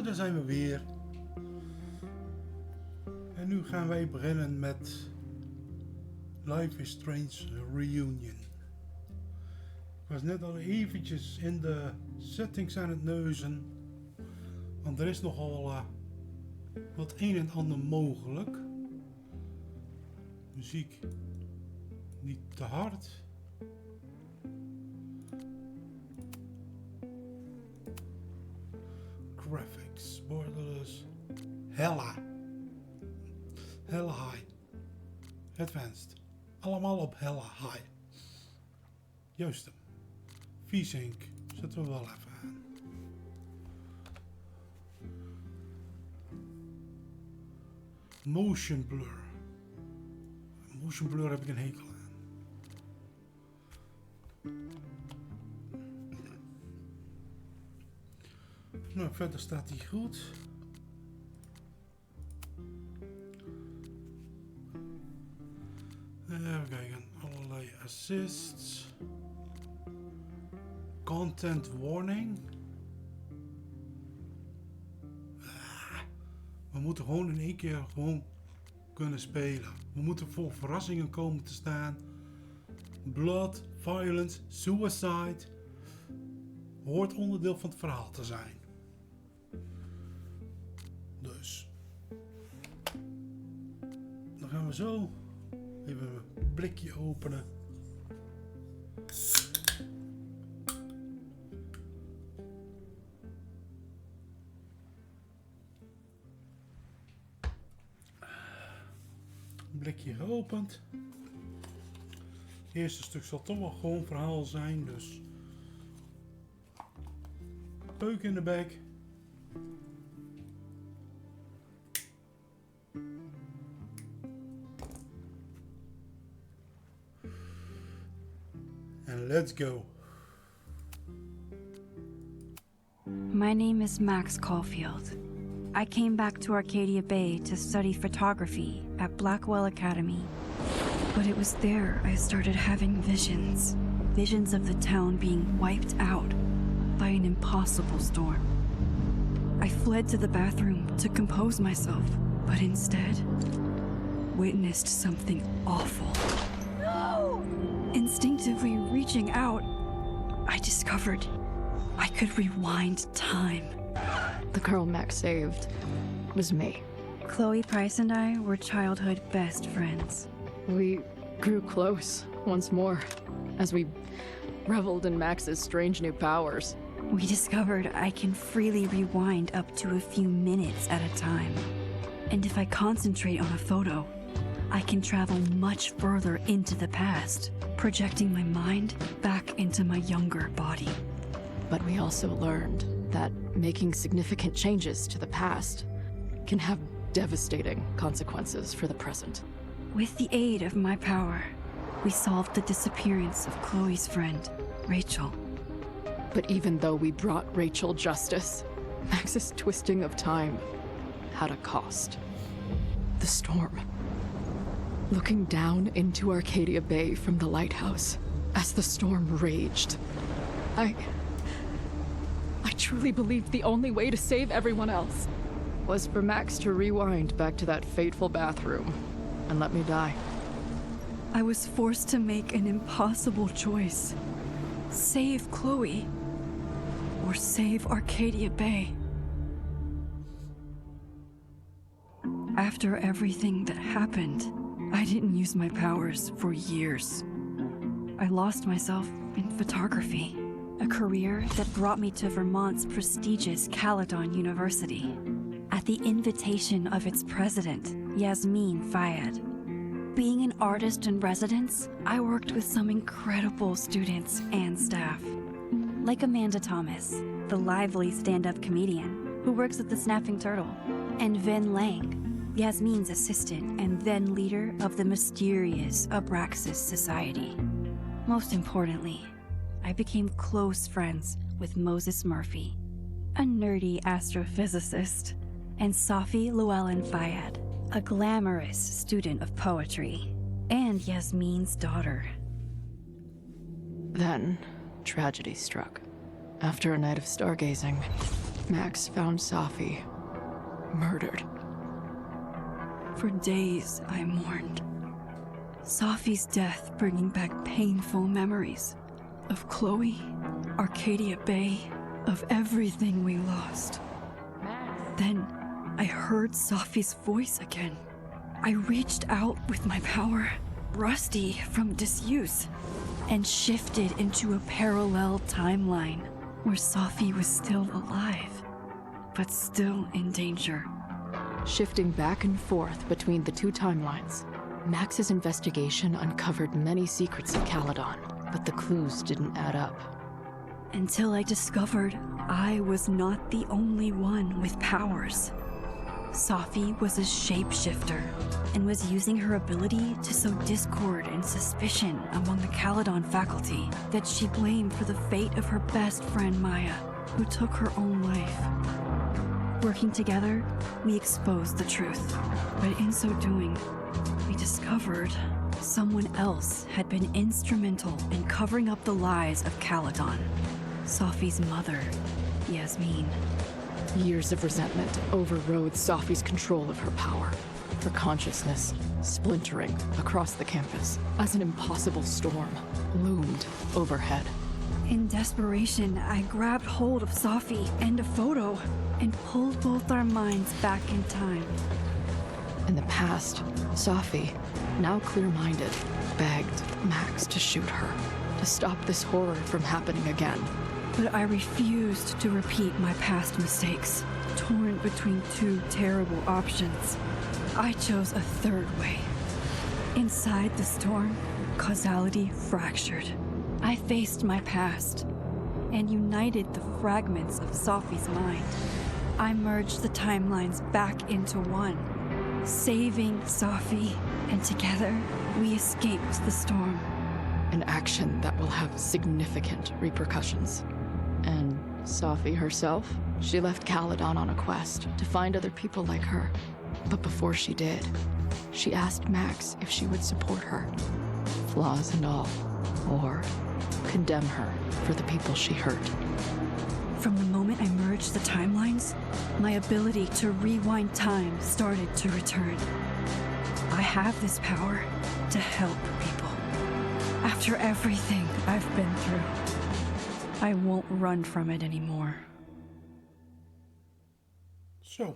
daar zijn we weer. En nu gaan wij beginnen met Life is Strange Reunion. Ik was net al eventjes in de settings aan het neuzen. Want er is nogal wat een en ander mogelijk. Muziek niet te hard. Graphics, borderless, hella high, advanced, allemaal op hella high. Juist hem. V-Sync zetten we wel even aan. Motion blur. Motion blur heb ik een hekel aan. Nou, verder staat hij goed. Even kijken, allerlei assists. Content warning. We moeten gewoon in één keer kunnen spelen. We moeten voor verrassingen komen te staan. Blood, violence, suicide. Hoort onderdeel van het verhaal te zijn. Dus. Dan gaan we zo even een blikje openen. Blikje geopend. Het eerste stuk zal toch wel gewoon verhaal zijn, dus peuk in de bek. And let's go. My name is Max Caulfield. I came back to Arcadia Bay to study photography at Blackwell Academy. But it was there I started having visions. Visions of the town being wiped out by an impossible storm. I fled to the bathroom to compose myself, but instead witnessed something awful. No! Instinctively reaching out, I discovered I could rewind time. The girl Max saved was me. Chloe Price and I were childhood best friends. We grew close once more as we reveled in Max's strange new powers. We discovered I can freely rewind up to a few minutes at a time. And if I concentrate on a photo, I can travel much further into the past, projecting my mind back into my younger body. But we also learned that making significant changes to the past can have devastating consequences for the present. With the aid of my power, we solved the disappearance of Chloe's friend, Rachel. But even though we brought Rachel justice, Max's twisting of time had a cost. The storm. Looking down into Arcadia Bay from the lighthouse as the storm raged, I truly believed the only way to save everyone else was for Max to rewind back to that fateful bathroom and let me die. I was forced to make an impossible choice. Save Chloe, or save Arcadia Bay. After everything that happened, I didn't use my powers for years. I lost myself in photography. A career that brought me to Vermont's prestigious Caledon University, at the invitation of its president, Yasmin Fayed. Being an artist in residence, I worked with some incredible students and staff. Like Amanda Thomas, the lively stand-up comedian who works at the Snapping Turtle, and Ven Lang, Yasmin's assistant and then leader of the mysterious Abraxas Society. Most importantly, I became close friends with Moses Murphy, a nerdy astrophysicist, and Safi Llewellyn Fayed, a glamorous student of poetry, and Yasmin's daughter. Then, tragedy struck. After a night of stargazing, Max found Safi murdered. For days, I mourned. Safi's death bringing back painful memories of Chloe, Arcadia Bay, of everything we lost. Then, I heard Safi's voice again. I reached out with my power, rusty from disuse, and shifted into a parallel timeline where Safi was still alive, but still in danger. Shifting back and forth between the two timelines, Max's investigation uncovered many secrets of Caledon, but the clues didn't add up. Until I discovered I was not the only one with powers. Safi was a shapeshifter and was using her ability to sow discord and suspicion among the Caledon faculty that she blamed for the fate of her best friend Maya, who took her own life. Working together, we exposed the truth, but in so doing, we discovered someone else had been instrumental in covering up the lies of Caledon. Safi's mother, Yasmin. Years of resentment overrode Safi's control of her power, her consciousness splintering across the campus as an impossible storm loomed overhead. In desperation, I grabbed hold of Safi and a photo and pulled both our minds back in time. In the past, Safi, now clear-minded, begged Max to shoot her, to stop this horror from happening again. But I refused to repeat my past mistakes, torn between two terrible options. I chose a third way. Inside the storm, causality fractured. I faced my past and united the fragments of Safi's mind. I merged the timelines back into one, saving Safi, and together we escaped the storm. An action that will have significant repercussions. And Safi herself? She left Caledon on a quest to find other people like her. But before she did, she asked Max if she would support her, flaws and all, or condemn her for the people she hurt. From the moment I merged the timelines, my ability to rewind time started to return. I have this power to help people. After everything I've been through, I won't run from it anymore. Zo.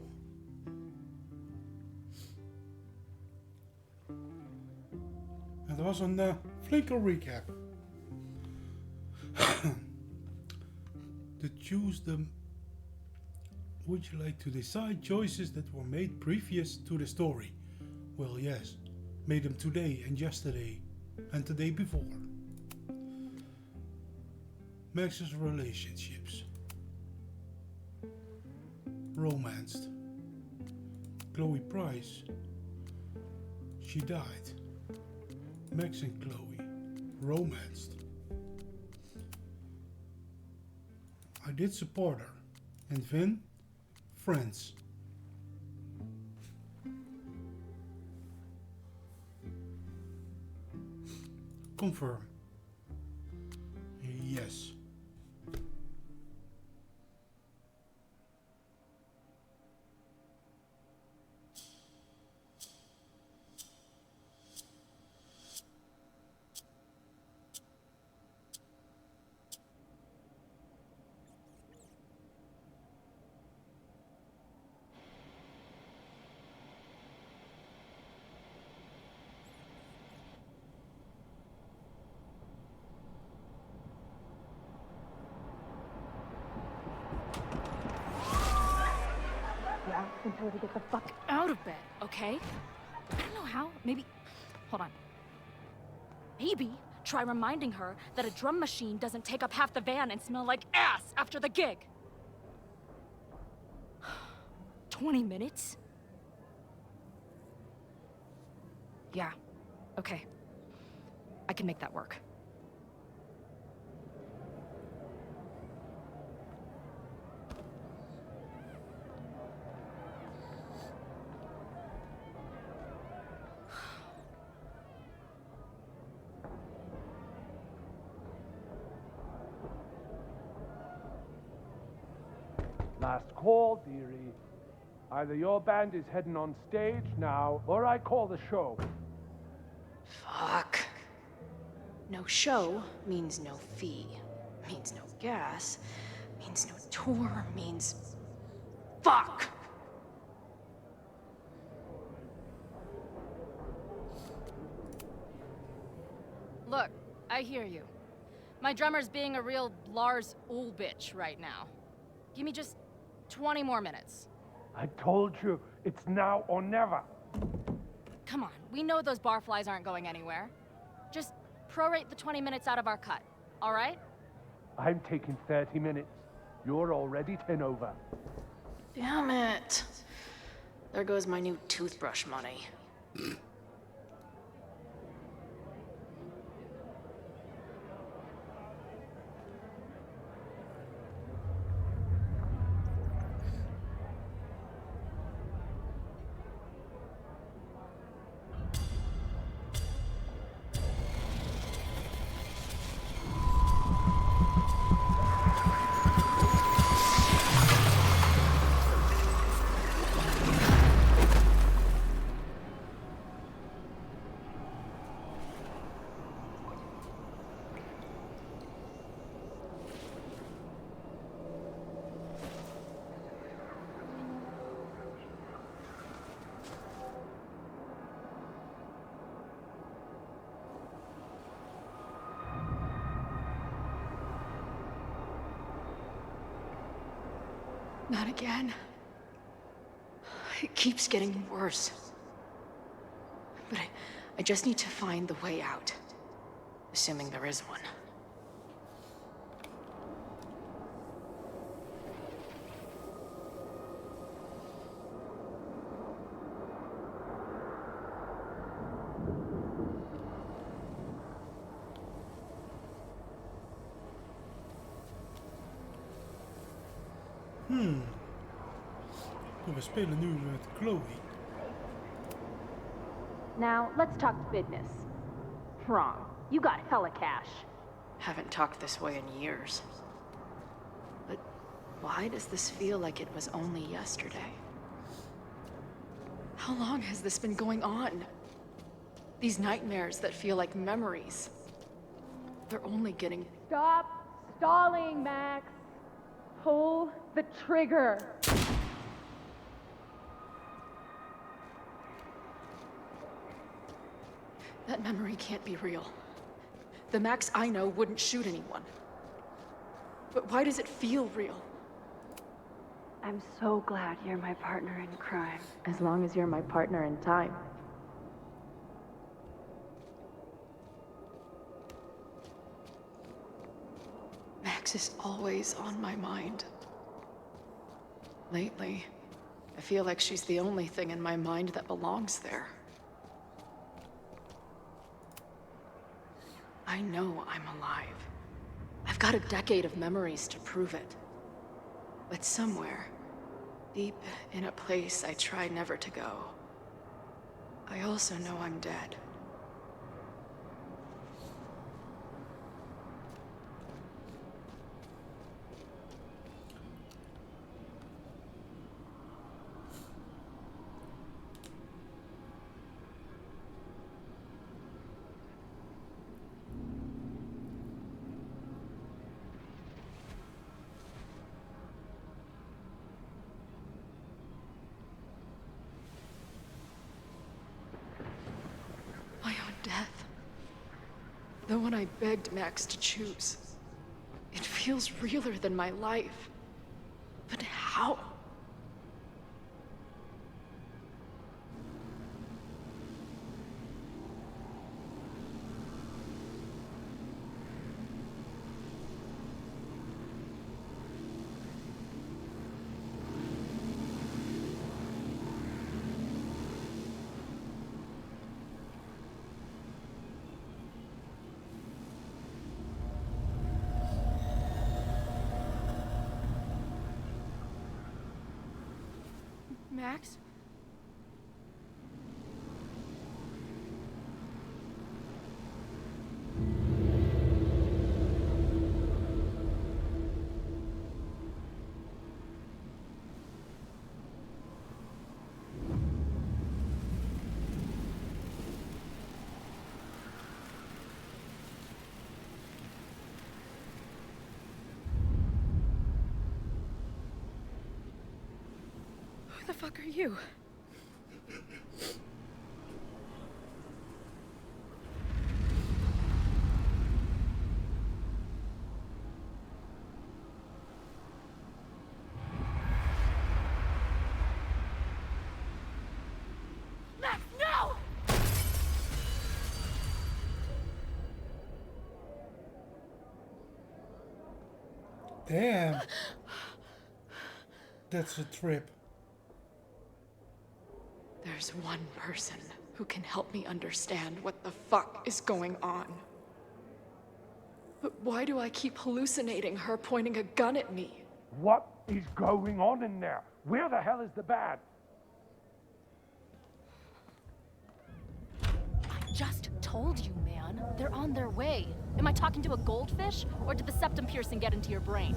Het was een flinke recap. Would you like to decide choices that were made previous to the story? Well, yes. Made them today and yesterday and the day before. Max's relationships. Romanced. Chloe Price. She died. Max and Chloe. Romanced. I did support her. And Vin? Friends. Confirm. Yes. And tell her to get the fuck out of bed, okay? I don't know how. Maybe... Hold on. Maybe try reminding her that a drum machine doesn't take up half the van and smell like ass after the gig. 20 minutes? Yeah. Okay. I can make that work. Last call, dearie. Either your band is heading on stage now, or I call the show. Fuck. No show means no fee. Means no gas. Means no tour. Means... Fuck! Look, I hear you. My drummer's being a real Lars Ulbitch right now. Give me just 20 more minutes. I told you, it's now or never. Come on, we know those barflies aren't going anywhere. Just prorate the 20 minutes out of our cut, all right? I'm taking 30 minutes. You're already 10 over. Damn it. There goes my new toothbrush money. Not again. It keeps getting worse. But I just need to find the way out. Assuming there is one. We spelen nu met Chloe. Now, let's talk business. Wrong. You got hella cash. Haven't talked this way in years. But why does this feel like it was only yesterday? How long has this been going on? These nightmares that feel like memories. They're only getting... Stop stalling, Max. Pull the trigger. That memory can't be real. The Max I know wouldn't shoot anyone. But why does it feel real? I'm so glad you're my partner in crime. As long as you're my partner in time. Max is always on my mind. Lately, I feel like she's the only thing in my mind that belongs there. I know I'm alive. I've got a decade of memories to prove it. But somewhere, deep in a place I try never to go, I also know I'm dead. My own death. The one I begged Max to choose. It feels realer than my life. But how? Max? the fuck are you? Max, no! Damn. That's a trip. There's one person who can help me understand what the fuck is going on. But why do I keep hallucinating her pointing a gun at me? What is going on in there? Where the hell is the bad? I just told you, man. They're on their way. Am I talking to a goldfish, or did the septum piercing get into your brain?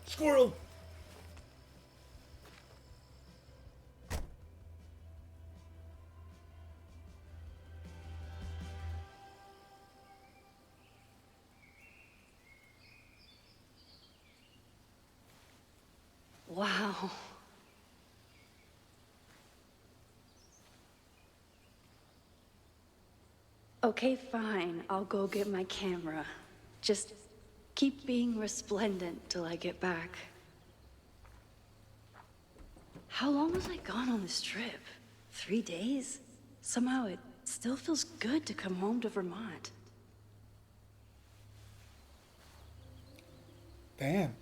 Squirrel! Wow. Okay, fine. I'll go get my camera. Just keep being resplendent till I get back. How long was I gone on this trip? 3 days? Somehow it still feels good to come home to Vermont. Damn.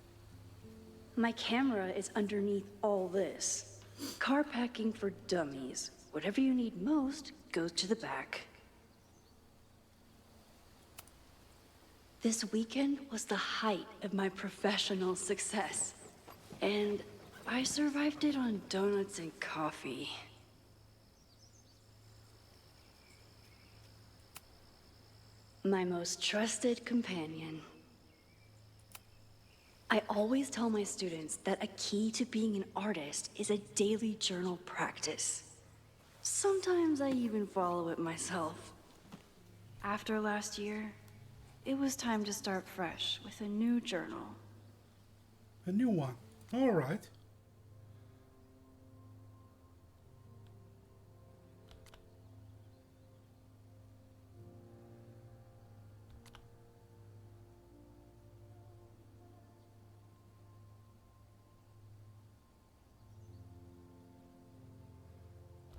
My camera is underneath all this. Car packing for dummies. Whatever you need most goes to the back. This weekend was the height of my professional success. And I survived it on donuts and coffee. My most trusted companion. I always tell my students that a key to being an artist is a daily journal practice. Sometimes I even follow it myself. After last year, it was time to start fresh with a new journal. A new one. Alright.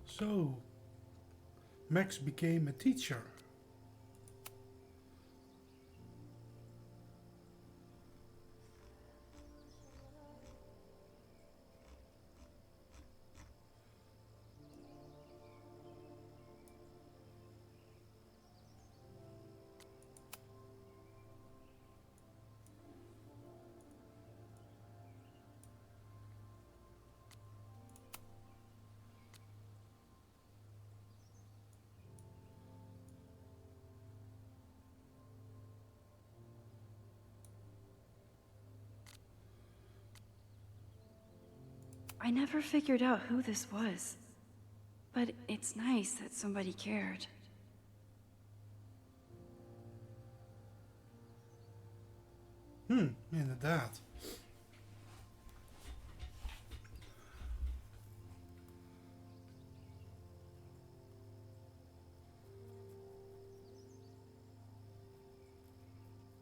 So, Max became a teacher. I never figured out who this was, but it's nice that somebody cared. Inderdaad.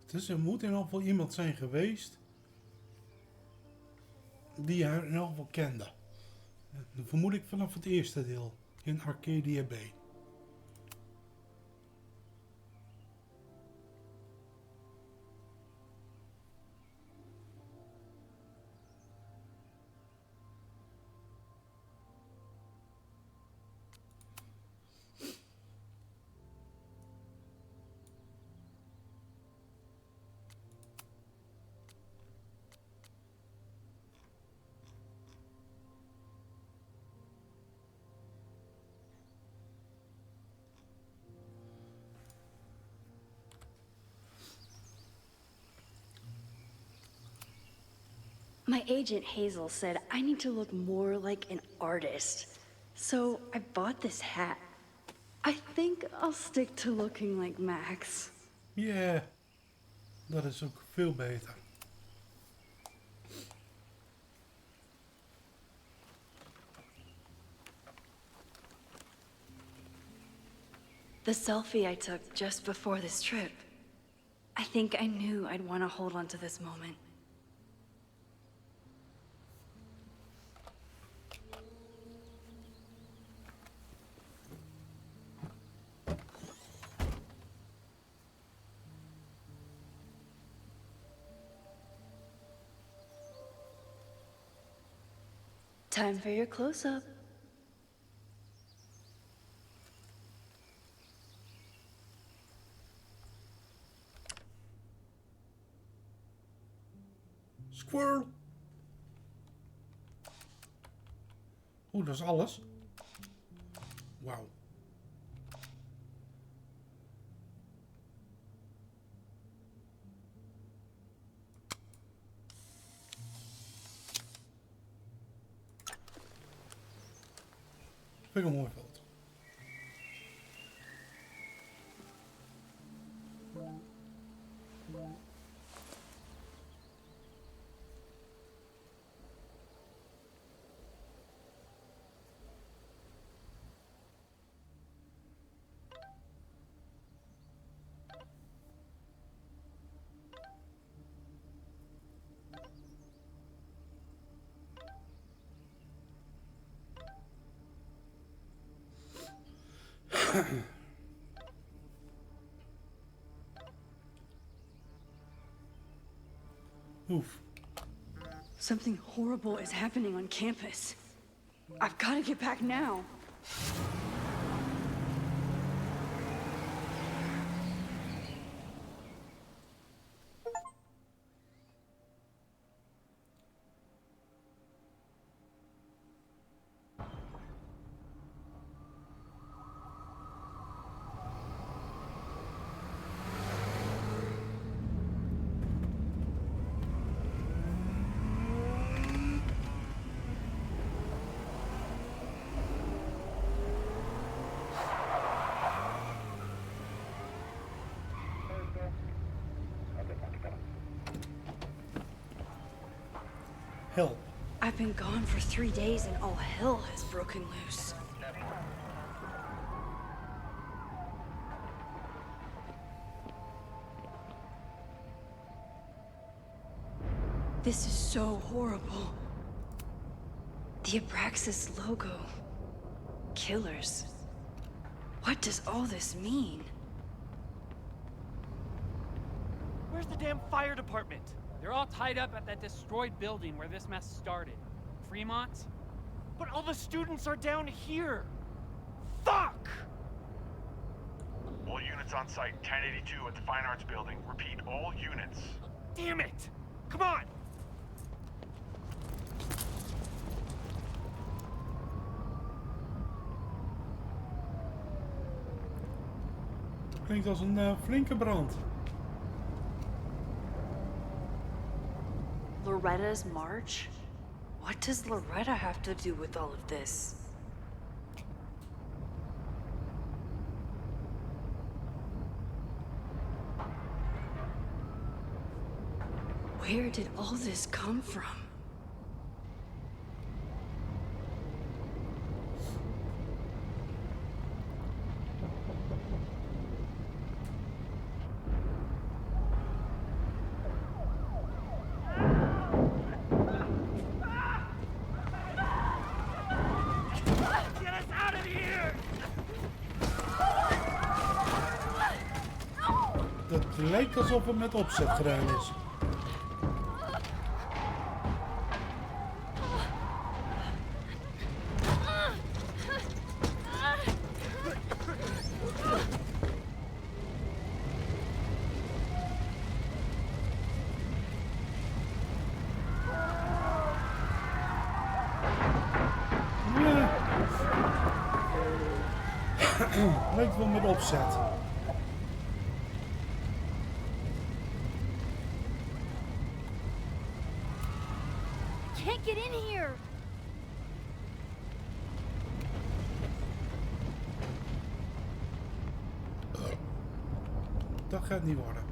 Dus er moet in ieder geval iemand zijn geweest die haar in ieder geval kende. Dan vermoed ik vanaf het eerste deel in Arcadia Bay. My agent Hazel said I need to look more like an artist. So I bought this hat. I think I'll stick to looking like Max. Ja, dat is ook veel beter. The selfie I took just before this trip. I think I knew I'd want to hold on to this moment. Time for your close-up. Squirrel! Oeh, dat is alles. Wauw. Vind ik een mooi veld. Oof. Something horrible is happening on campus. I've got to get back now. Help. I've been gone for 3 days and all hell has broken loose. This is so horrible. The Abraxas logo. Killers. What does all this mean? Where's the damn fire department? They're all tied up at that destroyed building where this mess started. Fremont? But all the students are down here! Fuck! All units on site, 1082 at the Fine Arts Building. Repeat, all units. Damn it! Come on! Klinkt als een flinke brand. Loretta's march? What does Loretta have to do with all of this? Where did all this come from? lijkt alsof het met opzet gedaan is. Lijkt wel met opzet. Can't get in here. Dat gaat niet worden.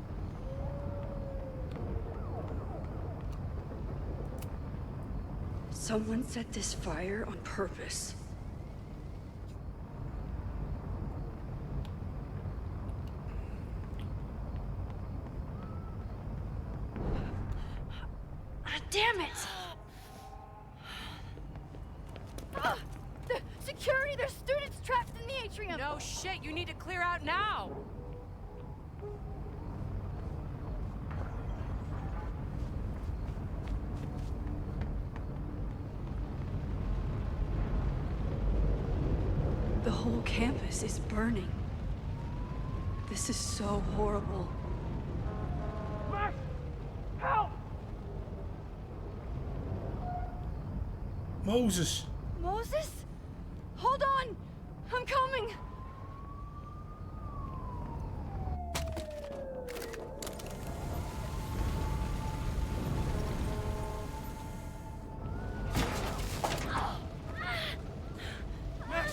Someone set this fire on purpose. Damn it! Security! There's students trapped in the atrium! No shit, you need to clear out now! The whole campus is burning. This is so horrible. Max! Help! Moses! Moses? Hold on! I'm coming! Max,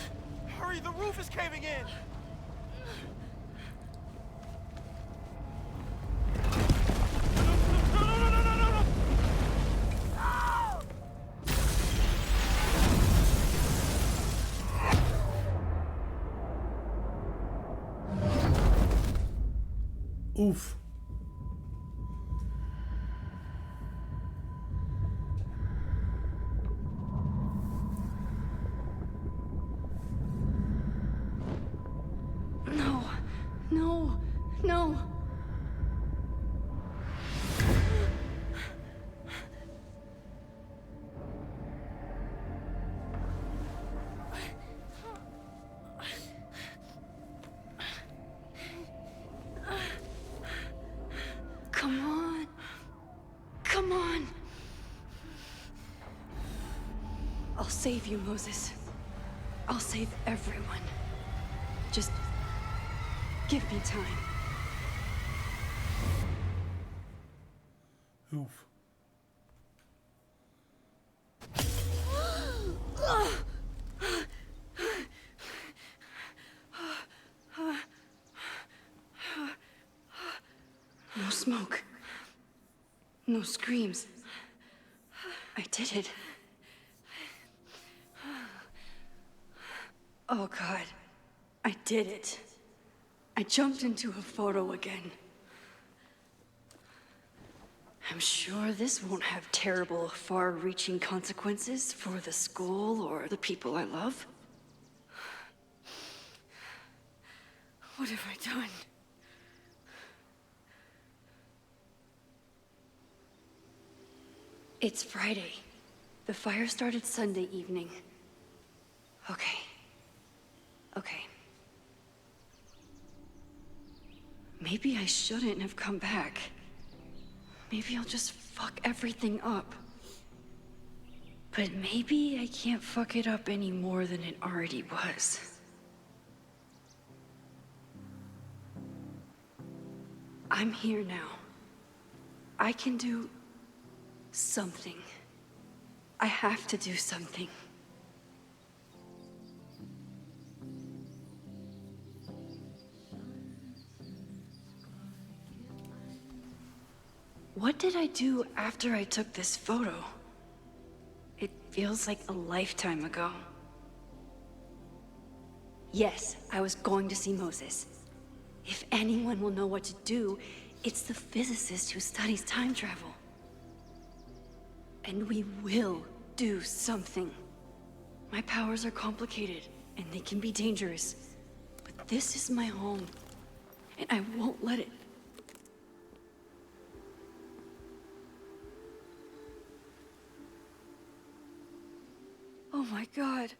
hurry, the roof is caving in! Oef. No, no, no. Come on. Come on. I'll save you, Moses. I'll save everyone. Just give me time. Oef. No smoke. No screams. I did it. Oh God. I did it. I jumped into a photo again. I'm sure this won't have terrible, far-reaching consequences for the school or the people I love. What have I done? It's Friday. The fire started Sunday evening. Okay. Okay. Maybe I shouldn't have come back. Maybe I'll just fuck everything up. But maybe I can't fuck it up any more than it already was. I'm here now. I can do something. I have to do something. What did I do after I took this photo? It feels like a lifetime ago. Yes, I was going to see Moses. If anyone will know what to do, it's the physicist who studies time travel. And we will do something. My powers are complicated, and they can be dangerous. But this is my home, and I won't let it Oh my god.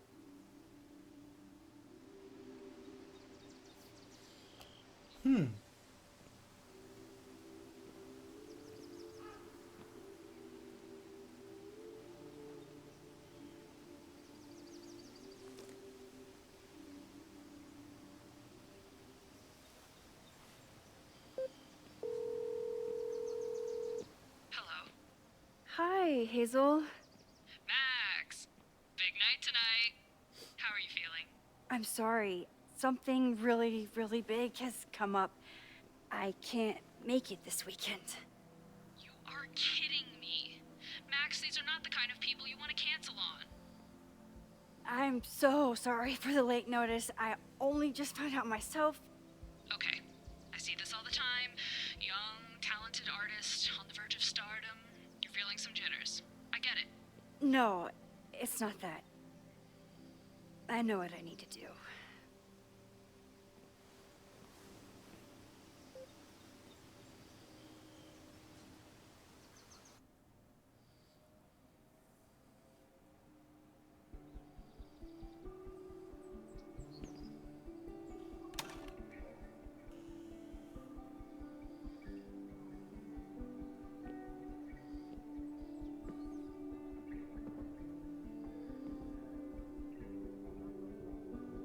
Hello. Hi, Hazel. Max! Big night tonight. How are you feeling? I'm sorry. Something really, really big has come up. I can't make it this weekend. You are kidding me. Max, these are not the kind of people you want to cancel on. I'm so sorry for the late notice. I only just found out myself. Okay. I see this all the time. Young, talented artist on the verge of stardom. You're feeling some jitters. I get it. No, it's not that. I know what I need to do.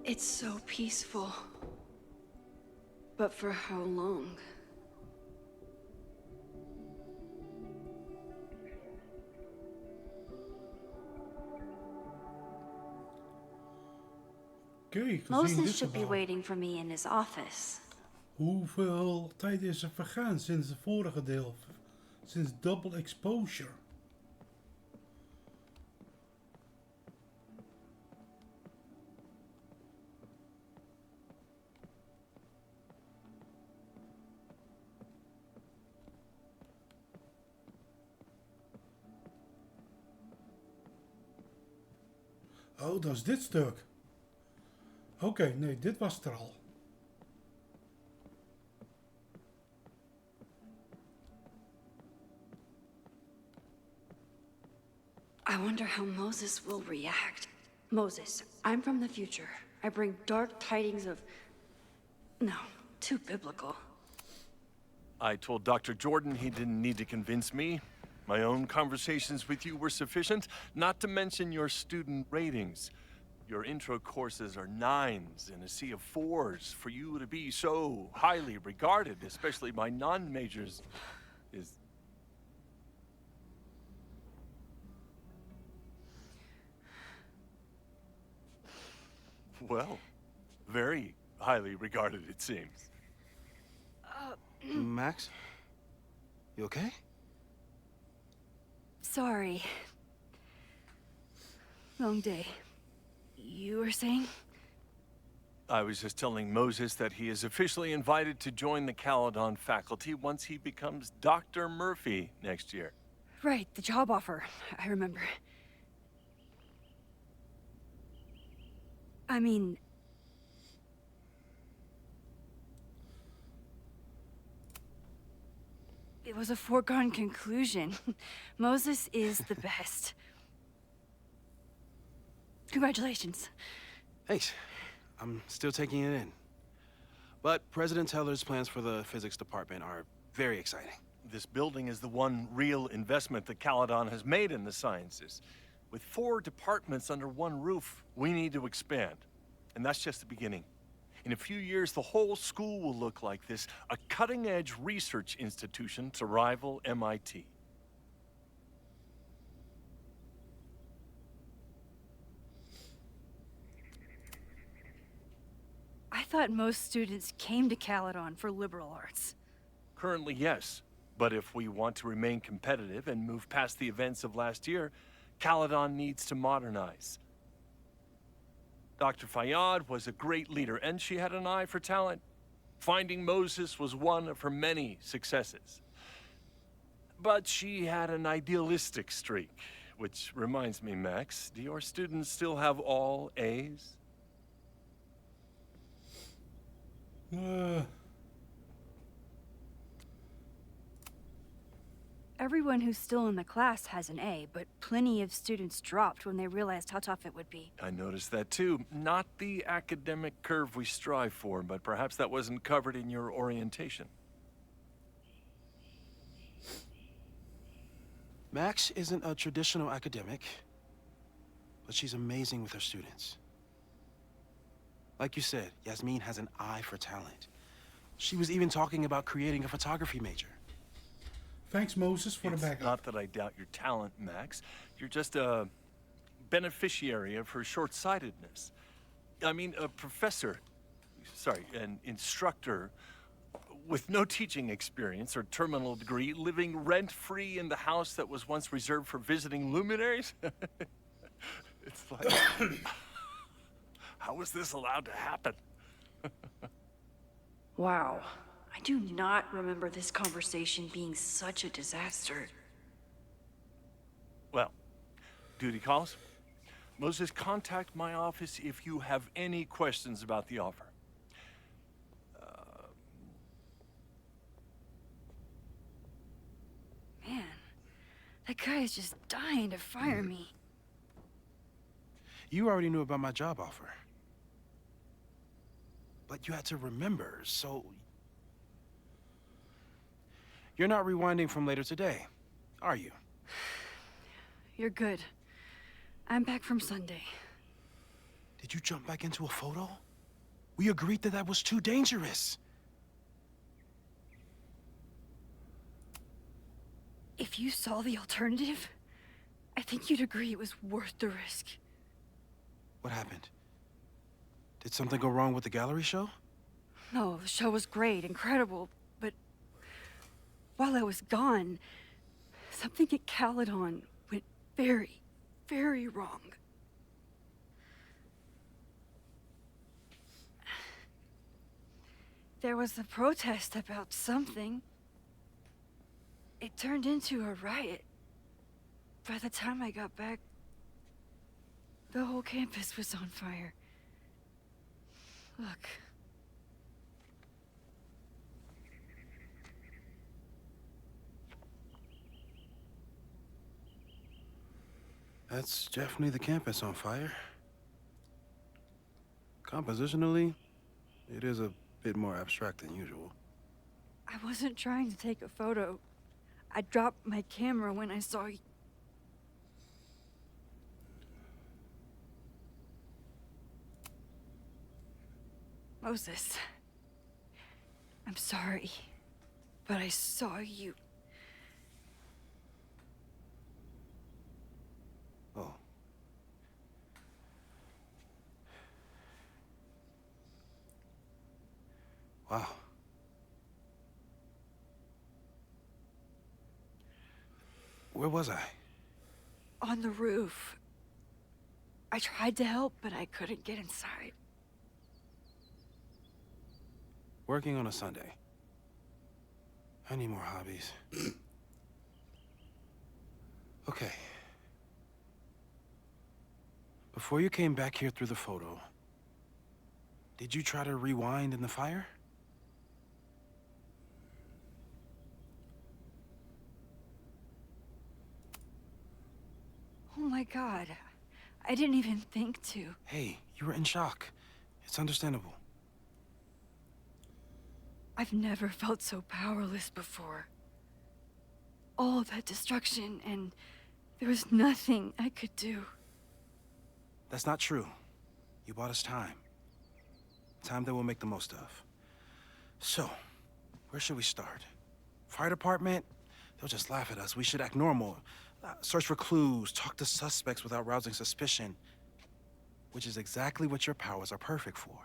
It's so peaceful. But for how long? Oké, gezien Moses dit should be verhaal. waiting for me in his office. Hoeveel tijd is er vergaan sinds het vorige deel? Sinds double exposure. Oh, dat is dit stuk. Oké, nee, dit was er al. I wonder how Moses will react. Moses, I'm from the future. I bring dark tidings of... No, too biblical. I told Dr. Jordan he didn't need to convince me. My own conversations with you were sufficient, not to mention your student ratings. Your intro courses are 9s in a sea of 4s. For you to be so highly regarded, especially by non-majors, is... Well, very highly regarded, it seems. Max? You okay? Sorry. Long day. You were saying? I was just telling Moses that he is officially invited to join the Caledon faculty once he becomes Dr. Murphy next year. Right, the job offer. I remember. I mean... It was a foregone conclusion. Moses is the best. Congratulations. Thanks. I'm still taking it in. But President Teller's plans for the physics department are very exciting. This building is the one real investment that Caledon has made in the sciences. With 4 departments under one roof, we need to expand. And that's just the beginning. In a few years, the whole school will look like this, a cutting-edge research institution to rival MIT. I thought most students came to Caledon for liberal arts. Currently, yes. But if we want to remain competitive and move past the events of last year, Caledon needs to modernize. Dr. Fayyad was a great leader, and she had an eye for talent. Finding Moses was one of her many successes. But she had an idealistic streak, which reminds me, Max, do your students still have all A's? Everyone who's still in the class has an A, but plenty of students dropped when they realized how tough it would be. I noticed that too. Not the academic curve we strive for, but perhaps that wasn't covered in your orientation. Max isn't a traditional academic, but she's amazing with her students. Like you said, Yasmin has an eye for talent. She was even talking about creating a photography major. Thanks, Moses, for the backup. Not that I doubt your talent, Max. You're just a beneficiary of her short-sightedness. I mean, a professor, an instructor with no teaching experience or terminal degree, living rent-free in the house that was once reserved for visiting luminaries? It's like, how was this allowed to happen? Wow. I do not remember this conversation being such a disaster. Well, duty calls. Moses, contact my office if you have any questions about the offer. Man, that guy is just dying to fire me. You already knew about my job offer. But you had to remember, so... You're not rewinding from later today, are you? You're good. I'm back from Sunday. Did you jump back into a photo? We agreed that that was too dangerous. If you saw the alternative, I think you'd agree it was worth the risk. What happened? Did something go wrong with the gallery show? No, the show was great, incredible, but while I was gone, something at Caledon went very, very wrong. There was a protest about something. It turned into a riot. By the time I got back, the whole campus was on fire. Look. That's definitely the campus on fire. Compositionally, it is a bit more abstract than usual. I wasn't trying to take a photo. I dropped my camera when I saw you. Moses, I'm sorry, but I saw you. Oh. Wow. Where was I? On the roof. I tried to help, but I couldn't get inside. Working on a Sunday. I need more hobbies. Okay. Before you came back here through the photo, did you try to rewind in the fire? Oh my God. I didn't even think to. Hey, you were in shock. It's understandable. I've never felt so powerless before. All that destruction, and there was nothing I could do. That's not true. You bought us time. Time that we'll make the most of. So, where should we start? Fire department? They'll just laugh at us. We should act normal. Search for clues, talk to suspects without rousing suspicion. Which is exactly what your powers are perfect for.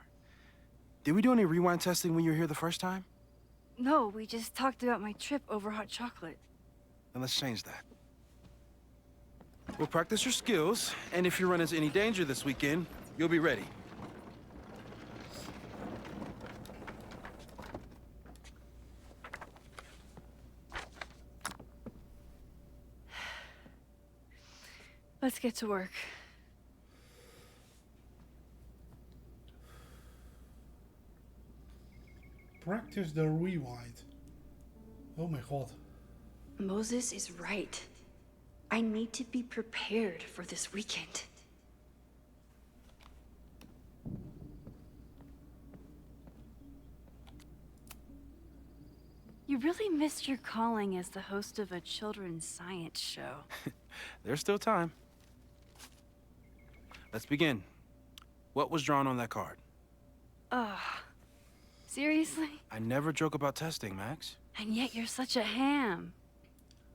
Did we do any rewind testing when you were here the first time? No, we just talked about my trip over hot chocolate. Then let's change that. We'll practice your skills, and if you run into any danger this weekend, you'll be ready. Let's get to work. Practice the rewind. Oh my god. Moses is right. I need to be prepared for this weekend. You really missed your calling as the host of a children's science show. There's still time. Let's begin. What was drawn on that card? Seriously? I never joke about testing, Max. And yet you're such a ham.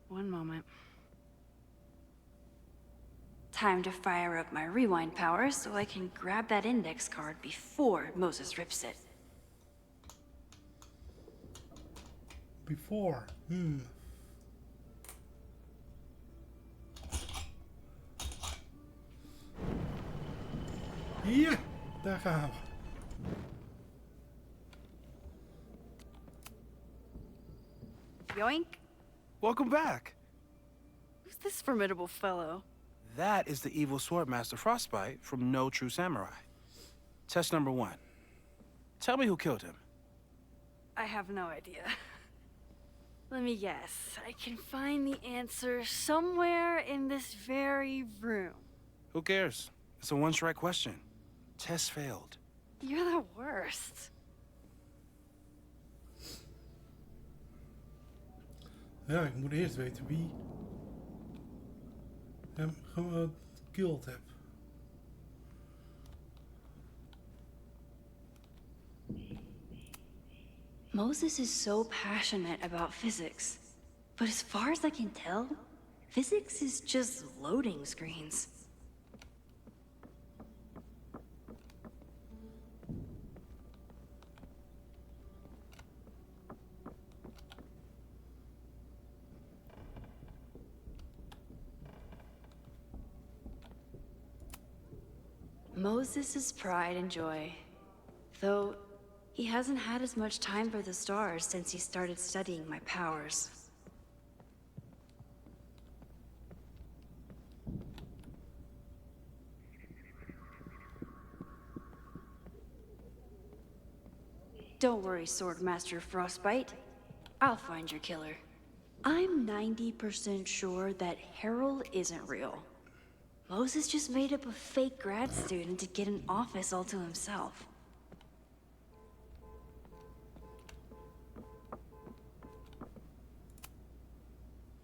One moment. Time to fire up my rewind powers so I can grab that index card before Moses rips it. Before. Ja, daar gaan we. Yoink. Welcome back. Who's this formidable fellow? That is the evil swordmaster Frostbite from No True Samurai. Test number 1. Tell me who killed him. I have no idea. Let me guess. I can find the answer somewhere in this very room. Who cares? It's a one-strike question. Test failed. You're the worst. Ja, ik moet eerst weten wie hem gekillt heb. Moses is so passionate about physics. But as far as I can tell, physics is just loading screens. Moses' pride and joy. Though he hasn't had as much time for the stars since he started studying my powers. Don't worry, Swordmaster Frostbite. I'll find your killer. I'm 90% sure that Harold isn't real. Moses just made up a fake grad student to get an office all to himself.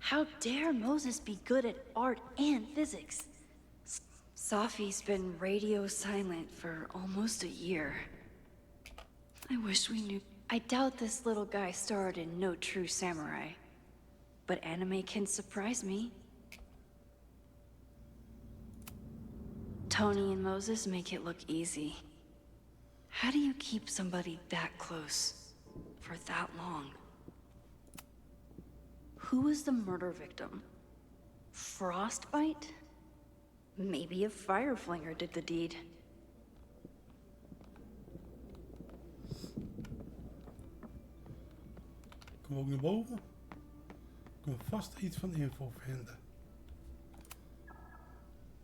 How dare Moses be good at art and physics? Safi's been radio silent for almost a year. I wish we knew. I doubt this little guy starred in No True Samurai. But anime can surprise me. Tony and Moses make it look easy. How do you keep somebody that close for that long? Who was the murder victim? Frostbite? Maybe a fireflinger did the deed. Kom ook naar boven. Kom vast iets van info vinden.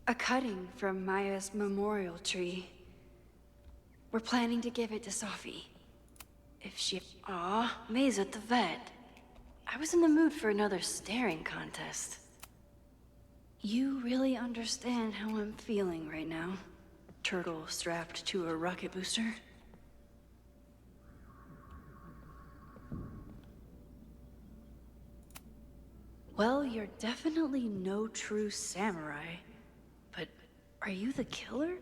A cutting from Maya's memorial tree. We're planning to give it to Safi. If she... Aw, May's at the vet. I was in the mood for another staring contest. You really understand how I'm feeling right now? Turtle strapped to a rocket booster? Well, you're definitely no true samurai. But are you the killer?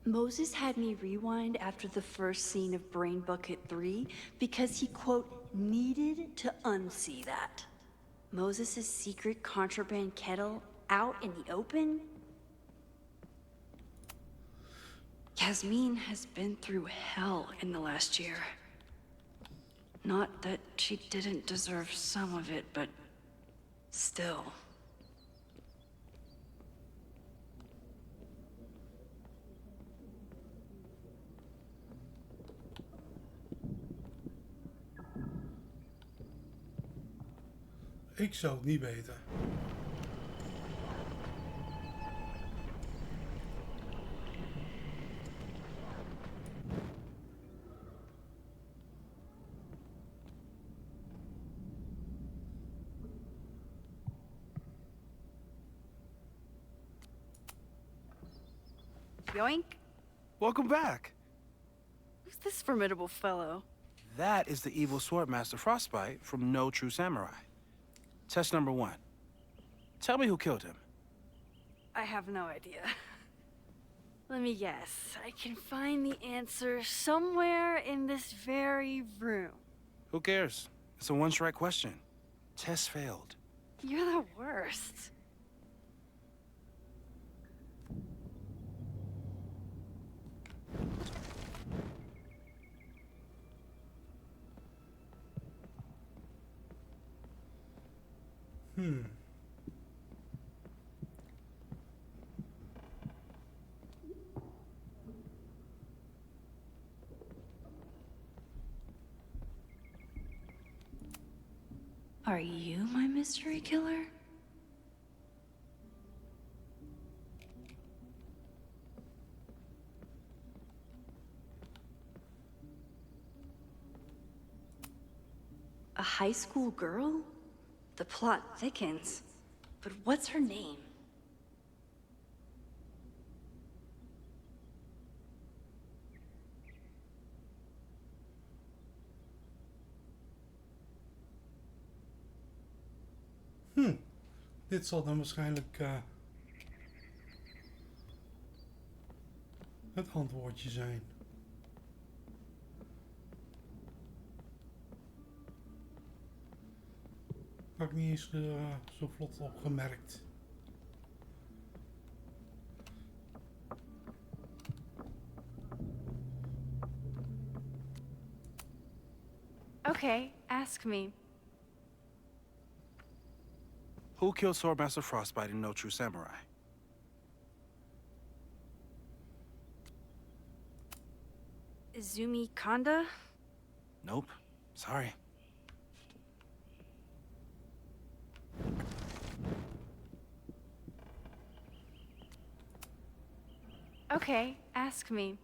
Moses had me rewind after the first scene of Brain Bucket 3 because he, quote, needed to unsee that. Moses' secret contraband kettle out in the open? Yasmin has been through hell in the last year. Not that she didn't deserve some of it, but still. Ik zou het niet weten. Yoink. Welcome back. Who's this formidable fellow? That is the evil Swordmaster Frostbite from No True Samurai. Test number 1. Tell me who killed him. I have no idea. Let me guess. I can find the answer somewhere in this very room. Who cares? It's a one-strike question. Test failed. You're the worst. Are you my mystery killer? A high school girl? The plot thickens. But what's her name? Dit zal dan waarschijnlijk het antwoordje zijn. Had ik niet eens zo vlot opgemerkt. Okay, ask me. Who killed Swordmaster Frostbite in No True Samurai? Izumi Kanda? Nope. Sorry. Okay, ask me.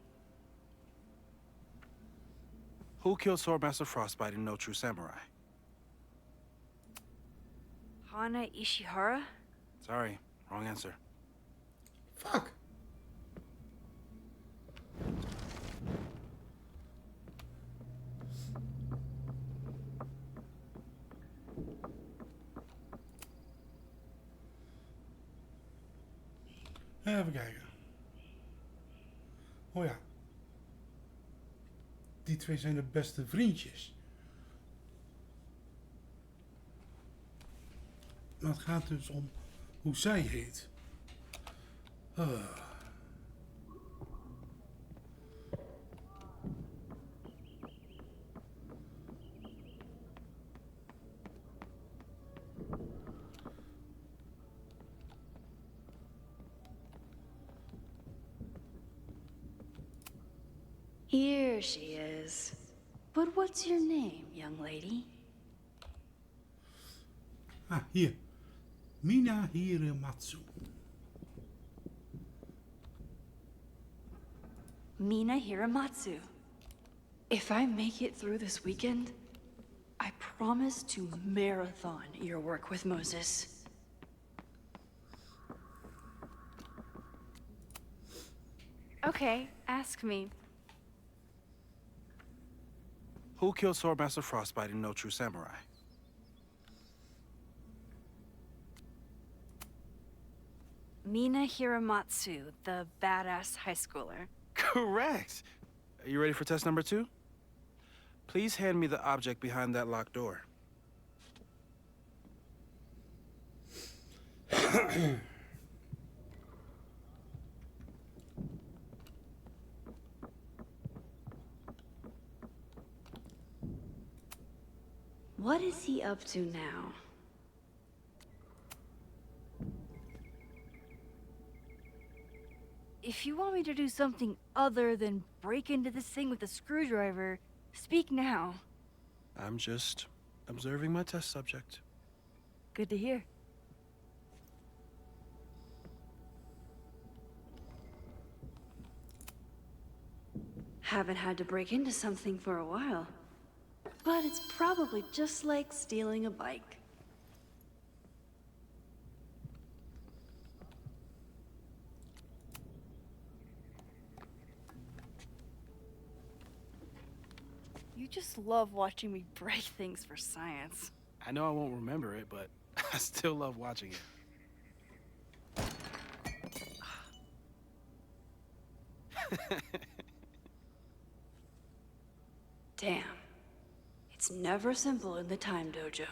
Who killed Swordmaster Frostbite in No True Samurai? Hana Ishihara? Sorry, wrong answer. Fuck! Even kijken. Oh ja. Die twee zijn de beste vriendjes. Maar het gaat dus om hoe zij heet. Here she is. But what's your name, young lady? Ah, hier. Mina Hiramatsu. Mina Hiramatsu. If I make it through this weekend, I promise to marathon your work with Moses. Okay, ask me. Who killed Swordmaster Frostbite in No True Samurai? Mina Hiramatsu, the badass high schooler. Correct! Are you ready for test number 2? Please hand me the object behind that locked door. What is he up to now? If you want me to do something other than break into this thing with a screwdriver, speak now. I'm just observing my test subject. Good to hear. Haven't had to break into something for a while. But it's probably just like stealing a bike. You just love watching me break things for science. I know I won't remember it, but I still love watching it. Damn. It's never simple in the time dojo.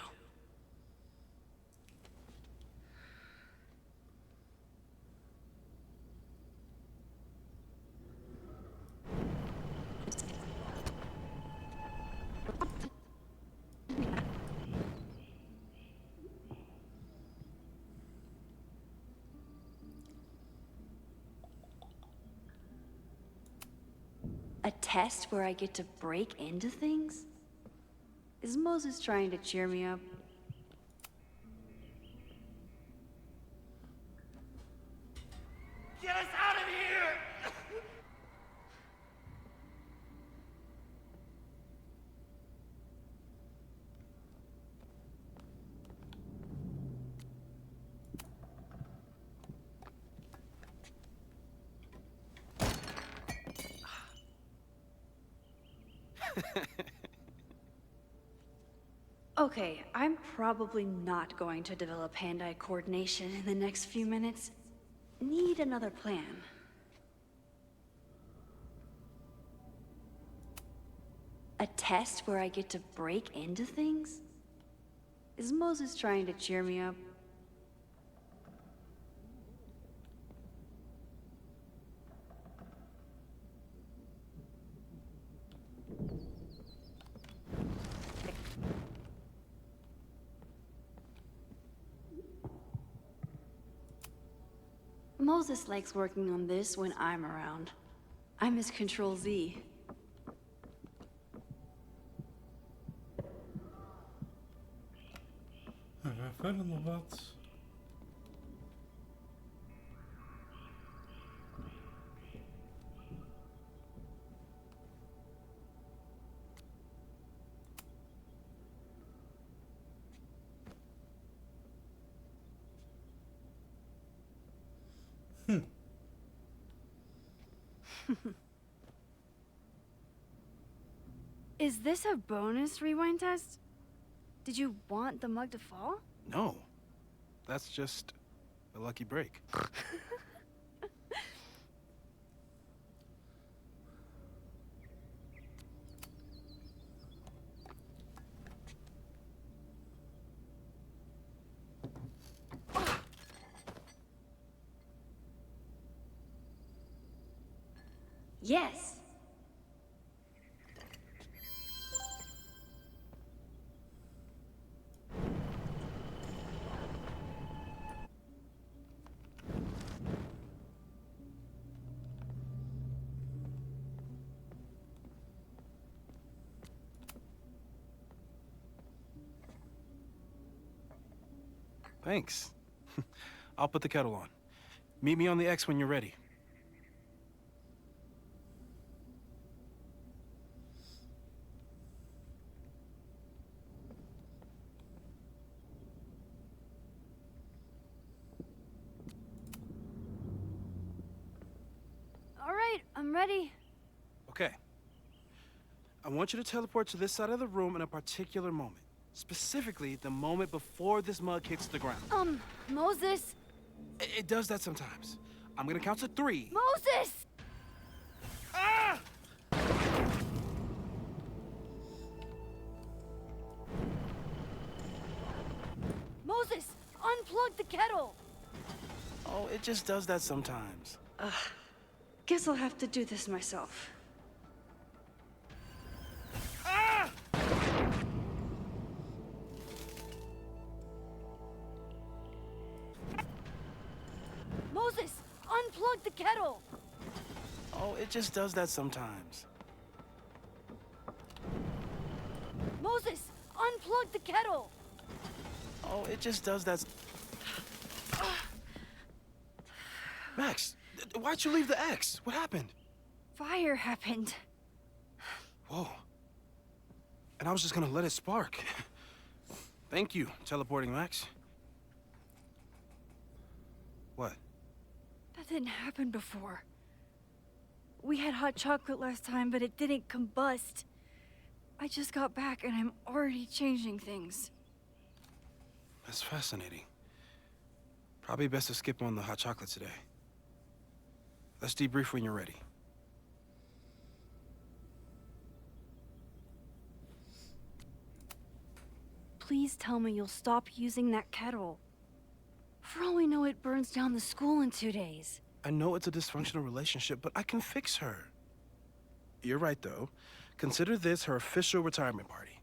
A test where I get to break into things? Is Moses trying to cheer me up? Get us out of here! Okay, I'm probably not going to develop hand-eye coordination in the next few minutes. Need another plan. A test where I get to break into things? Is Moses trying to cheer me up? Moses likes working on this when I'm around. I'm his Control Z. We gaan verder nog wat. Is this a bonus rewind test? Did you want the mug to fall? No. That's just a lucky break. Yes. Thanks. I'll put the kettle on. Meet me on the X when you're ready. All right, I'm ready. Okay. I want you to teleport to this side of the room in a particular moment. Specifically, the moment before this mug hits the ground. Moses! It does that sometimes. I'm gonna count to 3. Moses! Ah! Moses! Unplug the kettle! Oh, it just does that sometimes. Guess I'll have to do this myself. Ah! Moses! Unplug the kettle! Oh, it just does that sometimes. Moses! Unplug the kettle! Oh, it just does that. Max, why'd you leave the X? What happened? Fire happened. Whoa. And I was just gonna let it spark. Thank you, teleporting Max. What? That didn't happen before. We had hot chocolate last time, but it didn't combust. I just got back and I'm already changing things. That's fascinating. Probably best to skip on the hot chocolate today. Let's debrief when you're ready. Please tell me you'll stop using that kettle. For all we know, it burns down the school in 2 days. I know it's a dysfunctional relationship, but I can fix her. You're right, though. Consider this her official retirement party.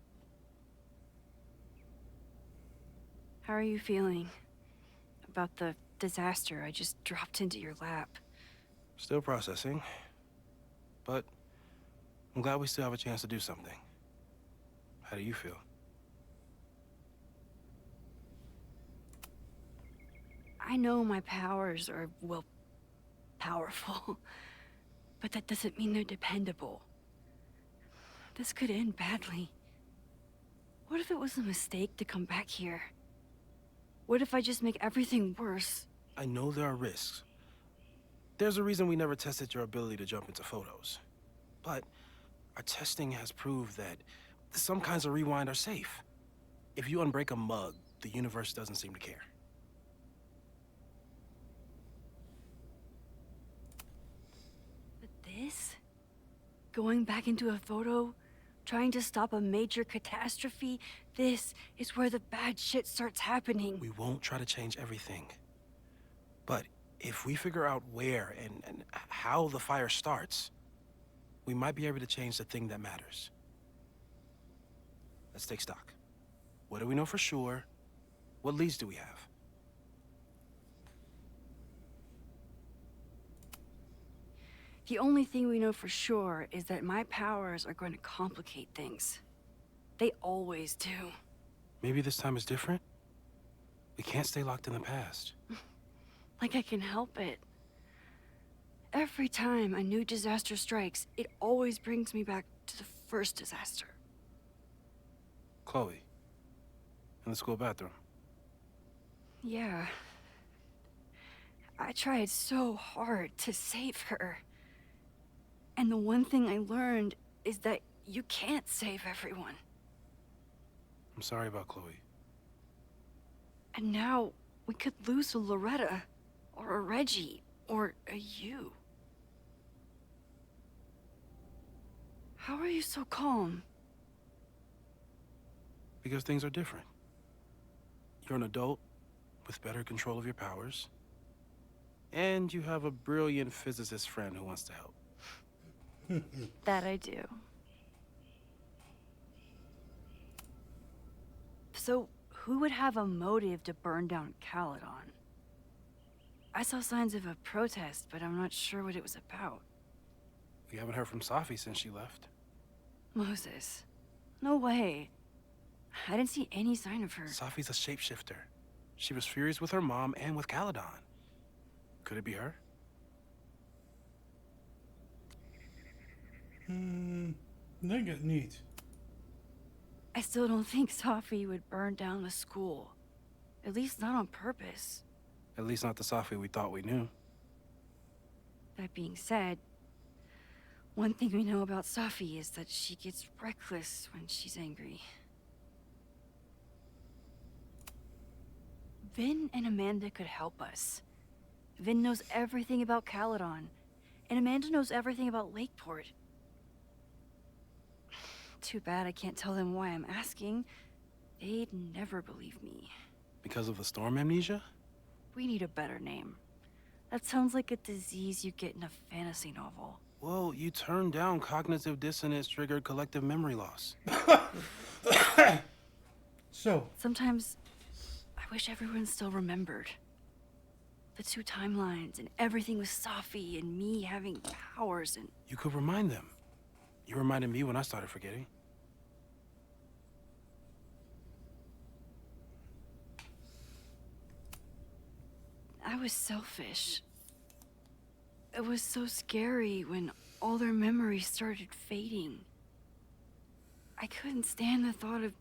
How are you feeling about the disaster I just dropped into your lap? Still processing. But I'm glad we still have a chance to do something. How do you feel? I know my powers are, well, powerful. But that doesn't mean they're dependable. This could end badly. What if it was a mistake to come back here? What if I just make everything worse? I know there are risks. There's a reason we never tested your ability to jump into photos. But our testing has proved that some kinds of rewind are safe. If you unbreak a mug, the universe doesn't seem to care. But this? Going back into a photo? Trying to stop a major catastrophe? This is where the bad shit starts happening. We won't try to change everything. But if we figure out where and how the fire starts, we might be able to change the thing that matters. Let's take stock. What do we know for sure? What leads do we have? The only thing we know for sure is that my powers are going to complicate things. They always do. Maybe this time is different? We can't stay locked in the past. Like I can help it. Every time a new disaster strikes, it always brings me back to the first disaster. Chloe, in the school bathroom. Yeah. I tried so hard to save her. And the one thing I learned is that you can't save everyone. I'm sorry about Chloe. And now we could lose a Loretta, or a Reggie, or a you. How are you so calm? Because things are different. You're an adult with better control of your powers. And you have a brilliant physicist friend who wants to help. That I do. So, who would have a motive to burn down Caledon? I saw signs of a protest, but I'm not sure what it was about. We haven't heard from Safi since she left. Moses. No way. I didn't see any sign of her. Safi's a shapeshifter. She was furious with her mom and with Caledon. Could it be her? Denk het niet. I still don't think Safi would burn down the school. At least not on purpose. At least not the Safi we thought we knew. That being said, one thing we know about Safi is that she gets reckless when she's angry. Vin and Amanda could help us. Vin knows everything about Caledon, and Amanda knows everything about Lakeport. Too bad I can't tell them why I'm asking. They'd never believe me. Because of the storm amnesia? We need a better name. That sounds like a disease you get in a fantasy novel. Well, you turned down cognitive dissonance triggered collective memory loss. So. Sometimes I wish everyone still remembered. The two timelines and everything with Safi and me having powers and... You could remind them. You reminded me when I started forgetting. I was selfish. It was so scary when all their memories started fading. I couldn't stand the thought of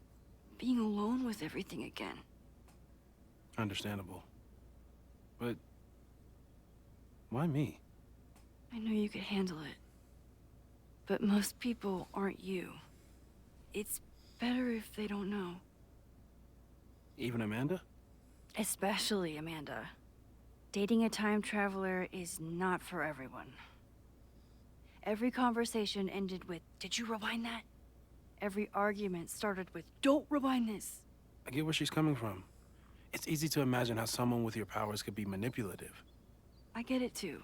being alone with everything again. Understandable. But why me? I knew you could handle it. But most people aren't you. It's better if they don't know. Even Amanda? Especially Amanda. Dating a time traveler is not for everyone. Every conversation ended with, "Did you rewind that?" Every argument started with, "Don't rewind this." I get where she's coming from. It's easy to imagine how someone with your powers could be manipulative. I get it too.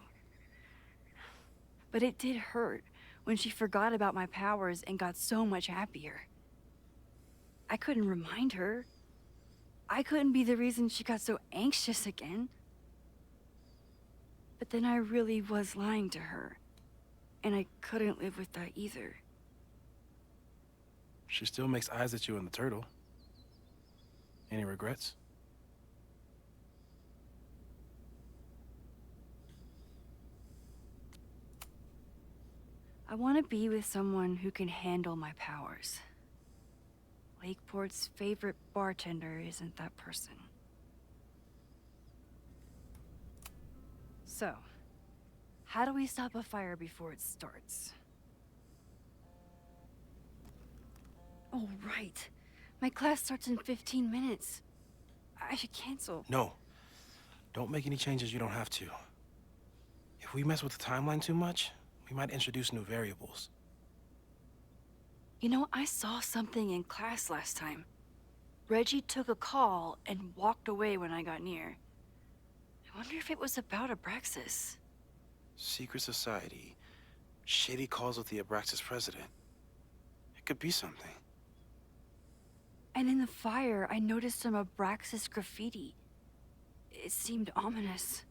But it did hurt when she forgot about my powers and got so much happier. I couldn't remind her. I couldn't be the reason she got so anxious again. But then I really was lying to her. And I couldn't live with that either. She still makes eyes at you and the turtle. Any regrets? I want to be with someone who can handle my powers. Lakeport's favorite bartender isn't that person. So, how do we stop a fire before it starts? Oh, right. My class starts in 15 minutes. I should cancel. No. Don't make any changes you don't have to. If we mess with the timeline too much, we might introduce new variables. You know, I saw something in class last time. Reggie took a call and walked away when I got near. I wonder if it was about Abraxas. Secret society. Shady calls with the Abraxas president. It could be something. And in the fire, I noticed some Abraxas graffiti. It seemed ominous.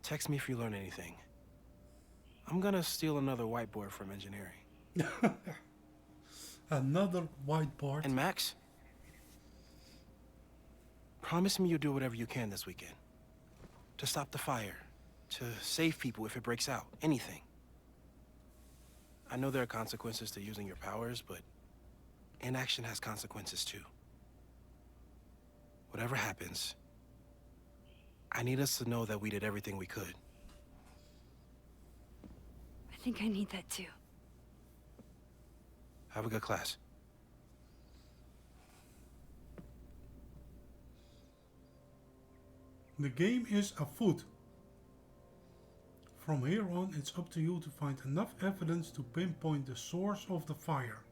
Text me if you learn anything. I'm gonna steal another whiteboard from engineering. Another whiteboard. And Max? Promise me you'll do whatever you can this weekend. To stop the fire. To save people if it breaks out. Anything. I know there are consequences to using your powers, but inaction has consequences too. Whatever happens, I need us to know that we did everything we could. I think I need that too. Have a good class. The game is afoot. From here on, it's up to you to find enough evidence to pinpoint the source of the fire.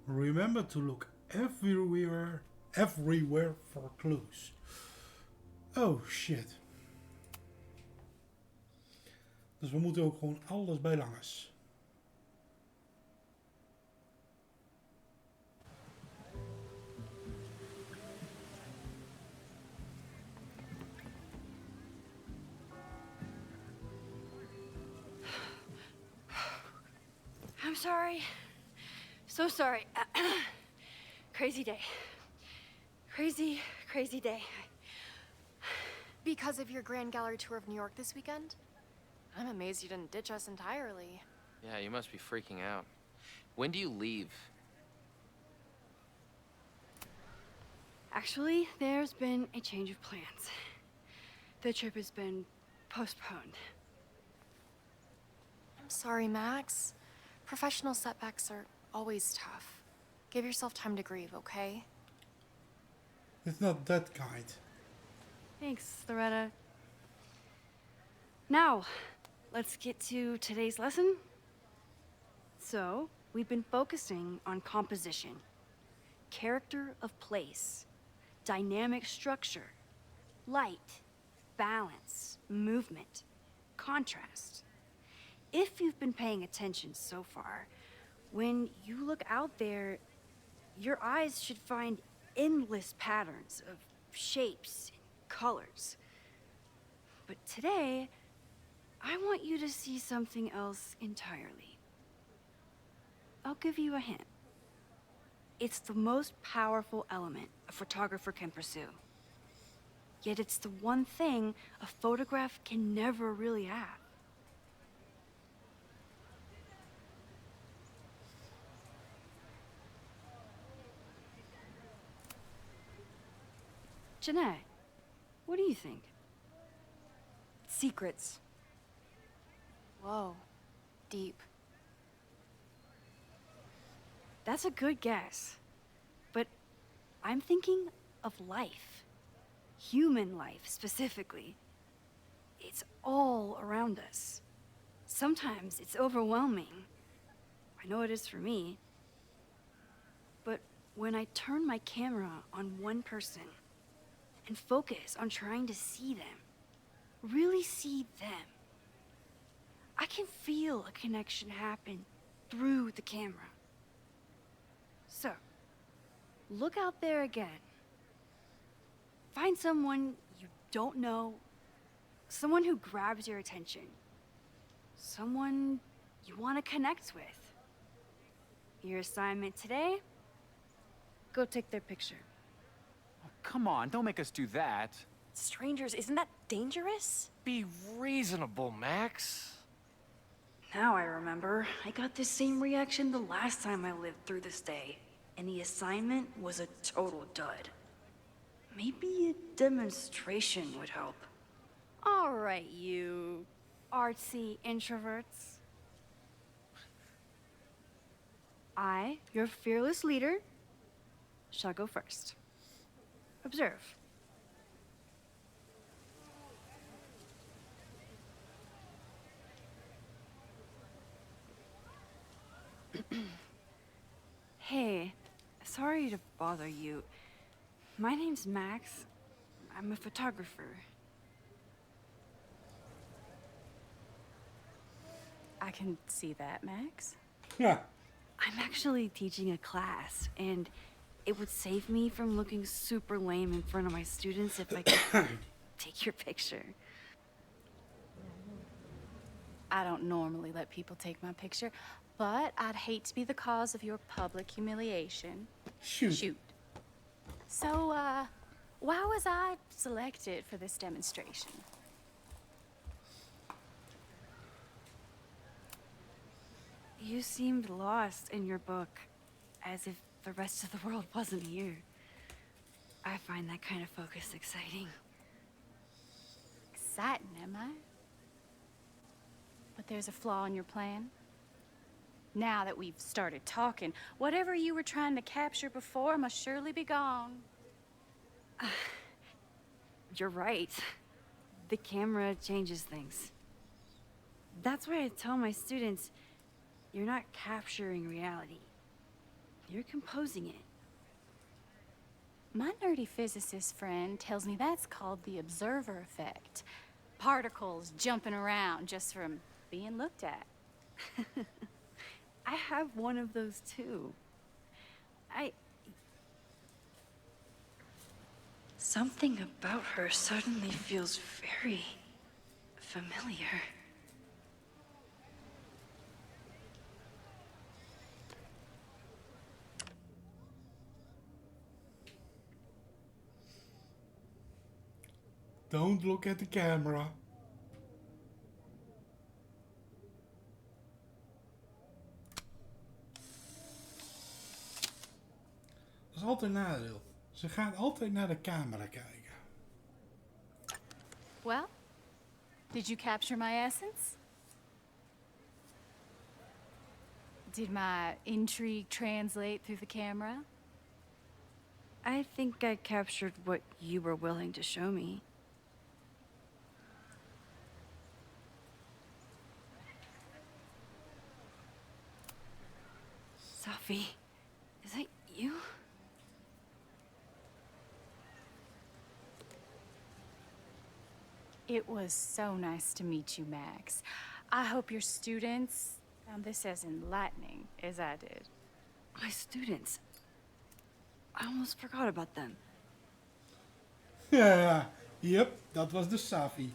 Remember to look everywhere for clues. Oh shit. Dus we moeten ook gewoon alles bij langs. I'm sorry. So sorry. Crazy day. Crazy day. Because of your Grand Gallery tour of New York this weekend? I'm amazed you didn't ditch us entirely. Yeah, you must be freaking out. When do you leave? Actually, there's been a change of plans. The trip has been postponed. I'm sorry, Max. Professional setbacks are always tough. Give yourself time to grieve, okay? It's not that kind. Thanks, Loretta. Now, let's get to today's lesson. So, we've been focusing on composition, character of place, dynamic structure, light, balance, movement, contrast. If you've been paying attention so far, when you look out there, your eyes should find endless patterns of shapes and colors. But today, I want you to see something else entirely. I'll give you a hint. It's the most powerful element a photographer can pursue. Yet it's the one thing a photograph can never really have. Jeanette, what do you think? Secrets. Whoa. Deep. That's a good guess. But I'm thinking of life. Human life, specifically. It's all around us. Sometimes it's overwhelming. I know it is for me. But when I turn my camera on one person and focus on trying to see them, really see them, I can feel a connection happen through the camera. So, look out there again. Find someone you don't know, someone who grabs your attention, someone you want to connect with. Your assignment today? Go take their picture. Oh, come on, don't make us do that. Strangers, isn't that dangerous? Be reasonable, Max. Now I remember. I got the same reaction the last time I lived through this day, and the assignment was a total dud. Maybe a demonstration would help. All right, you artsy introverts. I, your fearless leader, shall go first. Observe. Hey, sorry to bother you. My name's Max. I'm a photographer. I can see that, Max. Yeah. I'm actually teaching a class, and it would save me from looking super lame in front of my students if I could take your picture. I don't normally let people take my picture, but I'd hate to be the cause of your public humiliation. Shoot. So, why was I selected for this demonstration? You seemed lost in your book, as if the rest of the world wasn't here. I find that kind of focus exciting. Exciting, am I? But there's a flaw in your plan. Now that we've started talking, whatever you were trying to capture before must surely be gone. You're right. The camera changes things. That's why I tell my students, you're not capturing reality. You're composing it. My nerdy physicist friend tells me that's called the observer effect. Particles jumping around just from being looked at. I have one of those too. Something about her suddenly feels very familiar. Don't look at the camera. Dat is altijd een nadeel. Ze gaat altijd naar de camera kijken. Well, did you capture my essence? Did my intrigue translate through the camera? I think I captured what you were willing to show me. Sophie, is that you? It was so nice to meet you, Max. I hope your students found this as enlightening as I did. My students. I almost forgot about them. Ja, yep, dat was de Safi.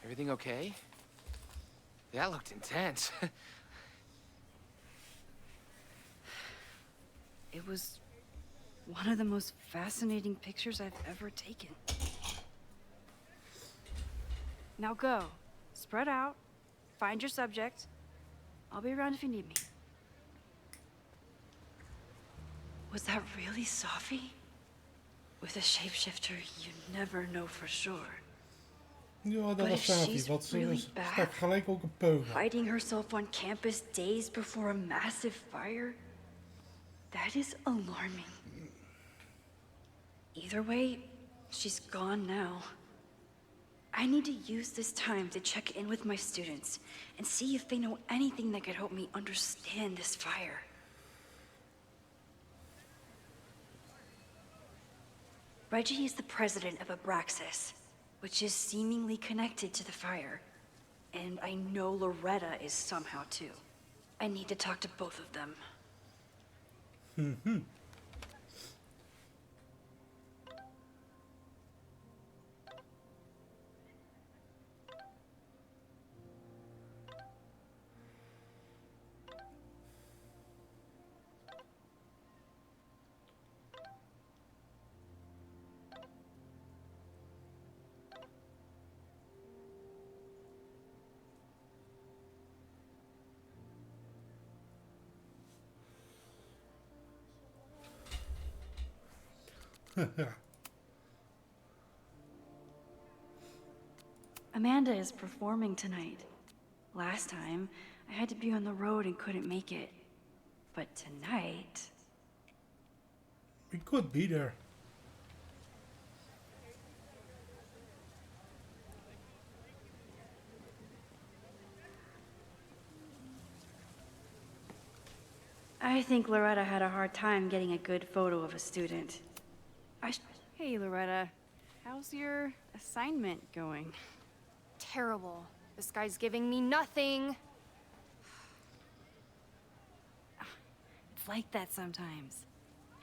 Everything okay? That looked intense. It was one of the most fascinating pictures I've ever taken. Now go. Spread out. Find your subject. I'll be around if you need me. Was that really Sophie? With a shapeshifter, you never know for sure. Ja, dat But was if Safi, she's want ze really stak bad, gelijk ook een poging. hiding herself on campus days before a massive fire, that is alarming. Either way, she's gone now. I need to use this time to check in with my students and see if they know anything that could help me understand this fire. Reggie is the president of Abraxas, which is seemingly connected to the fire. And I know Loretta is somehow too. I need to talk to both of them. Amanda is performing tonight. Last time, I had to be on the road and couldn't make it. But tonight... We could be there. I think Loretta had a hard time getting a good photo of a student. Hey, Loretta. How's your assignment going? Terrible. This guy's giving me nothing. It's like that sometimes.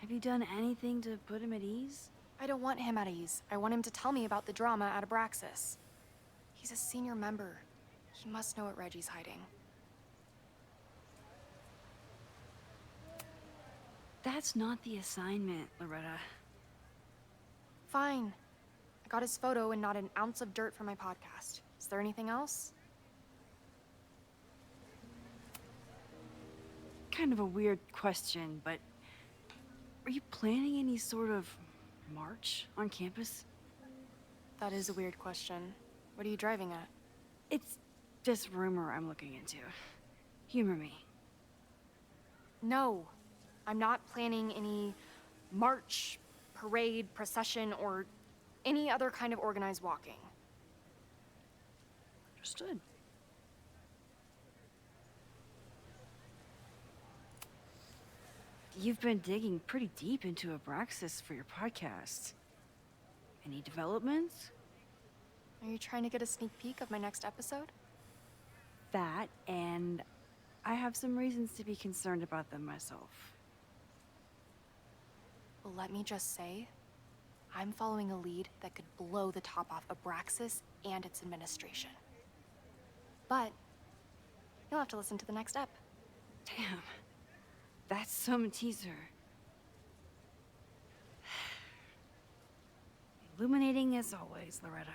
Have you done anything to put him at ease? I don't want him at ease. I want him to tell me about the drama at Abraxas. He's a senior member. He must know what Reggie's hiding. That's not the assignment, Loretta. Fine. I got his photo and not an ounce of dirt for my podcast. Is there anything else? Kind of a weird question, but are you planning any sort of march on campus? That is a weird question. What are you driving at? It's just rumor I'm looking into. Humor me. No. I'm not planning any march, parade, procession, or any other kind of organized walking. Understood. You've been digging pretty deep into Abraxas for your podcast. Any developments? Are you trying to get a sneak peek of my next episode? That, and I have some reasons to be concerned about them myself. Well, let me just say, I'm following a lead that could blow the top off Abraxas and its administration. But you'll have to listen to the next ep. Damn. That's some teaser. Illuminating as always, Loretta.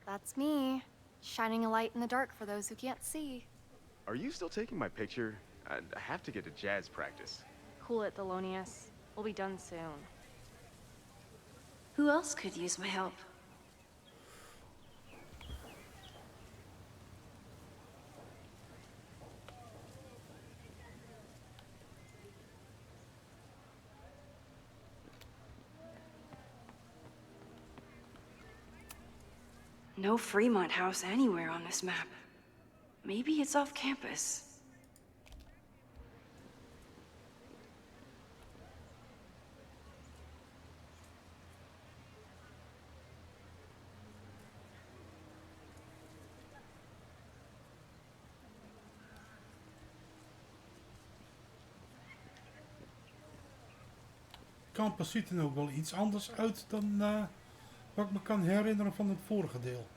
That's me, shining a light in the dark for those who can't see. Are you still taking my picture? I have to get to jazz practice. Cool it, Thelonious. We'll be done soon. Who else could use my help? No Fremont house anywhere on this map. Maybe it's off campus. Campus ziet er ook wel iets anders uit dan wat ik me kan herinneren van het vorige deel.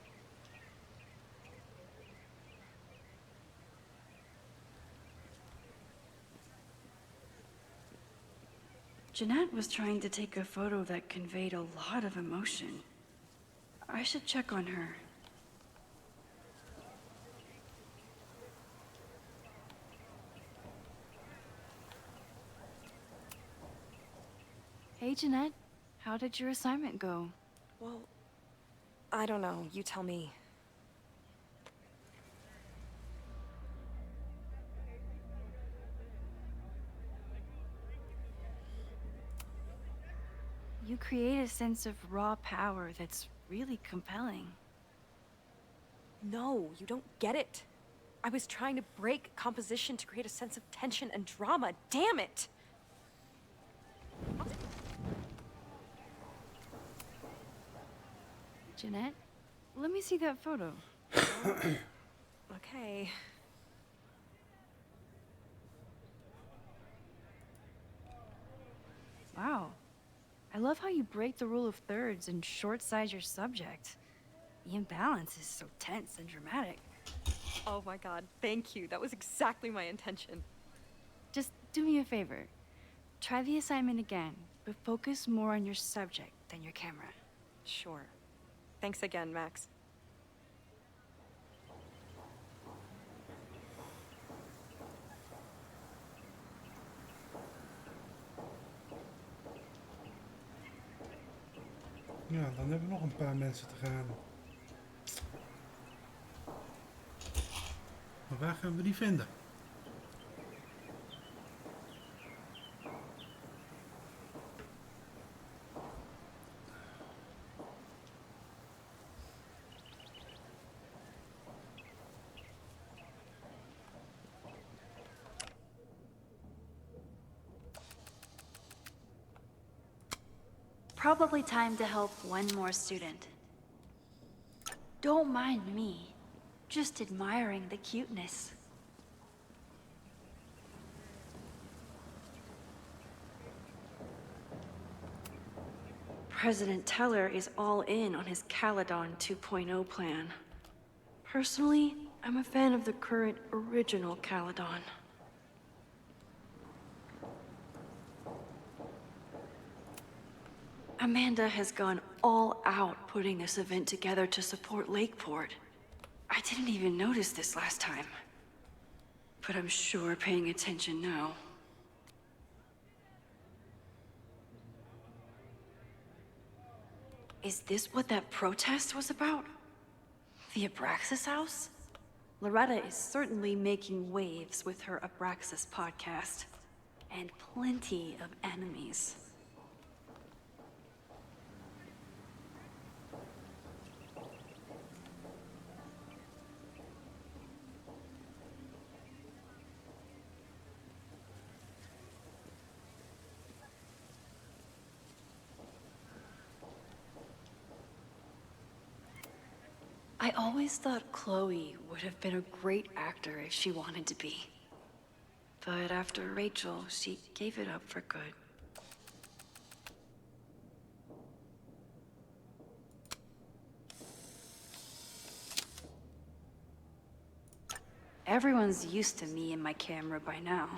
Jeanette was trying to take a photo that conveyed a lot of emotion. I should check on her. Hey, Jeanette. How did your assignment go? Well, I don't know. You tell me. You create a sense of raw power that's really compelling. No, you don't get it. I was trying to break composition to create a sense of tension and drama. Damn it! Jeanette, let me see that photo. Okay. Wow. I love how you break the rule of thirds and short-size your subject. The imbalance is so tense and dramatic. Oh my god, thank you. That was exactly my intention. Just do me a favor. Try the assignment again, but focus more on your subject than your camera. Sure. Thanks again, Max. Ja, dan hebben we nog een paar mensen te gaan. Maar waar gaan we die vinden? Probably time to help one more student. Don't mind me. Just admiring the cuteness. President Teller is all in on his Caledon 2.0 plan. Personally, I'm a fan of the current original Caledon. Amanda has gone all out putting this event together to support Lakeport. I didn't even notice this last time. But I'm sure paying attention now. Is this what that protest was about? The Abraxas house? Loretta is certainly making waves with her Abraxas podcast. And plenty of enemies. I always thought Chloe would have been a great actor if she wanted to be. But after Rachel, she gave it up for good. Everyone's used to me and my camera by now.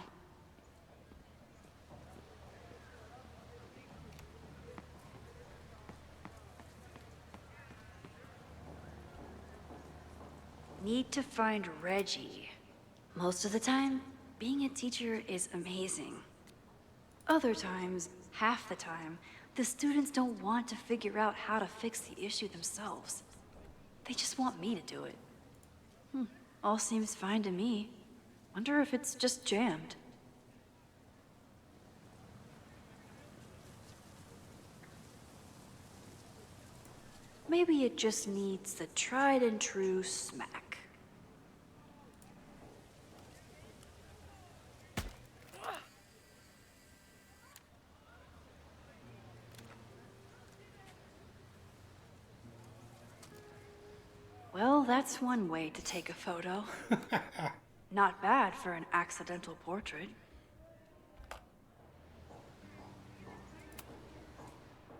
Need to find Reggie. Most of the time, being a teacher is amazing. Other times, half the time, the students don't want to figure out how to fix the issue themselves. They just want me to do it. All seems fine to me. Wonder if it's just jammed. Maybe it just needs the tried and true smack. Well, that's one way to take a photo. Not bad for an accidental portrait.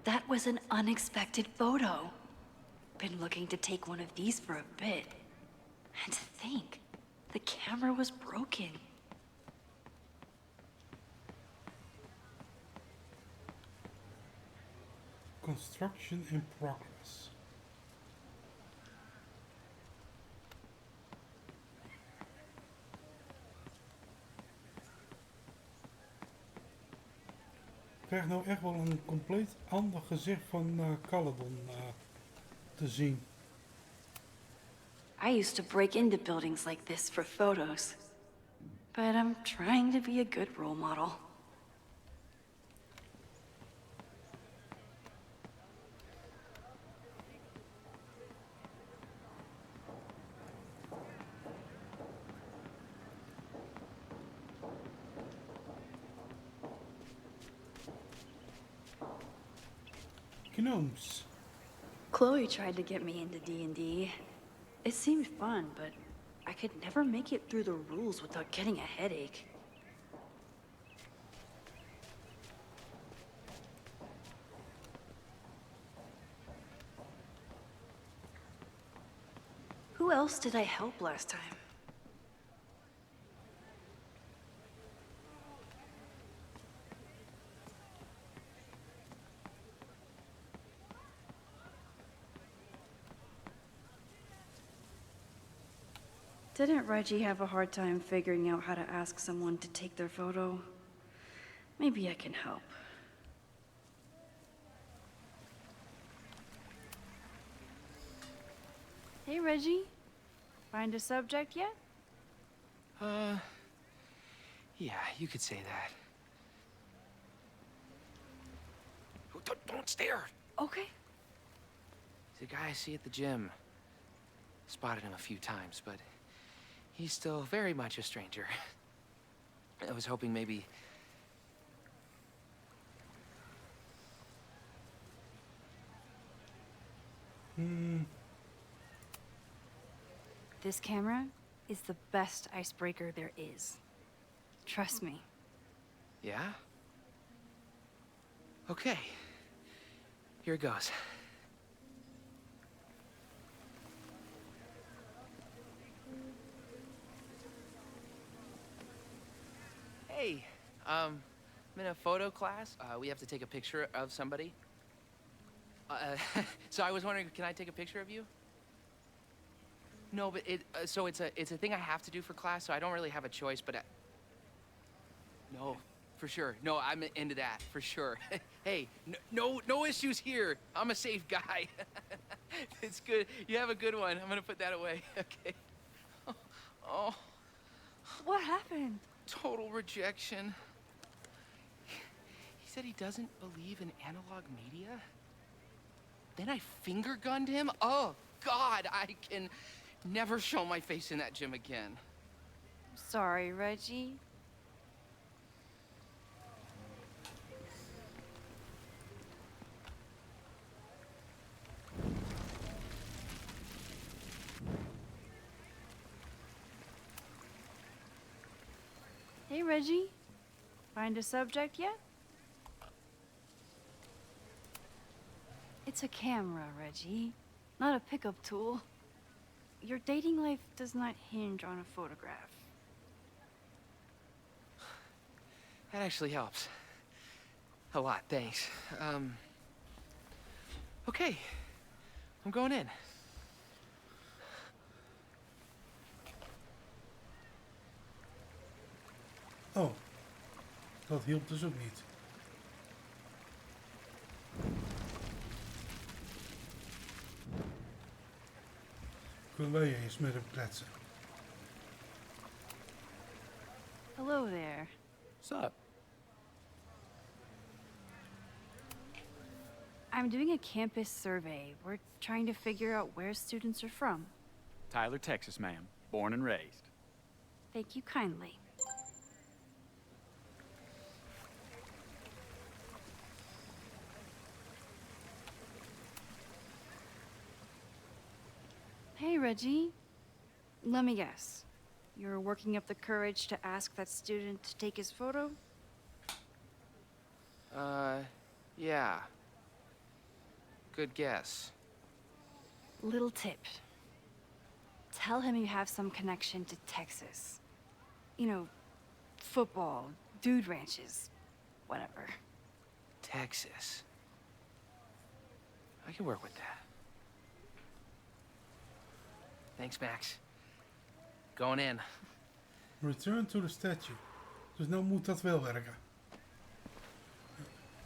That was an unexpected photo. Been looking to take one of these for a bit. And to think, the camera was broken. Construction in progress. Ik krijg nou echt wel een compleet ander gezicht van Caledon te zien. I used to break into buildings like this for photos. But I'm trying to be a good role model. Gnomes. Chloe tried to get me into D&D. It seemed fun, but I could never make it through the rules without getting a headache. Who else did I help last time? Didn't Reggie have a hard time figuring out how to ask someone to take their photo? Maybe I can help. Hey, Reggie. Find a subject yet? Yeah, you could say that. Don't stare! Okay. He's a guy I see at the gym. Spotted him a few times, but he's still very much a stranger. I was hoping maybe... This camera is the best icebreaker there is. Trust me. Yeah? Okay. Here it goes. Hey, I'm in a photo class. We have to take a picture of somebody. So I was wondering, can I take a picture of you? No, but so it's a thing I have to do for class, so I don't really have a choice, but no, for sure. No, I'm into that, for sure. Hey, no issues here. I'm a safe guy. It's good. You have a good one. I'm gonna put that away, okay? Oh. What happened? Total rejection. He said he doesn't believe in analog media. Then I finger gunned him? Oh, God, I can never show my face in that gym again. Sorry, Reggie. Hey, Reggie. Find a subject yet? It's a camera, Reggie, not a pickup tool. Your dating life does not hinge on a photograph. That actually helps. A lot, thanks. Okay. I'm going in. Oh, dat hielp dus ook niet. Kunnen wij eens met hem kletsen? Hello there. What's up? I'm doing a campus survey. We're trying to figure out where students are from. Tyler, Texas, ma'am. Born and raised. Thank you kindly. Hey, Reggie. Let me guess. You're working up the courage to ask that student to take his photo? Yeah. Good guess. Little tip. Tell him you have some connection to Texas. You know, football, dude ranches, whatever. Texas. I can work with that. Thanks, Max. Going in. Return to the statue. Dus nou moet dat wel werken.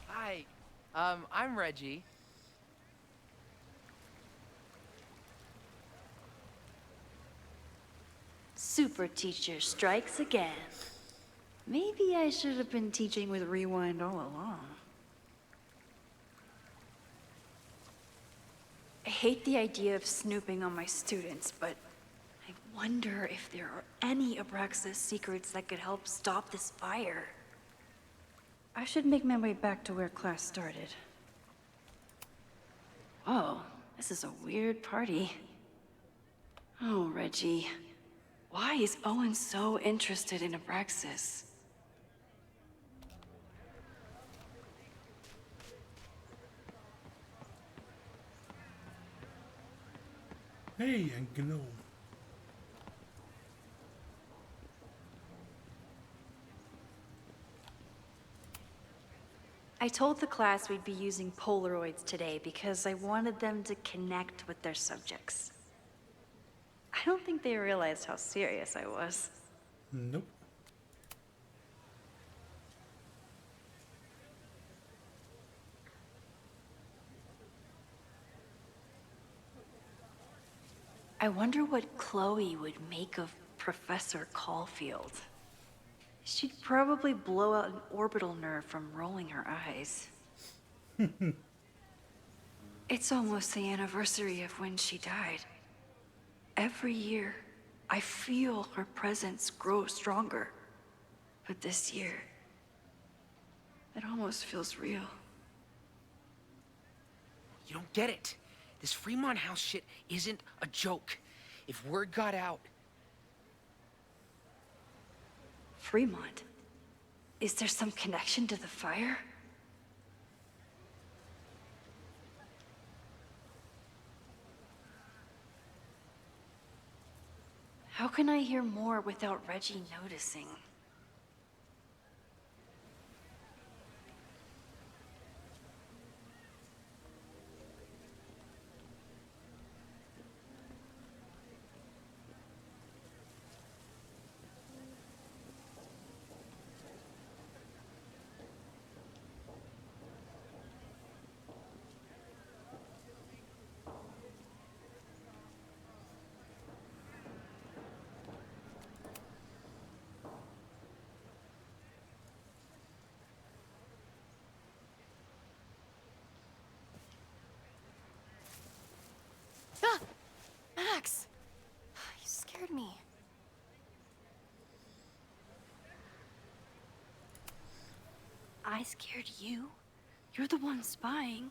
Hi. I'm Reggie. super teacher strikes again. Maybe I should have been teaching with Rewind all along. I hate the idea of snooping on my students, but I wonder if there are any Abraxas secrets that could help stop this fire. I should make my way back to where class started. Whoa, this is a weird party. Oh, Reggie. Why is Owen so interested in Abraxas? Hey, and Gnome. I told the class we'd be using Polaroids today because I wanted them to connect with their subjects. I don't think they realized how serious I was. Nope. I wonder what Chloe would make of Professor Caulfield. She'd probably blow out an orbital nerve from rolling her eyes. It's almost the anniversary of when she died. Every year, I feel her presence grow stronger. But this year, it almost feels real. You don't get it. This Fremont House shit isn't a joke. If word got out... Fremont? Is there some connection to the fire? How can I hear more without Reggie noticing? Ah! Max! You scared me. I scared you? You're the one spying.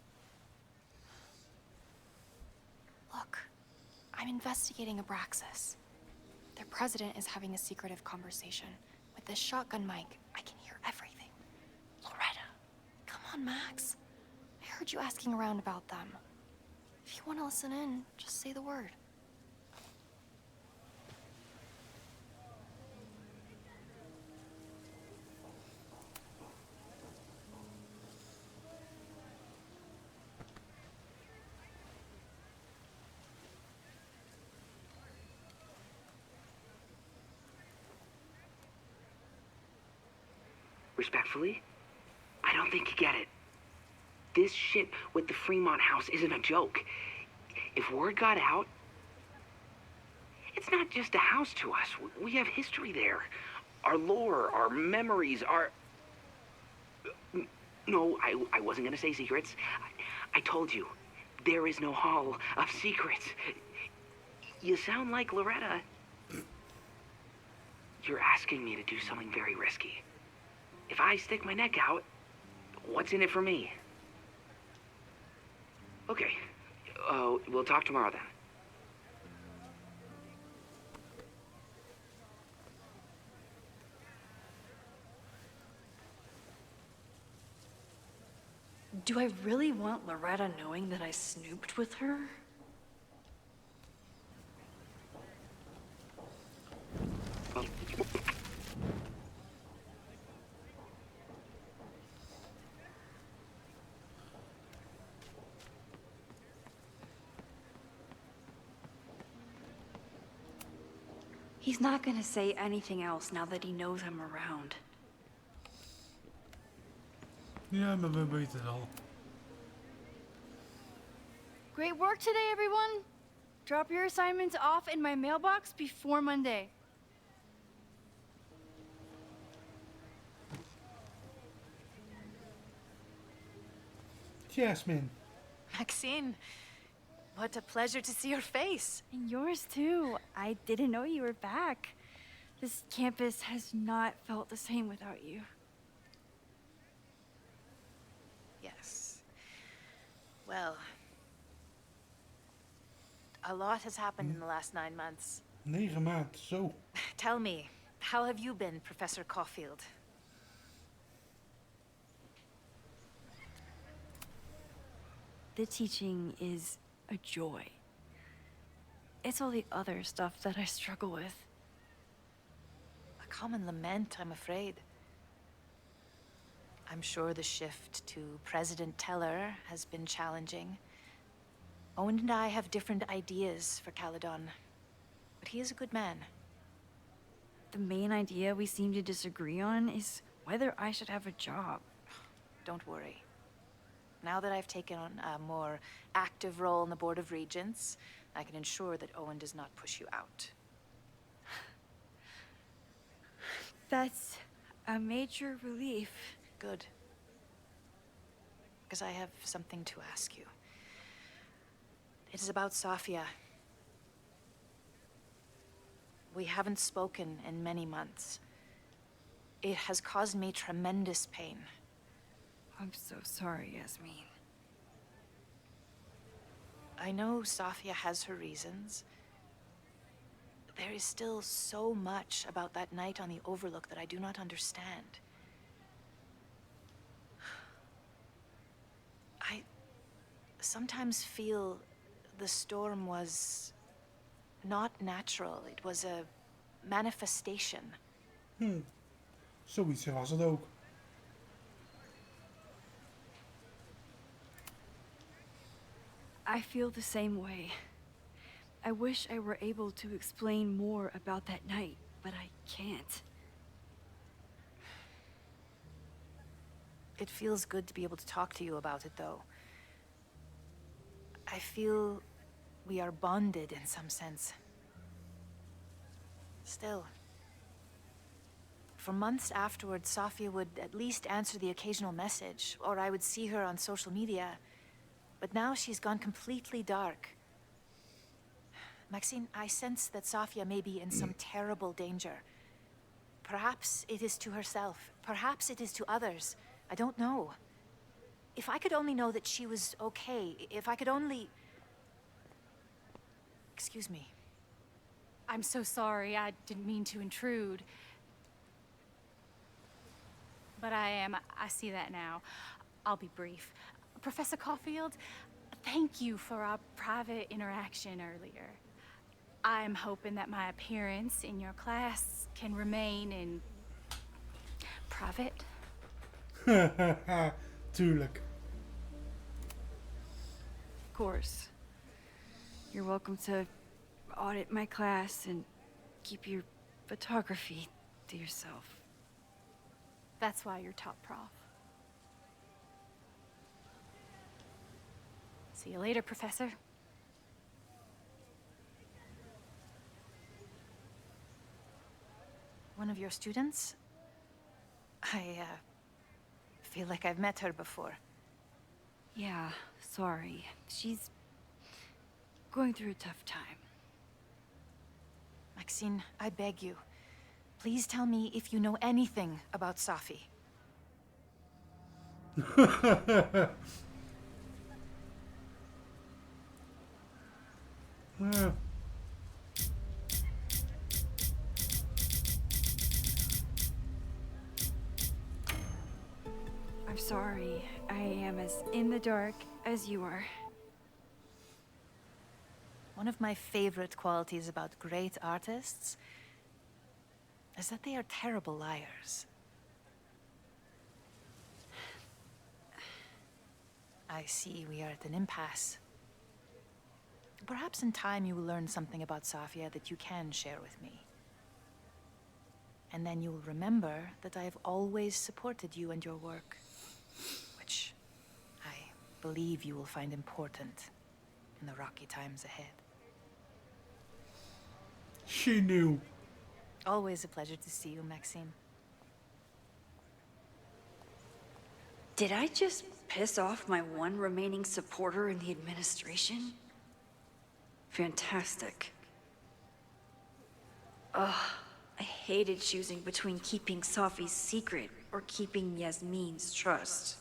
Look, I'm investigating Abraxas. Their president is having a secretive conversation. With this shotgun mic, I can hear everything. Loretta, come on, Max. I heard you asking around about them. If you want to listen in, just say the word. Respectfully, I don't think you get it. This shit with the Fremont House isn't a joke. If word got out, it's not just a house to us. We have history there. Our lore, our memories, our... No, I wasn't gonna say secrets. I told you, there is no hall of secrets. You sound like Loretta. You're asking me to do something very risky. If I stick my neck out, what's in it for me? Okay. We'll talk tomorrow then. Do I really want Loretta knowing that I snooped with her? He's not gonna say anything else now that he knows I'm around. Ja, maar we weten het al. Great work today, everyone. Drop your assignments off in my mailbox before Monday. Jasmine. Maxine, what a pleasure to see your face. And yours too. I didn't know you were back. This campus has not felt the same without you. Yes. Well, a lot has happened in the last 9 months. 9 maanden, zo. Tell me, how have you been, Professor Caulfield? The teaching is a joy. It's all the other stuff that I struggle with. A common lament, I'm afraid. I'm sure the shift to President Teller has been challenging. Owen and I have different ideas for Caledon, but he is a good man. The main idea we seem to disagree on is whether I should have a job. Don't worry. Now that I've taken on a more active role in the Board of Regents, I can ensure that Owen does not push you out. That's a major relief. Good. Because I have something to ask you. It is about Safia. We haven't spoken in many months. It has caused me tremendous pain. I'm so sorry, Yasmin. I know Safia has her reasons. There is still so much about that night on the Overlook that I do not understand. I sometimes feel the storm was not natural. It was a manifestation. Zoiets was het ook. I feel the same way. I wish I were able to explain more about that night, but I can't. It feels good to be able to talk to you about it, though. I feel we are bonded in some sense. Still, for months afterwards, Safia would at least answer the occasional message, or I would see her on social media. But now she's gone completely dark. Maxine, I sense that Safia may be in some terrible danger. Perhaps it is to herself. Perhaps it is to others. I don't know. If I could only know that she was okay, if I could only... Excuse me. I'm so sorry. I didn't mean to intrude. But I see that now. I'll be brief. Professor Caulfield, thank you for our private interaction earlier. I'm hoping that my appearance in your class can remain in private. Tuurlijk. Of course. You're welcome to audit my class and keep your photography to yourself. That's why you're top prof. See you later, Professor. One of your students? I feel like I've met her before. Yeah, sorry. She's going through a tough time. Maxine, I beg you. Please tell me if you know anything about Safi. Yeah. I'm sorry. I am as in the dark as you are. One of my favorite qualities about great artists is that they are terrible liars. I see we are at an impasse. Perhaps in time you will learn something about Safia that you can share with me. And then you will remember that I have always supported you and your work, which I believe you will find important in the rocky times ahead. She knew. Always a pleasure to see you, Maxime. Did I just piss off my one remaining supporter in the administration? Fantastic. Ugh, I hated choosing between keeping Safi's secret or keeping Yasmin's trust.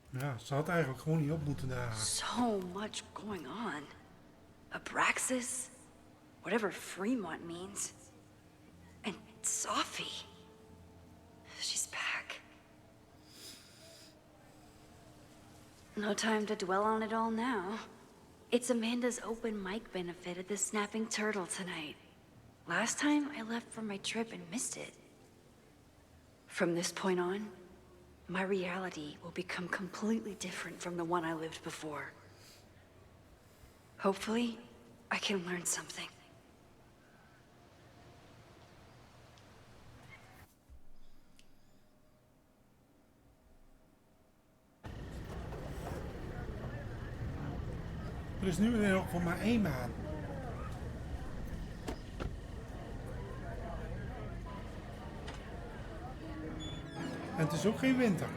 Ja, ze had eigenlijk gewoon niet op moeten dagen. So much going on. Abraxas, whatever Fremont means, and Safi. She's back. No time to dwell on it all now. It's Amanda's open mic benefit at the Snapping Turtle tonight. Last time I left for my trip and missed it. From this point on, my reality will become completely different from the one I lived before. Hopefully, I can learn something. Er is nu weer nog voor maar 1 maand. En het is ook geen winter.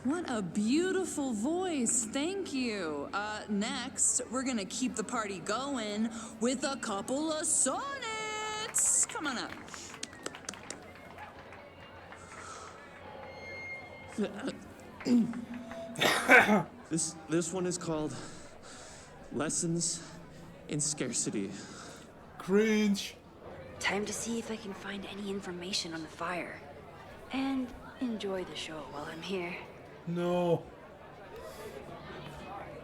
What a beautiful voice. Thank you. Next, we're gonna keep the party going with a couple of sonnets. Come on up. This one is called Lessons in Scarcity. Cringe. Time to see if I can find any information on the fire. And enjoy the show while I'm here. No.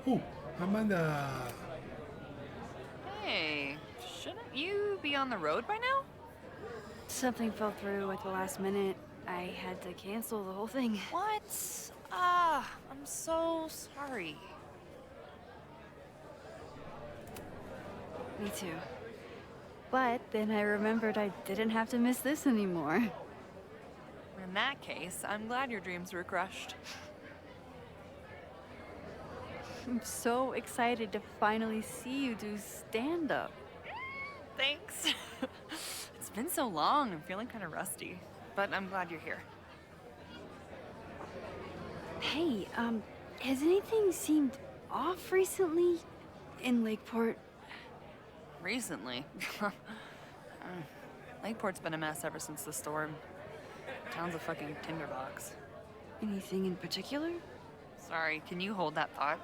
Oeh, Amanda. Hey, shouldn't you be on the road by now? Something fell through at the last minute. I had to cancel the whole thing. What? I'm so sorry. Me too. But then I remembered I didn't have to miss this anymore. In that case, I'm glad your dreams were crushed. I'm so excited to finally see you do stand-up. Thanks. It's been so long, I'm feeling kind of rusty. But I'm glad you're here. Hey, has anything seemed off recently in Lakeport? Recently? Lakeport's been a mess ever since the storm. Town's a fucking tinderbox. Anything in particular? Sorry, can you hold that thought?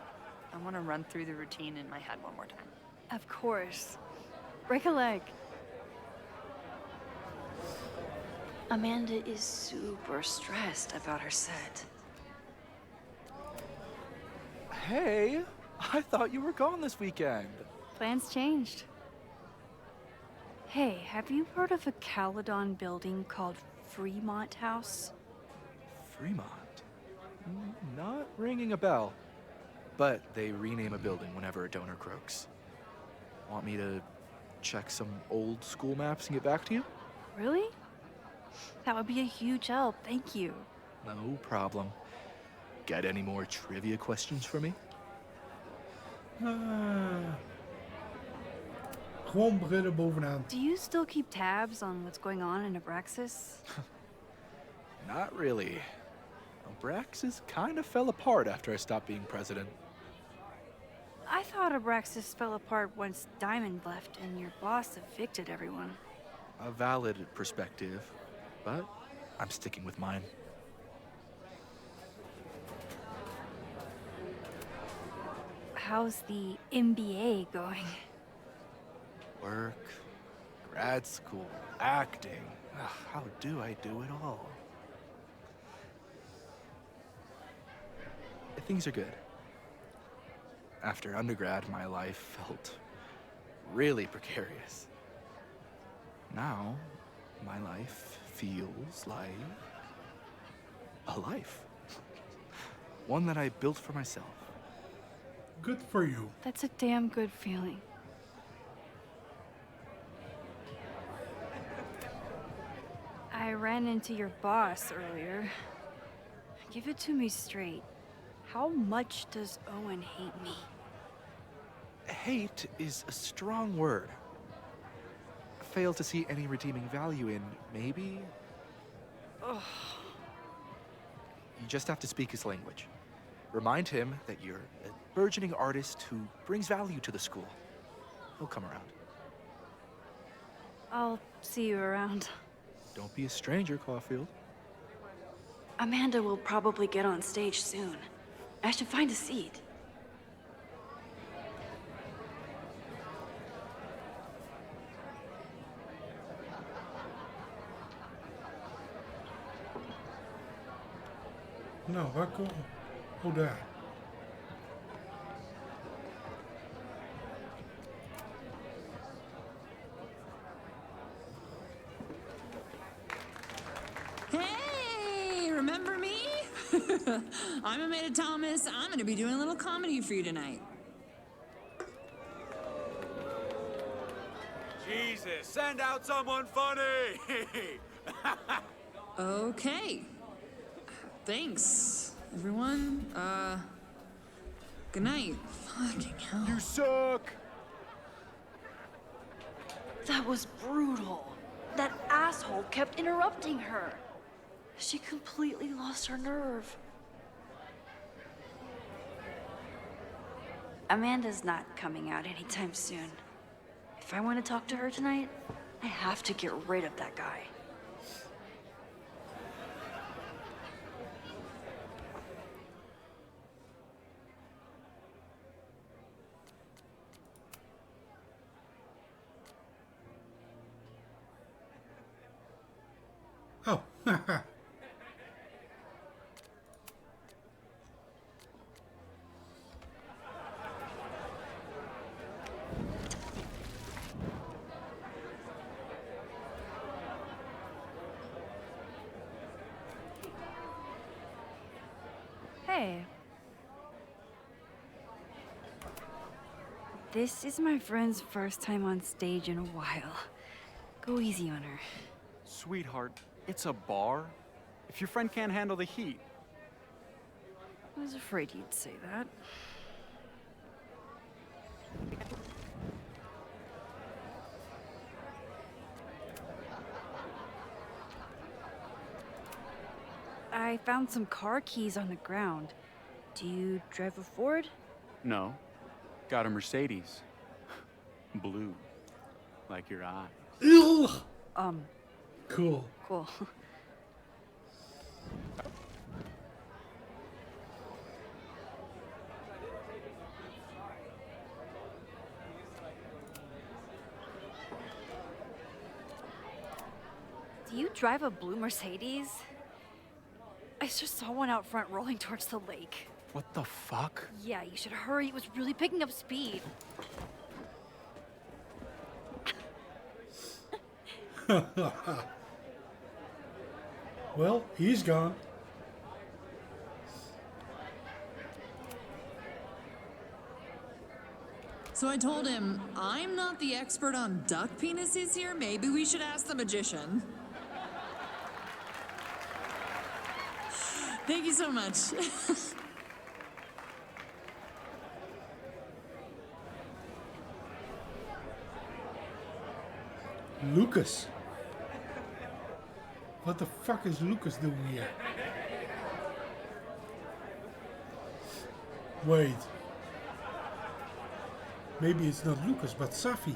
I want to run through the routine in my head one more time. Of course. Break a leg. Amanda is super stressed about her set. Hey, I thought you were gone this weekend. Plans changed. Hey, have you heard of a Caledon building called Fremont House? Fremont? Not ringing a bell. But they rename a building whenever a donor croaks. Want me to check some old school maps and get back to you? Really? That would be a huge help, thank you. No problem. Got any more trivia questions for me? Gewoon beginnen bovenaan. Do you still keep tabs on what's going on in Abraxas? Not really. Abraxas kind of fell apart after I stopped being president. I thought Abraxas fell apart once Diamond left and your boss evicted everyone. A valid perspective, but I'm sticking with mine. How's the MBA going? Work, grad school, acting. Ugh, how do I do it all? Things are good. After undergrad, my life felt really precarious. Now, my life feels like a life. One that I built for myself. Good for you. That's a damn good feeling. I ran into your boss earlier. Give it to me straight. How much does Owen hate me? Hate is a strong word. Fail to see any redeeming value in, maybe? Ugh. You just have to speak his language. Remind him that you're a burgeoning artist who brings value to the school. He'll come around. I'll see you around. Don't be a stranger, Caulfield. Amanda will probably get on stage soon. I should find a seat. Nou, waar kom... Oh, daar. Hey, remember me? I'm Amanda Thomas. I'm gonna be doing a little comedy for you tonight. Jesus, send out someone funny! Okay. Thanks, everyone. Good night. Fucking hell. You suck! That was brutal. That asshole kept interrupting her. She completely lost her nerve. Amanda's not coming out anytime soon. If I want to talk to her tonight, I have to get rid of that guy. Oh, Hey. This is my friend's first time on stage in a while. Go easy on her. Sweetheart, it's a bar. If your friend can't handle the heat. I was afraid you'd say that. I found some car keys on the ground. Do you drive a Ford? No. Got a Mercedes. Blue. Like your eyes. Ugh. Cool. Cool. Do you drive a blue Mercedes? I just saw one out front rolling towards the lake. What the fuck? Yeah, you should hurry. It was really picking up speed. Well, he's gone. So I told him, I'm not the expert on duck penises here. Maybe we should ask the magician. Thank you so much. Lucas. What the fuck is Lucas doing here? Wait. Maybe it's not Lucas, but Safi.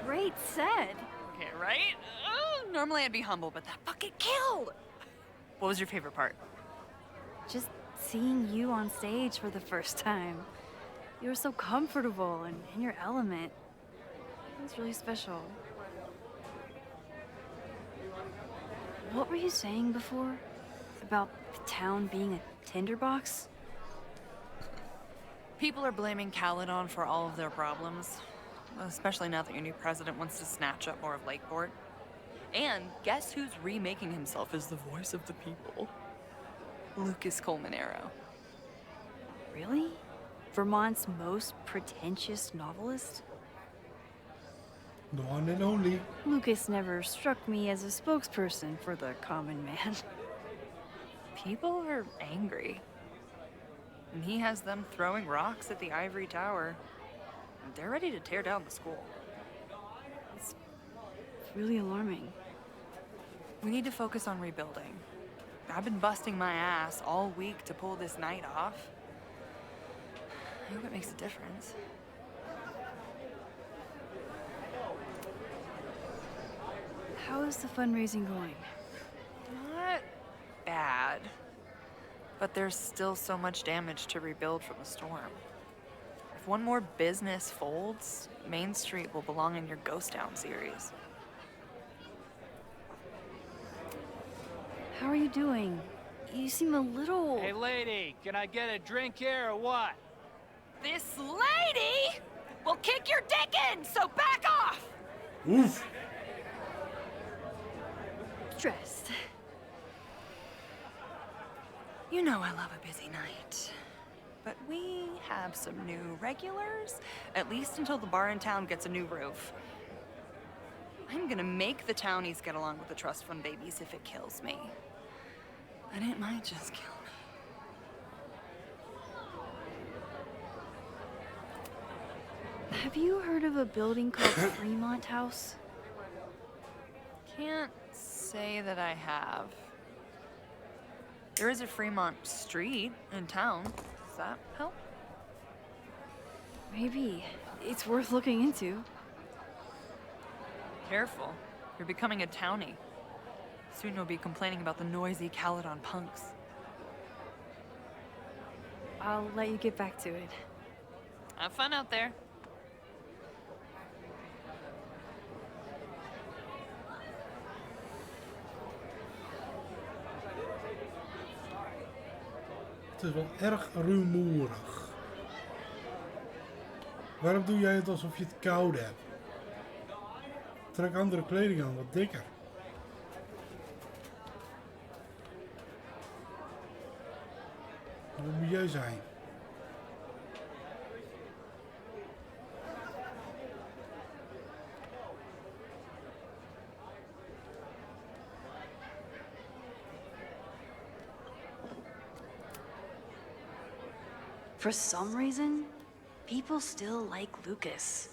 Great set. Okay, right? Normally I'd be humble, but that fucking killed! What was your favorite part? Just seeing you on stage for the first time. You were so comfortable and in your element. It was really special. What were you saying before? About the town being a tinderbox? People are blaming Caledon for all of their problems. Especially now that your new president wants to snatch up more of Lakeport. And guess who's remaking himself as the voice of the people? Lucas Colmanero. Really? Vermont's most pretentious novelist? The one and only. Lucas never struck me as a spokesperson for the common man. People are angry. And he has them throwing rocks at the ivory tower. They're ready to tear down the school. It's really alarming. We need to focus on rebuilding. I've been busting my ass all week to pull this night off. I hope it makes a difference. How is the fundraising going? Not bad. But there's still so much damage to rebuild from the storm. If one more business folds, Main Street will belong in your Ghost Town series. How are you doing? You seem a little... Hey, lady, can I get a drink here or what? This lady will kick your dick in, so back off! Oof. Stressed. You know I love a busy night. But we have some new regulars, at least until the bar in town gets a new roof. I'm gonna make the townies get along with the trust fund babies if it kills me. And it might just kill me. Have you heard of a building called Fremont House? Can't say that I have. There is a Fremont Street in town. Does that help? Maybe. It's worth looking into. Careful. You're becoming a townie. Soon you'll be complaining about the noisy Caledon punks. I'll let you get back to it. Have fun out there. Het is wel erg rumoerig. Waarom doe jij het alsof je het koud hebt? Trek andere kleding aan, wat dikker. Wat moet jij zijn? For some reason, people still like Lucas.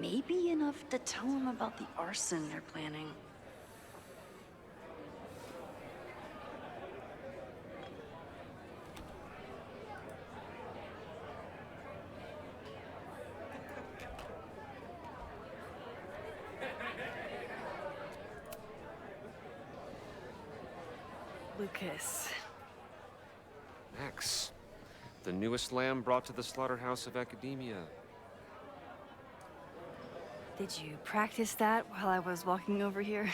Maybe enough to tell him about the arson they're planning. Lucas. Max, the newest lamb brought to the slaughterhouse of academia. Did you practice that while I was walking over here?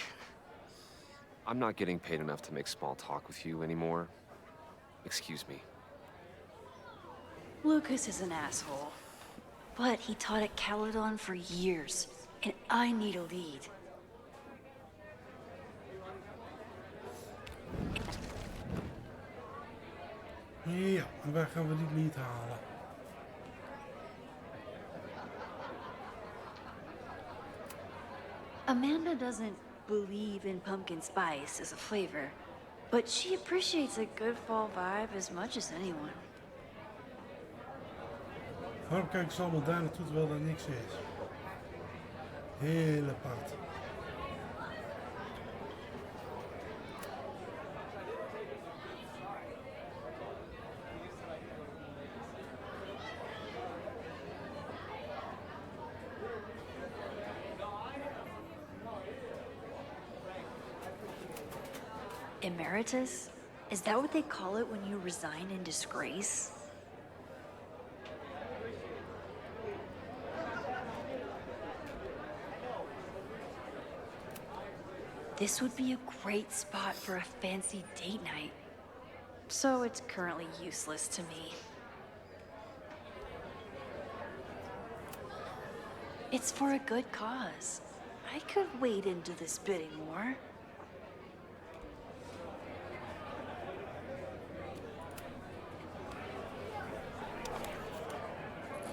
I'm not getting paid enough to make small talk with you anymore. Excuse me. Lucas is an asshole. But he taught at Caledon for years, and I need a lead. Ja, en waar gaan we die lied halen? Amanda doesn't believe in pumpkin spice as a flavor, but she appreciates a good fall vibe as much as anyone. Waarom kijken ze allemaal daar naartoe terwijl er niks is? Heel apart. Emeritus? Is that what they call it when you resign in disgrace? This would be a great spot for a fancy date night. So it's currently useless to me. It's for a good cause. I could wade into this bidding war.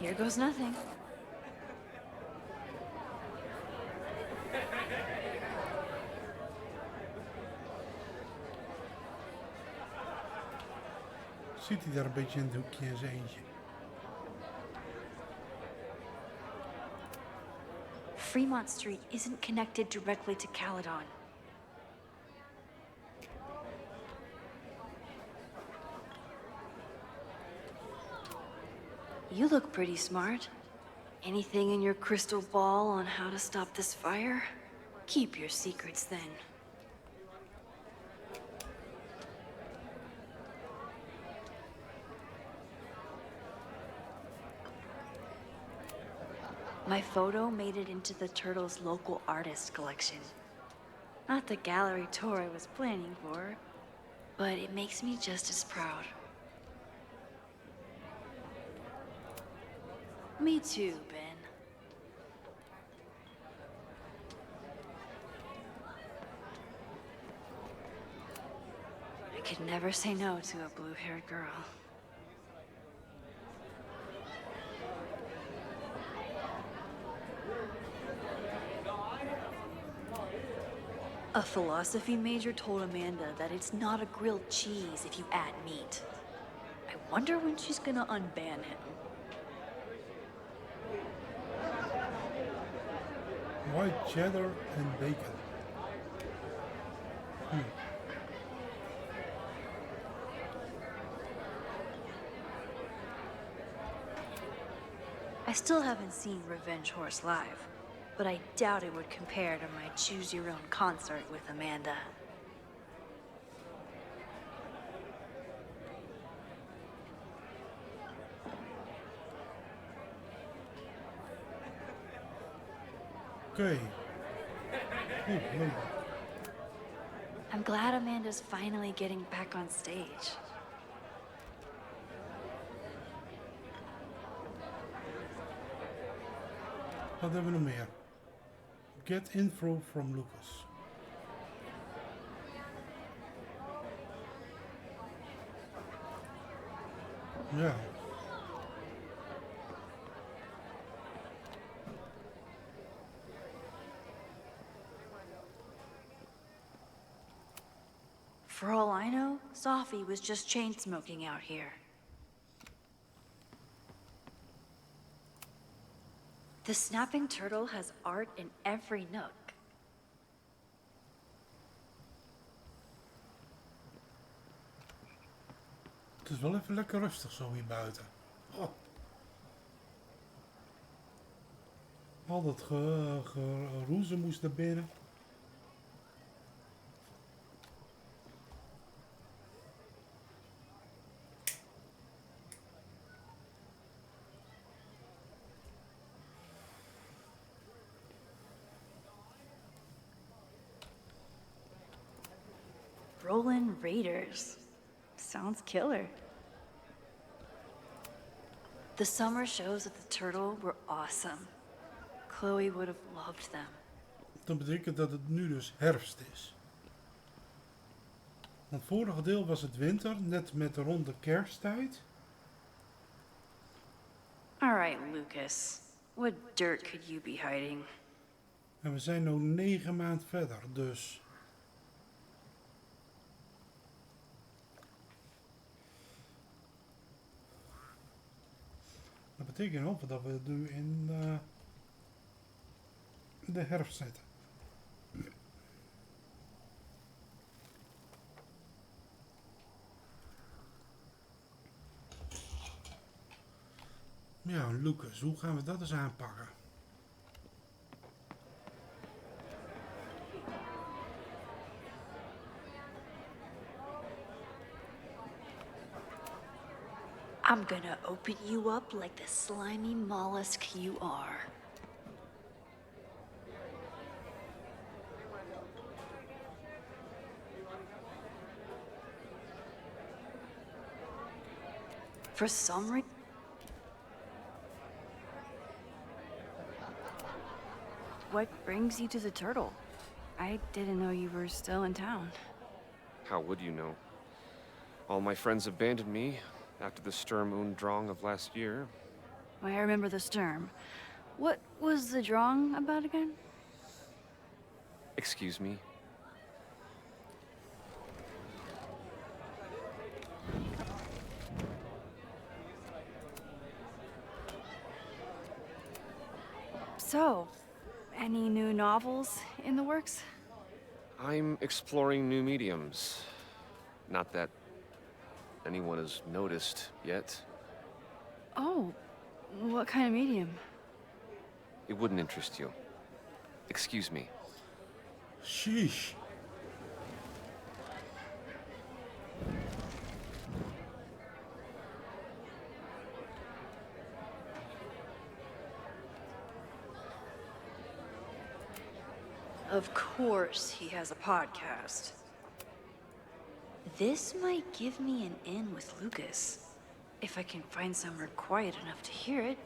Here goes nothing. Zit hij daar een beetje in het hoekje in zijn eentje. Fremont Street isn't connected directly to Caledon. You look pretty smart. Anything in your crystal ball on how to stop this fire? Keep your secrets then. My photo made it into the Turtles' local artist collection. Not the gallery tour I was planning for, but it makes me just as proud. Me too, Ben. I could never say no to a blue-haired girl. A philosophy major told Amanda that it's not a grilled cheese if you add meat. I wonder when she's gonna unban him. White cheddar and bacon. I still haven't seen Revenge Horse live, but I doubt it would compare to my Choose Your Own concert with Amanda. Okay. I'm glad Amanda's finally getting back on stage. Wat hebben we nog meer? Get info from Lucas. Ja. For all I know, Sophie was just chain smoking out here. The snapping turtle has art in every nook. Het is wel even lekker rustig zo hier buiten. Oh. Al dat geroezel moest naar binnen. Rollin' Raiders. Sounds killer. The summer shows at the Turtle were awesome. Chloe would have loved them. Dat betekent dat het nu dus herfst is. Want het vorige deel was het winter, net met rond de kersttijd. Alright, Lucas. What dirt could you be hiding? En we zijn nu 9 maanden verder, dus... Dat betekent ook dat we het nu in de herfst zitten. Ja, Lucas, hoe gaan we dat eens aanpakken? I'm gonna open you up like the slimy mollusk you are. For some reason... What brings you to the Turtle? I didn't know you were still in town. How would you know? All my friends abandoned me after the Sturm und Drang of last year. I remember the Sturm. What was the Drang about again? Excuse me? So, any new novels in the works? I'm exploring new mediums. Not that anyone has noticed yet. Oh, what kind of medium? It wouldn't interest you. Excuse me. Sheesh. Of course he has a podcast. This might give me an in with Lucas, if I can find somewhere quiet enough to hear it.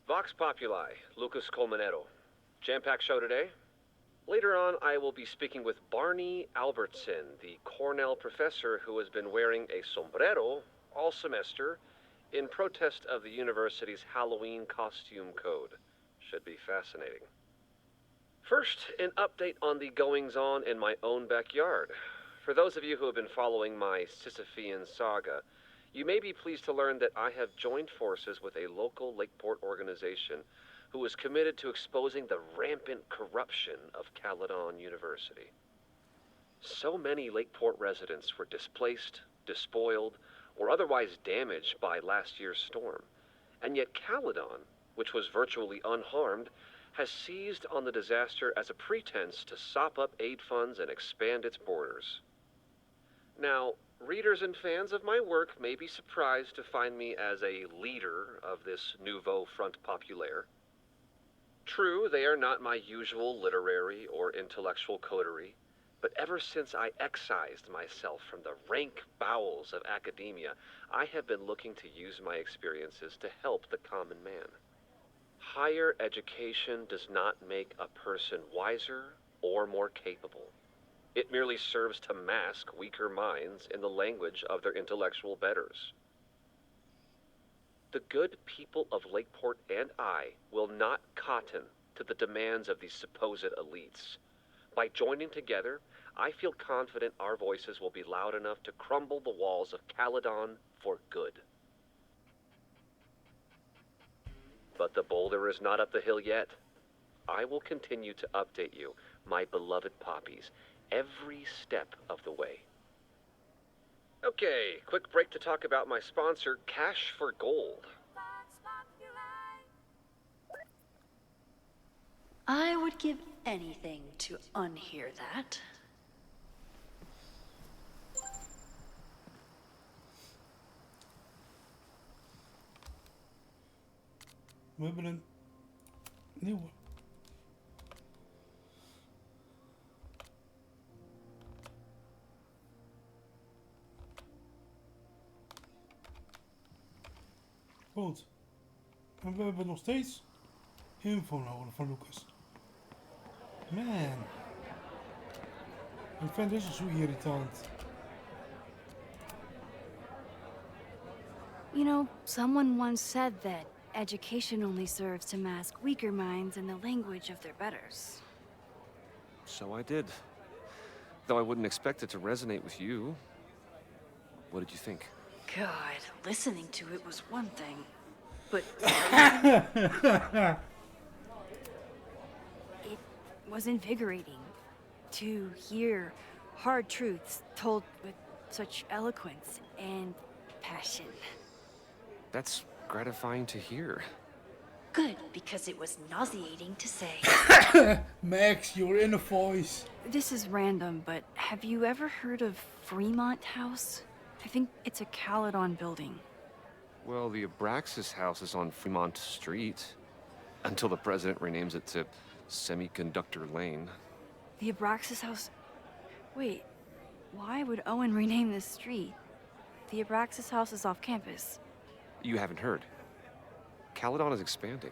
Vox Populi, Lucas Colmenero. Jam-packed show today? Later on, I will be speaking with Barney Albertson, the Cornell professor who has been wearing a sombrero all semester in protest of the university's Halloween costume code. Should be fascinating. First, an update on the goings-on in my own backyard. For those of you who have been following my Sisyphean saga, you may be pleased to learn that I have joined forces with a local Lakeport organization who is committed to exposing the rampant corruption of Caledon University. So many Lakeport residents were displaced, despoiled, or otherwise damaged by last year's storm. And yet Caledon, which was virtually unharmed, has seized on the disaster as a pretense to sop up aid funds and expand its borders. Now, readers and fans of my work may be surprised to find me as a leader of this nouveau front populaire. True, they are not my usual literary or intellectual coterie, but ever since I excised myself from the rank bowels of academia, I have been looking to use my experiences to help the common man. Higher education does not make a person wiser or more capable. It merely serves to mask weaker minds in the language of their intellectual betters. The good people of Lakeport and I will not cotton to the demands of these supposed elites. By joining together, I feel confident our voices will be loud enough to crumble the walls of Caledon for good. But the boulder is not up the hill yet. I will continue to update you, my beloved poppies, every step of the way. Okay, quick break to talk about my sponsor, Cash for Gold. I would give anything to unhear that. We hebben een nieuwe. Goed. En we hebben nog steeds info nodig van Lucas. Man. Ik vind deze zo irritant. You know, someone once said that education only serves to mask weaker minds in the language of their betters. So I did. Though I wouldn't expect it to resonate with you. What did you think? God, listening to it was one thing, but It was invigorating to hear hard truths told with such eloquence and passion. That's gratifying to hear. good, because it was nauseating to say. Max, your inner voice. This is random, but have you ever heard of Fremont House? I think it's a Caledon building. Well, the Abraxas house is on Fremont Street. Until the president renames it to Semiconductor Lane. The Abraxas House? Wait, why would Owen rename this street? The Abraxas House is off campus. You haven't heard. Caledon is expanding.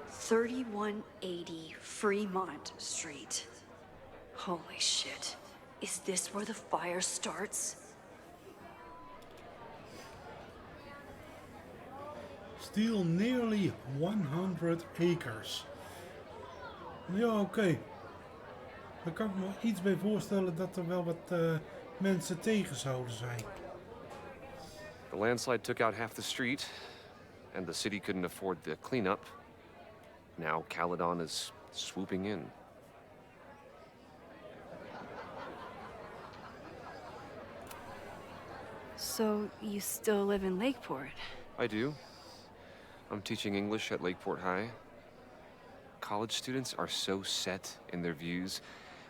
"3180 Fremont Street." Holy shit. Is this where the fire starts? Still nearly 100 acres. Ja, oké. Daar kan ik me iets bij voorstellen dat er wel wat mensen tegen zouden zijn. The landslide took out half the street, and the city couldn't afford the cleanup. Now Caledon is swooping in. So, you still live in Lakeport? I do. I'm teaching English at Lakeport High. College students are so set in their views.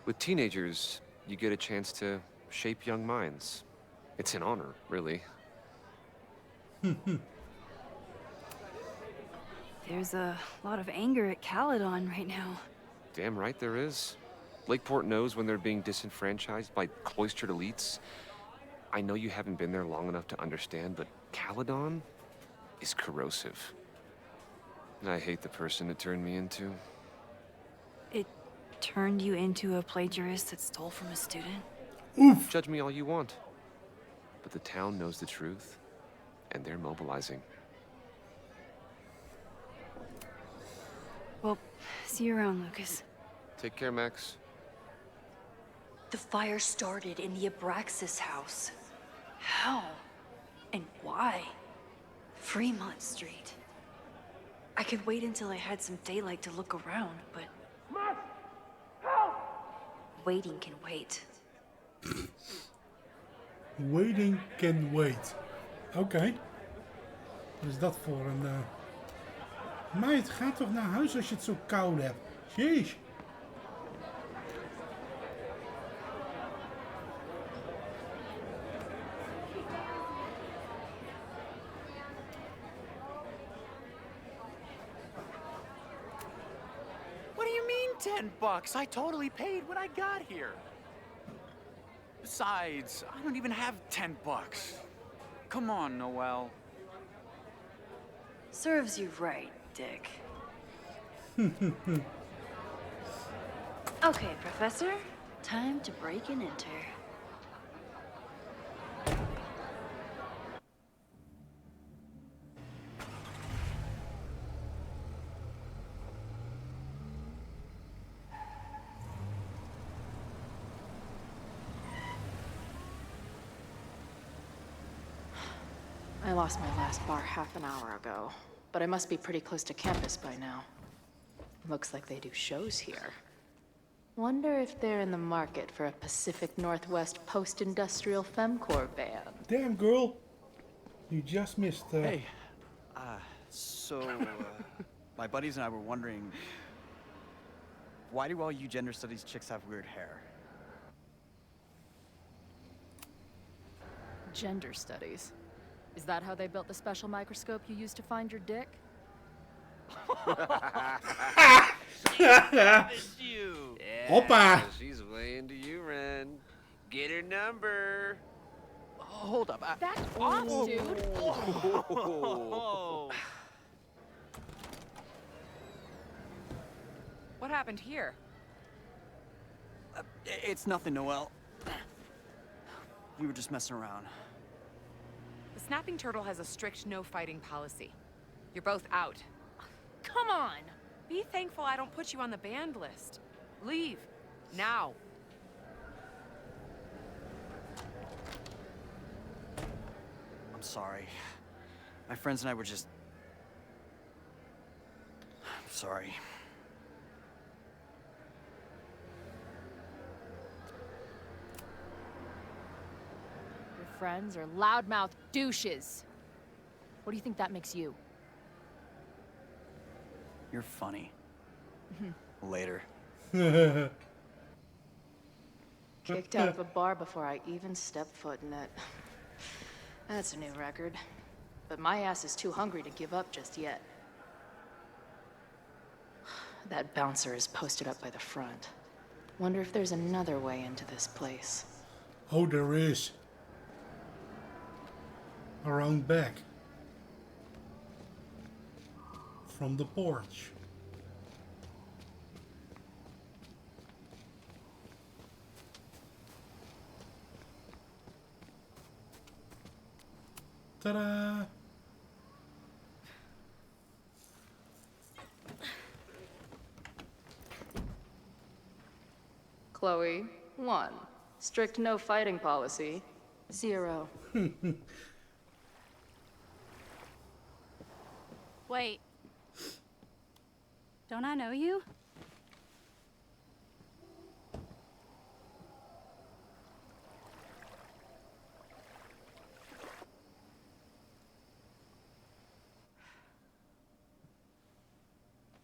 With teenagers, you get a chance to shape young minds. It's an honor, really. There's a lot of anger at Caledon right now. Damn right there is. Lakeport knows when they're being disenfranchised by cloistered elites. I know you haven't been there long enough to understand, but Caledon is corrosive. And I hate the person it turned me into. It turned you into a plagiarist that stole from a student? Oof. Judge me all you want. But the town knows the truth, and they're mobilizing. Well, see you around, Lucas. Take care, Max. The fire started in the Abraxas house. How? And why? Fremont Street. I could wait until I had some daylight to look around, but... Max! Help! Waiting can wait. Waiting can wait. Oké. Wat is dat voor een... Meid, ga toch naar huis als je het zo koud hebt. Jeez. What do you mean $10? I totally paid when I got here. Besides, I don't even have $10. Come on, Noel. Serves you right, Dick. Okay, Professor. Time to break and enter. I lost my last bar half an hour ago, but I must be pretty close to campus by now. Looks like they do shows here. Wonder if they're in the market for a Pacific Northwest post-industrial femcore band. Damn, girl. You just missed... Hey, my buddies and I were wondering, why do all you gender studies chicks have weird hair? Gender studies. Is that how they built the special microscope you used to find your dick? You. Hoppa! She's way into you, Ren. Get her number. Hold up. Back off, dude. What happened here? It's nothing, Noel. We were just messing around. The Snapping Turtle has a strict no-fighting policy. You're both out. Come on! Be thankful I don't put you on the banned list. Leave. Now. I'm sorry. My friends and I were just... I'm sorry. Your friends are loudmouth douches. What do you think that makes you? You're funny. Later. Kicked out of a bar before I even stepped foot in it. That's a new record. But my ass is too hungry to give up just yet. That bouncer is posted up by the front. Wonder if there's another way into this place. Oh, there is. Around back. From the porch. Ta-da! Chloe, 1. Strict no fighting policy. 0. Wait. Don't I know you?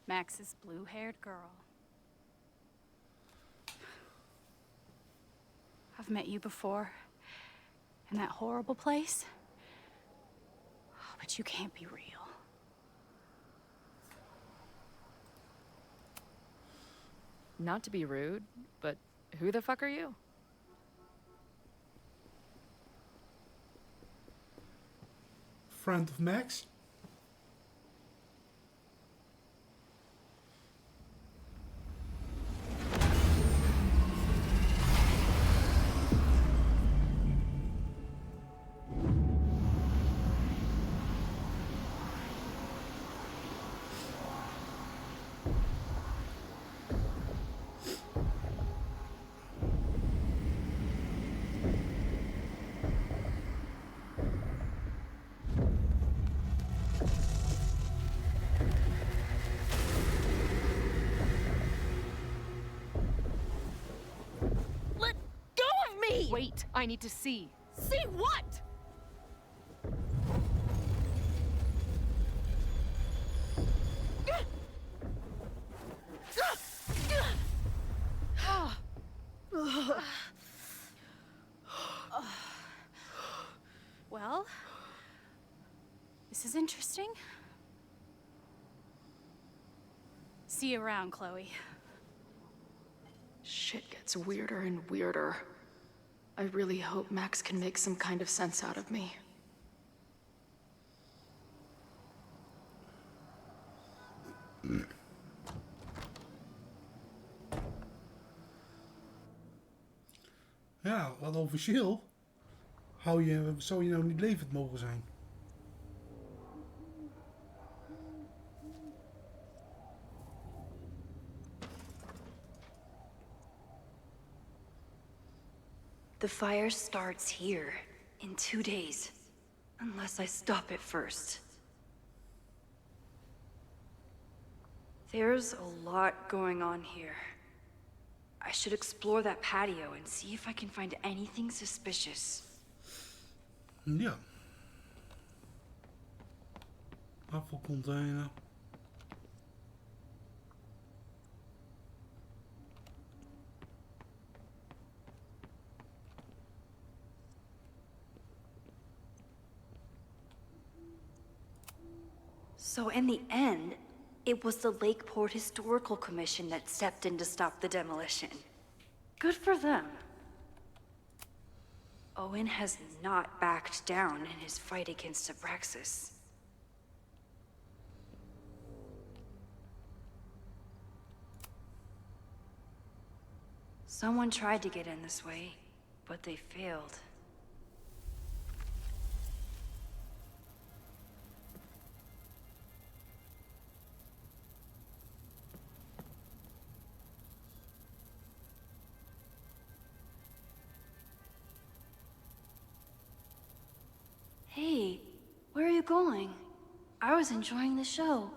Max's blue-haired girl. I've met you before. In that horrible place. Oh, but you can't be real. Not to be rude, but who the fuck are you? Friend of Max? Wait, I need to see. See what? Well, this is interesting. See you around, Chloe. Shit gets weirder and weirder. I really hope Max can make some kind of sense out of me. Ja, wat officieel zou je nou niet levend mogen zijn. The fire starts here in 2 days, unless I stop it first. There's a lot going on here. I should explore that patio and see if I can find anything suspicious. Ja. Afvalcontainer. So in the end, it was the Lakeport Historical Commission that stepped in to stop the demolition. Good for them. Owen has not backed down in his fight against Abraxas. Someone tried to get in this way, but they failed. Hey, where are you going? I was enjoying the show.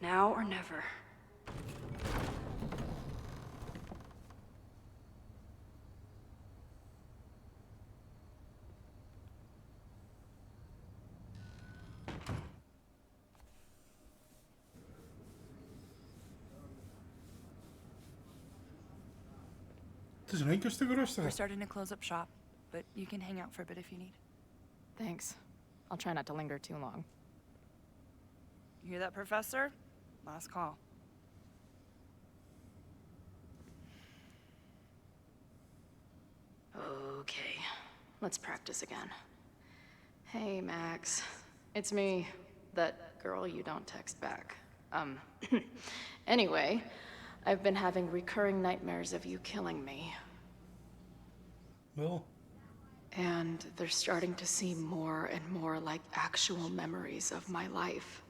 Now or never. Het is in één keer een stuk We're rustiger. starting to close up shop, but you can hang out for a bit if you need. Thanks. I'll try not to linger too long. You hear that, Professor? Last call. Okay, let's practice again. Hey, Max. It's me. That girl you don't text back. Anyway, I've been having recurring nightmares of you killing me. Well? And they're starting to seem more and more like actual memories of my life.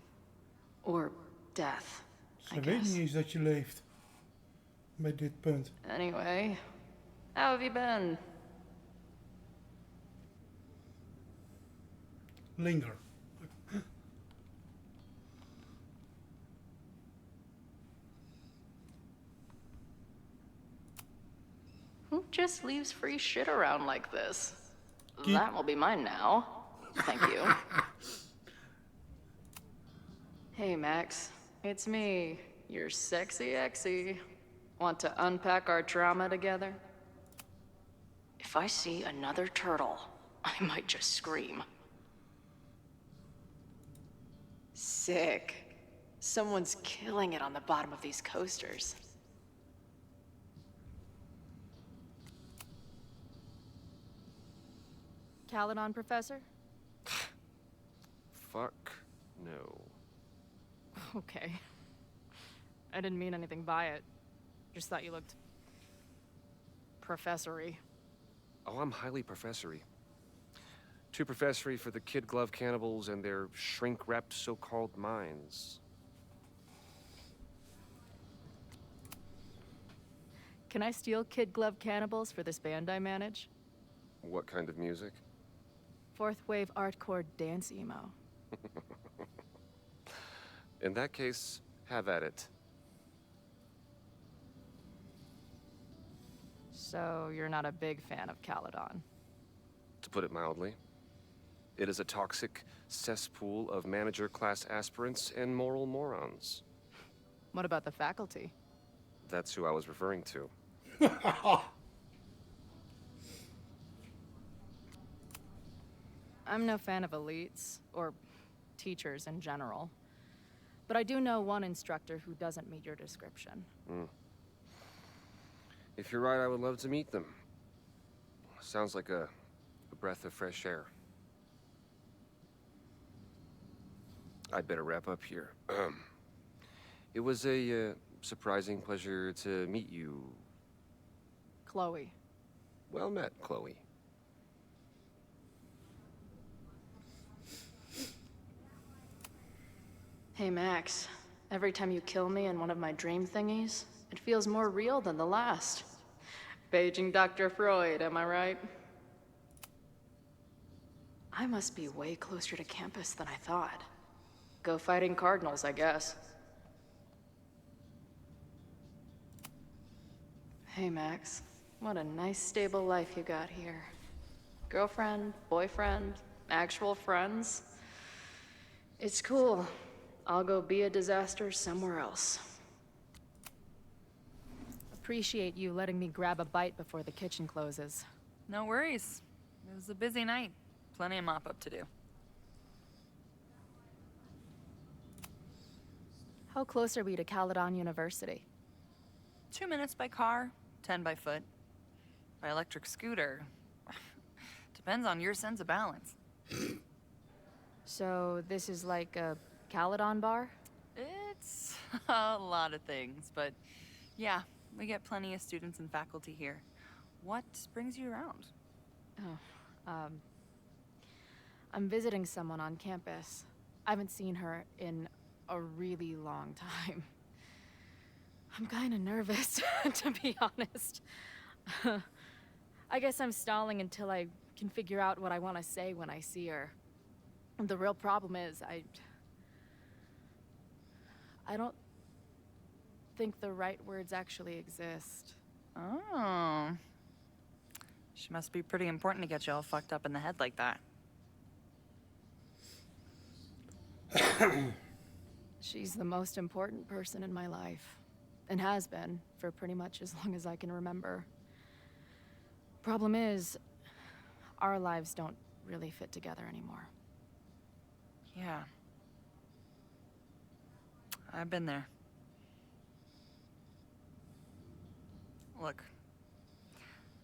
Or death, Ze weet niet eens dat je leeft. Bij dit punt. Anyway, how have you been? Linger. Who just leaves free shit around like this? Keep- That will be mine now. Thank you. Hey, Max. It's me, your sexy exy. Want to unpack our trauma together? If I see another turtle, I might just scream. Sick. Someone's killing it on the bottom of these coasters. Caledon, Professor? Fuck no. Okay. I didn't mean anything by it. Just thought you looked... professory. Oh, I'm highly professory. Too professory for the kid glove cannibals and their shrink-wrapped so-called minds. Can I steal kid glove cannibals for this band I manage? What kind of music? Fourth wave artcore dance emo. In that case, have at it. So you're not a big fan of Caledon? To put it mildly. It is a toxic cesspool of manager-class aspirants and moral morons. What about the faculty? That's who I was referring to. I'm no fan of elites, or teachers in general. But I do know one instructor who doesn't meet your description. If you're right, I would love to meet them. Sounds like a breath of fresh air. I'd better wrap up here. It was a surprising pleasure to meet you. Chloe. Well met, Chloe. Hey, Max. Every time you kill me in one of my dream thingies, it feels more real than the last. Paging Dr. Freud, am I right? I must be way closer to campus than I thought. Go fighting cardinals, I guess. Hey, Max. What a nice, stable life you got here. Girlfriend, boyfriend, actual friends. It's cool. I'll go be a disaster somewhere else. Appreciate you letting me grab a bite before the kitchen closes. No worries. It was a busy night. Plenty of mop-up to do. How close are we to Caledon University? 2 minutes by car, 10 by foot. By electric scooter. Depends on your sense of balance. So this is like a Caledon bar? It's a lot of things, but yeah, we get plenty of students and faculty here. What brings you around? I'm visiting someone on campus. I haven't seen her in a really long time. I'm kind of nervous, to be honest. I guess I'm stalling until I can figure out what I want to say when I see her. The real problem is, I don't think the right words actually exist. Oh. She must be pretty important to get you all fucked up in the head like that. She's the most important person in my life, and has been for pretty much as long as I can remember. Problem is, our lives don't really fit together anymore. Yeah. I've been there. Look,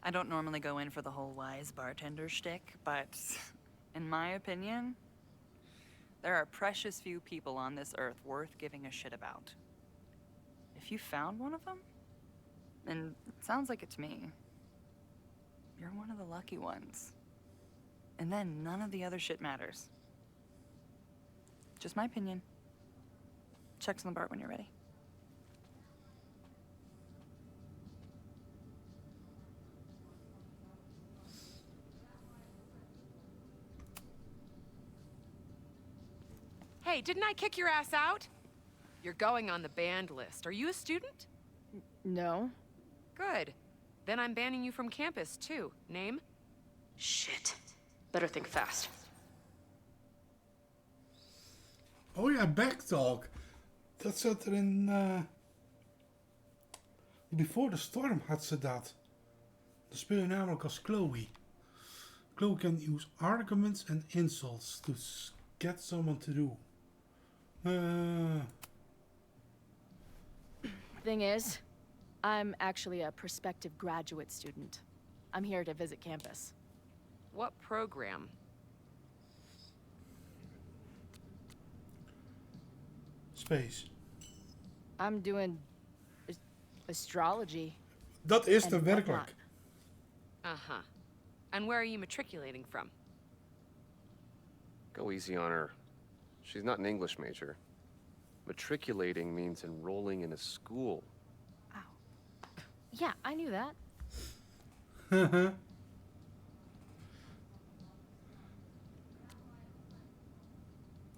I don't normally go in for the whole wise bartender shtick, but in my opinion, There are precious few people on this earth worth giving a shit about. If you found one of them, and it sounds like it's me, you're one of the lucky ones. And then none of the other shit matters. Just my opinion. Check on the bar when you're ready. Hey, didn't I kick your ass out? You're going on the banned list. Are you a student? No. Good. Then I'm banning you from campus, too. Name? Shit. Better think fast. Oh ja, backtalk. Dat zat er in... Before the Storm had ze dat. Dan speel je namelijk als Chloe. Chloe can use arguments and insults to get someone to do. Thing is, I'm actually a prospective graduate student. I'm here to visit campus. What program? Space. I'm doing astrology. Dat is and er werkelijk. whatnot. Uh-huh. And where are you matriculating from? Go easy on her. She's not an English major. Matriculating means enrolling in a school. Yeah, I knew that.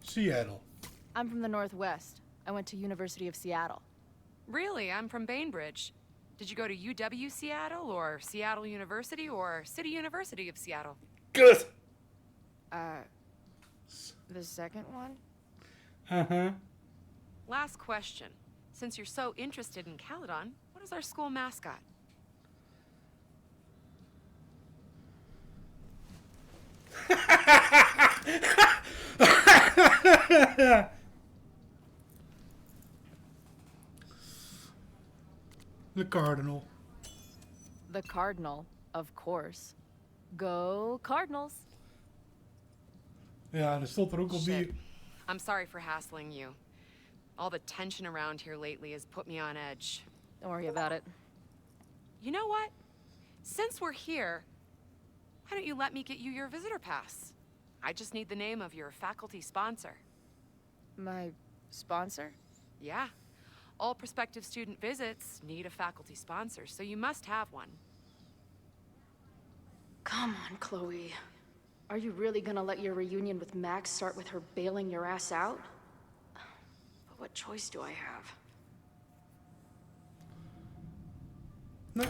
Seattle. I'm from the Northwest. I went to University of Seattle. Really? I'm from Bainbridge. Did you go to UW Seattle, or Seattle University, or City University of Seattle? Good. The second one? Uh-huh. Last question. Since you're so interested in Caledon, what is our school mascot? The Cardinal. The Cardinal, of course. Go Cardinals. Ja, er stond er ook op die... Shit. I'm sorry for hassling you. All the tension around here lately has put me on edge. Don't worry about it. You know what? Since we're here, why don't you let me get you your visitor pass? I just need the name of your faculty sponsor. My sponsor? Yeah. All prospective student visits need a faculty sponsor, so you must have one. Come on, Chloe. Are you really gonna let your reunion with Max start with her bailing your ass out? But what choice do I have? No,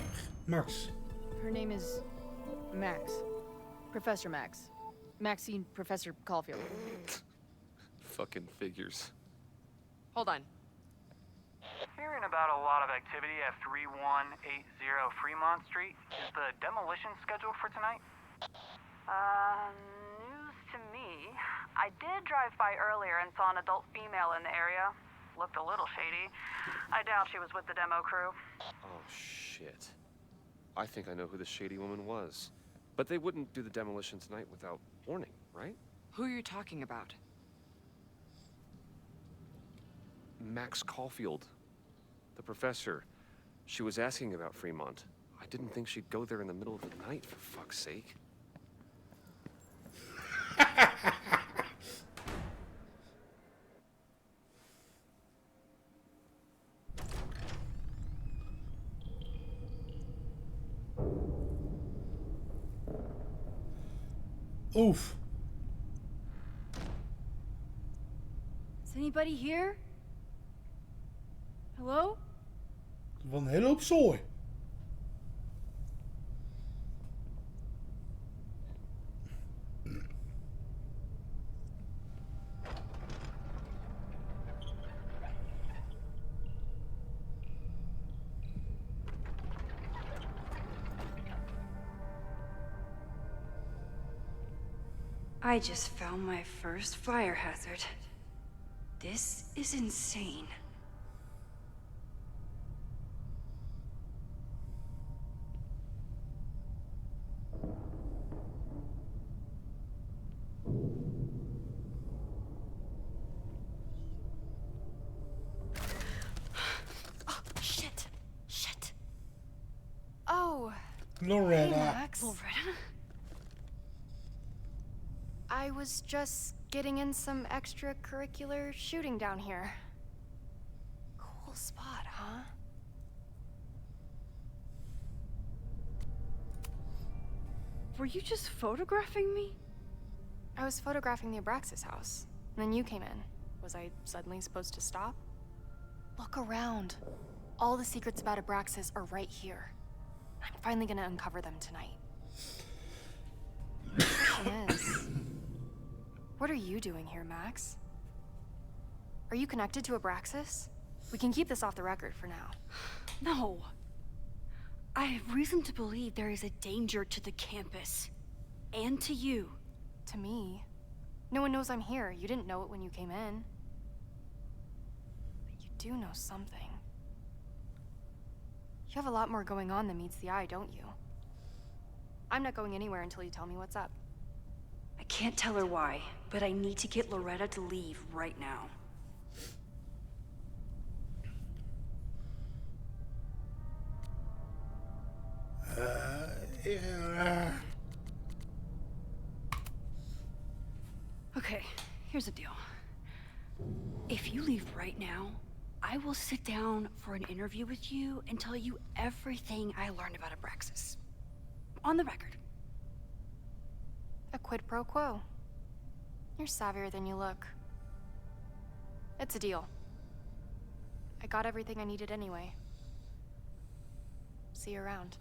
Max. Her name is Max. Professor Max. Maxine Professor Caulfield. Fucking figures. Hold on. Hearing about a lot of activity at 3180 Fremont Street. Is the demolition scheduled for tonight? News to me. I did drive by earlier and saw an adult female in the area. Looked a little shady. I doubt she was with the demo crew. Oh, shit. I think I know who the shady woman was. But they wouldn't do the demolition tonight without warning, right? Who are you talking about? Max Caulfield. The professor. She was asking about Fremont. I didn't think she'd go there in the middle of the night, for fuck's sake. Oof. Is anybody here? Hello? Wat een hele hoop zooi. I just found my first fire hazard. This is insane. Oh. Loretta. Hey, Max. Loretta? I was just getting in some extracurricular shooting down here. Cool spot, huh? Were you just photographing me? I was photographing the Abraxas house, and then you came in. Was I suddenly supposed to stop? Look around. All the secrets about Abraxas are right here. I'm finally gonna uncover them tonight. The question is, what are you doing here, Max? Are you connected to Abraxas? We can keep this off the record for now. No. I have reason to believe there is a danger to the campus. And to you. To me? No one knows I'm here. You didn't know it when you came in. But you do know something. You have a lot more going on than meets the eye, don't you? I'm not going anywhere until you tell me what's up. I can't tell her why, but I need to get Loretta to leave right now. Yeah. Okay, here's the deal. If you leave right now, I will sit down for an interview with you and tell you everything I learned about Abraxas. On the record. A quid pro quo. You're savvier than you look. It's a deal. I got everything I needed anyway. See you around.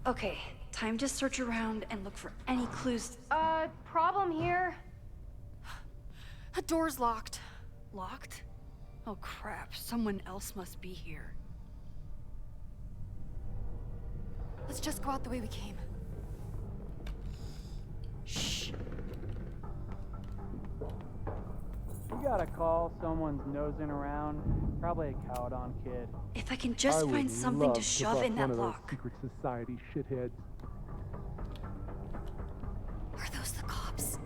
Okay, time to search around and look for any clues. Problem here. The door's locked. Locked? Oh crap, someone else must be here. Let's just go out the way we came. Shh. You got a call, someone's nosing around. Probably a Cowdon kid. If I can just find something to shove in that lock. Secret Society shitheads. Are those the cops?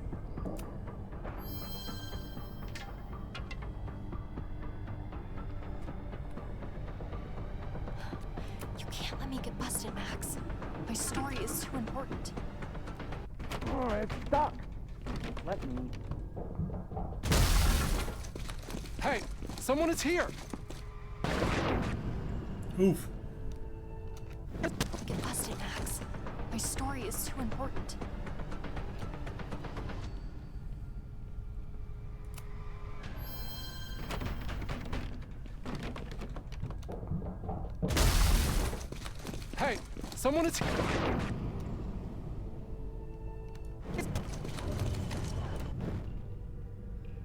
You can't let me get busted, Max. My story is too important. Oh, it's stuck. Let me. Hey, someone is here. Oof. Get busted, Max. My story is too important. Hey, someone is here.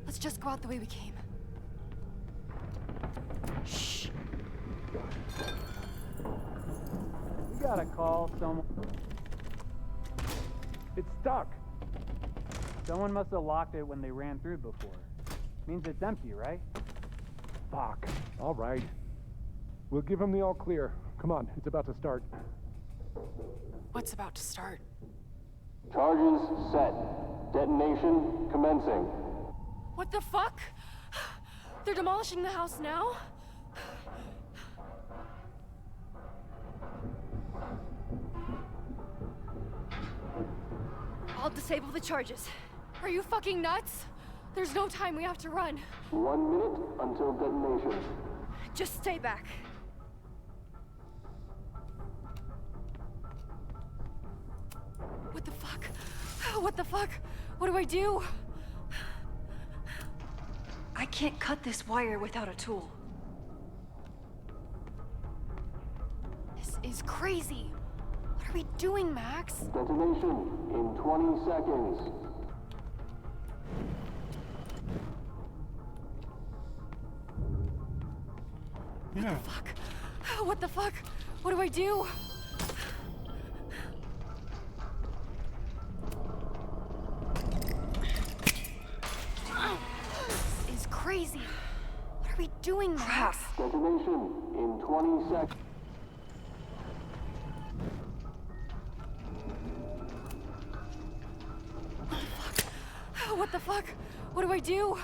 Let's just go out the way we came. Shh. You got a call, someone. It's stuck. Someone must have locked it when they ran through before. Means it's empty, right? Fuck. All right. We'll give him the all clear. Come on, it's about to start. What's about to start? Charges set. Detonation commencing. What the fuck? They're demolishing the house now? I'll disable the charges. Are you fucking nuts? There's no time, we have to run. 1 minute until detonation. Just stay back. What the fuck? What the fuck? What do I do? I can't cut this wire without a tool. This is crazy. What are we doing, Max? Detonation in 20 seconds. Yeah. What the fuck? What the fuck? What do I do? This is crazy. What are we doing, Max? Detonation in 20 seconds. What the fuck? What do I do?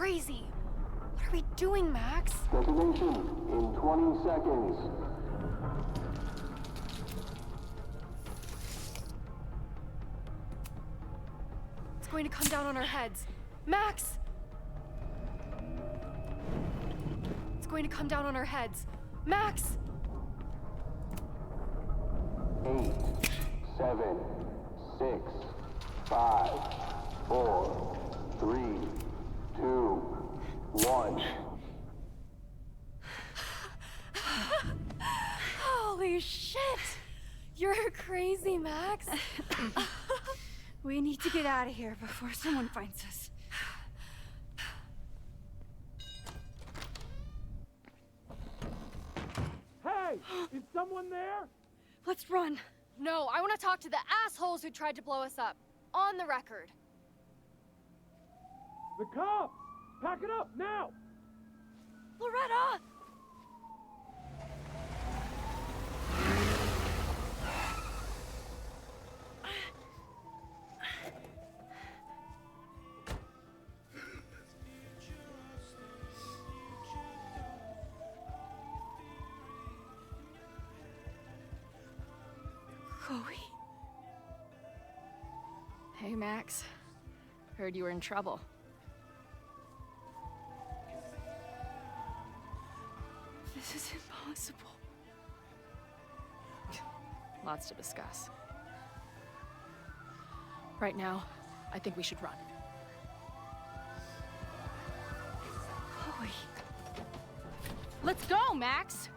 crazy. What are we doing, Max? Detonation in 20 seconds. It's going to come down on our heads. Max! It's going to come down on our heads. Max! 8, 7, 6, 5, 4, 3, 2, 1. Holy shit! You're crazy, Max. We need to get out of here before someone finds us. Hey! Is someone there? Let's run. No, I want to talk to the assholes who tried to blow us up. On the record. The cops! Pack it up, now! Loretta! Chloe? Hey, Max. Heard you were in trouble. This is impossible. Lots to discuss. Right now, I think we should run. Chloe. Let's go, Max!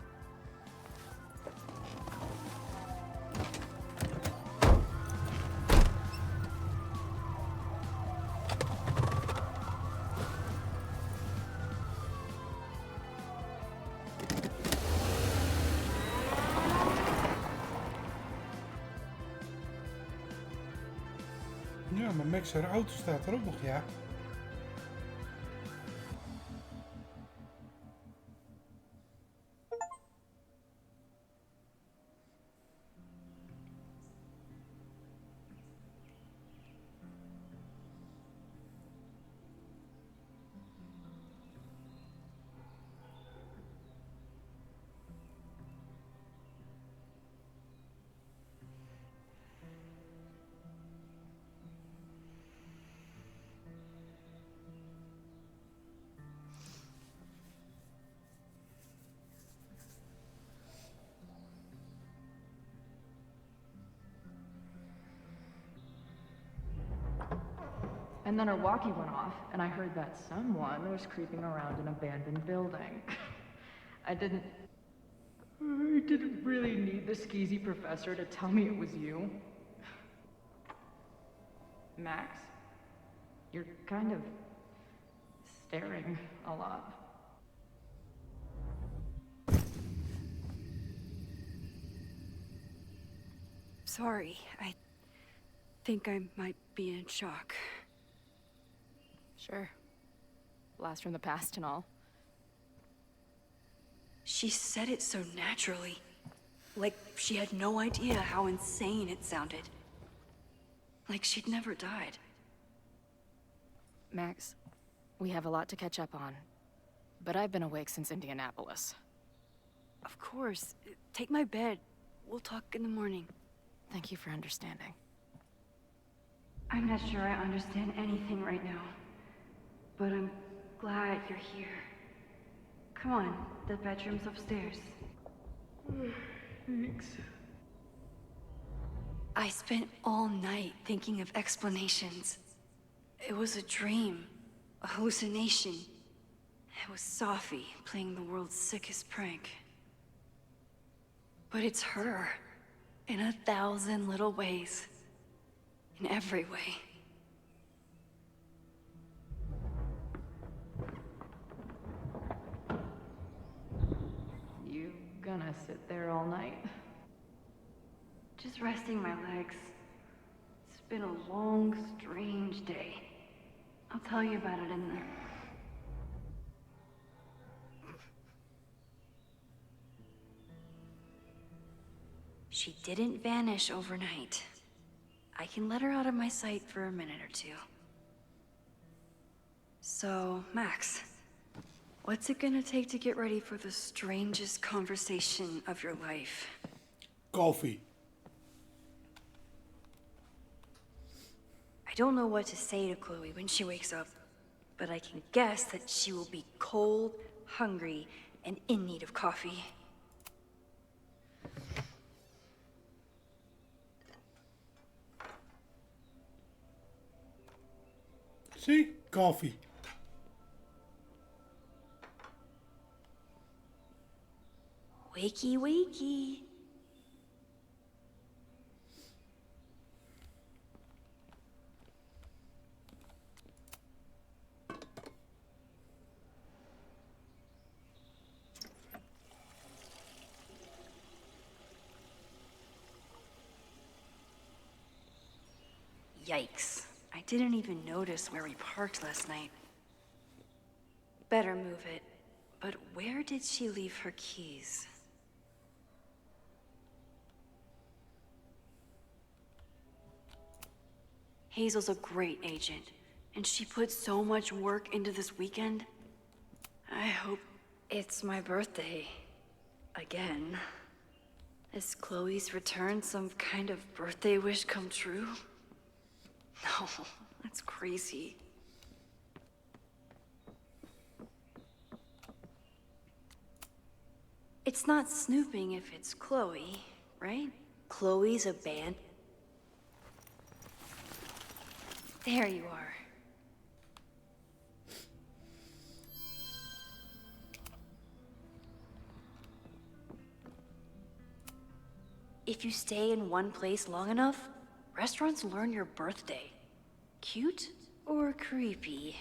Ja, maar Max haar auto staat er ook nog, ja. And then her walkie went off, and I heard that someone was creeping around an abandoned building. I didn't really need the skeezy professor to tell me it was you. Max, you're kind of staring a lot. Sorry, I think I might be in shock. Sure. Blast from the past and all. She said it so naturally. Like she had no idea how insane it sounded. Like she'd never died. Max, we have a lot to catch up on. But I've been awake since Indianapolis. Of course. Take my bed. We'll talk in the morning. Thank you for understanding. I'm not sure I understand anything right now. But I'm glad you're here. Come on, the bedroom's upstairs. Thanks. I spent all night thinking of explanations. It was a dream, a hallucination. It was Sophie playing the world's sickest prank. But it's her, in 1,000 little ways. In every way. You gonna sit there all night? Just resting my legs. It's been a long, strange day. I'll tell you about it in the... She didn't vanish overnight. I can let her out of my sight for a minute or two. So, Max, what's it gonna take to get ready for the strangest conversation of your life? Coffee. I don't know what to say to Chloe when she wakes up, but I can guess that she will be cold, hungry, and in need of coffee. See? Coffee. Wakey, wakey. Yikes. I didn't even notice where we parked last night. Better move it. But where did she leave her keys? Hazel's a great agent, and she put so much work into this weekend. I hope it's my birthday. Again. Is Chloe's return some kind of birthday wish come true? No, that's crazy. It's not snooping if it's Chloe, right? Chloe's a band. There you are. If you stay in one place long enough, restaurants learn your birthday. Cute or creepy?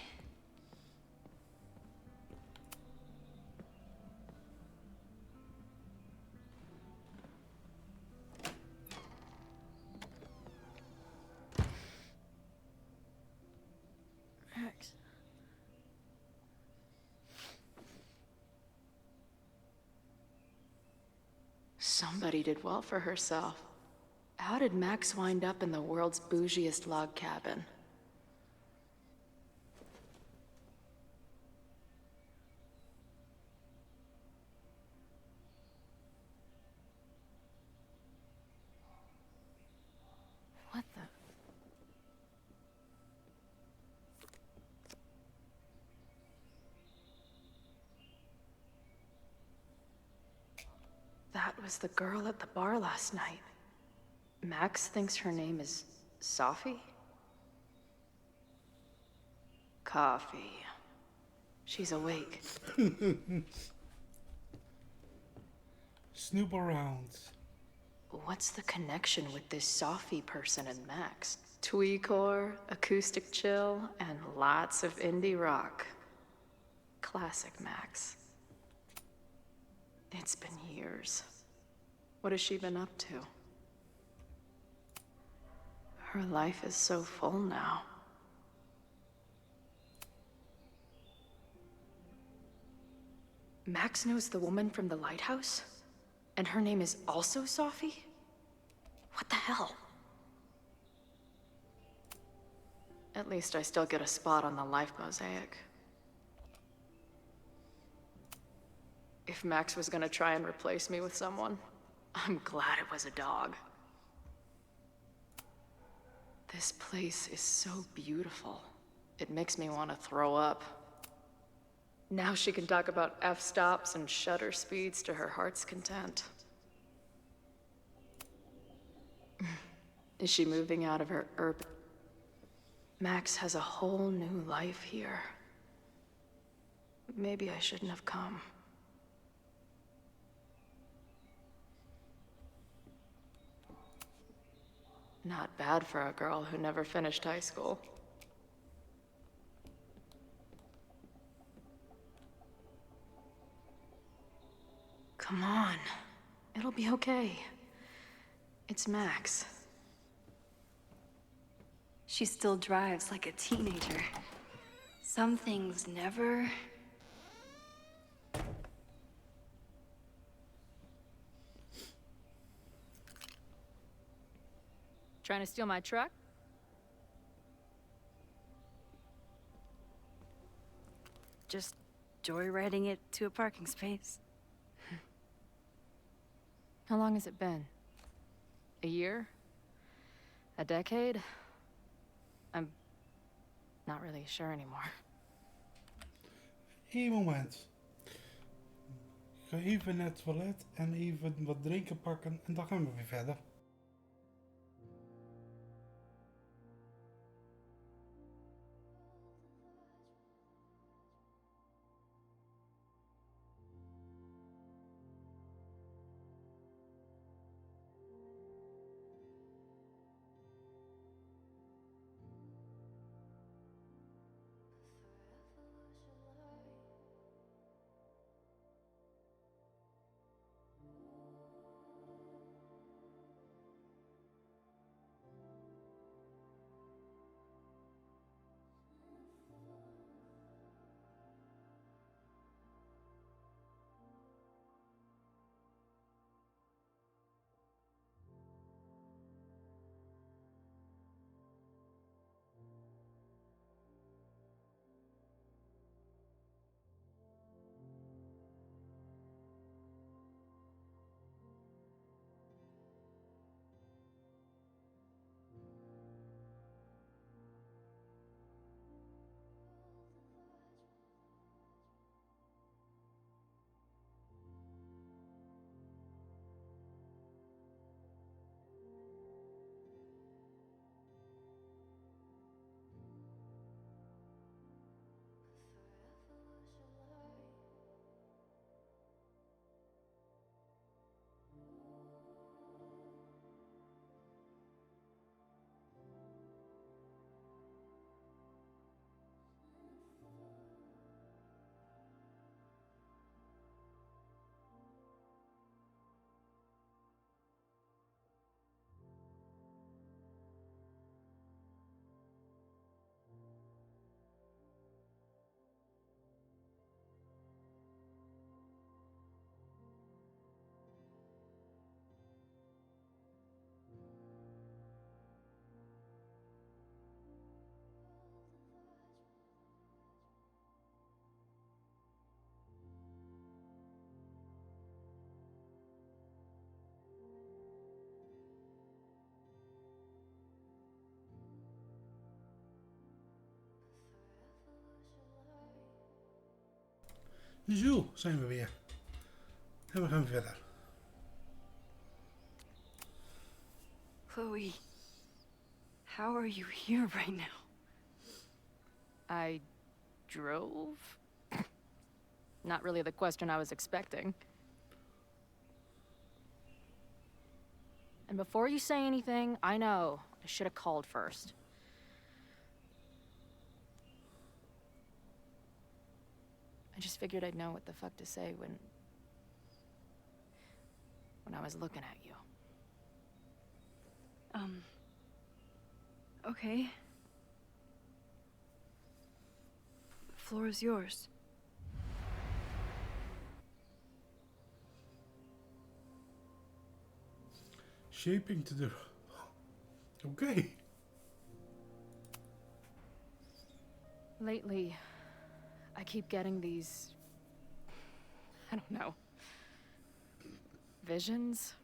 Max. Somebody did well for herself. How did Max wind up in the world's bougiest log cabin? What the? That was the girl at the bar last night. Max thinks her name is Sophie? Coffee. She's awake. Snoop around. What's the connection with this Sophie person and Max? Tweecore, acoustic chill, and lots of indie rock. Classic Max. It's been years. What has she been up to? Her life is so full now. Max knows the woman from the lighthouse? And her name is also Sophie? What the hell? At least I still get a spot on the life mosaic. If Max was gonna try and replace me with someone, I'm glad it was a dog. This place is so beautiful. It makes me want to throw up. Now she can talk about f-stops and shutter speeds to her heart's content. Is she moving out of her urban? Max has a whole new life here. Maybe I shouldn't have come. Not bad for a girl who never finished high school. Come on. It'll be okay. It's Max. She still drives like a teenager. Some things never... Trying to steal my truck? just joyriding it to a parking space. How long has it been? A year? A decade? I'm not really sure anymore. Eén moment. Ik ga even naar het toilet en even wat drinken pakken en dan gaan we weer verder. Zo, zijn we weer. En we gaan verder. Chloe, how are you here right now? I drove? Not really the question I was expecting. And before you say anything, I know I should have called first. I just figured I'd know what the fuck to say when I was looking at you. Okay. The floor is yours. Shaping to the... Okay. Lately, I keep getting these... I don't know. Visions?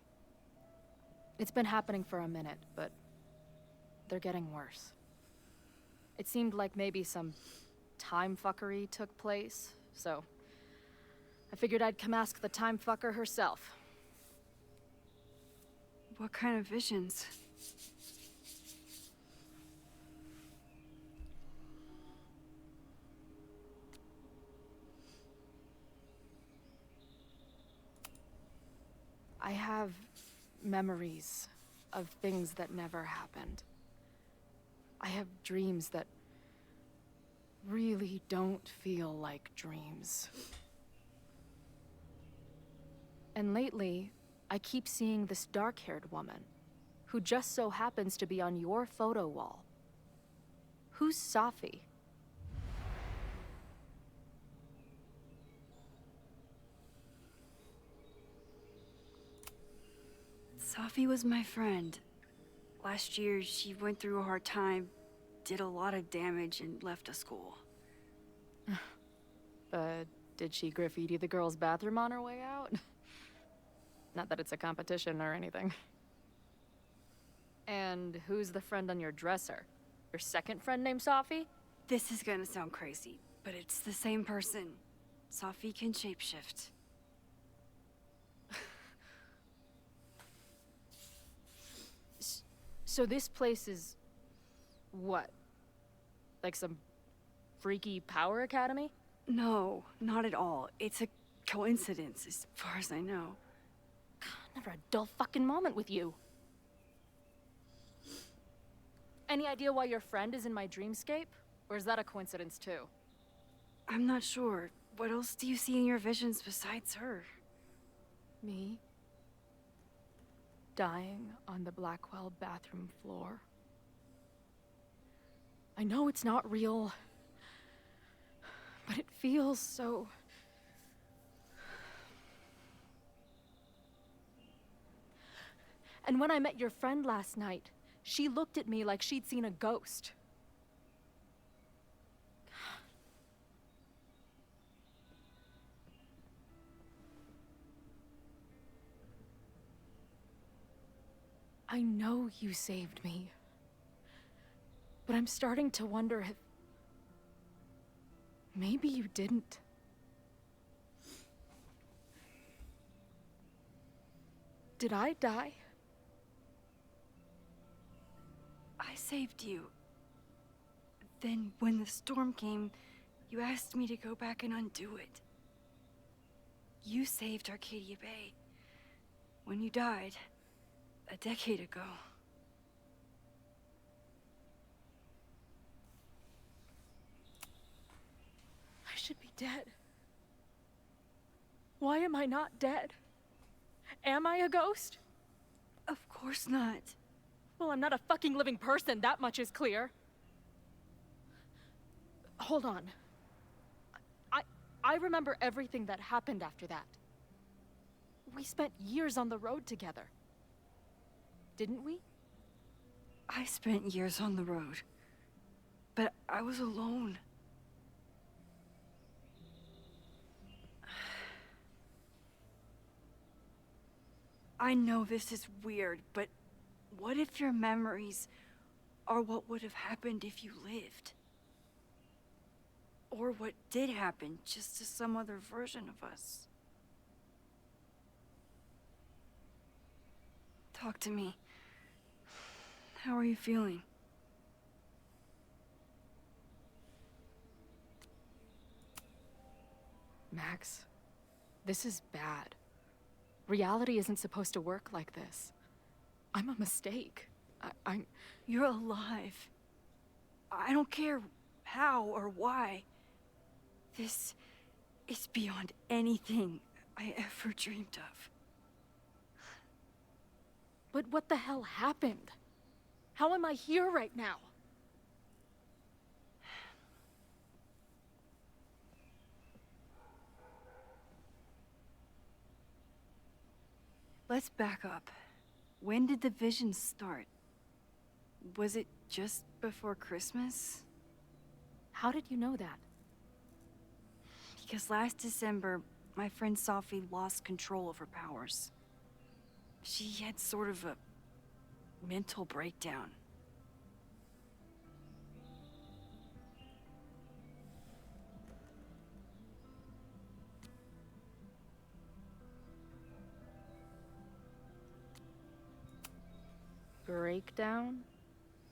It's been happening for a minute, but they're getting worse. It seemed like maybe some time fuckery took place, so I figured I'd come ask the time fucker herself. What kind of visions? I have memories of things that never happened. I have dreams that really don't feel like dreams. And lately, I keep seeing this dark-haired woman, who just so happens to be on your photo wall. Who's Safi? Safi was my friend. Last year, she went through a hard time, did a lot of damage, and left a school. Did she graffiti the girl's bathroom on her way out? Not that it's a competition or anything. And who's the friend on your dresser? Your second friend named Safi? This is gonna sound crazy, but it's the same person. Safi can shapeshift. So this place is... what? Like some freaky power academy? No, not at all. It's a coincidence, as far as I know. Never a dull fucking moment with you. Any idea why your friend is in my dreamscape? Or is that a coincidence too? I'm not sure. What else do you see in your visions besides her? Me? Dying on the Blackwell bathroom floor. I know it's not real, but it feels so... And when I met your friend last night, she looked at me like she'd seen a ghost. I know you saved me, but I'm starting to wonder if... maybe you didn't. Did I die? I saved you. Then, when the storm came, you asked me to go back and undo it. You saved Arcadia Bay. When you died, a decade ago. I should be dead. Why am I not dead? Am I a ghost? Of course not. Well, I'm not a fucking living person, that much is clear. Hold on. I remember everything that happened after that. We spent years on the road together. Didn't we? I spent years on the road. But I was alone. I know this is weird, but what if your memories are what would have happened if you lived? Or what did happen, just to some other version of us? Talk to me. How are you feeling? Max, this is bad. Reality isn't supposed to work like this. I'm a mistake. I'm... You're alive. I don't care how or why. This is beyond anything I ever dreamed of. But what the hell happened? How am I here right now? Let's back up. When did the visions start? Was it just before Christmas? How did you know that? Because last December, my friend Safi lost control of her powers. She had sort of a mental breakdown. Breakdown?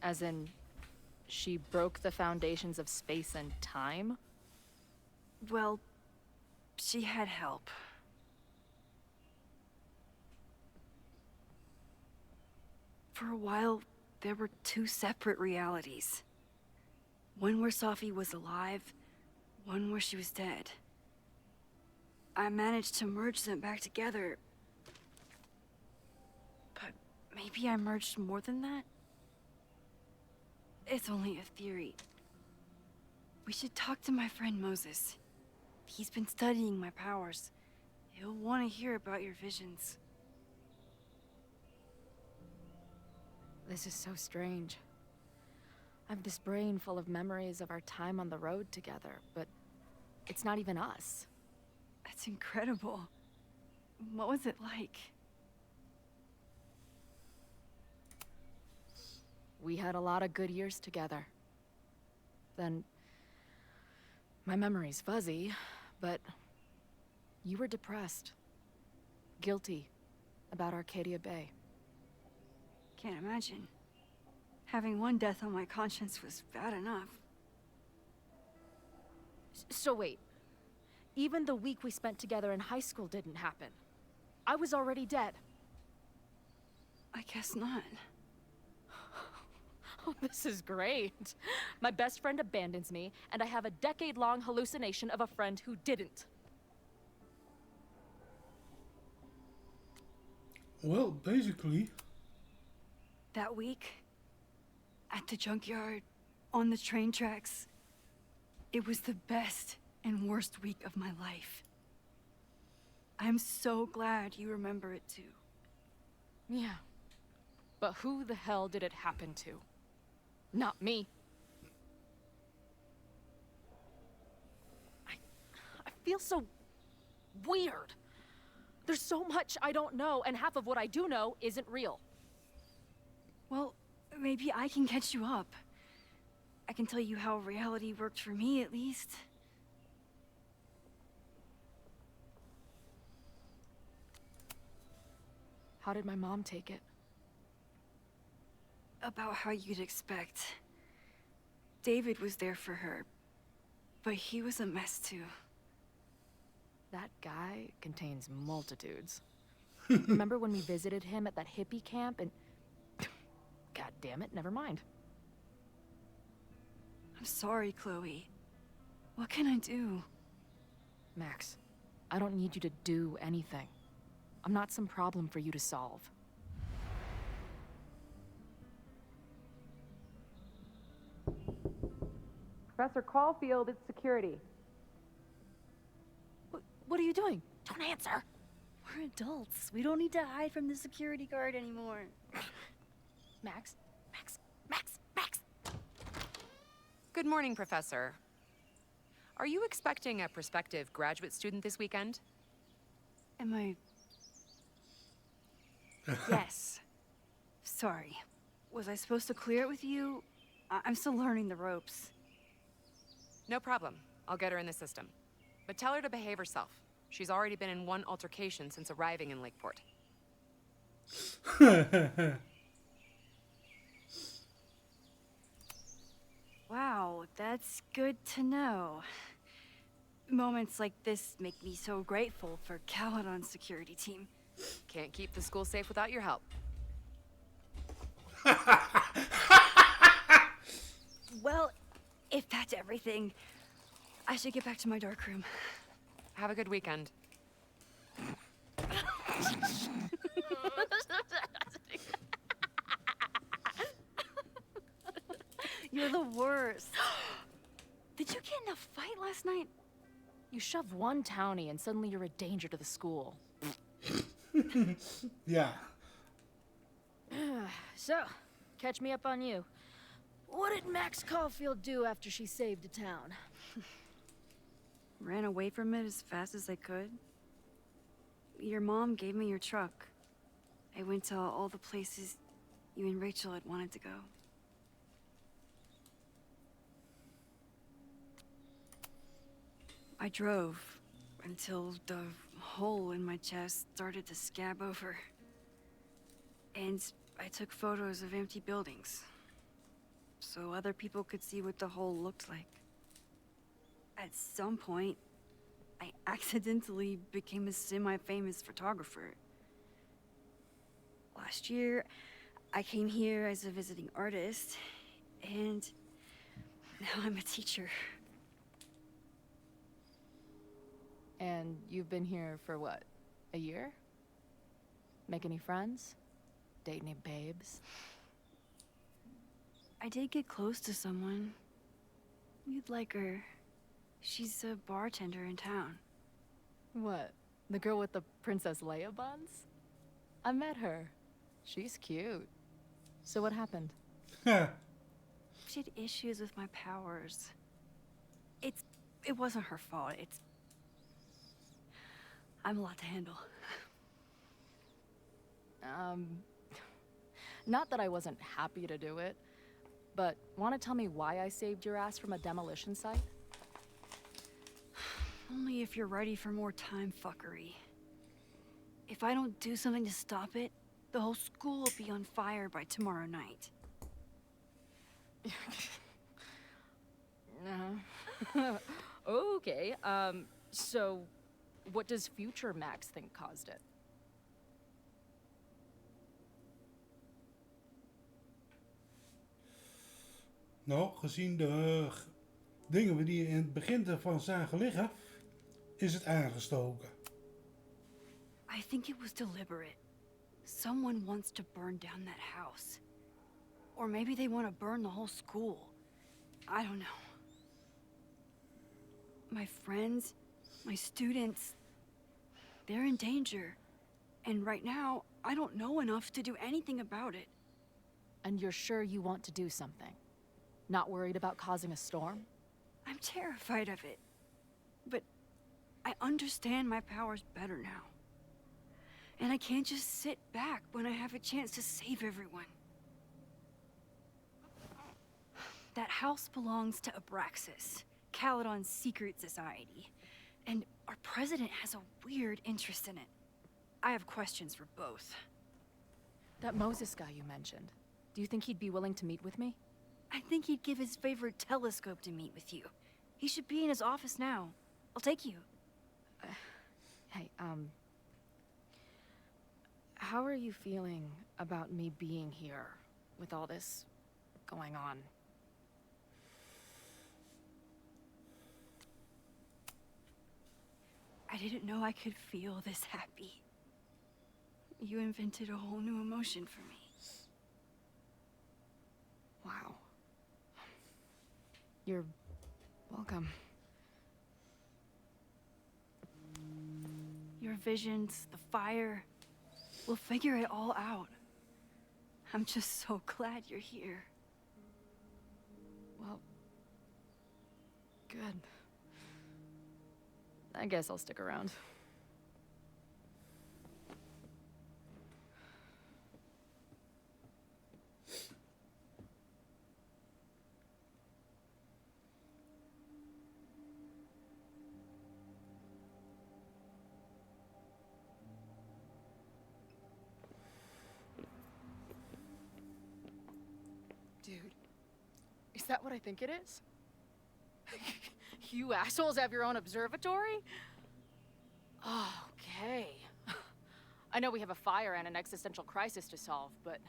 As in, she broke the foundations of space and time? Well, she had help. For a while, there were two separate realities. One where Safi was alive, one where she was dead. I managed to merge them back together. But maybe I merged more than that? It's only a theory. We should talk to my friend Moses. He's been studying my powers. He'll want to hear about your visions. This is so strange. I have this brain full of memories of our time on the road together, but it's not even us. That's incredible. What was it like? We had a lot of good years together. Then, my memory's fuzzy, but you were depressed. Guilty about Arcadia Bay. Can't imagine. Having one death on my conscience was bad enough. So wait, even the week we spent together in high school didn't happen. I was already dead. I guess not. Oh, this is great. My best friend abandons me, and I have a decade-long hallucination of a friend who didn't. Well, basically. That week, at the junkyard, on the train tracks, it was the best and worst week of my life. I'm so glad you remember it too. Yeah. But who the hell did it happen to? Not me. I feel so weird. There's so much I don't know, and half of what I do know isn't real. Well, maybe I can catch you up. I can tell you how reality worked for me, at least. How did my mom take it? About how you'd expect. David was there for her, but he was a mess too. That guy contains multitudes. Remember when we visited him at that hippie camp and... God damn it, never mind. I'm sorry, Chloe. What can I do? Max, I don't need you to do anything. I'm not some problem for you to solve. Professor Caulfield, it's security. What are you doing? Don't answer. We're adults. We don't need to hide from the security guard anymore. Max? Good morning, Professor. Are you expecting a prospective graduate student this weekend? Am I... Yes. Sorry. Was I supposed to clear it with you? I'm still learning the ropes. No problem. I'll get her in the system. But tell her to behave herself. She's already been in one altercation since arriving in Lakeport. Wow, that's good to know. Moments like this make me so grateful for Caledon's security team. Can't keep the school safe without your help. Well, if that's everything, I should get back to my dark room. Have a good weekend. You're the worst. Did you get in a fight last night? You shove one townie and suddenly you're a danger to the school. Yeah. So, catch me up on you. What did Max Caulfield do after she saved a town? Ran away from it as fast as I could. Your mom gave me your truck. I went to all the places you and Rachel had wanted to go. I drove until the hole in my chest started to scab over. And I took photos of empty buildings, so other people could see what the hole looked like. At some point, I accidentally became a semi-famous photographer. Last year, I came here as a visiting artist, and now I'm a teacher. And you've been here for what? A year? Make any friends? Date any babes? I did get close to someone. You'd like her. She's a bartender in town. What? The girl with the Princess Leia buns? I met her. She's cute. So what happened? She had issues with my powers. It's It wasn't her fault. I'm a lot to handle. Not that I wasn't happy to do it, but want to tell me why I saved your ass from a demolition site? Only if you're ready for more time fuckery. If I don't do something to stop it, the whole school will be on fire by tomorrow night. Okay, so what does future Max think caused it? Nou, gezien de dingen die je in het begin ervan zagen liggen, is het aangestoken. I think it was deliberate. Someone wants to burn down that house. Or maybe they want to burn the whole school. I don't know. My friends, my students, they're in danger. And right now, I don't know enough to do anything about it. And you're sure you want to do something? Not worried about causing a storm? I'm terrified of it. But I understand my powers better now. And I can't just sit back when I have a chance to save everyone. That house belongs to Abraxas, Caledon's secret society. And our president has a weird interest in it. I have questions for both. That Moses guy you mentioned, do you think he'd be willing to meet with me? I think he'd give his favorite telescope to meet with you. He should be in his office now. I'll take you. Hey, how are you feeling about me being here with all this going on? I didn't know I could feel this happy. You invented a whole new emotion for me. Wow. You're welcome. Your visions, the fire, we'll figure it all out. I'm just so glad you're here. Well, good. I guess I'll stick around. Dude, is that what I think it is? You assholes have your own observatory? Okay. I know we have a fire and an existential crisis to solve, but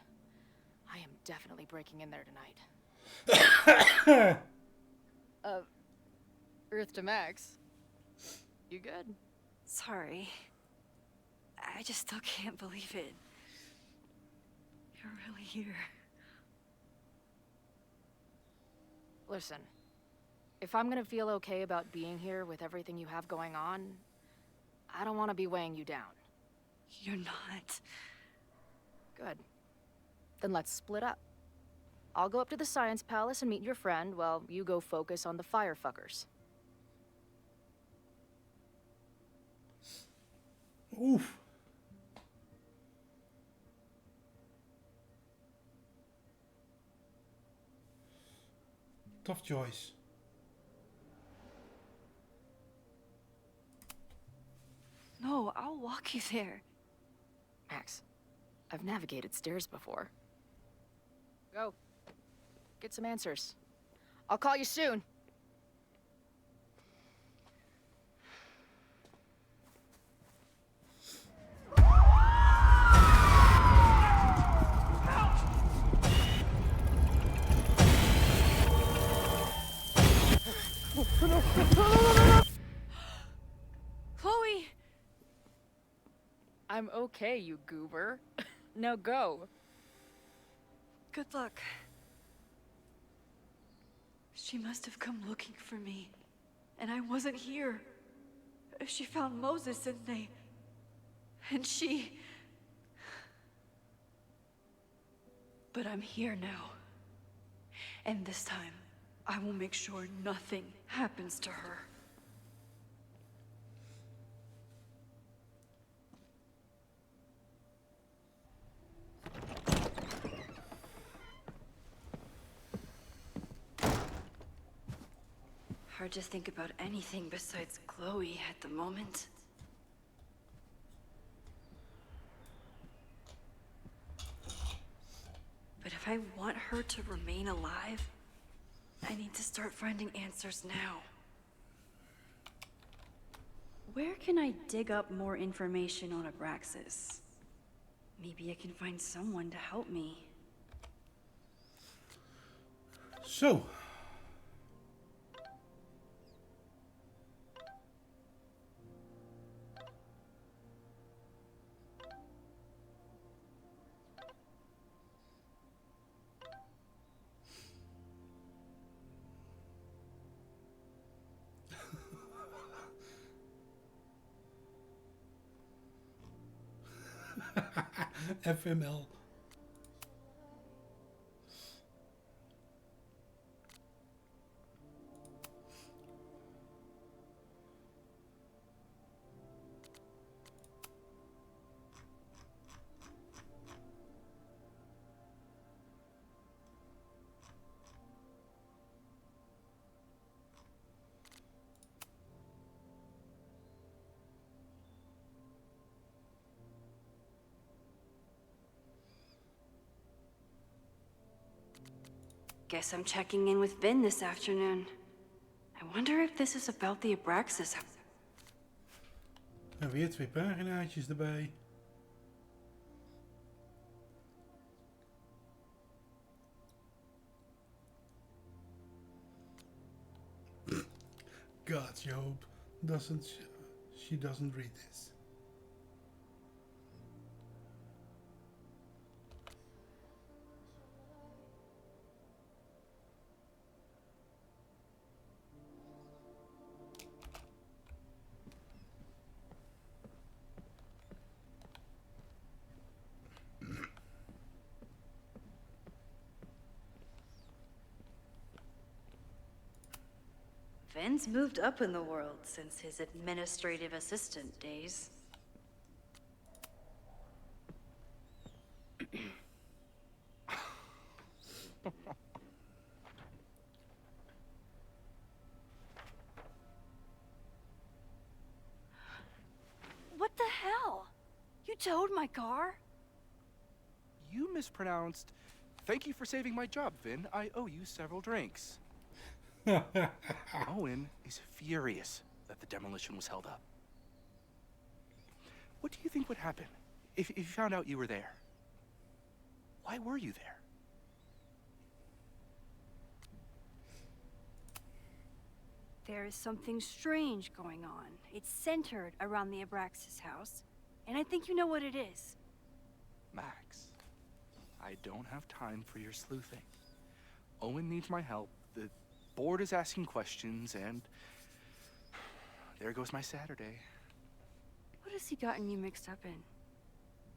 I am definitely breaking in there tonight. Earth to Max. You good? Sorry. I just still can't believe it. You're really here. Listen, if I'm gonna feel okay about being here with everything you have going on, I don't want to be weighing you down. You're not. Good. Then let's split up. I'll go up to the Science Palace and meet your friend while you go focus on the firefuckers. Oof. Tough choice. No, I'll walk you there. Max, I've navigated stairs before. Go. Get some answers. I'll call you soon. Chloe! I'm okay, you goober. Now go. Good luck. She must have come looking for me, and I wasn't here. She found Moses and she... But I'm here now. And this time, I will make sure nothing happens to her. Hard to think about anything besides Chloe at the moment. But if I want her to remain alive, I need to start finding answers now. Where can I dig up more information on Abraxas? Maybe I can find someone to help me. So. FML. Guess I'm checking in with Vin this afternoon. I wonder if this is about the Abraxas. En weer 2 paginaatjes erbij. God, you hope she doesn't read this. Vin's moved up in the world since his administrative assistant days. What the hell? You towed my car? You mispronounced. Thank you for saving my job, Vin. I owe you several drinks. Owen is furious that the demolition was held up. What do you think would happen if you found out you were there? Why were you there? There is something strange going on. It's centered around the Abraxas house, and I think you know what it is. Max, I don't have time for your sleuthing. Owen needs my help. The board is asking questions, and there goes my Saturday. What has he gotten you mixed up in?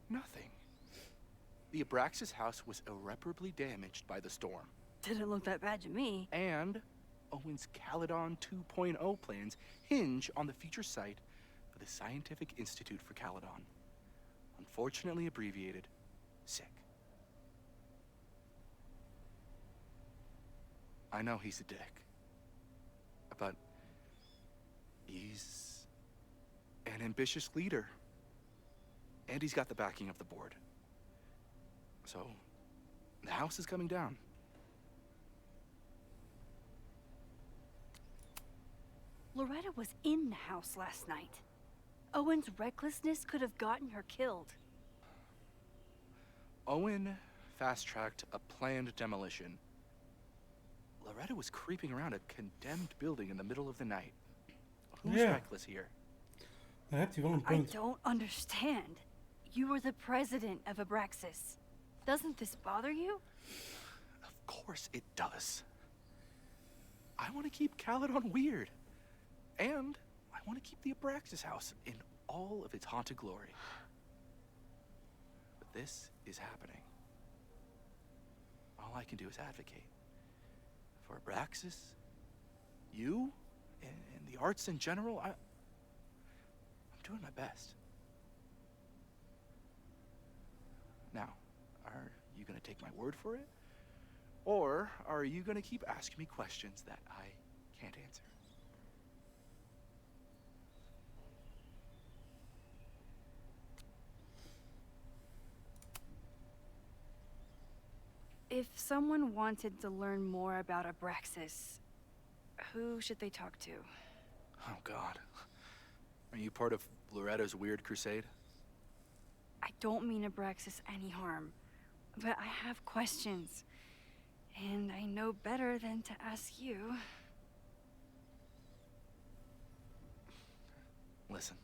Nothing. The Abraxas house was irreparably damaged by the storm. Didn't look that bad to me. And Owen's Caledon 2.0 plans hinge on the future site of the Scientific Institute for Caledon. Unfortunately abbreviated, SICK. I know he's a dick, but he's an ambitious leader, and he's got the backing of the board. So, the house is coming down. Loretta was in the house last night. Owen's recklessness could have gotten her killed. Owen fast-tracked a planned demolition. Loretta was creeping around a condemned building in the middle of the night. Who's reckless here? Daar hebt hij wel een I punt. don't understand. You were the president of Abraxas. Doesn't this bother you? Of course it does. I want to keep Caledon weird. And I want to keep the Abraxas house in all of its haunted glory. But this is happening. All I can do is advocate. For Abraxas, you, and the arts in general, I'm doing my best. Now, are you gonna take my word for it? Or are you gonna keep asking me questions that I can't answer? If someone wanted to learn more about Abraxas, who should they talk to? Oh, God. Are you part of Loretta's weird crusade? I don't mean Abraxas any harm, but I have questions. And I know better than to ask you. Listen.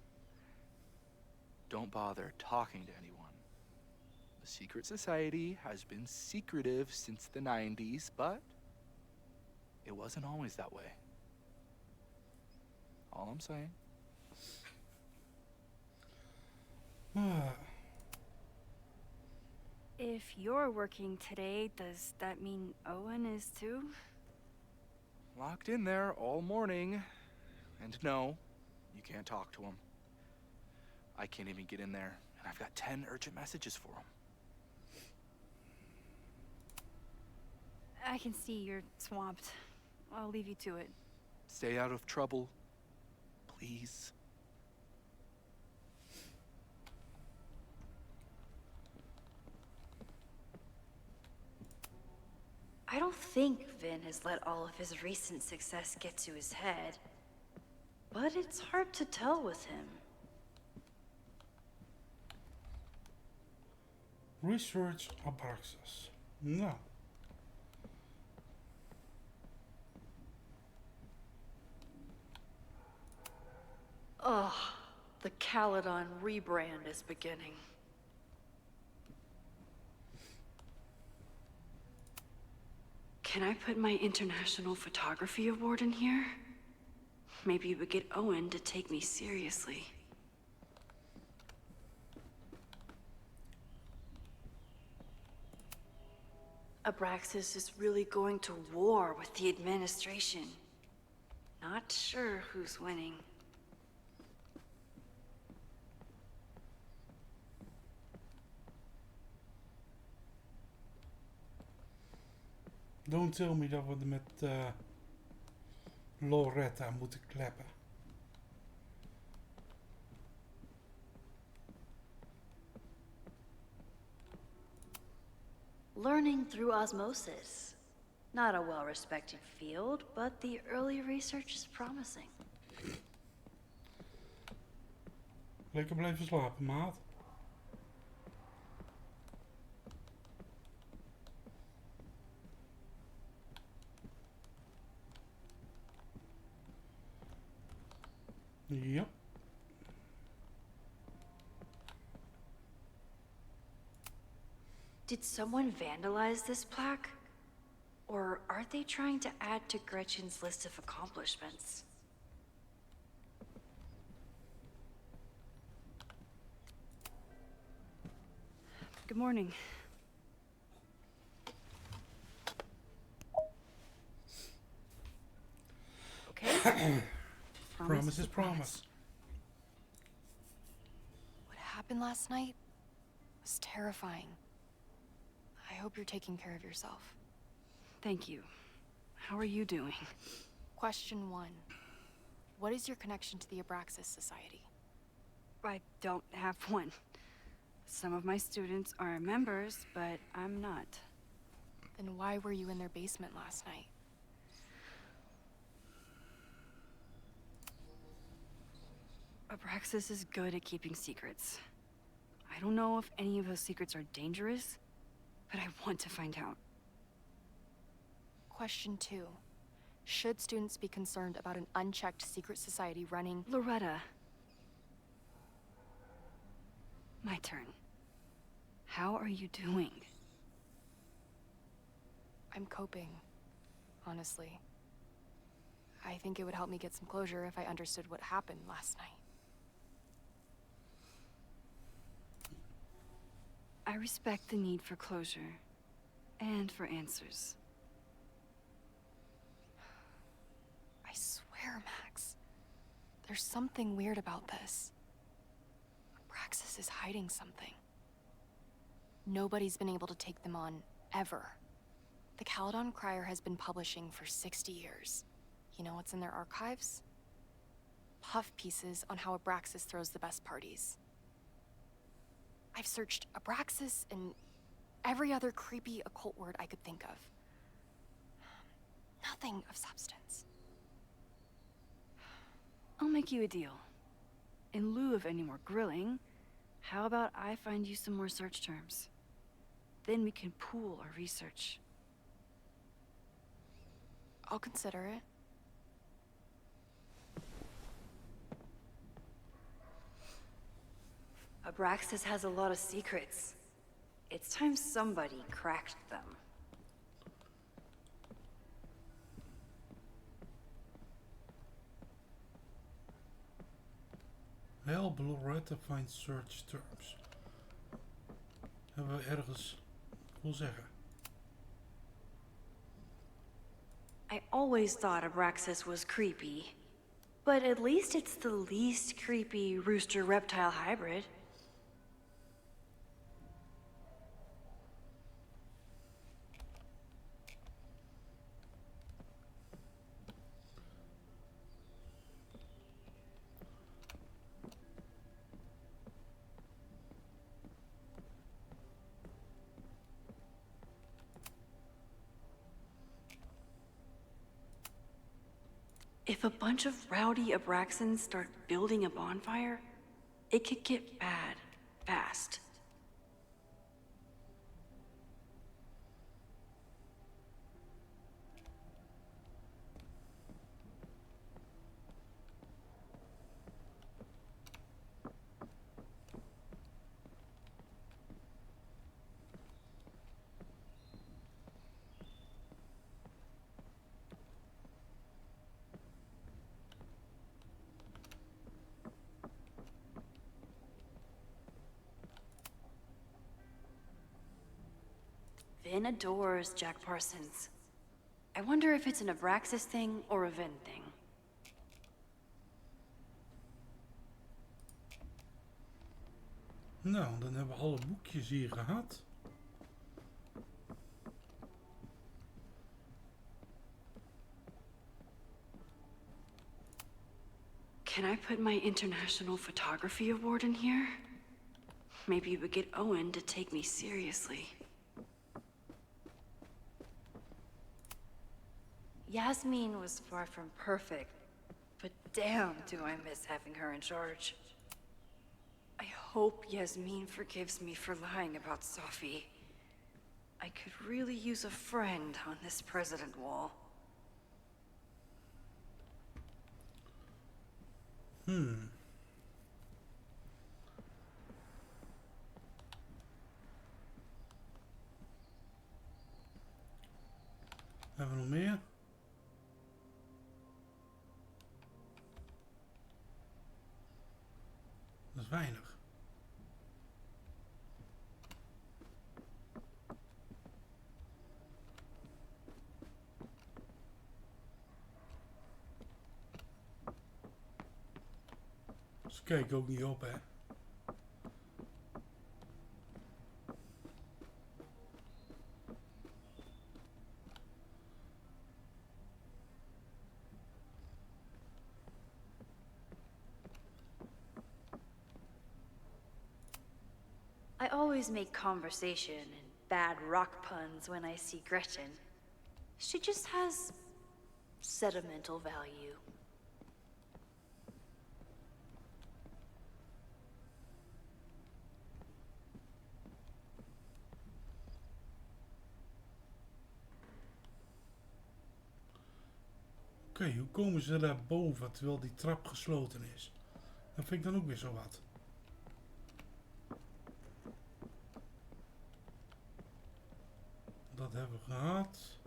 Don't bother talking to anyone. The secret society has been secretive since the 90s, but it wasn't always that way. All I'm saying. If you're working today, does that mean Owen is too? Locked in there all morning. And no, you can't talk to him. I can't even get in there, and I've got 10 urgent messages for him. I can see you're swamped. I'll leave you to it. Stay out of trouble, please. I don't think Vin has let all of his recent success get to his head. But it's hard to tell with him. Research Abraxas. No. Ugh, the Caledon rebrand is beginning. Can I put my International Photography Award in here? Maybe it would get Owen to take me seriously. Abraxas is really going to war with the administration. Not sure who's winning. Don't tell me dat we er met Loretta moeten kleppen. Learning through osmosis. Not a well-respected field, but the early research is promising. Lekker blijven slapen, maat. Yep. Did someone vandalize this plaque? Or are they trying to add to Gretchen's list of accomplishments? Good morning. Okay. Promise is promise. What happened last night was terrifying. I hope you're taking care of yourself. Thank you. How are you doing? Question 1. What is your connection to the Abraxas Society? I don't have one. Some of my students are members, but I'm not. Then why were you in their basement last night? Abraxas is good at keeping secrets. I don't know if any of those secrets are dangerous, but I want to find out. Question 2. Should students be concerned about an unchecked secret society running... Loretta. My turn. How are you doing? I'm coping, honestly. I think it would help me get some closure if I understood what happened last night. I respect the need for closure, and for answers. I swear, Max, there's something weird about this. Abraxas is hiding something. Nobody's been able to take them on, ever. The Caledon Crier has been publishing for 60 years. You know what's in their archives? Puff pieces on how Abraxas throws the best parties. I've searched Abraxas and every other creepy occult word I could think of. Nothing of substance. I'll make you a deal. In lieu of any more grilling, how about I find you some more search terms? Then we can pool our research. I'll consider it. Abraxas has a lot of secrets. It's time somebody cracked them. Help Loretta find search terms. Hebben we ergens wil zeggen. I always thought Abraxas was creepy. But at least it's the least creepy rooster-reptile hybrid. If a bunch of rowdy Abraxans start building a bonfire, it could get bad fast. Vin adores Jack Parsons. I wonder if it's an Abraxas thing or a Vin thing. Nou, dan hebben we alle boekjes hier gehad. Can I put my International Photography Award in here? Maybe it would get Owen to take me seriously. Yasmin was far from perfect, but damn do I miss having her in charge. I hope Yasmin forgives me for lying about Sophie. I could really use a friend on this president wall. Hebben we nog meer? Dat is weinig. Ze kijken ook niet op, hè. I always make conversation and bad rock puns when I see Gretchen. She just has sentimental value. Oké, hoe komen ze daar boven terwijl die trap gesloten is? Dat vind ik dan ook weer zo wat. Dat hebben we gehad.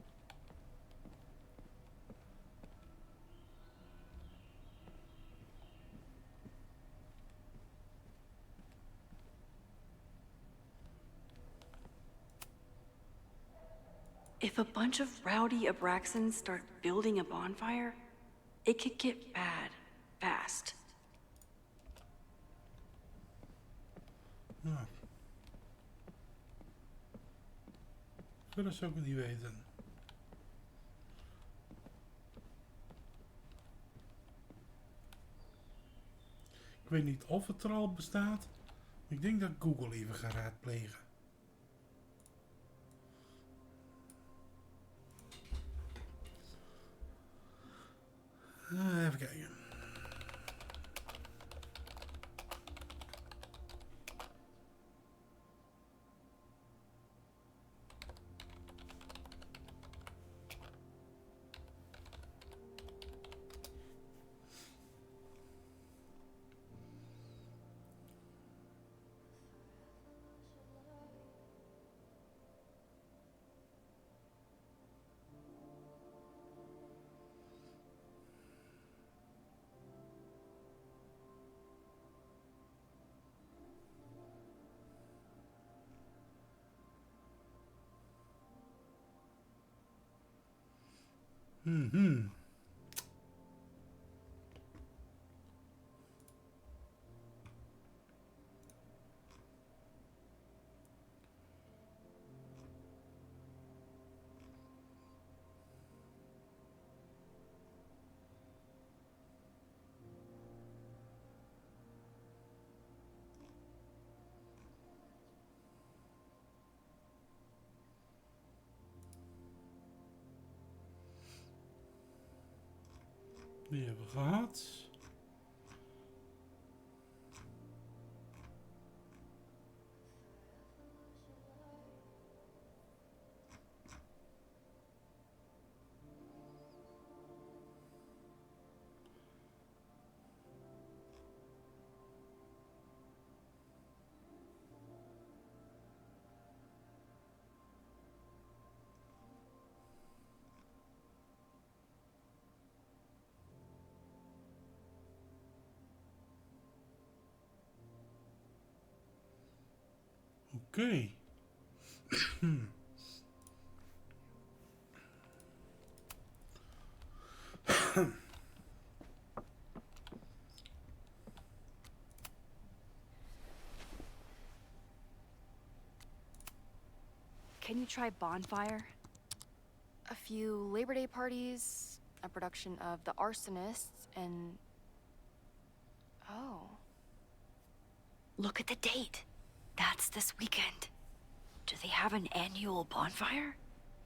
If a bunch of rowdy Abraxans start building a bonfire, it could get bad fast. Nou. Verder zou ik het niet weten. Ik weet niet of het er al bestaat. Ik denk dat Google even gaat raadplegen. Even kijken. Mhm. Die hebben we gehad. Oké. Can you try Bonfire? A few Labor Day parties, a production of The Arsonists, and... Oh. Look at the date. That's this weekend. Do they have an annual bonfire?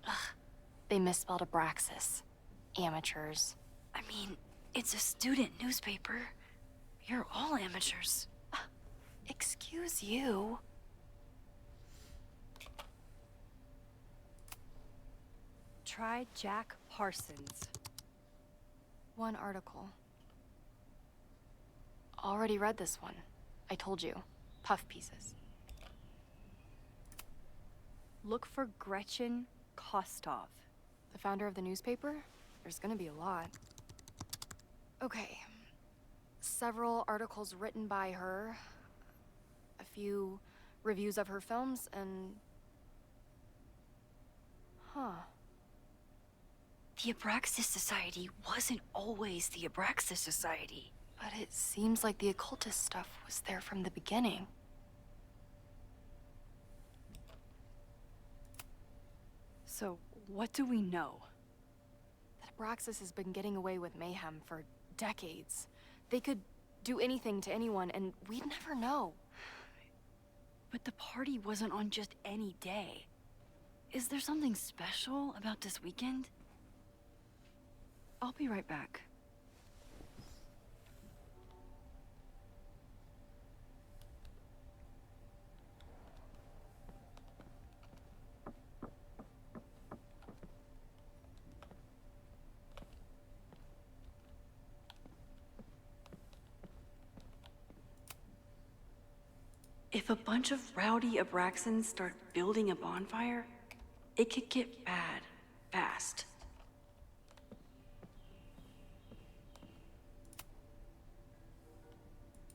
Ugh. They misspelled Abraxas. Amateurs. I mean, it's a student newspaper. You're all amateurs. Excuse you. Try Jack Parsons. One article. Already read this one. I told you. Puff pieces. Look for Gretchen Kostov. The founder of the newspaper? There's gonna be a lot. Okay. Several articles written by her. A few reviews of her films, and... Huh. The Abraxas Society wasn't always the Abraxas Society. But it seems like the occultist stuff was there from the beginning. So, what do we know? That Abraxas has been getting away with mayhem for decades. They could do anything to anyone, and we'd never know. But the party wasn't on just any day. Is there something special about this weekend? I'll be right back. If a bunch of rowdy Abraxans start building a bonfire, it could get bad, fast.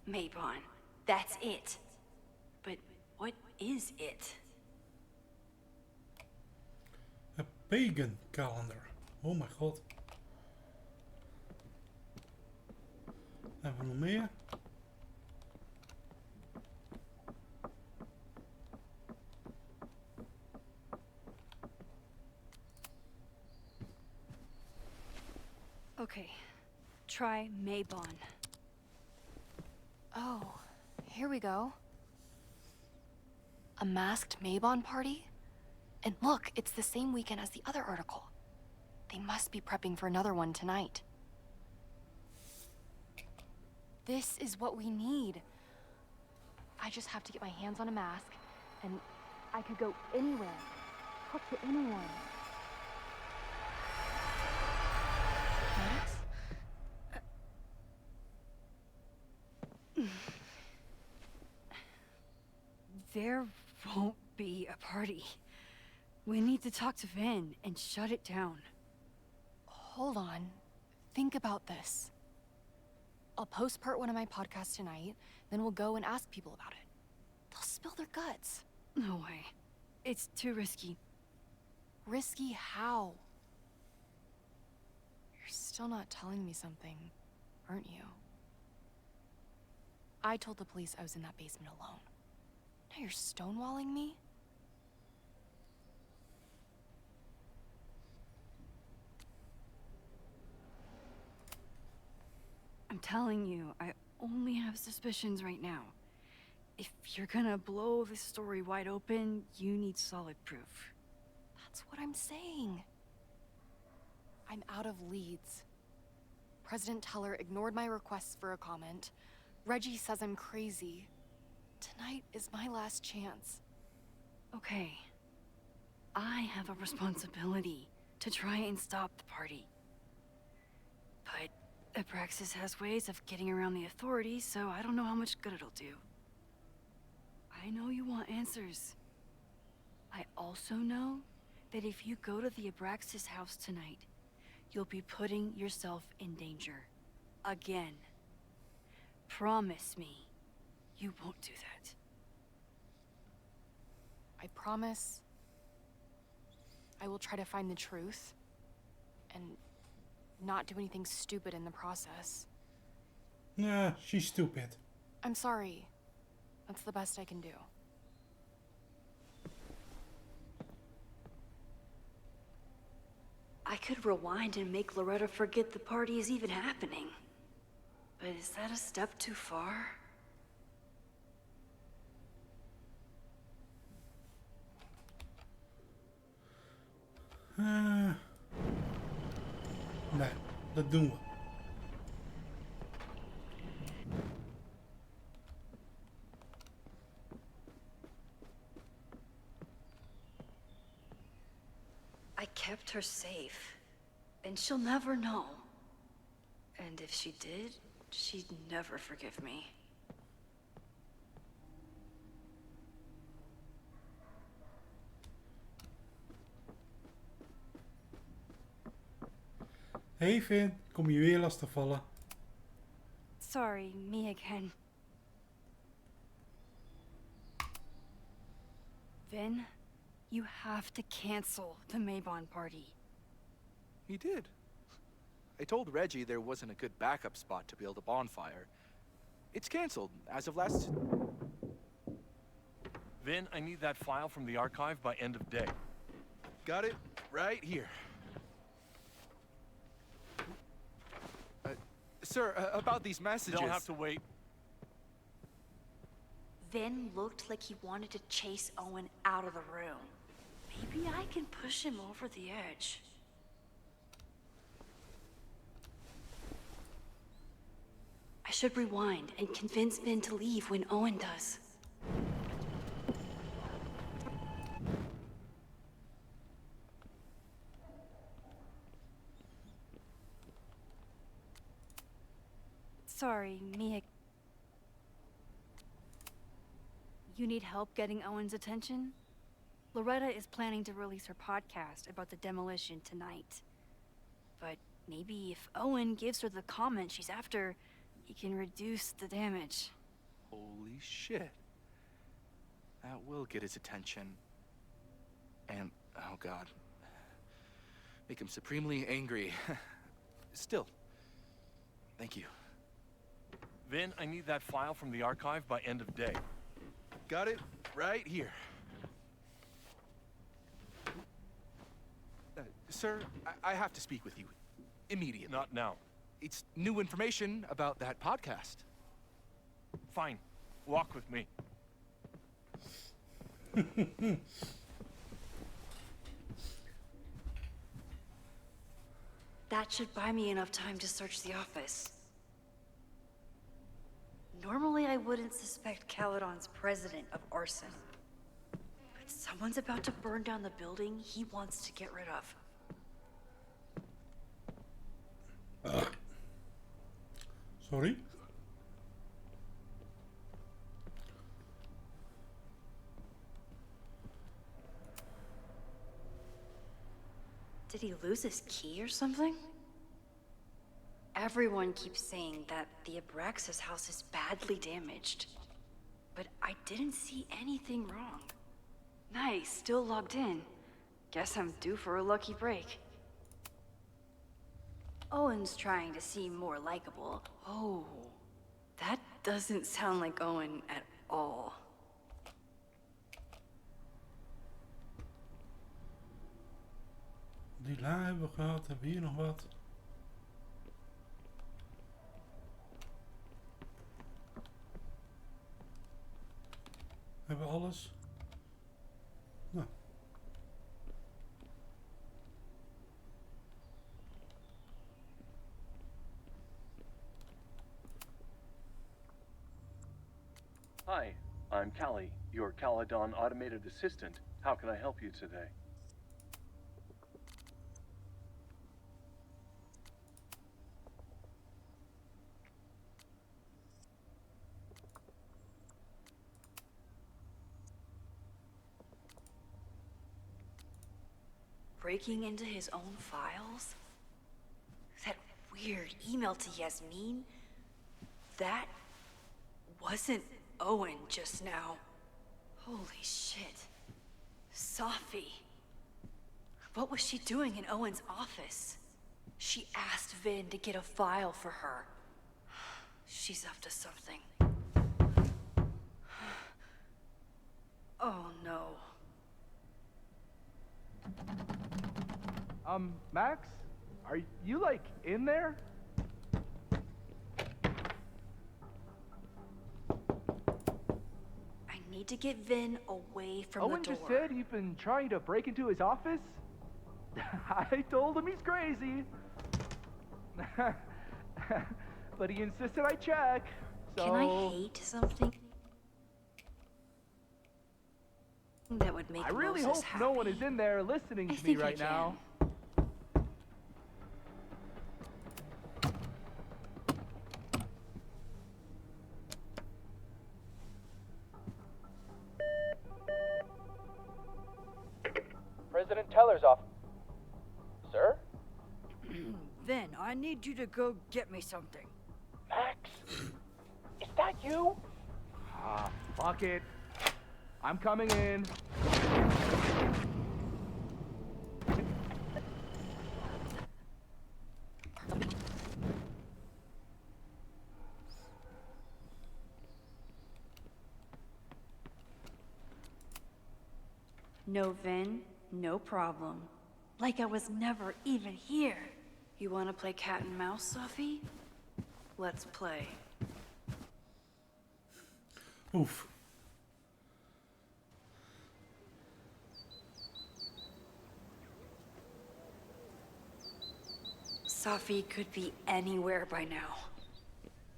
Maybon, that's it. But what is it? A pagan calendar. Oh mijn god. Hebben we nog meer? Okay, try Maybon. Oh, here we go. A masked Maybon party? And look, it's the same weekend as the other article. They must be prepping for another one tonight. This is what we need. I just have to get my hands on a mask, and I could go anywhere, talk to anyone. Max? There won't be a party. We need to talk to Vin and shut it down. Hold on. Think about this. I'll postpart one of my podcasts tonight, then we'll go and ask people about it. They'll spill their guts. No way. It's too risky. Risky how? You're still not telling me something, aren't you? I told the police I was in that basement alone. Now you're stonewalling me? I'm telling you, I only have suspicions right now. If you're gonna blow this story wide open, you need solid proof. That's what I'm saying. I'm out of leads. President Teller ignored my requests for a comment. Reggie says I'm crazy. Tonight is my last chance. Okay. I have a responsibility to try and stop the party. But Abraxas has ways of getting around the authorities, so I don't know how much good it'll do. I know you want answers. I also know that if you go to the Abraxas house tonight, you'll be putting yourself in danger. Again. Promise me you won't do that. I promise I will try to find the truth and not do anything stupid in the process. Nah, she's stupid. I'm sorry. That's the best I can do. I could rewind and make Loretta forget the party is even happening. But is that a step too far? Nee, dat doen we. I kept her safe, and she'll never know. And if she did, she'd never forgive me. Hey Vin, kom je weer lastig vallen? Sorry, me again. Vin, you have to cancel the Maybon party. He did. I told Reggie there wasn't a good backup spot to build a bonfire. It's canceled as of last... Vin, I need that file from the archive by end of day. Got it right here. Sir, about these messages... They'll have to wait. Vin looked like he wanted to chase Owen out of the room. Maybe I can push him over the edge. I should rewind and convince Vin to leave when Owen does. Sorry, me. You need help getting Owen's attention? Loretta is planning to release her podcast about the demolition tonight. But maybe if Owen gives her the comment she's after, he can reduce the damage. Holy shit. That will get his attention. And, oh god. Make him supremely angry. Still. Thank you. Vin, I need that file from the archive by end of day. Got it right here. Sir, I have to speak with you. Immediately. Not now. It's new information about that podcast. Fine. Walk with me. That should buy me enough time to search the office. Normally I wouldn't suspect Caledon's president of arson. But someone's about to burn down the building he wants to get rid of. Sorry? Did he lose his key or something? Everyone keeps saying that the Abraxas house is badly damaged. But I didn't see anything wrong. Nice, still logged in. Guess I'm due for a lucky break. Owen's trying to seem more likable. Oh, that doesn't sound like Owen at all. Die la hebben we gehad. Hebben we hier nog wat? Hebben we alles? Nou. Hi, I'm Callie, your Caledon automated assistant. How can I help you today? Breaking into his own files? That weird email to Yasmin? That wasn't Owen just now. Holy shit. Sophie. What was she doing in Owen's office? She asked Vin to get a file for her. She's up to something. Oh no. Max? Are you, like, in there? I need to get Vin away from Owen the door. just said you've been trying to break into his office? I told him he's crazy. But he insisted I check, so... Can I hate something that would make I really Moses hope happy? no one is in there listening to me right now. President Teller's off. Sir? Vin, I need you to go get me something. Max? Is that you? Ah, fuck it. I'm coming in. No, Vin, no problem. Like I was never even here. You wanna play cat and mouse, Sophie? Let's play. Oof. Sophie could be anywhere by now.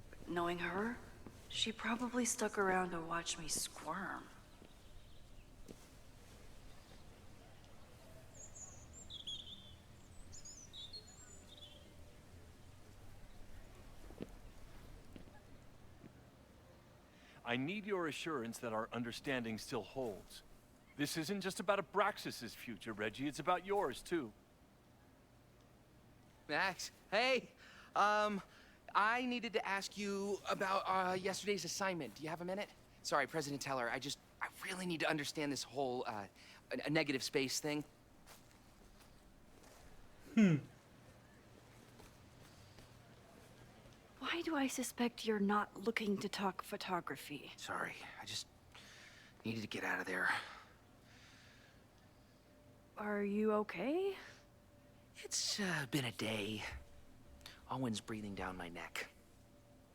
But knowing her, she probably stuck around to watch me squirm. I need your assurance that our understanding still holds. This isn't just about Abraxas' future, Reggie. It's about yours, too. Max, hey, I needed to ask you about yesterday's assignment. Do you have a minute? Sorry, President Teller, I really need to understand this whole, a negative space thing. Why do I suspect you're not looking to talk photography? Sorry, I just needed to get out of there. Are you okay? It's been a day. Owen's breathing down my neck,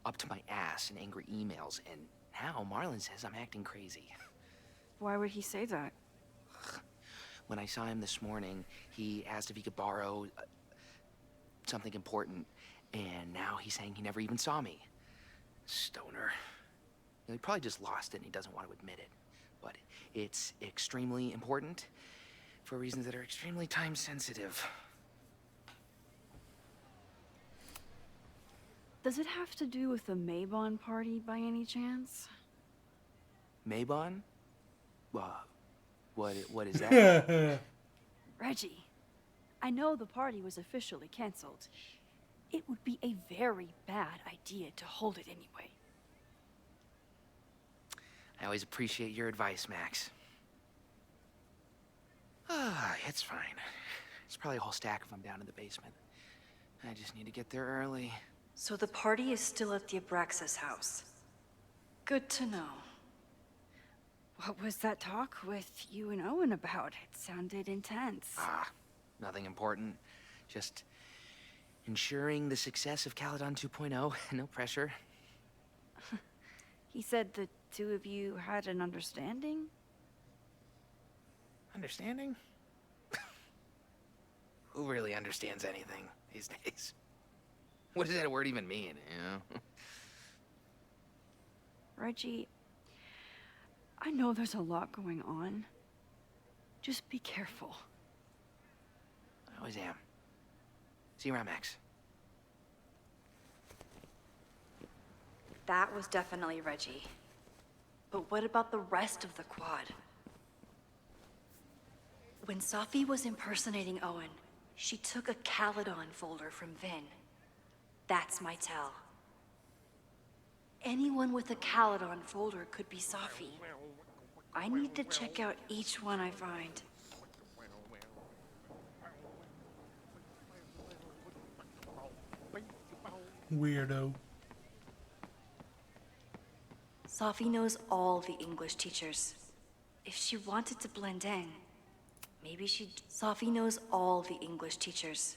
up to my ass in angry emails, and now Marlon says I'm acting crazy. Why would he say that? When I saw him this morning, he asked if he could borrow something important, and now he's saying he never even saw me. Stoner. He probably just lost it and he doesn't want to admit it. But it's extremely important for reasons that are extremely time sensitive. Does it have to do with the Maybon party by any chance? Maybon? What is that? Reggie, I know the party was officially canceled. It would be a very bad idea to hold it anyway. I always appreciate your advice, Max. It's fine. It's probably a whole stack if I'm down in the basement. I just need to get there early. So the party is still at the Abraxas house. Good to know. What was that talk with you and Owen about? It sounded intense. Nothing important. Just ensuring the success of Caledon 2.0. No pressure. He said the two of you had an understanding? Understanding? Who really understands anything these days? What does that word even mean, you know? Reggie, I know there's a lot going on. Just be careful. I always am. See you around, Max. That was definitely Reggie. But what about the rest of the quad? When Safi was impersonating Owen, she took a Caledon folder from Vin. That's my tell. Anyone with a Caledon folder could be Safi. I need to check out each one I find. Weirdo. Safi knows all the English teachers. If she wanted to blend in, maybe she'd... Safi knows all the English teachers.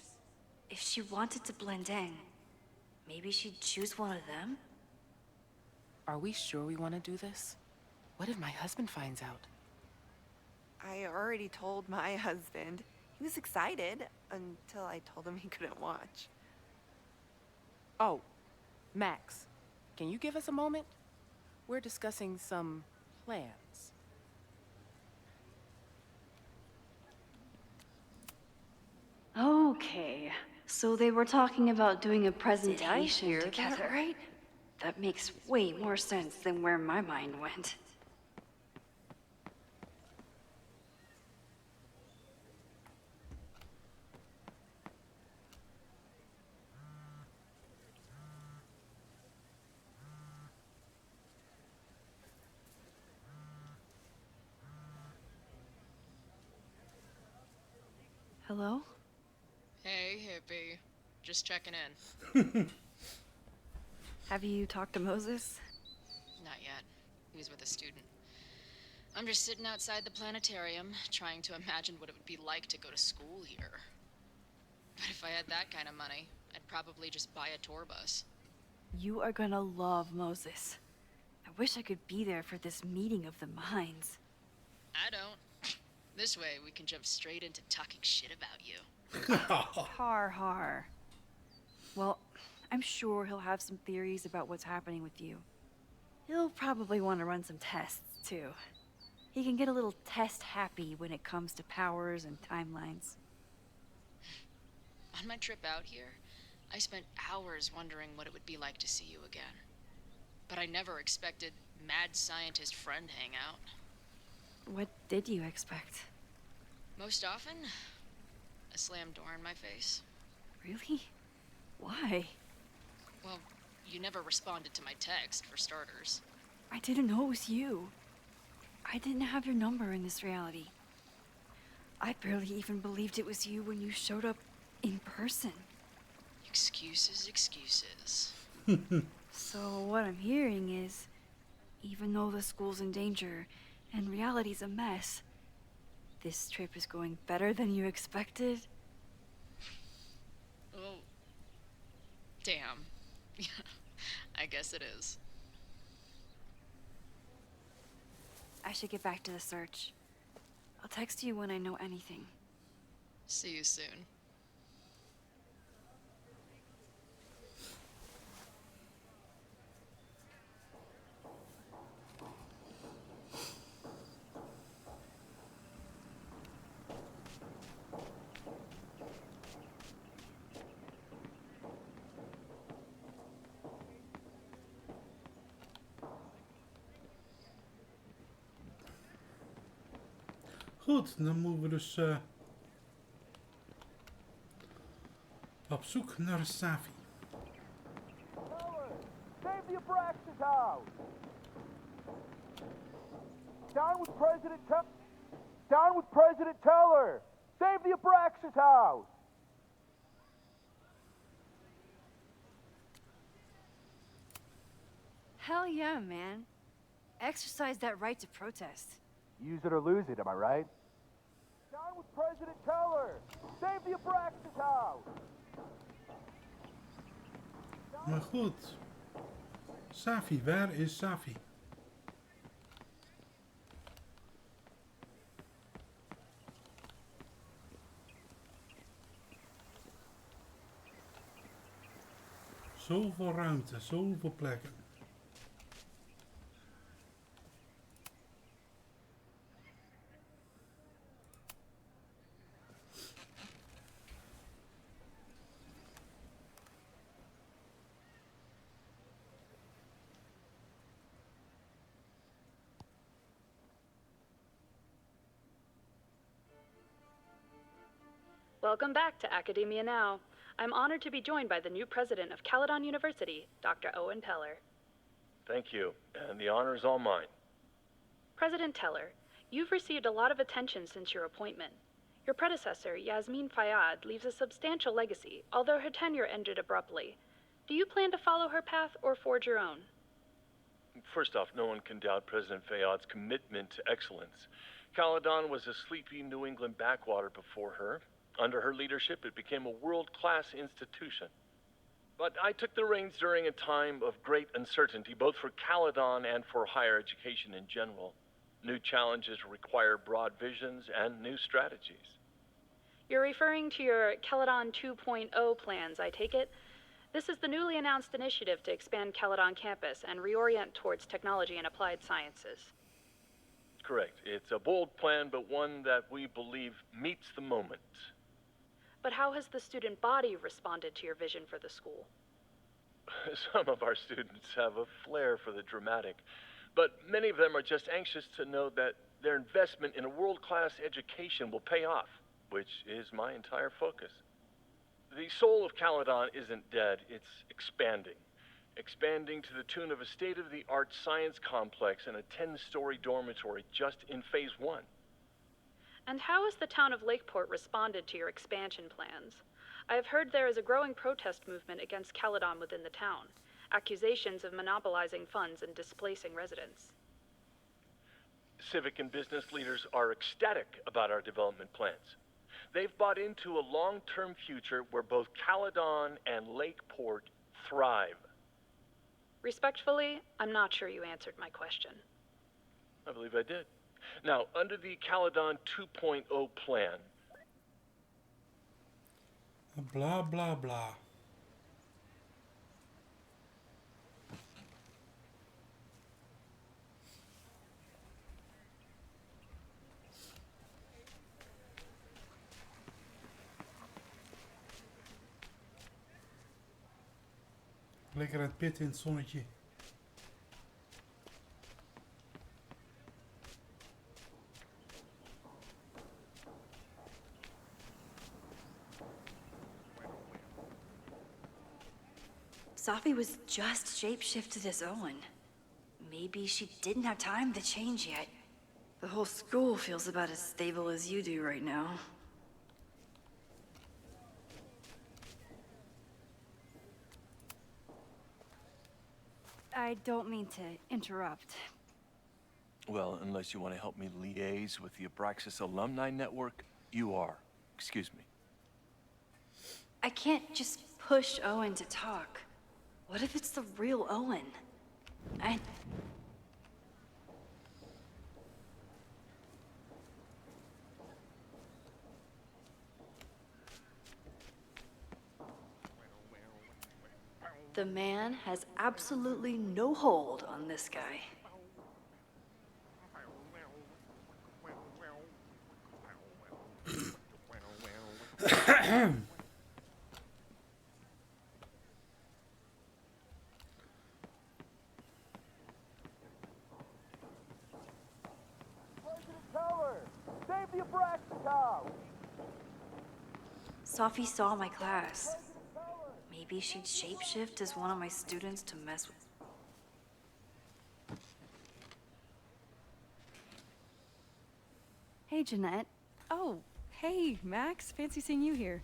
If she wanted to blend in, maybe she'd choose one of them? Are we sure we want to do this? What if my husband finds out? I already told my husband. He was excited until I told him he couldn't watch. Oh, Max, can you give us a moment? We're discussing some plans. Okay, so they were talking about doing a presentation hear together, that right? That makes way more sense than where my mind went. Hello? Hey, hippie. Just checking in. Have you talked to Moses? Not yet. He was with a student. I'm just sitting outside the planetarium, trying to imagine what it would be like to go to school here. But if I had that kind of money, I'd probably just buy a tour bus. You are gonna love Moses. I wish I could be there for this meeting of the minds. I don't. This way, we can jump straight into talking shit about you. Har har. Well, I'm sure he'll have some theories about what's happening with you. He'll probably want to run some tests, too. He can get a little test happy when it comes to powers and timelines. On my trip out here, I spent hours wondering what it would be like to see you again. But I never expected mad scientist friend hangout. What did you expect? Most often, a slammed door in my face. Really? Why? Well, you never responded to my text, for starters. I didn't know it was you. I didn't have your number in this reality. I barely even believed it was you when you showed up in person. Excuses, excuses. So what I'm hearing is, even though the school's in danger and reality's a mess, this trip is going better than you expected? Oh. Damn. I guess it is. I should get back to the search. I'll text you when I know anything. See you soon. Goed, dan moeten we dus op zoek naar Safi. Save the Abraxas house! Down with President Down with President Teller! Save the Abraxas house! Hell yeah, man. Exercise that right to protest. Use it or lose it, am I right? Down with President Teller! Save the Abraxas house! Maar goed. Safi, waar is Safi? Zoveel ruimte, zoveel plekken. Welcome back to Academia Now. I'm honored to be joined by the new president of Caledon University, Dr. Owen Teller. Thank you, and the honor is all mine. President Teller, you've received a lot of attention since your appointment. Your predecessor, Yasmin Fayyad, leaves a substantial legacy, although her tenure ended abruptly. Do you plan to follow her path or forge your own? First off, no one can doubt President Fayyad's commitment to excellence. Caledon was a sleepy New England backwater before her. Under her leadership, it became a world-class institution. But I took the reins during a time of great uncertainty, both for Caledon and for higher education in general. New challenges require broad visions and new strategies. You're referring to your Caledon 2.0 plans, I take it? This is the newly announced initiative to expand Caledon campus and reorient towards technology and applied sciences. Correct. It's a bold plan, but one that we believe meets the moment. But how has the student body responded to your vision for the school? Some of our students have a flair for the dramatic, but many of them are just anxious to know that their investment in a world-class education will pay off, which is my entire focus. The soul of Caledon isn't dead, it's expanding. Expanding to the tune of a state-of-the-art science complex and a 10-story dormitory just in Phase 1. And how has the town of Lakeport responded to your expansion plans? I have heard there is a growing protest movement against Caledon within the town, accusations of monopolizing funds and displacing residents. Civic and business leaders are ecstatic about our development plans. They've bought into a long-term future where both Caledon and Lakeport thrive. Respectfully, I'm not sure you answered my question. I believe I did. Now, under the Caledon 2.0 plan... Blah, blah, blah. Lekker aan het pitten in het zonnetje. Safi was just shapeshifted as Owen. Maybe she didn't have time to change yet. The whole school feels about as stable as you do right now. I don't mean to interrupt. Well, unless you want to help me liaise with the Abraxas Alumni Network, you are. Excuse me. I can't just push Owen to talk. What if it's the real Owen? The man has absolutely no hold on this guy. Teller, save the Sophie saw my class. Maybe she'd shapeshift as one of my students to mess with. Hey, Jeanette. Oh, hey, Max. Fancy seeing you here.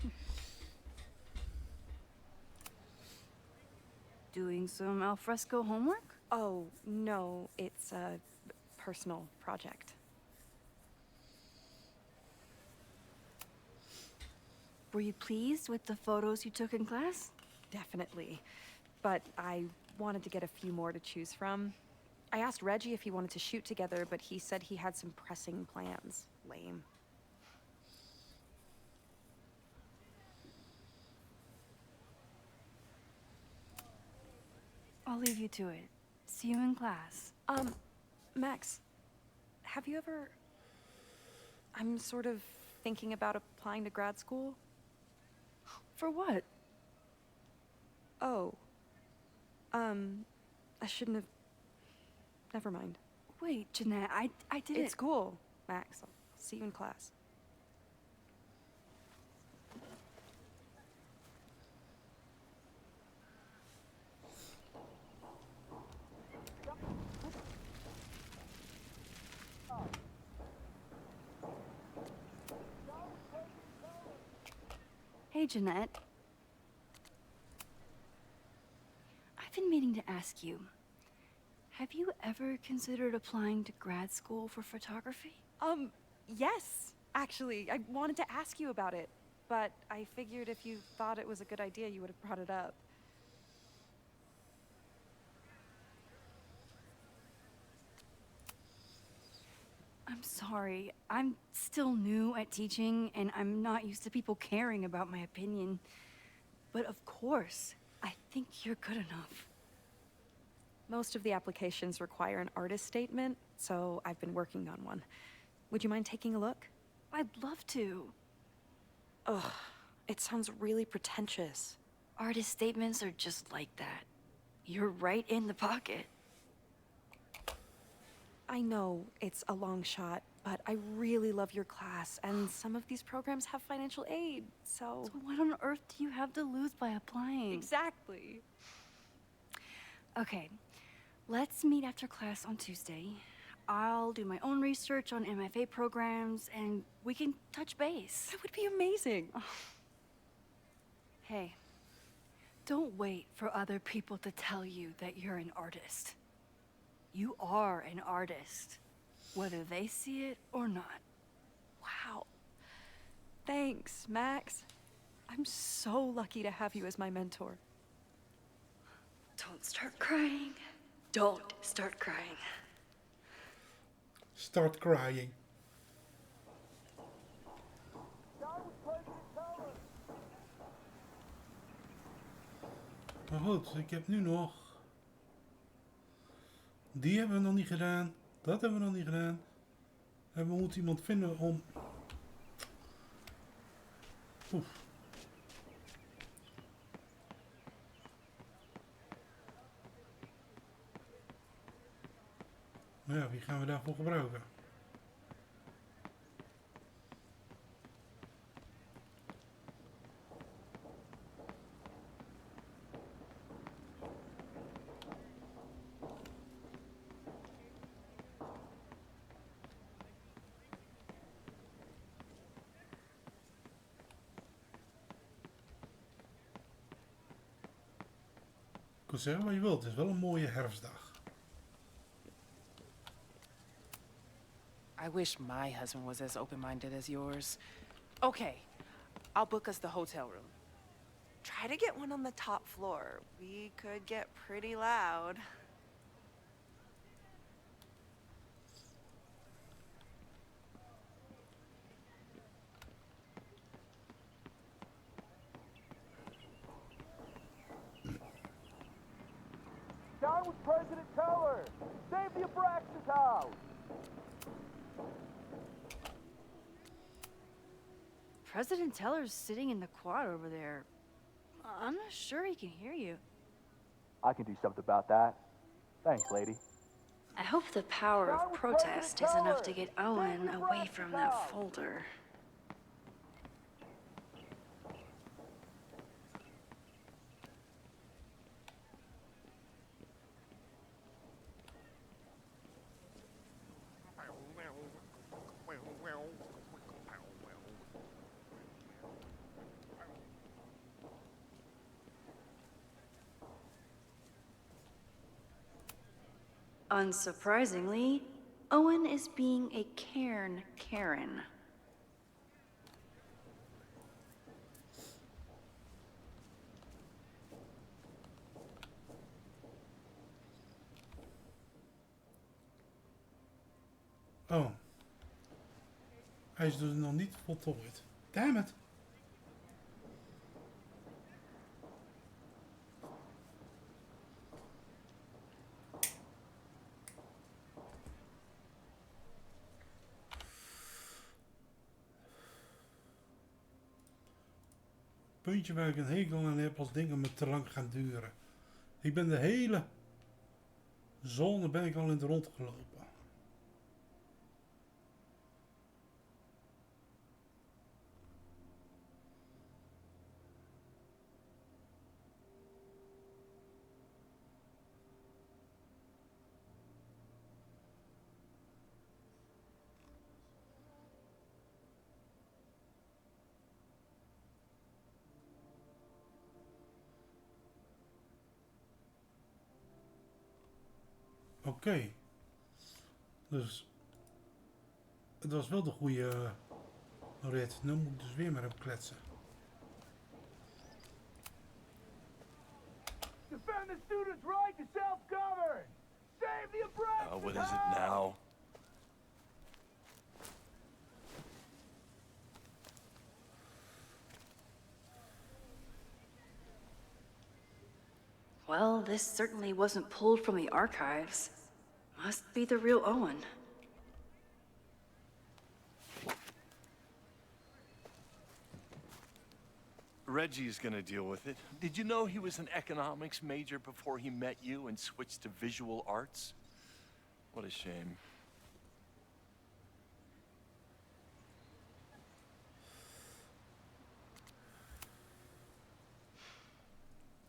Doing some alfresco homework? Oh, no, it's a personal project. Were you pleased with the photos you took in class? Definitely. But I wanted to get a few more to choose from. I asked Reggie if he wanted to shoot together, but he said he had some pressing plans. Lame. I'll leave you to it. See you in class. Max, have you ever... I'm sort of thinking about applying to grad school. For what? Oh. I shouldn't have... Never mind. Wait, Jeanette, I didn't... It's cool, Max. I'll see you in class. Hey, Jeanette. I've been meaning to ask you. Have you ever considered applying to grad school for photography? Yes, actually. I wanted to ask you about it, but I figured if you thought it was a good idea, you would have brought it up. I'm sorry. I'm still new at teaching, and I'm not used to people caring about my opinion. But of course, I think you're good enough. Most of the applications require an artist statement, so I've been working on one. Would you mind taking a look? I'd love to. Ugh, it sounds really pretentious. Artist statements are just like that. You're right in the pocket. I know it's a long shot, but I really love your class, and some of these programs have financial aid, so... So what on earth do you have to lose by applying? Exactly. Okay, let's meet after class on Tuesday. I'll do my own research on MFA programs, and we can touch base. That would be amazing. Oh. Hey, don't wait for other people to tell you that you're an artist. You are an artist, whether they see it or not. Wow. Thanks, Max. I'm so lucky to have you as my mentor. Don't start crying. Don't start crying. Start crying. Maar goed, ik heb nu nog... Die hebben we nog niet gedaan. Dat hebben we nog niet gedaan. En we moeten iemand vinden om... Oef. Maar ja, wie gaan we daarvoor gebruiken? Ik kan zeggen wat je wilt, het is wel een mooie herfstdag. I wish my husband was as open-minded as yours. Okay, I'll book us the hotel room. Try to get one on the top floor. We could get pretty loud. Down with President Teller! Save the Abraxas house! President Teller's sitting in the quad over there. I'm not sure he can hear you. I can do something about that. Thanks, lady. I hope the power of protest is enough to get Owen away from that folder. Unsurprisingly, Owen is being a cairn Karen. Oh. Hij is dus nog niet voltooid. Damn it. Puntje waar ik een hekel aan heb als dingen me te lang gaan duren. Ik ben de hele zone ben ik al in het rond gelopen. Oké. Dus het was wel de goede rit. Nu moet ik dus weer met hem kletsen. Defend the students' right to self-govern! Save the oppressed! What is it now? Well, this certainly wasn't pulled from the archives. Must be the real Owen. Reggie's gonna deal with it. Did you know he was an economics major before he met you and switched to visual arts? What a shame.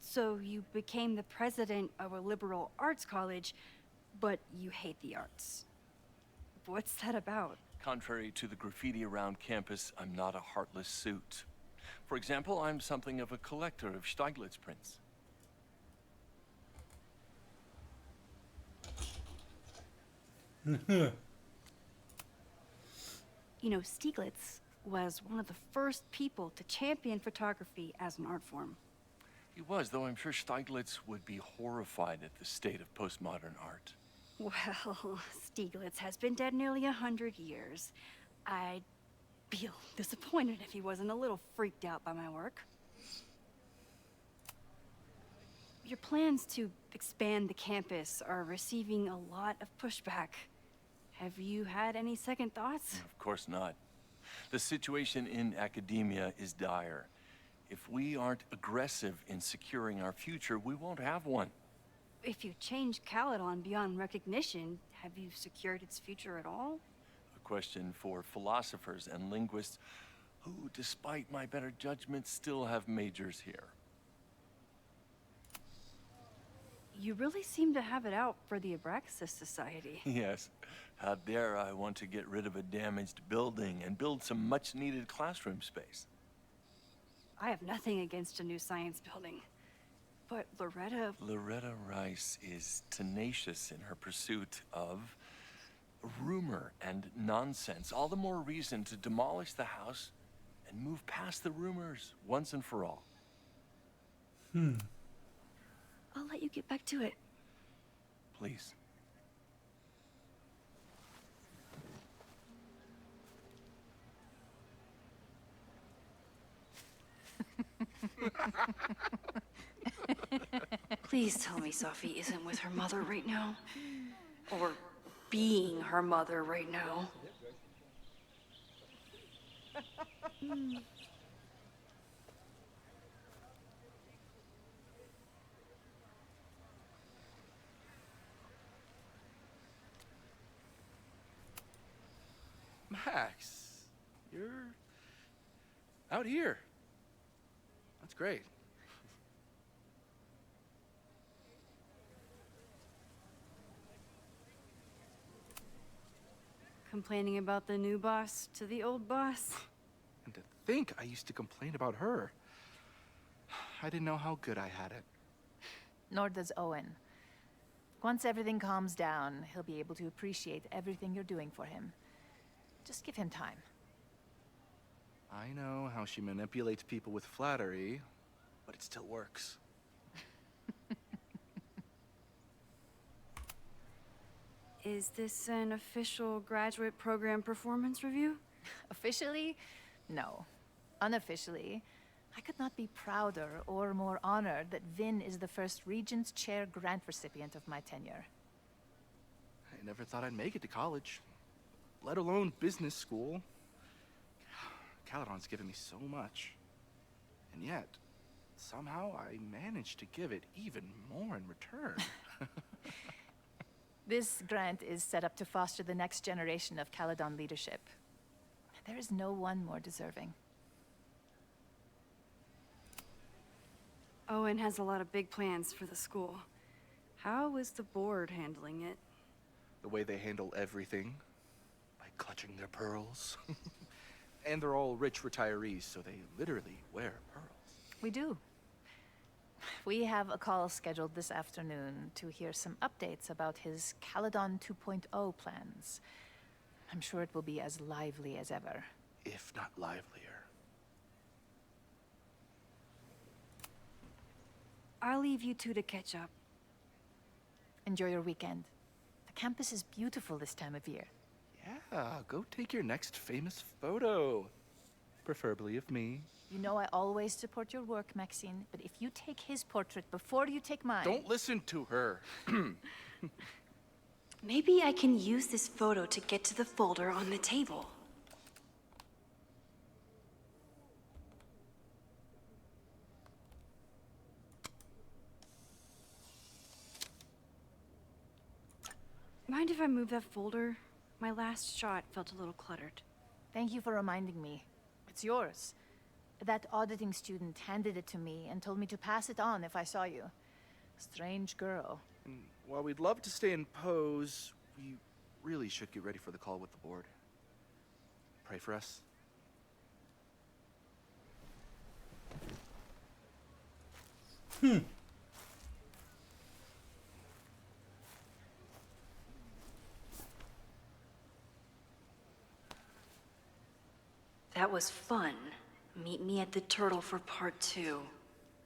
So you became the president of a liberal arts college, but you hate the arts. What's that about? Contrary to the graffiti around campus, I'm not a heartless suit. For example, I'm something of a collector of Stieglitz prints. You know, Stieglitz was one of the first people to champion photography as an art form. He was, though I'm sure Stieglitz would be horrified at the state of postmodern art. Well, Stieglitz has been dead nearly 100 years. I'd feel disappointed if he wasn't a little freaked out by my work. Your plans to expand the campus are receiving a lot of pushback. Have you had any second thoughts? Of course not. The situation in academia is dire. If we aren't aggressive in securing our future, we won't have one. If you change Caledon beyond recognition, have you secured its future at all? A question for philosophers and linguists who, despite my better judgment, still have majors here. You really seem to have it out for the Abraxas Society. Yes. How dare I want to get rid of a damaged building and build some much-needed classroom space. I have nothing against a new science building. But Loretta Rice is tenacious in her pursuit of rumor and nonsense. All the more reason to demolish the house and move past the rumors once and for all. I'll let you get back to it. Please. Please tell me Sophie isn't with her mother right now. Or being her mother right now. Max, you're out here. That's great. Complaining about the new boss to the old boss? And to think I used to complain about her. I didn't know how good I had it. Nor does Owen. Once everything calms down, he'll be able to appreciate everything you're doing for him. Just give him time. I know how she manipulates people with flattery, but it still works. Is this an official graduate program performance review? Officially? No. Unofficially, I could not be prouder or more honored that Vin is the first Regent's Chair grant recipient of my tenure. I never thought I'd make it to college, let alone business school. Caledon's given me so much. And yet, somehow I managed to give it even more in return. This grant is set up to foster the next generation of Caledon leadership. There is no one more deserving. Owen has a lot of big plans for the school. How is the board handling it? The way they handle everything, by clutching their pearls. And they're all rich retirees, so they literally wear pearls. We do. We have a call scheduled this afternoon to hear some updates about his Caledon 2.0 plans. I'm sure it will be as lively as ever. If not livelier. I'll leave you two to catch up. Enjoy your weekend. The campus is beautiful this time of year. Yeah, go take your next famous photo. Preferably of me. You know I always support your work, Maxine, but if you take his portrait before you take mine... Don't listen to her. Maybe I can use this photo to get to the folder on the table. Mind if I move that folder? My last shot felt a little cluttered. Thank you for reminding me. It's yours. That auditing student handed it to me and told me to pass it on if I saw you. Strange girl. And while we'd love to stay in pose, we really should get ready for the call with the board. Pray for us. That was fun. Meet me at the Turtle for part 2.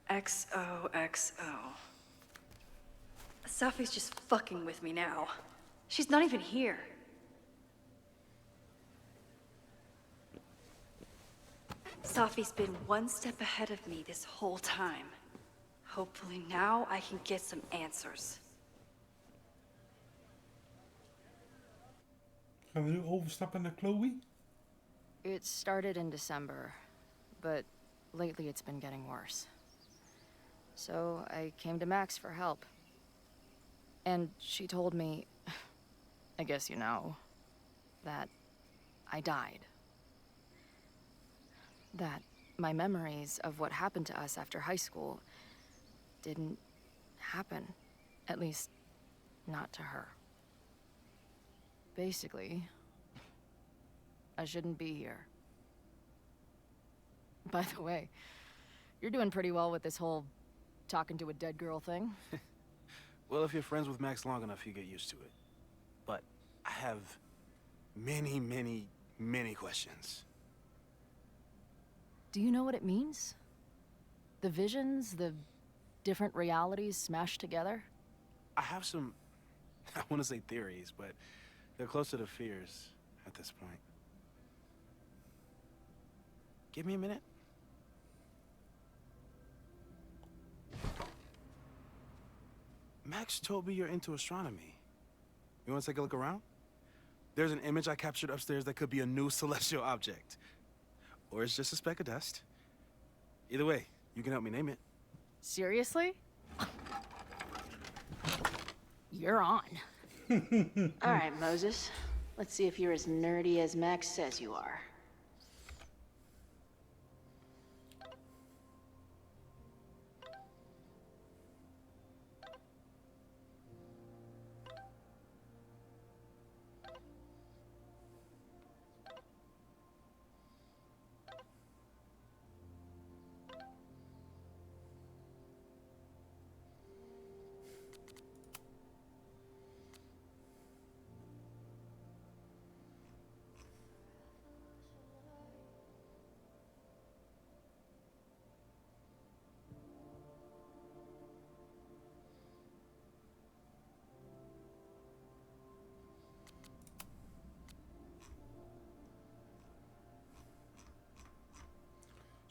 XOXO. Safi's just fucking with me now. She's not even here. Safi's been one step ahead of me this whole time. Hopefully now I can get some answers. Gaan we nu overstappen naar Chloe? It started in December, but lately it's been getting worse. So I came to Max for help. And she told me, I guess you know, that I died. That my memories of what happened to us after high school didn't happen. At least, not to her. Basically, I shouldn't be here. By the way, you're doing pretty well with this whole talking to a dead girl thing. Well, if you're friends with Max long enough, you get used to it. But I have many, many, many questions. Do you know what it means? The visions, the different realities smashed together? I have some, I want to say theories, but they're closer to fears at this point. Give me a minute. Max told me you're into astronomy. You want to take a look around? There's an image I captured upstairs that could be a new celestial object. Or it's just a speck of dust. Either way, you can help me name it. Seriously? You're on. All right, Moses. Let's see if you're as nerdy as Max says you are.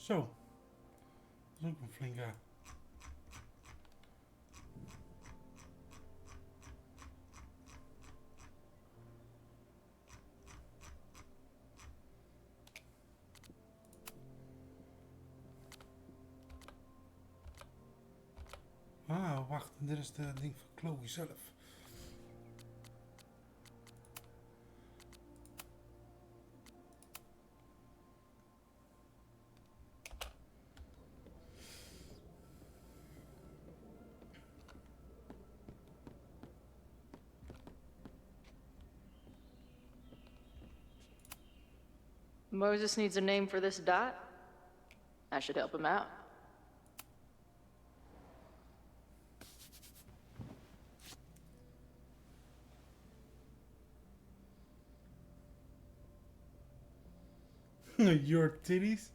Zo. Dat is ook een flinke. Ah, wacht. Dit is de ding van Chloe zelf. Moses needs a name for this dot. I should help him out. Your titties?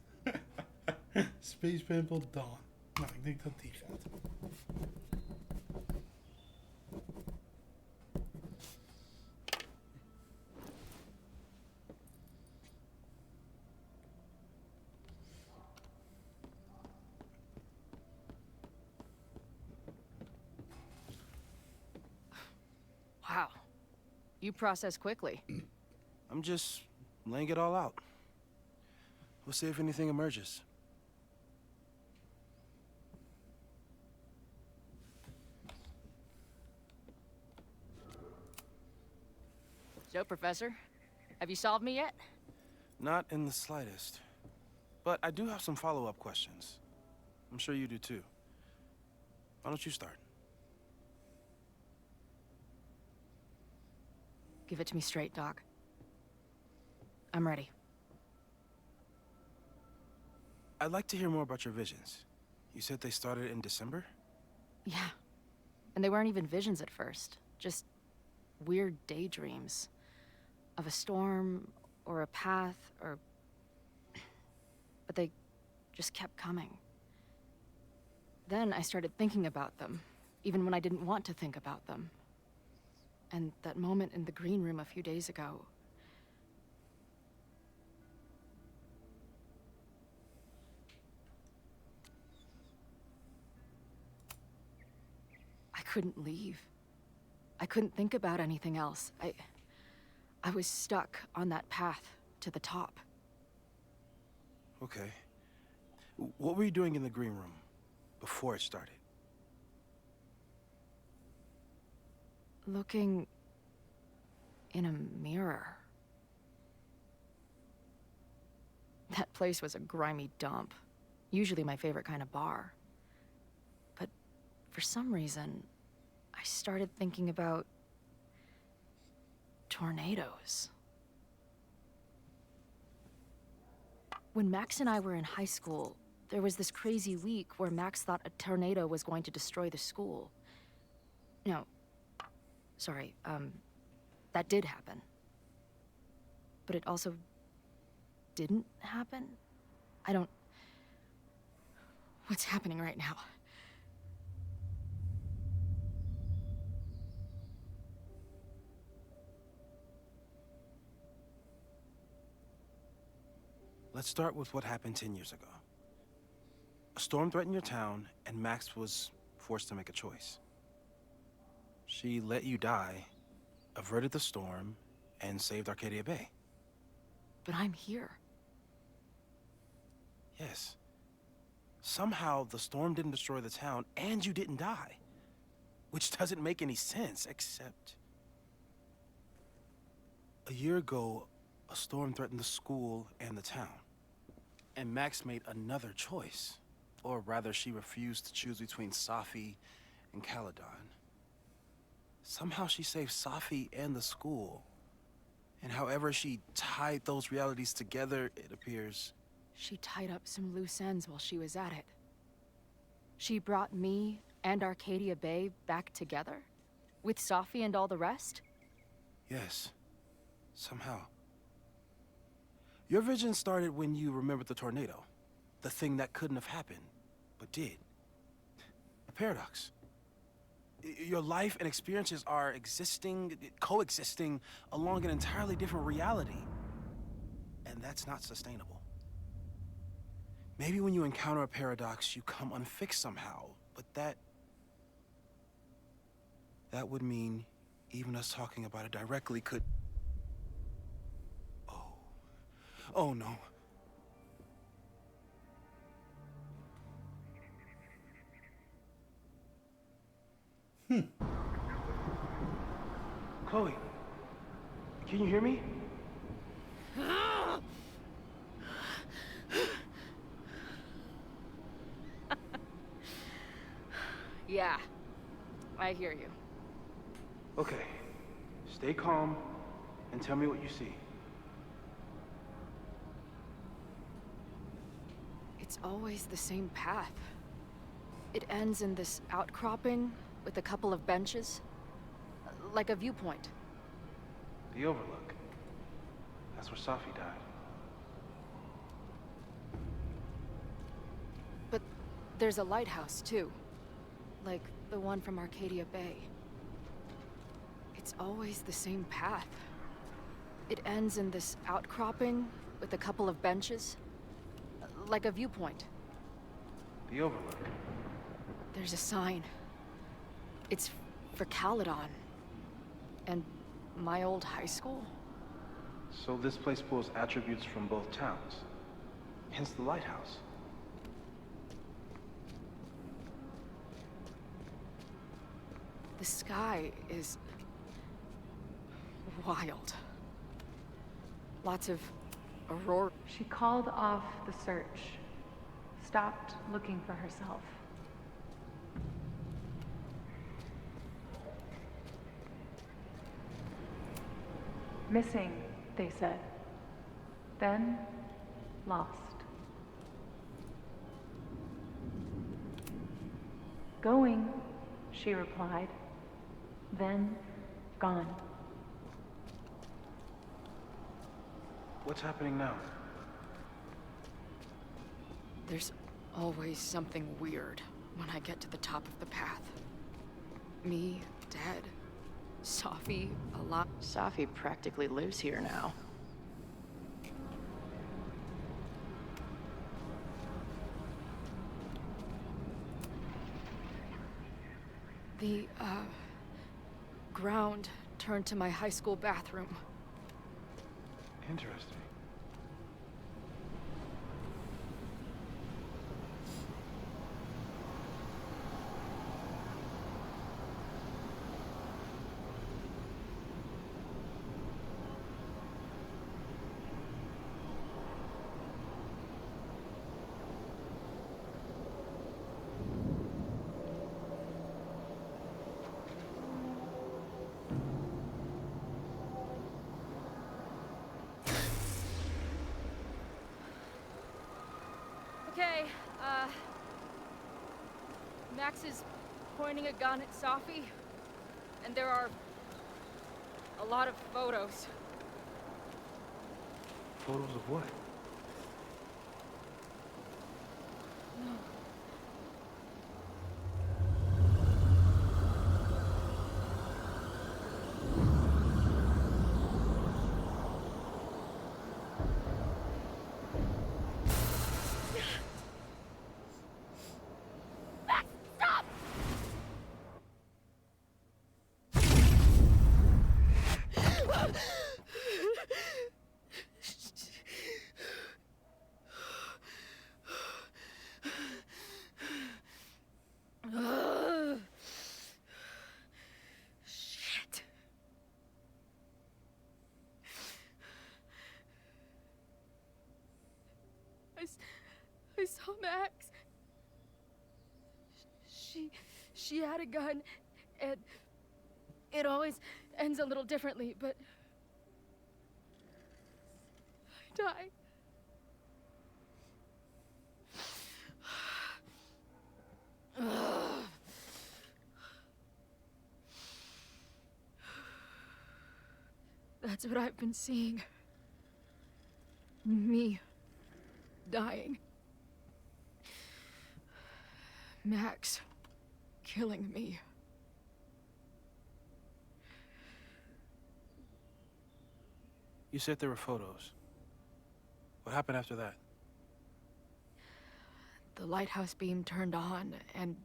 Space Pimple Dawn. Nou, ik denk dat die gaat. Wow. You process quickly. I'm just laying it all out. We'll see if anything emerges. So, Professor, have you solved me yet? Not in the slightest. But I do have some follow-up questions. I'm sure you do too. Why don't you start? Give it to me straight, Doc. I'm ready. I'd like to hear more about your visions. You said they started in December? Yeah. And they weren't even visions at first. Just weird daydreams. Of a storm, or a path, or... But they just kept coming. Then I started thinking about them, even when I didn't want to think about them. And that moment in the green room a few days ago... I couldn't leave. I couldn't think about anything else. I was stuck on that path to the top. Okay. What were you doing in the green room before it started? Looking in a mirror. That place was a grimy dump. Usually my favorite kind of bar. But for some reason, I started thinking about tornadoes. When Max and I were in high school, there was this crazy week where Max thought a tornado was going to destroy the school. No, sorry, that did happen. But it also didn't happen? What's happening right now? Let's start with what happened 10 years ago. A storm threatened your town, and Max was forced to make a choice. She let you die, averted the storm, and saved Arcadia Bay. But I'm here. Yes. Somehow, the storm didn't destroy the town, and you didn't die. Which doesn't make any sense, except... A year ago, a storm threatened the school and the town. And Max made another choice. Or rather, she refused to choose between Safi and Caledon. Somehow she saved Safi and the school. And however she tied those realities together, it appears... She tied up some loose ends while she was at it. She brought me and Arcadia Bay back together? With Safi and all the rest? Yes. Somehow. Your vision started when you remembered the tornado. The thing that couldn't have happened, but did. A paradox. Your life and experiences are coexisting along an entirely different reality. And that's not sustainable. Maybe when you encounter a paradox, you come unfixed somehow, but that would mean even us talking about it directly could... Oh no. Chloe, can you hear me? Yeah, I hear you. Okay, stay calm and tell me what you see. It's always the same path. It ends in this outcropping with a couple of benches, like a viewpoint. The Overlook. That's where Safi died. But there's a lighthouse, too. Like the one from Arcadia Bay. It's always the same path. It ends in this outcropping with a couple of benches, like a viewpoint. The Overlook. There's a sign. It's for Caledon. And my old high school? So this place pulls attributes from both towns. Hence the lighthouse. The sky is... wild. Lots of aurora. She called off the search. Stopped looking for herself. Missing, they said. Then, lost. Going, she replied. Then, gone. What's happening now? There's always something weird when I get to the top of the path. Me, dead. Safi, alive. Safi practically lives here now. The, ground turned to my high school bathroom. Interesting. Okay, Max is pointing a gun at Safi, and there are a lot of photos. Photos of what? Shit. I saw Max. She had a gun, and it always ends a little differently, but I died. That's what I've been seeing. Me dying. Max killing me. You said there were photos. What happened after that? the lighthouse beam turned on, and...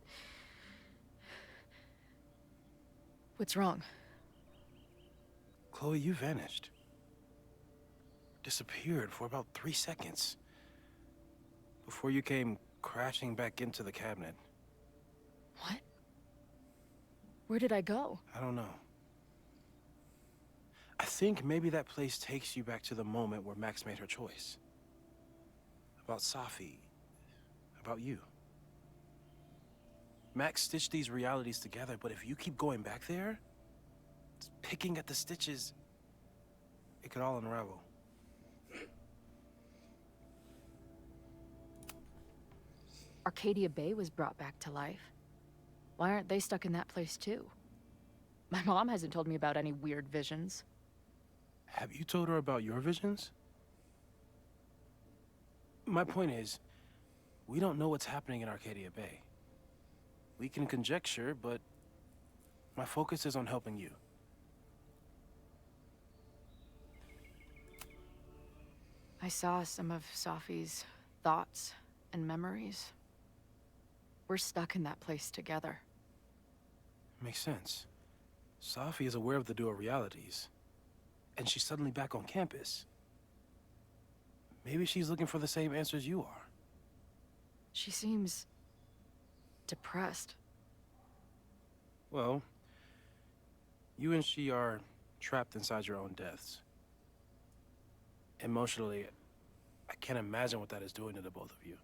What's wrong? Chloe, you vanished. Disappeared for about 3 seconds. Before you came crashing back into the cabinet. What? Where did I go? I don't know. I think maybe that place takes you back to the moment where Max made her choice. About Safi. About you. Max stitched these realities together, but if you keep going back there, picking at the stitches, it could all unravel. Arcadia Bay was brought back to life. Why aren't they stuck in that place too? My mom hasn't told me about any weird visions. Have you told her about your visions? My point is, we don't know what's happening in Arcadia Bay. We can conjecture, but my focus is on helping you. I saw some of Safi's thoughts and memories. We're stuck in that place together. Makes sense. Safi is aware of the dual realities, and she's suddenly back on campus. Maybe she's looking for the same answers you are. She seems... depressed. Well, you and she are trapped inside your own deaths. Emotionally, I can't imagine what that is doing to the both of you.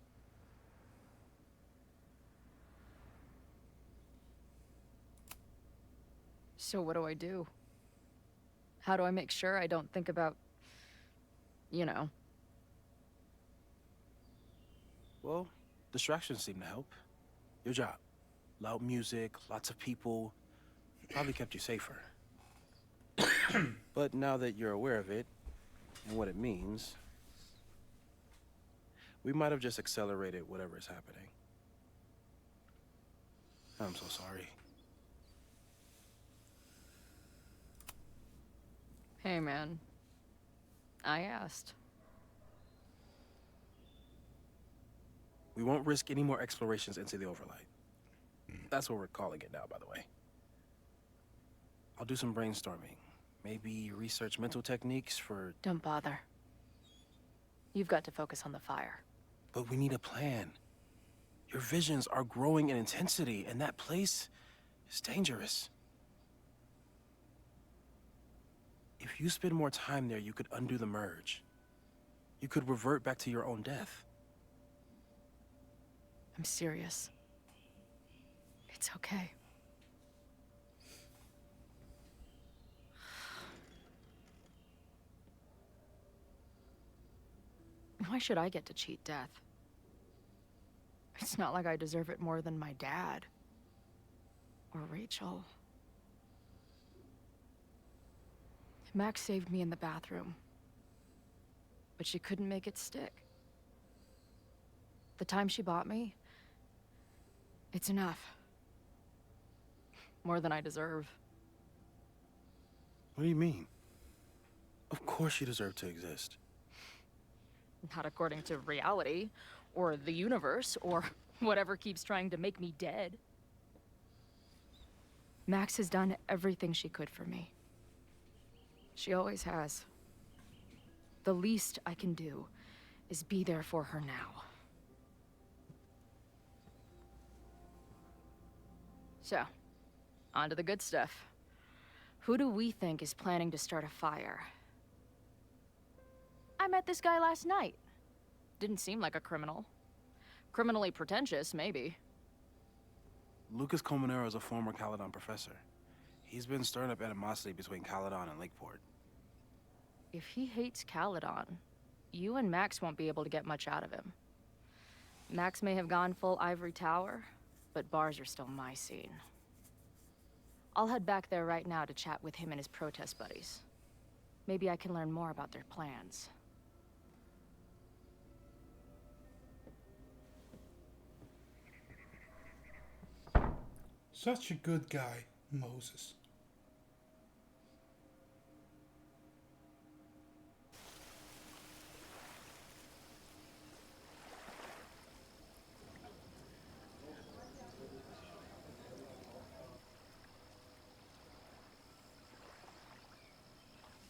So what do I do? How do I make sure I don't think about... you know? Well, distractions seem to help. Your job. Loud music, lots of people. Probably kept you safer. But now that you're aware of it, and what it means, we might have just accelerated whatever is happening. I'm so sorry. Hey, man. I asked. We won't risk any more explorations into the overlight. That's what we're calling it now, by the way. I'll do some brainstorming. Maybe research mental techniques for... Don't bother. You've got to focus on the fire. But we need a plan. Your visions are growing in intensity, and that place is dangerous. If you spend more time there, you could undo the merge. You could revert back to your own death. I'm serious. It's okay. Why should I get to cheat death? It's not like I deserve it more than my dad. Or Rachel. Max saved me in the bathroom. But she couldn't make it stick. The time she bought me, it's enough. More than I deserve. What do you mean? Of course you deserve to exist. Not according to reality, or the universe, or whatever keeps trying to make me dead. Max has done everything she could for me. She always has. The least I can do is be there for her now. So, on to the good stuff. Who do we think is planning to start a fire? I met this guy last night. Didn't seem like a criminal. Criminally pretentious, maybe. Lucas Colmenero is a former Caledon professor. He's been stirring up animosity between Caledon and Lakeport. If he hates Caledon, you and Max won't be able to get much out of him. Max may have gone full ivory tower, but bars are still my scene. I'll head back there right now to chat with him and his protest buddies. Maybe I can learn more about their plans. Such a good guy, Moses.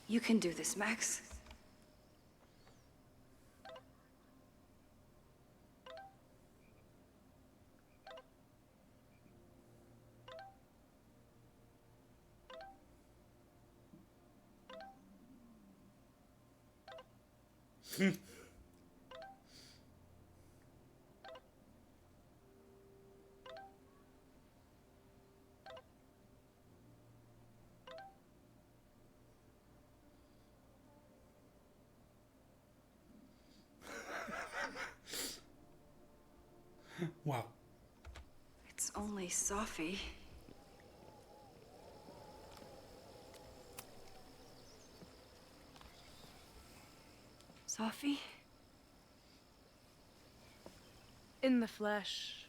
You can do this, Max. Wow. It's only Sophie. Sophie? In the flesh.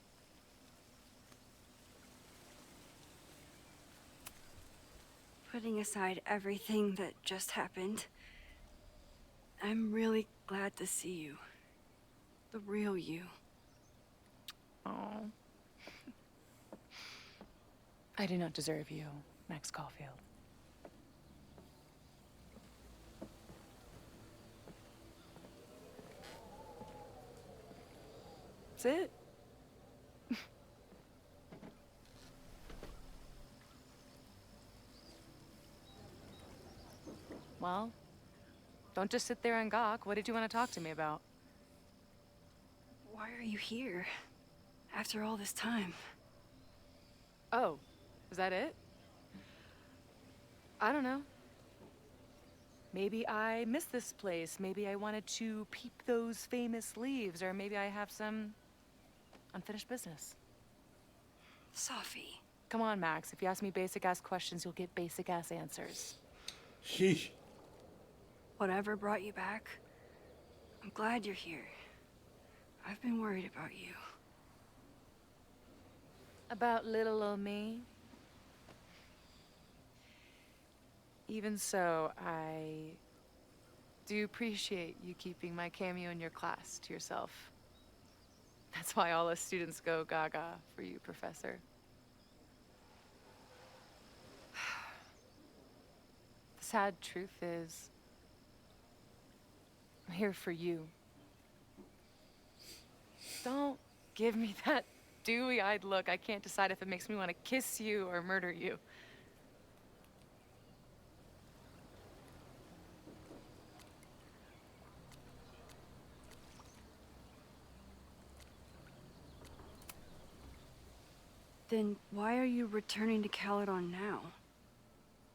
Putting aside everything that just happened, I'm really glad to see you. The real you. Oh. I do not deserve you, Max Caulfield. That's it. Well, don't just sit there and gawk. What did you want to talk to me about? Why are you here? After all this time? Oh, is that it? I don't know. Maybe I miss this place. Maybe I wanted to peep those famous leaves, or maybe I have some unfinished business. Sophie. Come on, Max. If you ask me basic-ass questions, you'll get basic-ass answers. Sheesh. Whatever brought you back, I'm glad you're here. I've been worried about you. About little old me? Even so, I do appreciate you keeping my cameo in your class to yourself. That's why all us students go gaga for you, Professor. The sad truth is, I'm here for you. Don't give me that dewy-eyed look. I can't decide if it makes me want to kiss you or murder you. Then why are you returning to Caledon now?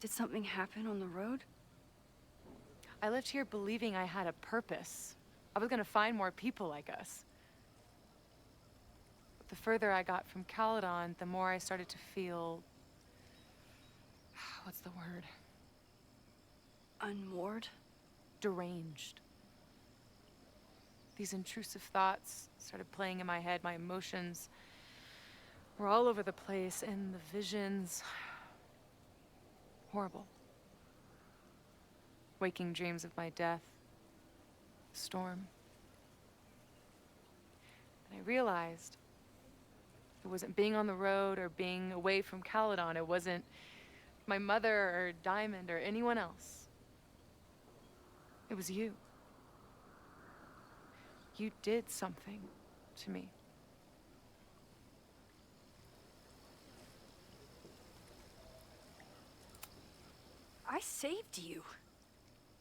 Did something happen on the road? I left here believing I had a purpose. I was gonna find more people like us. But the further I got from Caledon, the more I started to feel... what's the word? Unmoored? Deranged. These intrusive thoughts started playing in my head. My emotions were all over the place, and the visions... horrible. Waking dreams of my death. Storm. And I realized it wasn't being on the road or being away from Caledon. It wasn't my mother or Diamond or anyone else. It was you. You did something to me. I saved you.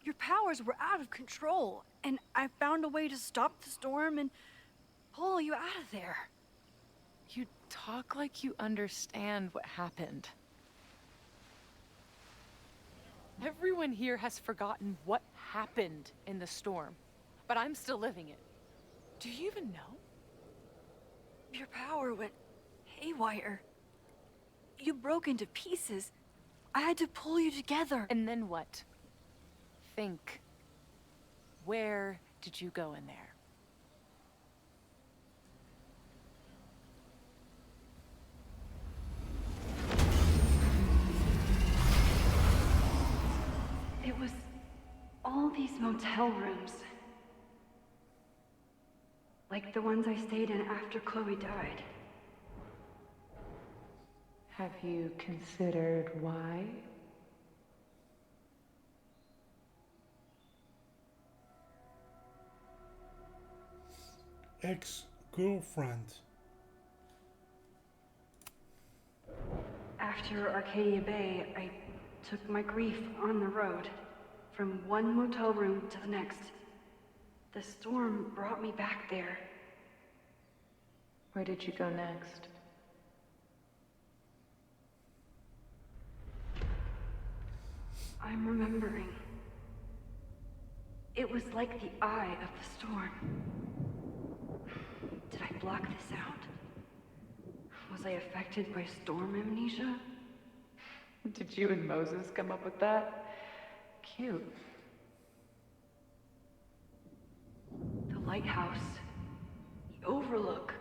Your powers were out of control, and I found a way to stop the storm and pull you out of there. You talk like you understand what happened. Everyone here has forgotten what happened in the storm, but I'm still living it. Do you even know? Your power went haywire. You broke into pieces. I had to pull you together. And then what? Think. Where did you go in there? It was all these motel rooms. Like the ones I stayed in after Chloe died. Have you considered why? ex-girlfriend. After Arcadia Bay, I took my grief on the road, from one motel room to the next. The storm brought me back there. Where did you go next? I'm remembering. It was like the eye of the storm. Did I block this out? Was I affected by storm amnesia? Did you and Moses come up with that? Cute. The lighthouse. The overlook.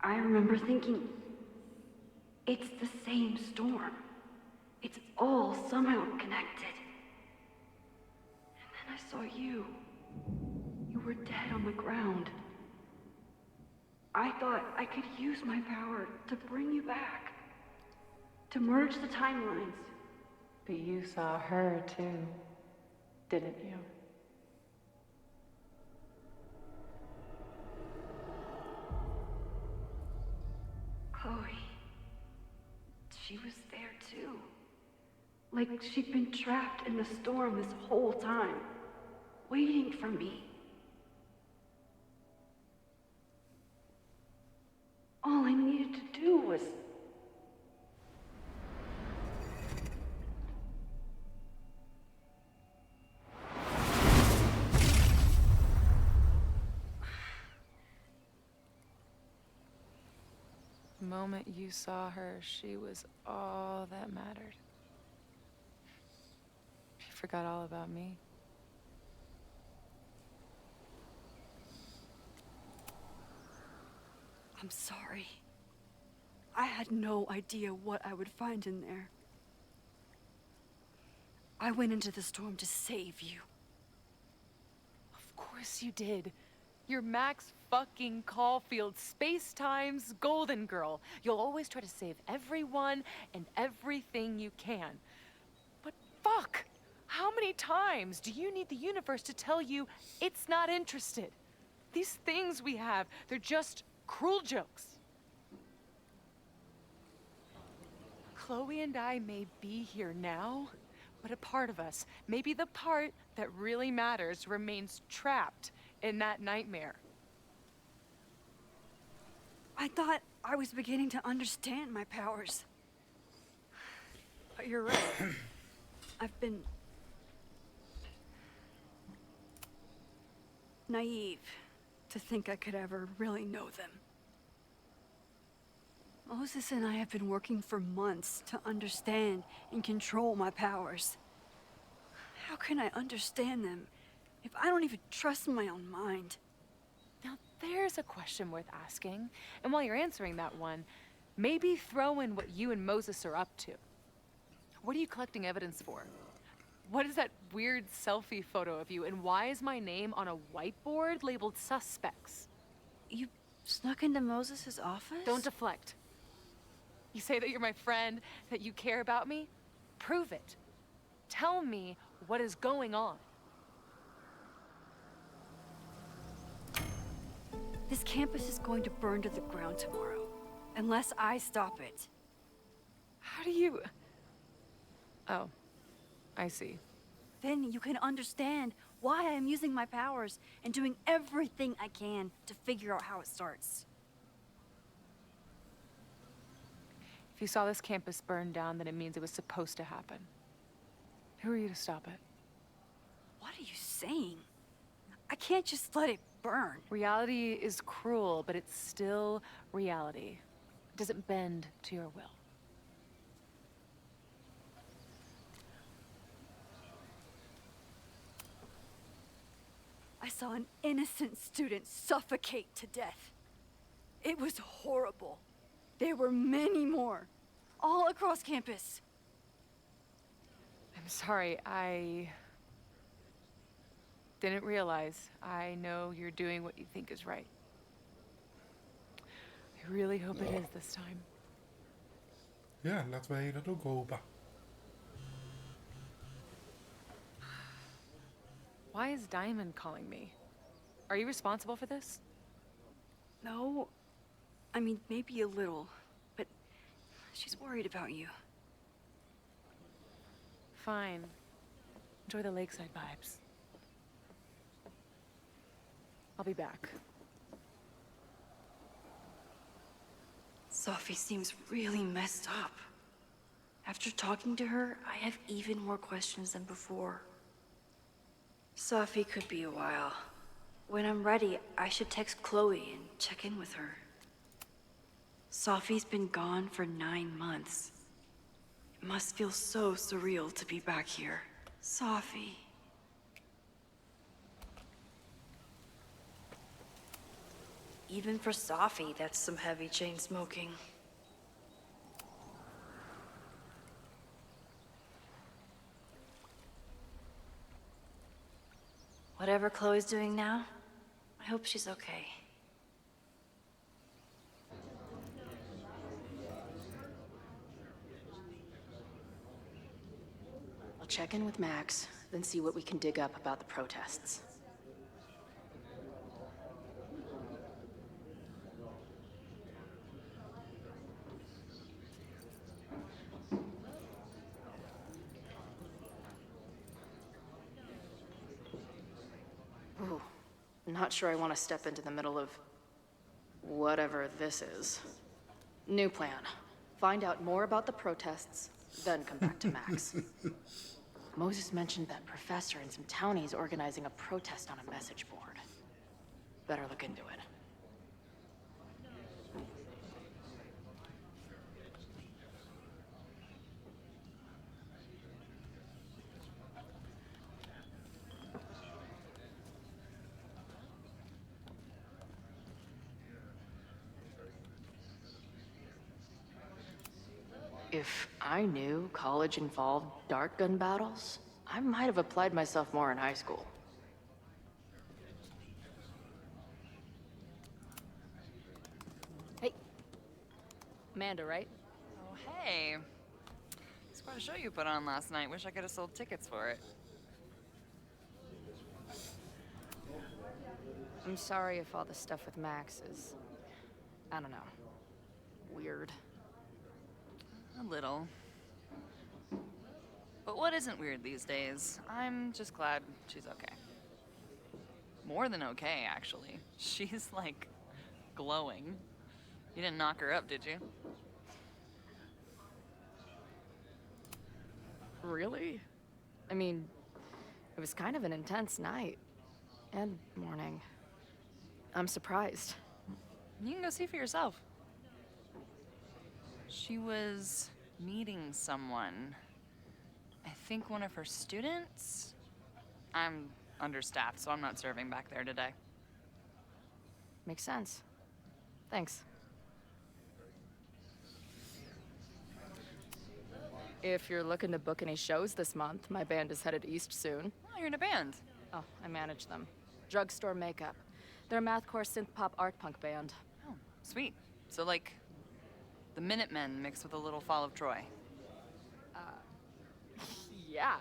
I remember thinking, it's the same storm. It's all somehow connected. And then I saw you. You were dead on the ground. I thought I could use my power to bring you back. To merge the timelines. But you saw her too, didn't you? Chloe. She was there too. Like she'd been trapped in the storm this whole time. Waiting for me. All I needed to do was... The moment you saw her, she was all that mattered. She forgot all about me. I'm sorry. I had no idea what I would find in there. I went into the storm to save you. Of course you did. You're Max fucking Caulfield, Space-Time's golden girl. You'll always try to save everyone and everything you can. But fuck! How many times do you need the universe to tell you it's not interested? These things we have, they're just cruel jokes. Chloe and I may be here now, but a part of us, maybe the part that really matters, remains trapped in that nightmare. I thought I was beginning to understand my powers. But you're right. I've been... naive to think I could ever really know them. Moses and I have been working for months to understand and control my powers. How can I understand them if I don't even trust my own mind? Now there's a question worth asking, and while you're answering that one, maybe throw in what you and Moses are up to. What are you collecting evidence for? What is that weird selfie photo of you, and why is my name on a whiteboard labeled suspects? You snuck into Moses' office? Don't deflect. You say that you're my friend, that you care about me? Prove it. Tell me what is going on. This campus is going to burn to the ground tomorrow, unless I stop it. How do you... Oh, I see. Then you can understand why I am using my powers and doing everything I can to figure out how it starts. If you saw this campus burn down, then it means it was supposed to happen. Who are you to stop it? What are you saying? I can't just let it burn. Reality is cruel, but it's still reality. It doesn't bend to your will. I saw an innocent student suffocate to death. It was horrible. There were many more, all across campus. I'm sorry, I didn't realize. I know you're doing what you think is right. I really hope it is this time. Ja, laten wij dat ook hopen. Why is Diamond calling me? Are you responsible for this? No. I mean, maybe a little, but she's worried about you. Fine. Enjoy the lakeside vibes. I'll be back. Sophie seems really messed up. After talking to her, I have even more questions than before. Sophie could be a while. When I'm ready, I should text Chloe and check in with her. Sophie's been gone for 9 months. It must feel so surreal to be back here. Sophie. Even for Sophie, that's some heavy chain smoking. Whatever Chloe's doing now, I hope she's okay. I'll check in with Max, then see what we can dig up about the protests. Ooh, not sure I want to step into the middle of whatever this is. New plan. Find out more about the protests, then come back to Max. Moses mentioned that professor and some townies organizing a protest on a message board. Better look into it. If I knew college involved dart gun battles, I might have applied myself more in high school. Hey. Amanda, right? Oh, hey. It's quite a show you put on last night. Wish I could have sold tickets for it. I'm sorry if all the stuff with Max is, I don't know, weird. A little. But what isn't weird these days? I'm just glad she's okay. More than okay, actually. She's, like, glowing. You didn't knock her up, did you? Really? I mean, it was kind of an intense night. And morning. I'm surprised. You can go see for yourself. She was meeting someone. I think one of her students? I'm understaffed, so I'm not serving back there today. Makes sense. Thanks. If you're looking to book any shows this month, my band is headed east soon. Oh, you're in a band. Oh, I manage them. Drugstore Makeup. They're a mathcore synth-pop art punk band. Oh, sweet. So, like, the Minutemen mixed with a little Fall of Troy. Yeah.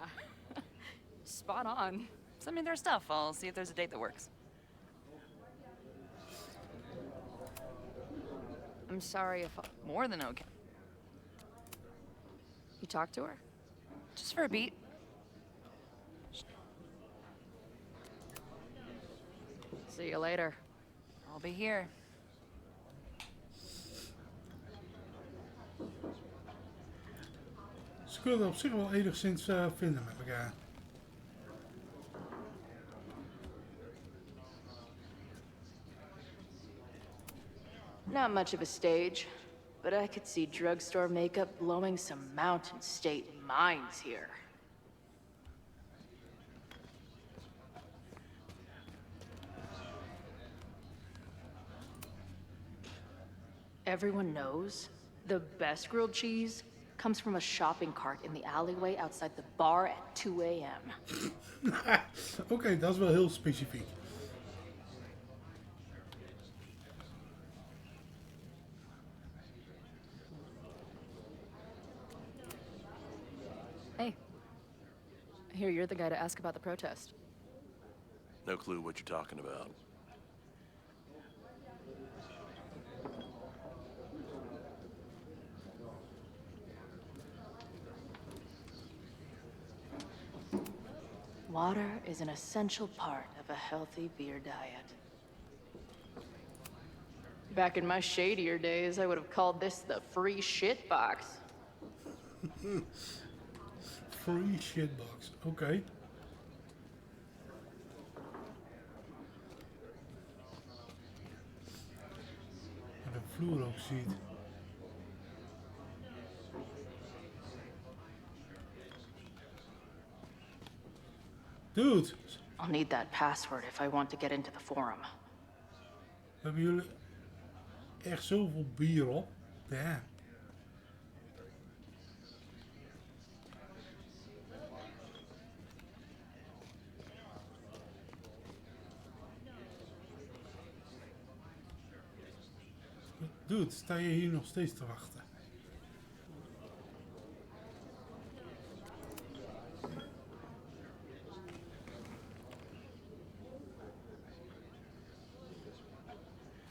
Spot on. Send me their stuff. I'll see if there's a date that works. I'm sorry if More than okay. You talked to her? Just for a beat. See you later. I'll be here. Ze kunnen op zich wel enigszins vinden met elkaar. Not much of a stage, but I could see Drugstore Makeup blowing some Mountain State minds here. Everyone knows the best grilled cheese comes from a shopping cart in the alleyway outside the bar at 2 a.m. Oké, dat is wel heel specifiek. Hey. I hear you're the guy to ask about the protest. No clue what you're talking about. Water is an essential part of a healthy beer diet. Back in my shadier days, I would have called this the free shit box. Free shitbox, oké. En de vloer ook ziet. Dude! I'll need that password if I want to get into the forum. Hebben jullie echt zoveel bier op? Damn. Dude, sta je hier nog steeds te wachten?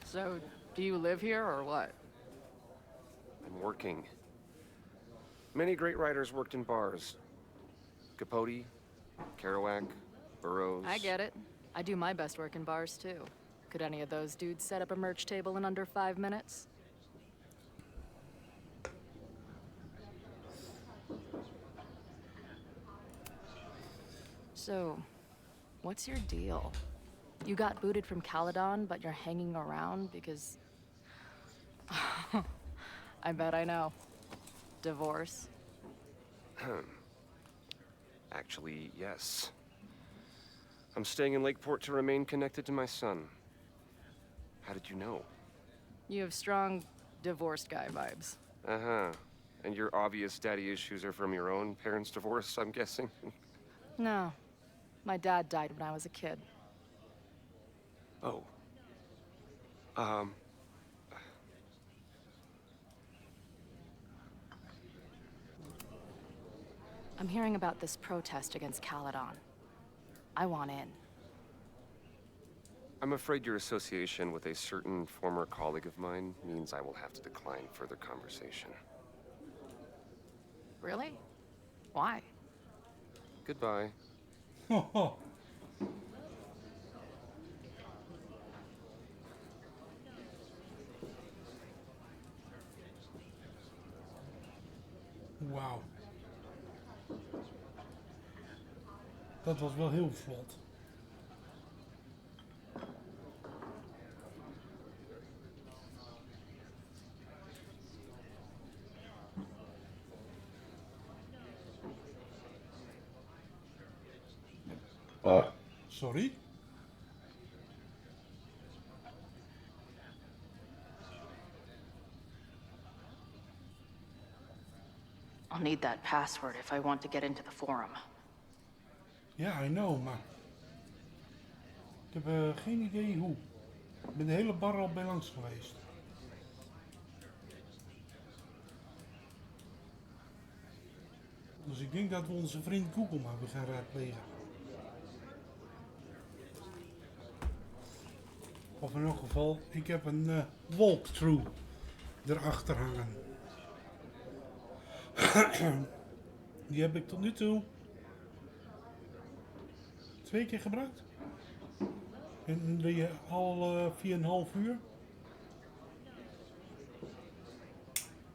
So, do you live here or what? I'm working. Many great writers worked in bars. Capote, Kerouac, Burroughs. I get it. I do my best work in bars too. Could any of those dudes set up a merch table in under 5 minutes? So, what's your deal? You got booted from Caledon, but you're hanging around because... I bet I know. Divorce? Actually, yes. I'm staying in Lakeport to remain connected to my son. How did you know? You have strong divorced guy vibes. Uh-huh. And your obvious daddy issues are from your own parents' divorce, I'm guessing? No. My dad died when I was a kid. Oh. I'm hearing about this protest against Caledon. I want in. I'm afraid your association with a certain former colleague of mine means I will have to decline further conversation. Really? Why? Goodbye. Wauw. Dat was wel heel vlot. Sorry? I'll need that password if I want to get into the forum. Ja, I know, maar... Ik heb geen idee hoe. Ik ben de hele bar al bij langs geweest. Dus ik denk dat we onze vriend Google maar weer gaan raadplegen. Of in elk geval, ik heb een walktrough erachter hangen. Die heb ik tot nu toe 2 keer gebruikt. En al 4,5 uur.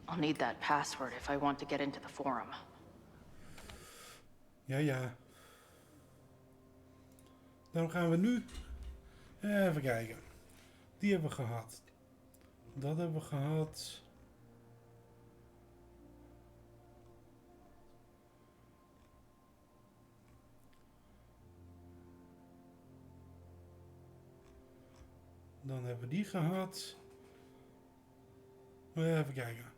I'll need that password if I want to get into the forum. Ja, ja. Dan gaan we nu even kijken. Die hebben we gehad. Dat hebben we gehad. Dan hebben we die gehad. Even kijken.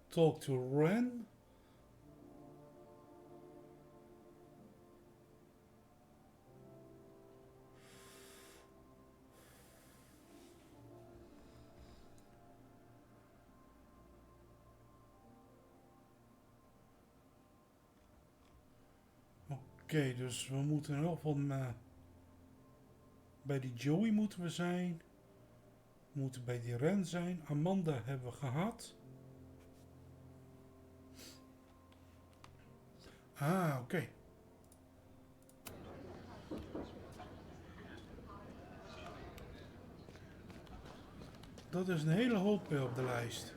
Talk to Ren. Oké, dus we moeten nog van bij die Joey moeten we zijn. We moeten bij die Ren zijn. Amanda hebben we gehad. Ah, oké. Dat is een hele hoop op de lijst.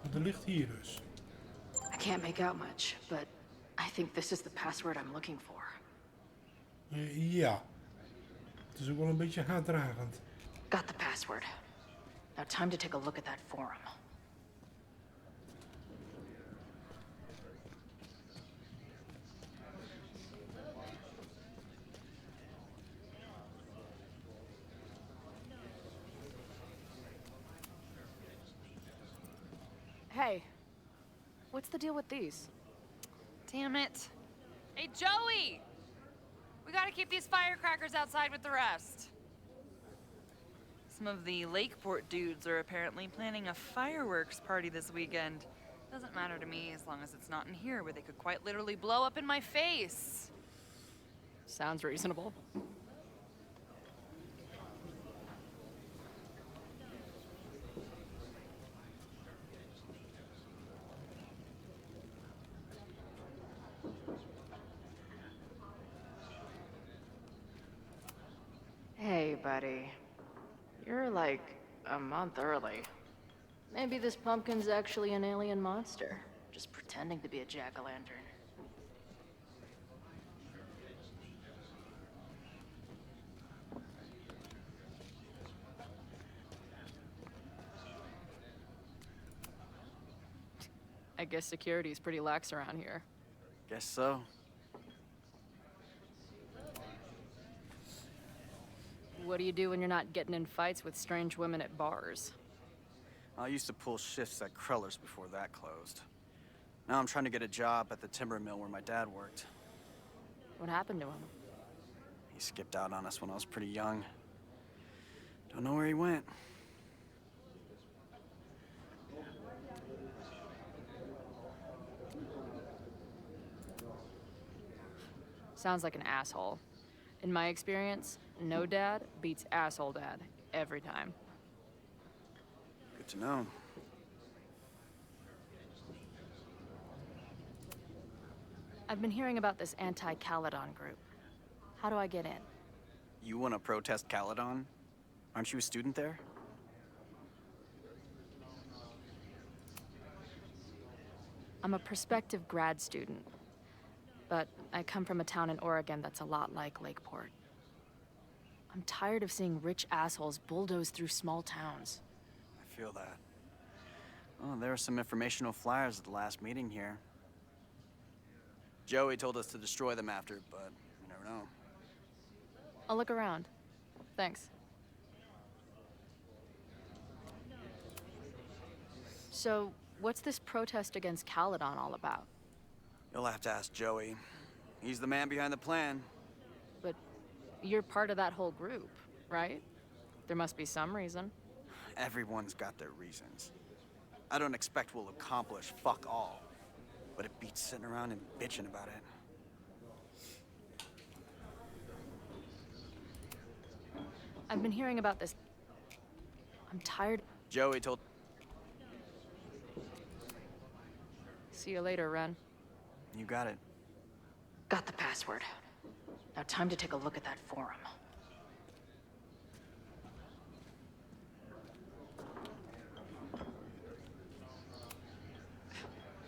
Want er ligt hier dus. I can't make out much, but I think this is the password I'm looking for. Ja. Het is ook wel een beetje haatdragend. Got the password. Now time to take a look at that forum. Hey, what's the deal with these? Damn it. Hey, Joey! We gotta keep these firecrackers outside with the rest. Some of the Lakeport dudes are apparently planning a fireworks party this weekend. Doesn't matter to me as long as it's not in here where they could quite literally blow up in my face. Sounds reasonable. Hey, buddy. You're like a month early. Maybe this pumpkin's actually an alien monster, just pretending to be a jack-o'-lantern. I guess security's pretty lax around here. Guess so. What do you do when you're not getting in fights with strange women at bars? I used to pull shifts at Kreller's before that closed. Now I'm trying to get a job at the timber mill where my dad worked. What happened to him? He skipped out on us when I was pretty young. Don't know where he went. Sounds like an asshole. In my experience, no dad beats asshole dad every time. Good to know. I've been hearing about this anti-Caledon group. How do I get in? You want to protest Caledon? Aren't you a student there? I'm a prospective grad student, but I come from a town in Oregon that's a lot like Lakeport. I'm tired of seeing rich assholes bulldoze through small towns. I feel that. Oh, there were some informational flyers at the last meeting here. Joey told us to destroy them after, but you never know. I'll look around. Thanks. So, what's this protest against Caledon all about? You'll have to ask Joey. He's the man behind the plan. But you're part of that whole group, right? There must be some reason. Everyone's got their reasons. I don't expect we'll accomplish fuck all, but it beats sitting around and bitching about it. I've been hearing about this. I'm tired. Joey told... See you later, Ren. You got it. Got the password. Now time to take a look at that forum.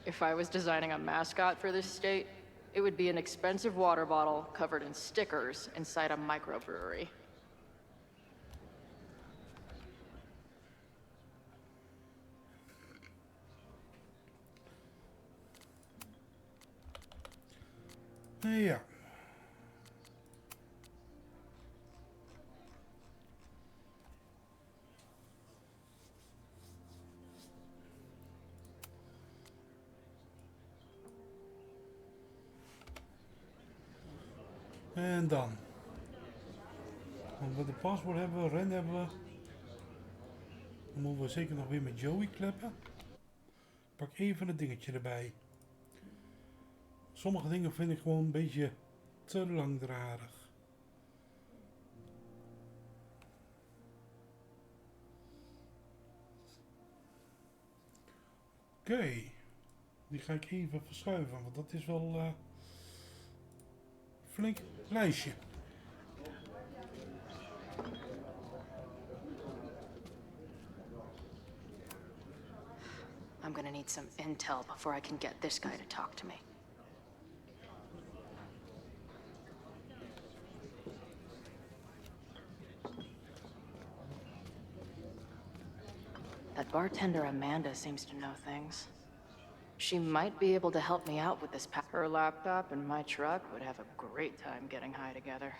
If I was designing a mascot for this state, it would be an expensive water bottle covered in stickers inside a microbrewery. Ja. En dan. Want we de paswoord hebben we, Ren hebben we. Dan moeten we zeker nog weer met Joey kleppen. Pak even een dingetje erbij. Sommige dingen vind ik gewoon een beetje te langdradig. Oké. Die ga ik even verschuiven, want dat is wel een flink lijstje. I'm gonna need some intel before I can get this guy to talk to me. That bartender Amanda seems to know things. She might be able to help me out with this Her laptop and my truck would have a great time getting high together.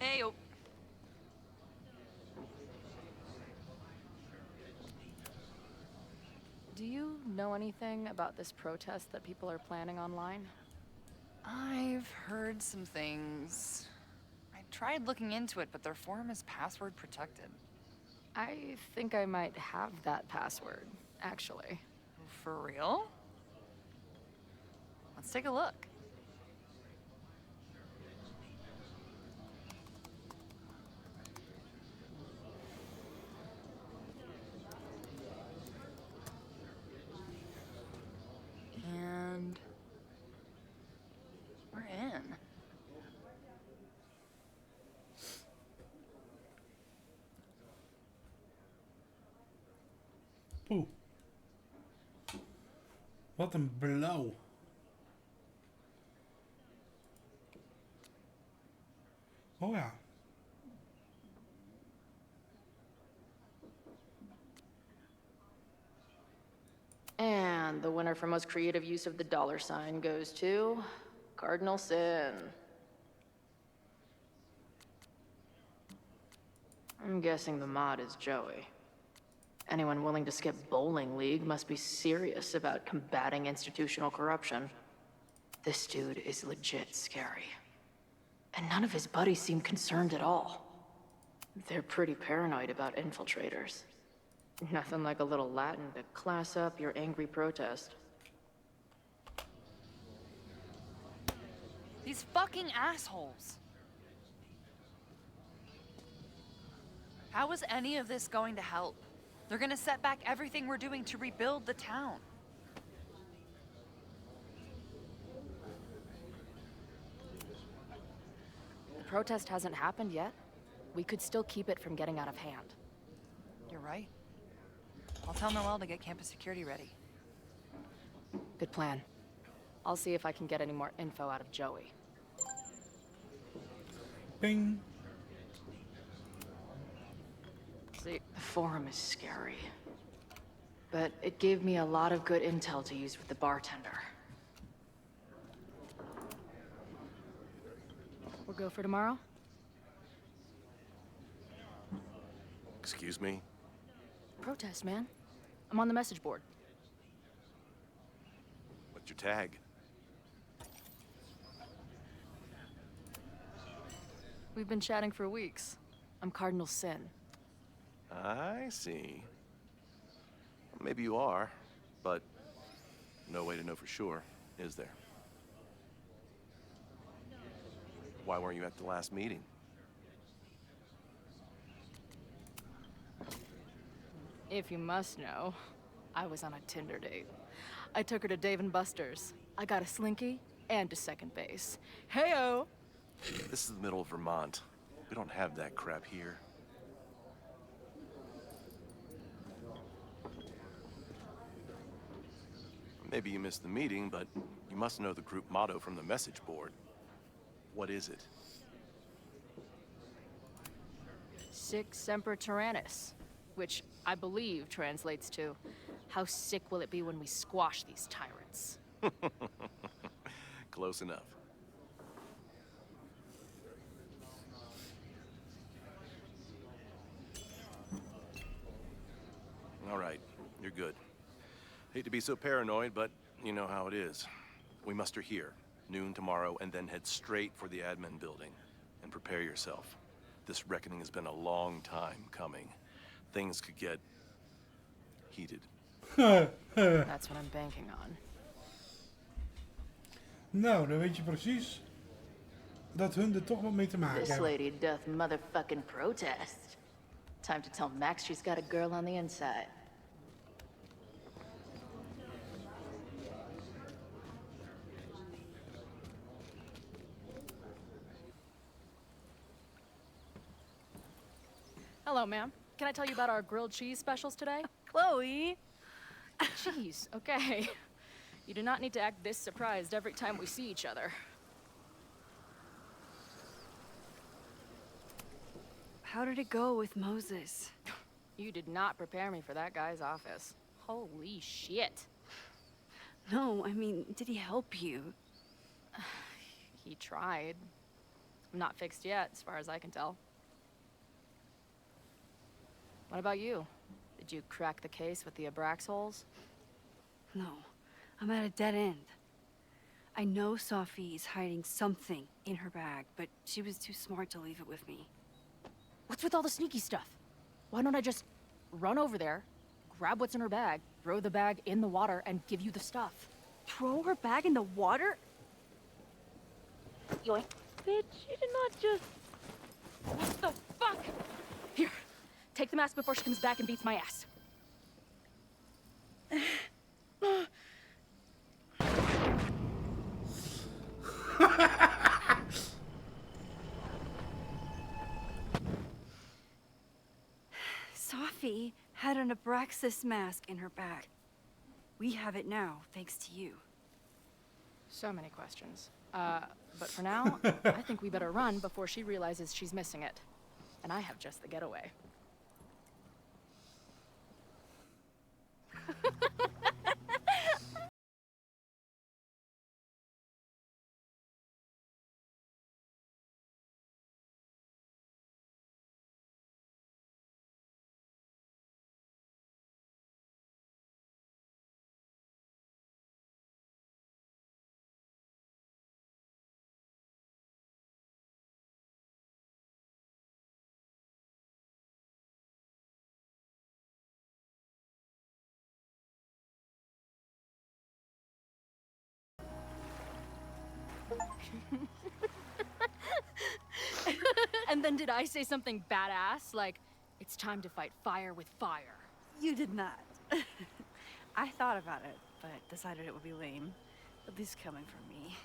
Hey, Do you know anything about this protest that people are planning online? I've heard some things. I tried looking into it, but their forum is password protected. I think I might have that password, actually. For real? Let's take a look. And we're in. Poeh. Wat een blauw. Oh ja. And the winner for most creative use of the $sign goes to Cardinal Sin. I'm guessing the mod is Joey. Anyone willing to skip bowling league must be serious about combating institutional corruption. This dude is legit scary. And none of his buddies seem concerned at all. They're pretty paranoid about infiltrators. Nothing like a little Latin to class up your angry protest. These fucking assholes. How is any of this going to help? They're gonna set back everything we're doing to rebuild the town. The protest hasn't happened yet. We could still keep it from getting out of hand. You're right. I'll tell Noelle to get campus security ready. Good plan. I'll see if I can get any more info out of Joey. Ping. See, the forum is scary. But it gave me a lot of good intel to use with the bartender. We'll go for tomorrow? Excuse me? Protest, man. I'm on the message board. What's your tag? We've been chatting for weeks. I'm Cardinal Sin. I see. Maybe you are, but no way to know for sure, is there? Why weren't you at the last meeting? If you must know, I was on a Tinder date. I took her to Dave & Buster's. I got a slinky and to second base. Heyo! This is the middle of Vermont. We don't have that crap here. Maybe you missed the meeting, but you must know the group motto from the message board. What is it? Sic semper tyrannis, which I believe translates to, how sick will it be when we squash these tyrants? Close enough. All right, you're good. Hate to be so paranoid, but you know how it is. We muster here, noon tomorrow, and then head straight for the admin building. And prepare yourself. This reckoning has been a long time coming. Things could get heated. That's what I'm banking on. Nou, dan weet je precies dat hun er toch wat mee te maken This hebben. lady doth motherfucking protest. Time to tell Max she's got a girl on the inside. Hello, ma'am. Can I tell you about our grilled cheese specials today? Chloe! Jeez, okay. You do not need to act this surprised every time we see each other. How did it go with Moses? You did not prepare me for that guy's office. Holy shit. No, I mean, did he help you? He tried. I'm not fixed yet, as far as I can tell. What about you? Did you crack the case with the Abrax holes? No, I'm at a dead end. I know Sophie is hiding something in her bag, but she was too smart to leave it with me. What's with all the sneaky stuff? Why don't I just run over there, grab what's in her bag, throw the bag in the water, and give you the stuff? Throw her bag in the water? Yoink. Bitch, you did not just... What the fuck? Here, take the mask before she comes back and beats my ass. Sophie had an Abraxas mask in her bag. We have it now, thanks to you. So many questions. But for now, I think we better run before she realizes she's missing it. And I have just the getaway. And then did I say something badass? Like, it's time to fight fire with fire. You did not. I thought about it, but decided it would be lame. At least coming from me.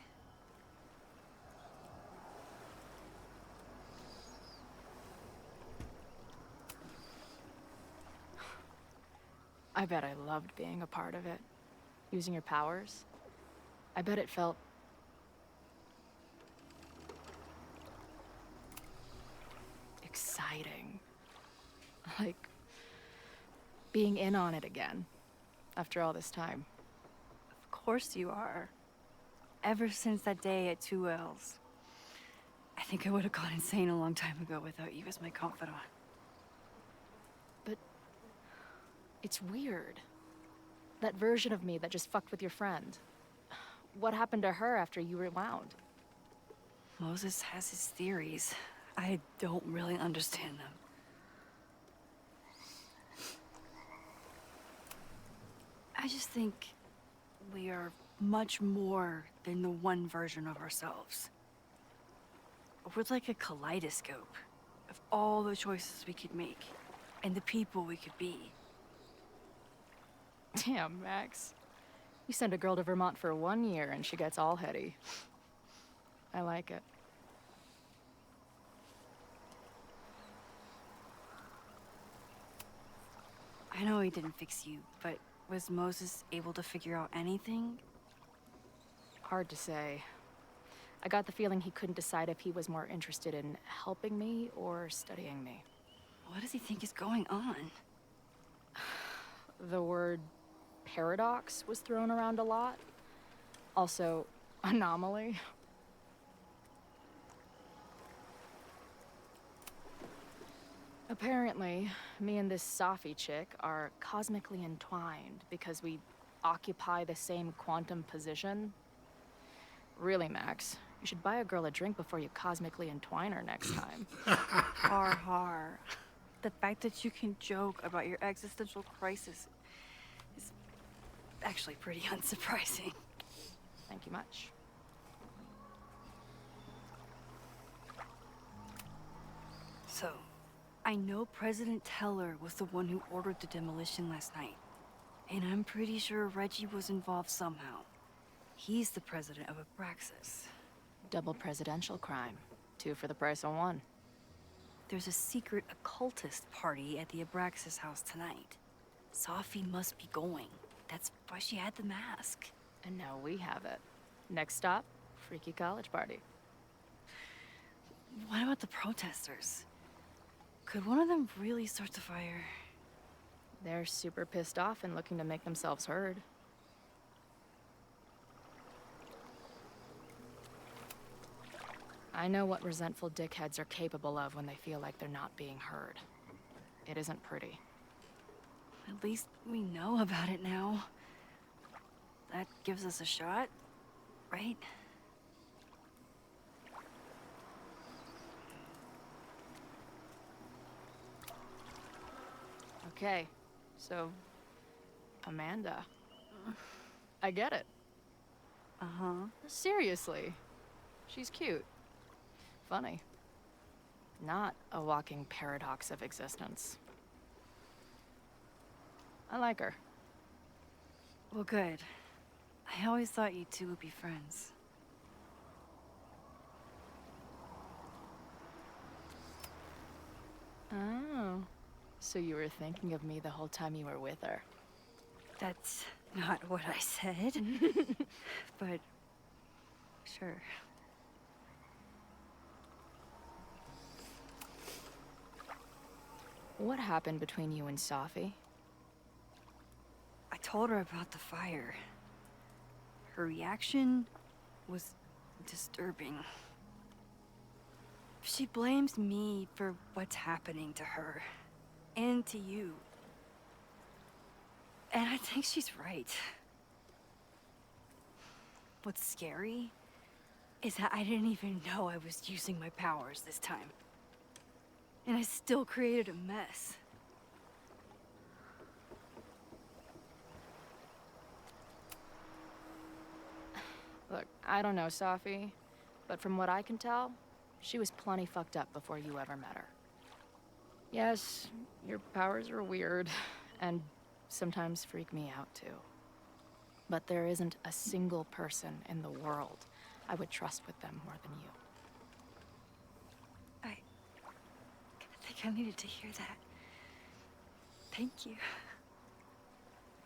I bet I loved being a part of it. Using your powers. I bet it felt... exciting. Like... being in on it again. After all this time. Of course you are. Ever since that day at 2L's. I think I would have gone insane a long time ago without you as my confidant. But... it's weird. That version of me that just fucked with your friend. What happened to her after you rewound? Moses has his theories. I don't really understand them. I just think we are much more than the one version of ourselves. We're like a kaleidoscope of all the choices we could make and the people we could be. Damn, Max. You send a girl to Vermont for 1 year and she gets all heady. I like it. I know he didn't fix you, but was Moses able to figure out anything? Hard to say. I got the feeling he couldn't decide if he was more interested in helping me or studying me. What does he think is going on? The word paradox was thrown around a lot. Also, anomaly. Apparently, me and this Sophie chick are cosmically entwined because we occupy the same quantum position. Really, Max, you should buy a girl a drink before you cosmically entwine her next time. Har har. The fact that you can joke about your existential crisis is actually pretty unsurprising. Thank you much. So, I know President Teller was the one who ordered the demolition last night. And I'm pretty sure Reggie was involved somehow. He's the president of Abraxas. Double presidential crime. 2 for the price of 1. There's a secret occultist party at the Abraxas house tonight. Sophie must be going. That's why she had the mask. And now we have it. Next stop, freaky college party. What about the protesters? Could one of them really start the fire? They're super pissed off and looking to make themselves heard. I know what resentful dickheads are capable of when they feel like they're not being heard. It isn't pretty. At least we know about it now. That gives us a shot, right? Okay, so... Amanda. I get it. Uh-huh. Seriously. She's cute. Funny. Not a walking paradox of existence. I like her. Well, good. I always thought you two would be friends. Oh. So you were thinking of me the whole time you were with her? That's not what I said. But... sure. What happened between you and Sophie? I told her about the fire. Her reaction was disturbing. She blames me for what's happening to her. And to you. And I think she's right. What's scary is that I didn't even know I was using my powers this time. And I still created a mess. Look, I don't know Sophie, but from what I can tell, she was plenty fucked up before you ever met her. Yes, your powers are weird, and sometimes freak me out too. But there isn't a single person in the world I would trust with them more than you. I think I needed to hear that. Thank you.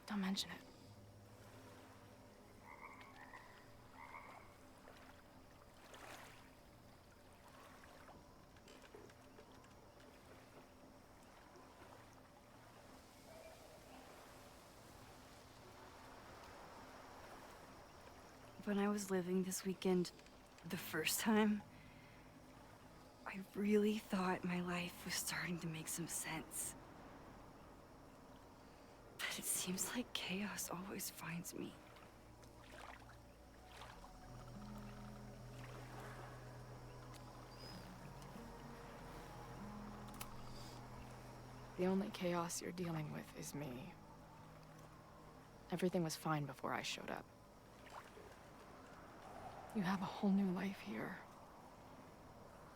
Don't mention it. When I was living this weekend, the first time, I really thought my life was starting to make some sense. But it seems like chaos always finds me. The only chaos you're dealing with is me. Everything was fine before I showed up. You have a whole new life here.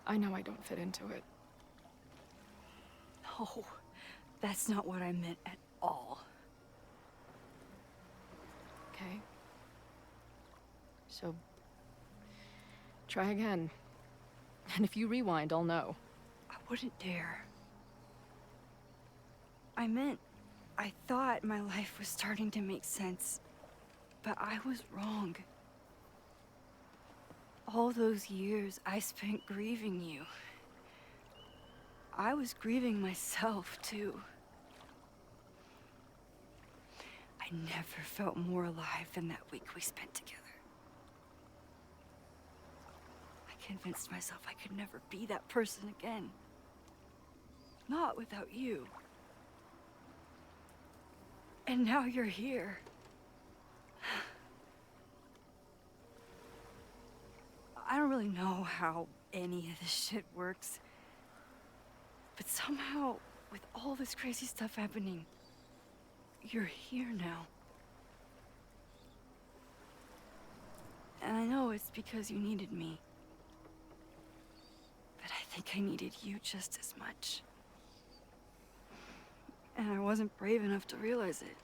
I know I don't fit into it. No, that's not what I meant at all. Okay. So, try again. And if you rewind, I'll know. I wouldn't dare. I meant, I thought my life was starting to make sense, but I was wrong. All those years I spent grieving you. I was grieving myself, too. I never felt more alive than that week we spent together. I convinced myself I could never be that person again. Not without you. And now you're here. I don't really know how any of this shit works. But somehow, with all this crazy stuff happening, you're here now. And I know it's because you needed me. But I think I needed you just as much. And I wasn't brave enough to realize it.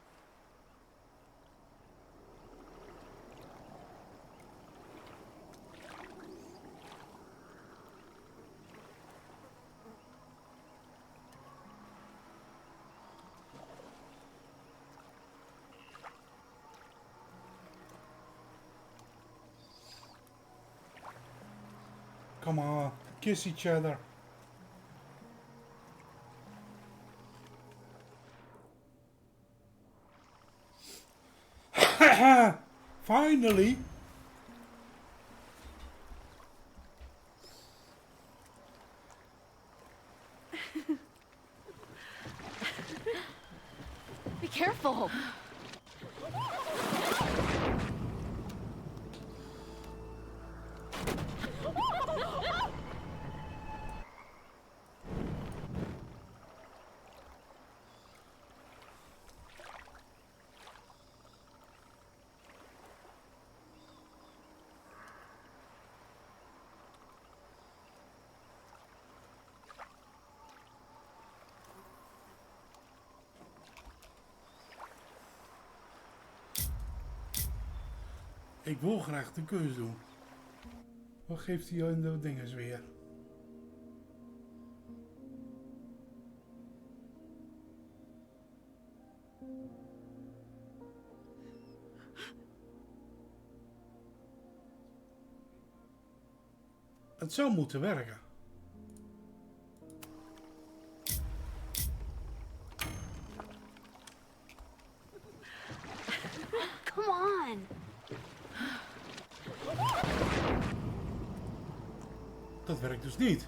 Come on, kiss each other. Finally! Be careful! Ik wil graag de keus doen. Wat geeft hij in de dinges weer? Het zou moeten werken. Come on! Dat werkt dus niet.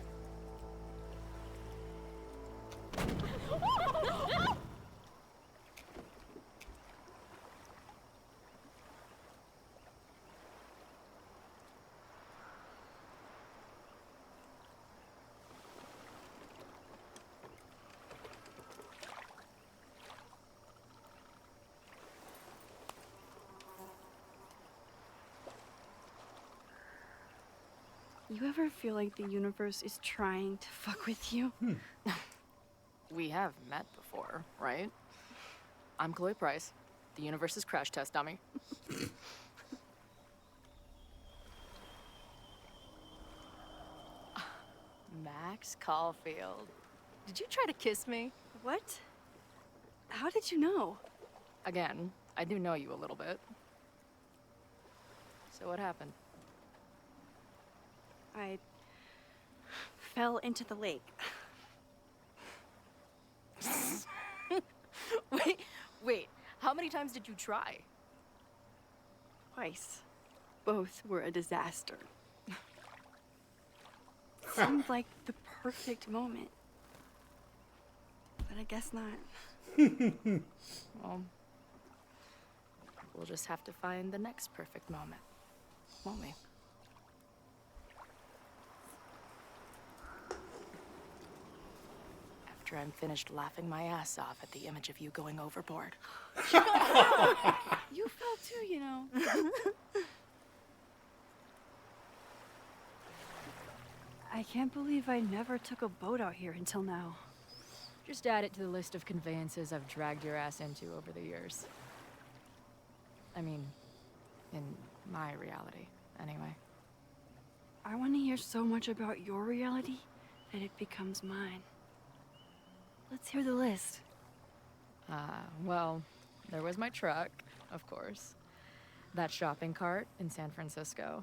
You ever feel like the universe is trying to fuck with you? We have met before, right? I'm Chloe Price, the universe's crash test dummy. Max Caulfield. Did you try to kiss me? What? How did you know? Again, I do know you a little bit. So what happened? I fell into the lake. Wait, how many times did you try? Twice. Both were a disaster. Seemed like the perfect moment. But I guess not. Well, we'll just have to find the next perfect moment, won't we? After I'm finished laughing my ass off at the image of you going overboard. You fell too, you know. I can't believe I never took a boat out here until now. Just add it to the list of conveyances I've dragged your ass into over the years. I mean, in my reality, anyway. I want to hear so much about your reality that it becomes mine. Let's hear the list. Well, there was my truck, of course. That shopping cart in San Francisco.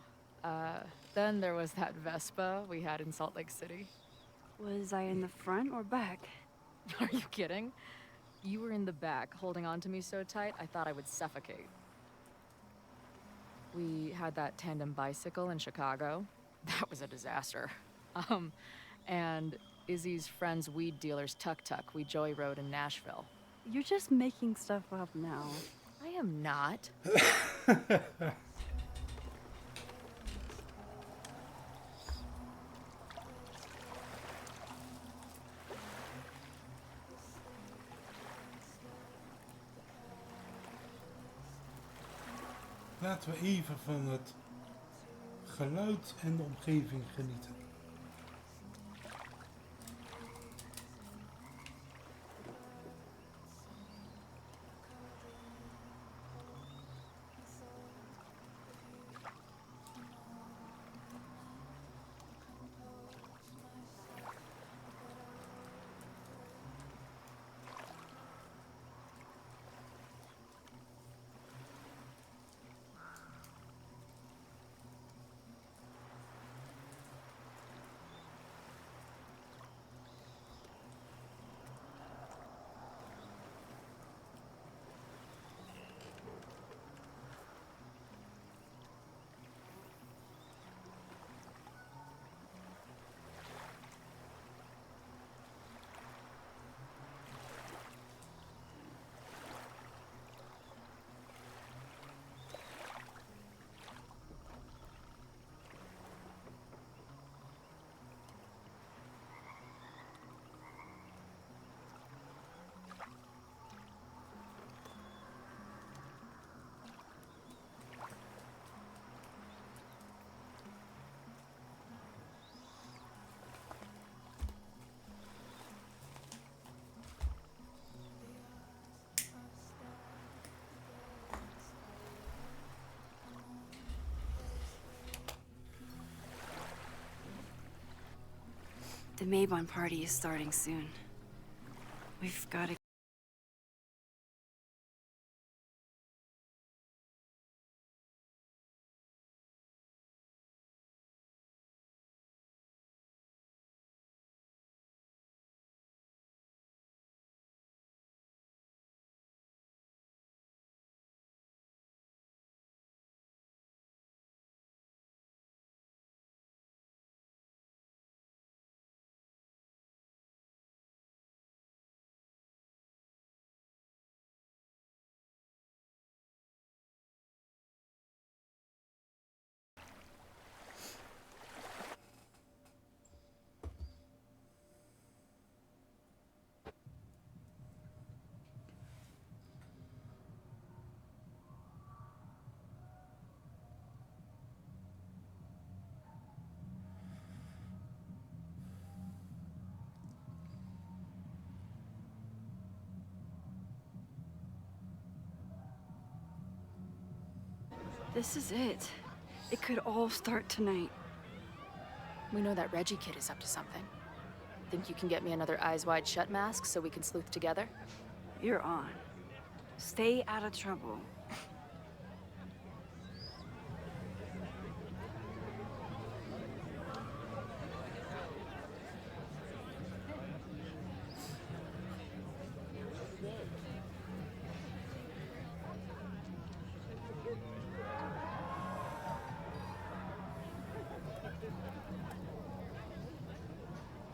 Then there was that Vespa we had in Salt Lake City. Was I in the front or back? Are you kidding? You were in the back, holding on to me so tight, I thought I would suffocate. We had that tandem bicycle in Chicago. That was a disaster. And Izzy's friend's weed dealer's tuk-tuk we joyrode in Nashville. You're just making stuff up now. I am not. Laten we even van het geluid en de omgeving genieten. The Maybon party is starting soon. We've got to... This is it. It could all start tonight. We know that Reggie kid is up to something. Think you can get me another Eyes Wide Shut mask so we can sleuth together? You're on. Stay out of trouble.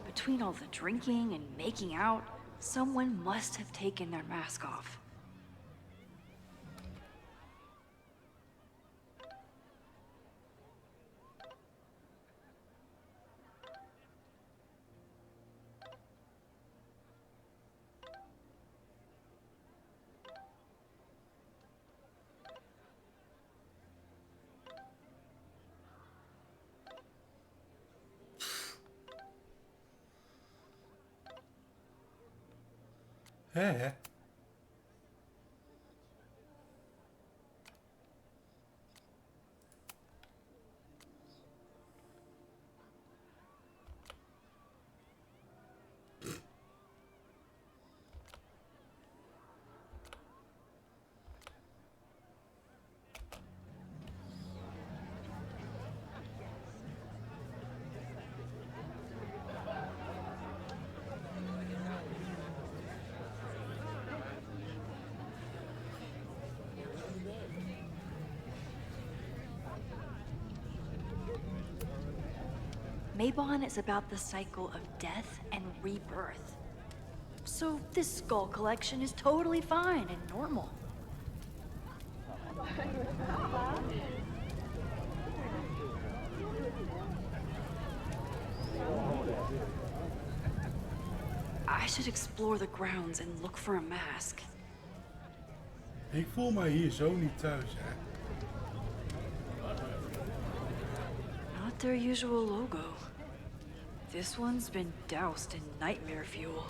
Between all the drinking and making out, someone must have taken their mask off. Hè? Maybon is about the cycle of death and rebirth. So this skull collection is totally fine and normal. I should explore the grounds and look for a mask. Ik voel mij hier zo niet thuis, hè. Not their usual logo. This one's been doused in nightmare fuel.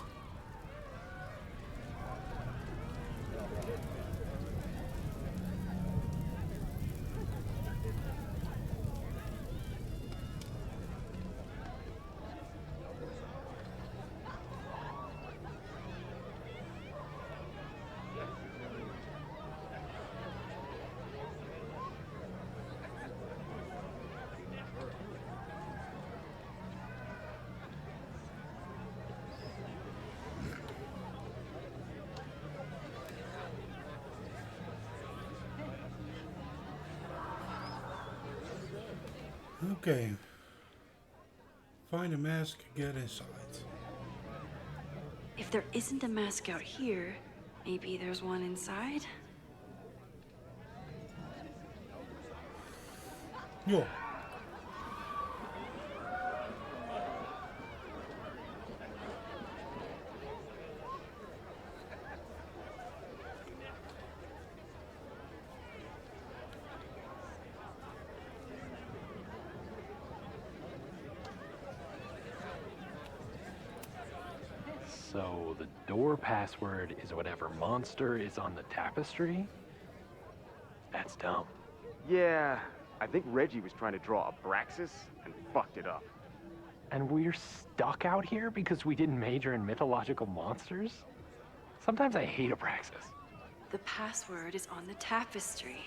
Okay. Find a mask, get inside. If there isn't a mask out here, maybe there's one inside? Joh. So the door password is whatever monster is on the tapestry? That's dumb. Yeah, I think Reggie was trying to draw Abraxas and fucked it up. And we're stuck out here because we didn't major in mythological monsters? Sometimes I hate Abraxas. The password is on the tapestry.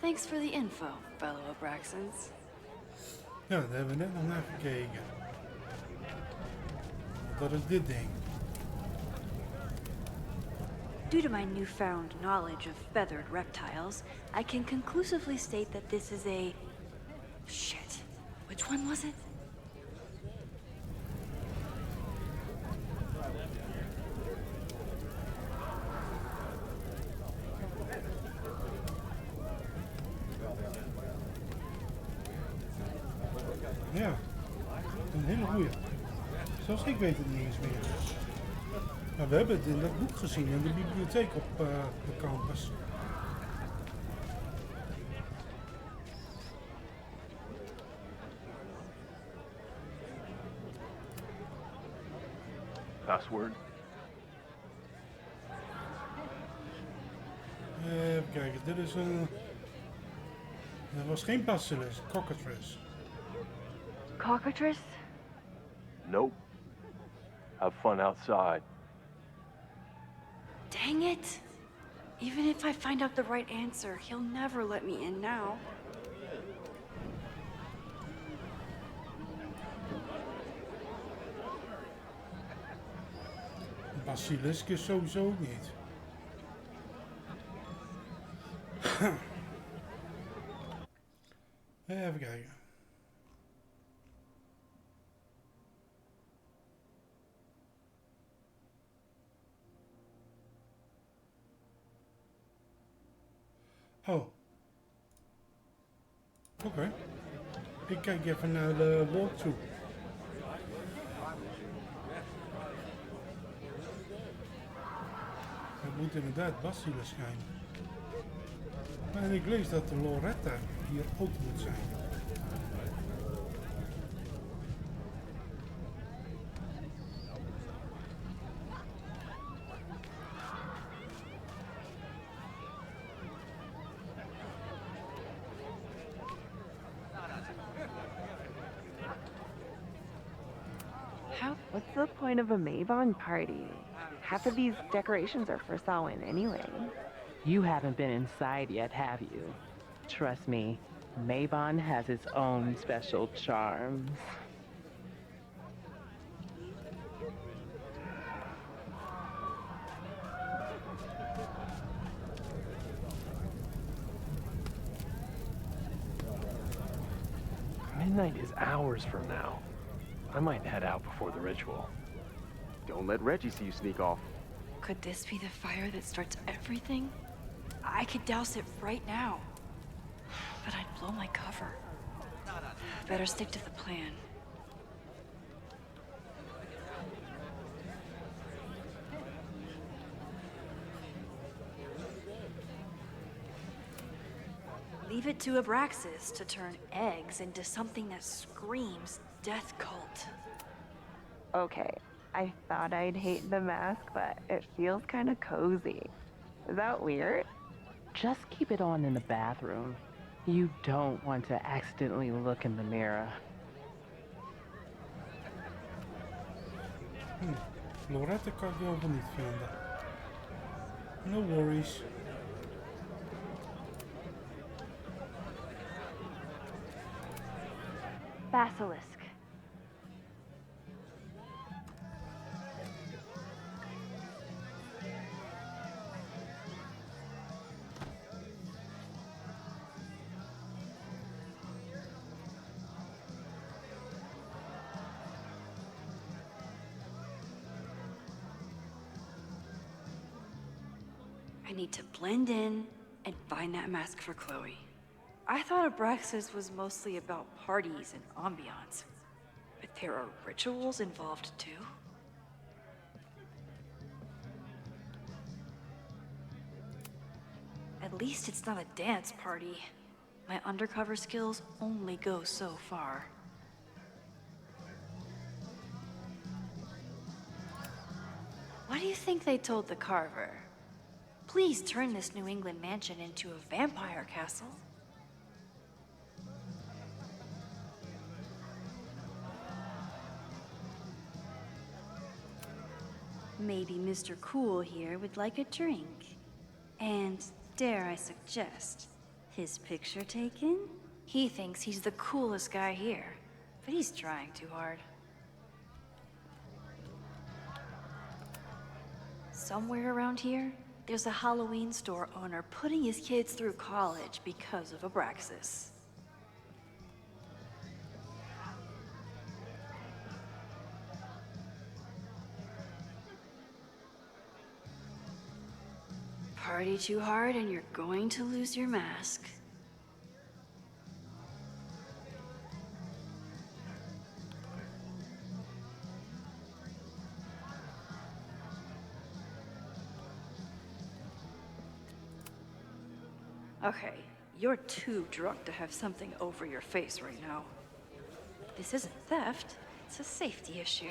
Thanks for the info, fellow Abraxans. Ja, daar hebben we net nog naar gekeken. Dat is dit ding. Due to my newfound knowledge of feathered reptiles, I can conclusively state that this is a... Shit. Which one was it? Ja, een hele goeie. Zelfs ik weet het niet eens meer. Maar we hebben het in dat boek gezien in de bibliotheek op de campus. Password? Even kijken, dit is een... Dat was geen bacillus, cockatrice. Cockatrice? Nope. Have fun outside. Dang it! Even if I find out the right answer, he'll never let me in now. Basiliscus sowieso ook niet. Even kijken. Oh. Oké. Ik kijk even naar de walktrough. Het moet inderdaad bacillus zijn. En ik lees dat de Loretta hier ook moet zijn. What's the point of a Mavon party? Half of these decorations are for Samhain anyway. You haven't been inside yet, have you? Trust me, Mavon has its own special charms. Midnight is hours from now. I might head out before the ritual. Don't let Reggie see you sneak off. Could this be the fire that starts everything? I could douse it right now. But I'd blow my cover. Better stick to the plan. Leave it to Abraxas to turn eggs into something that screams death cult. Okay, I thought I'd hate the mask, but it feels kind of cozy. Is that weird? Just keep it on in the bathroom. You don't want to accidentally look in the mirror. Loretta kan ik over niet vinden. No worries. Basilisk. I need to blend in and find that mask for Chloe. I thought Abraxas was mostly about parties and ambiance, but there are rituals involved too? At least it's not a dance party. My undercover skills only go so far. What do you think they told the carver? Please turn this New England mansion into a vampire castle. Maybe Mr. Cool here would like a drink. And dare I suggest, his picture taken? He thinks he's the coolest guy here, but he's trying too hard. Somewhere around here, there's a Halloween store owner putting his kids through college because of Abraxas. Party too hard and you're going to lose your mask. Okay, you're too drunk to have something over your face right now. This isn't theft, it's a safety issue.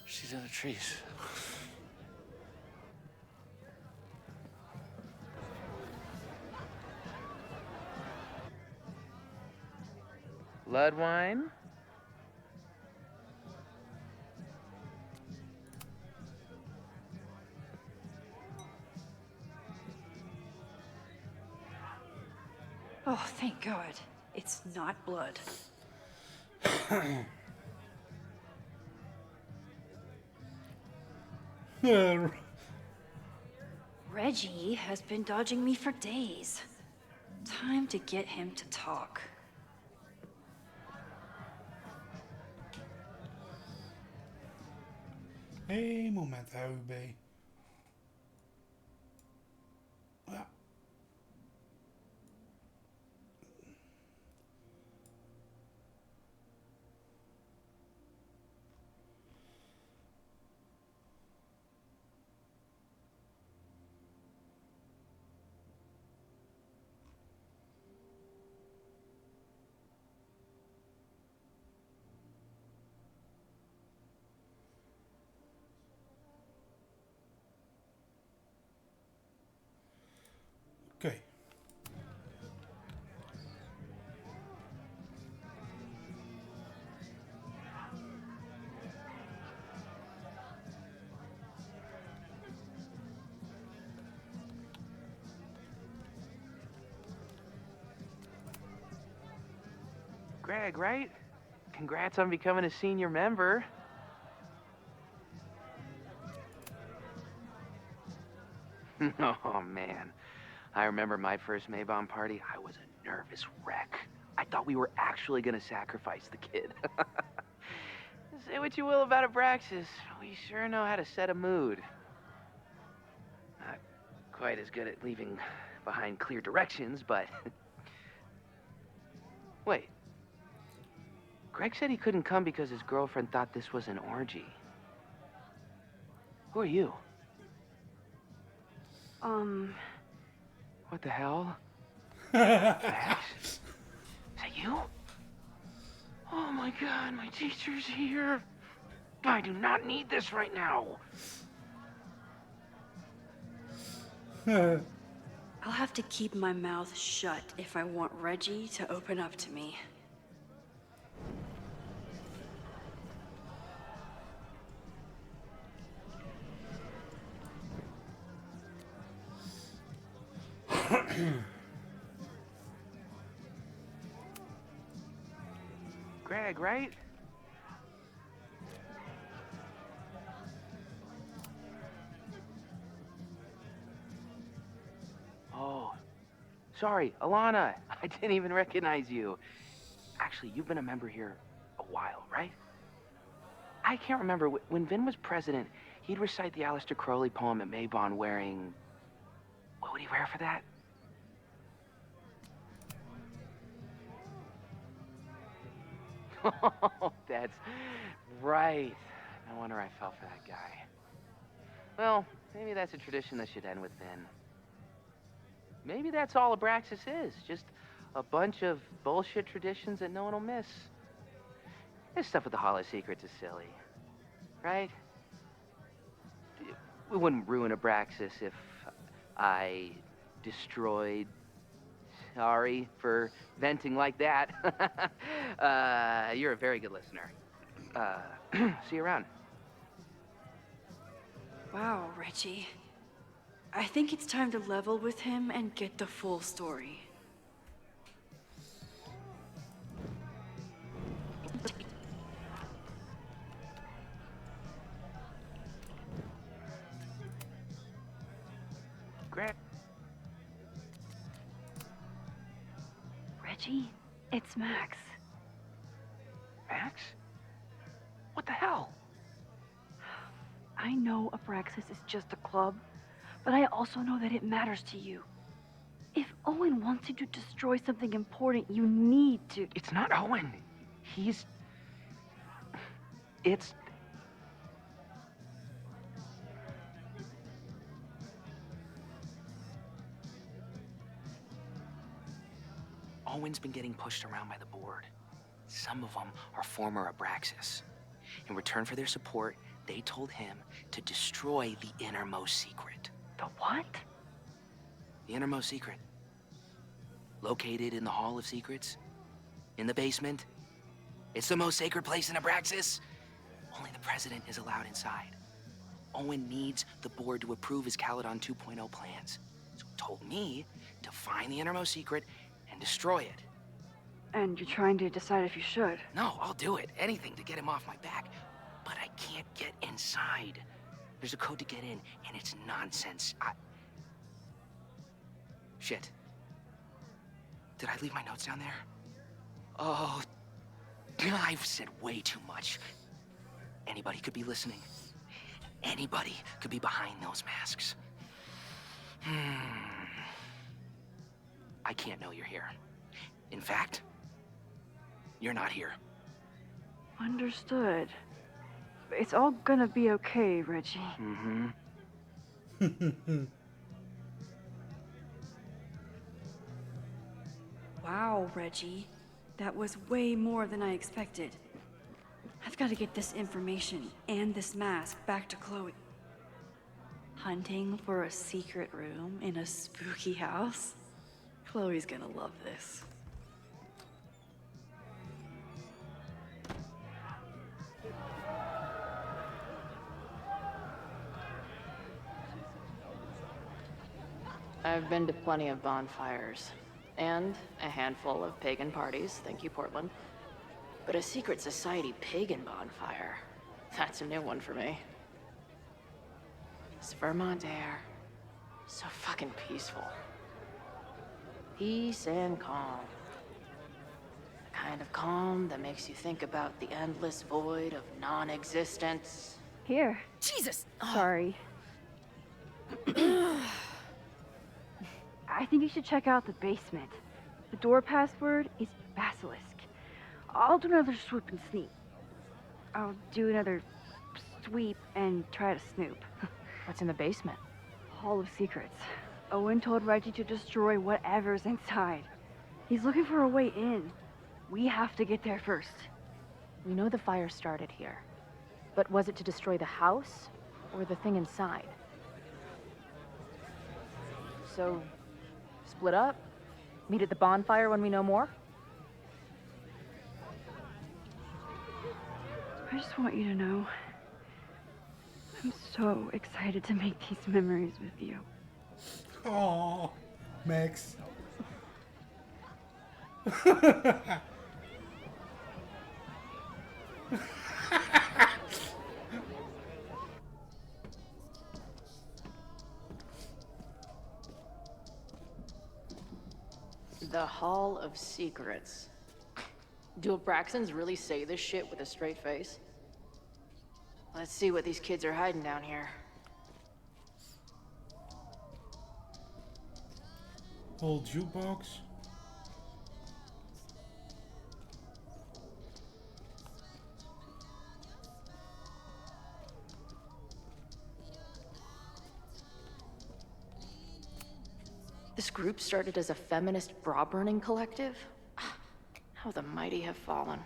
She's in the trees. Blood wine? Oh, thank God. It's not blood. Reggie has been dodging me for days. Time to get him to talk. Eén moment, hou ik bij. Ja. Oké. Greg, right? Congrats on becoming a senior member. Oh, man. I remember my first Maybon party. I was a nervous wreck. I thought we were actually gonna sacrifice the kid. Say what you will about Abraxas, we sure know how to set a mood. Not quite as good at leaving behind clear directions, but... Wait. Greg said he couldn't come because his girlfriend thought this was an orgy. Who are you? What the hell? Max? Is that you? Oh my God, my teacher's here. I do not need this right now. I'll have to keep my mouth shut if I want Reggie to open up to me. Greg, right? Oh, sorry, Alana. I didn't even recognize you. Actually, you've been a member here a while, right? I can't remember. When Vin was president, he'd recite the Aleister Crowley poem at Maybon wearing... What would he wear for that? Oh, that's right. No wonder I fell for that guy. Well, maybe that's a tradition that should end with Vin. Maybe that's all Abraxas is. Just a bunch of bullshit traditions that no one will miss. This stuff with the Hollow Secrets is silly. Right? We wouldn't ruin Abraxas if I destroyed Sorry for venting like that. You're a very good listener. See you around. Wow, Reggie. I think it's time to level with him and get the full story. Grant. Reggie, it's Max. Max? What the hell? I know Abraxas is just a club, but I also know that it matters to you. If Owen wants you to destroy something important, you need to... It's not Owen. It's... Owen's been getting pushed around by the board. Some of them are former Abraxas. In return for their support, they told him to destroy the innermost secret. The what? The innermost secret. Located in the Hall of Secrets. In the basement. It's the most sacred place in Abraxas. Only the president is allowed inside. Owen needs the board to approve his Caledon 2.0 plans. So he told me to find the innermost secret and destroy it. And you're trying to decide if you should. No, I'll do it. Anything to get him off my back. But I can't get inside. There's a code to get in, and it's nonsense. Shit. Did I leave my notes down there? Oh, I've said way too much. Anybody could be listening. Anybody could be behind those masks. I can't know you're here. In fact, you're not here. Understood. It's all gonna be okay, Reggie. Mm-hmm. Wow, Reggie. That was way more than I expected. I've got to get this information and this mask back to Chloe. Hunting for a secret room in a spooky house? Chloe's gonna love this. I've been to plenty of bonfires, and a handful of pagan parties, thank you, Portland. But a secret society pagan bonfire, that's a new one for me. This Vermont air, so fucking peaceful. Peace and calm. The kind of calm that makes you think about the endless void of non-existence. Here. Jesus! Sorry. I think you should check out the basement. The door password is Basilisk. I'll do another swoop and sneak. I'll do another sweep and try to snoop. What's in the basement? Hall of Secrets. Owen told Reggie to destroy whatever's inside. He's looking for a way in. We have to get there first. We know the fire started here. But was it to destroy the house or the thing inside? So, split up? Meet at the bonfire when we know more? I just want you to know, I'm so excited to make these memories with you. Oh, Max. The Hall of Secrets. Do Abraxans really say this shit with a straight face? Let's see what these kids are hiding down here. Old jukebox. This group started as a feminist bra-burning collective? How the mighty have fallen.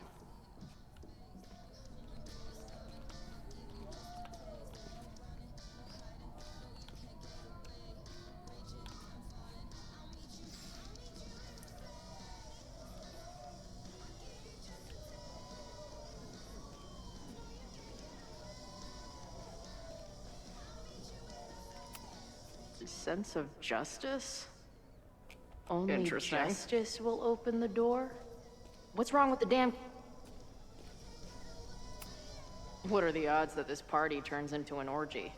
sense of justice? Only Interesting. justice will open the door? What's wrong with the damn... What are the odds that this party turns into an orgy?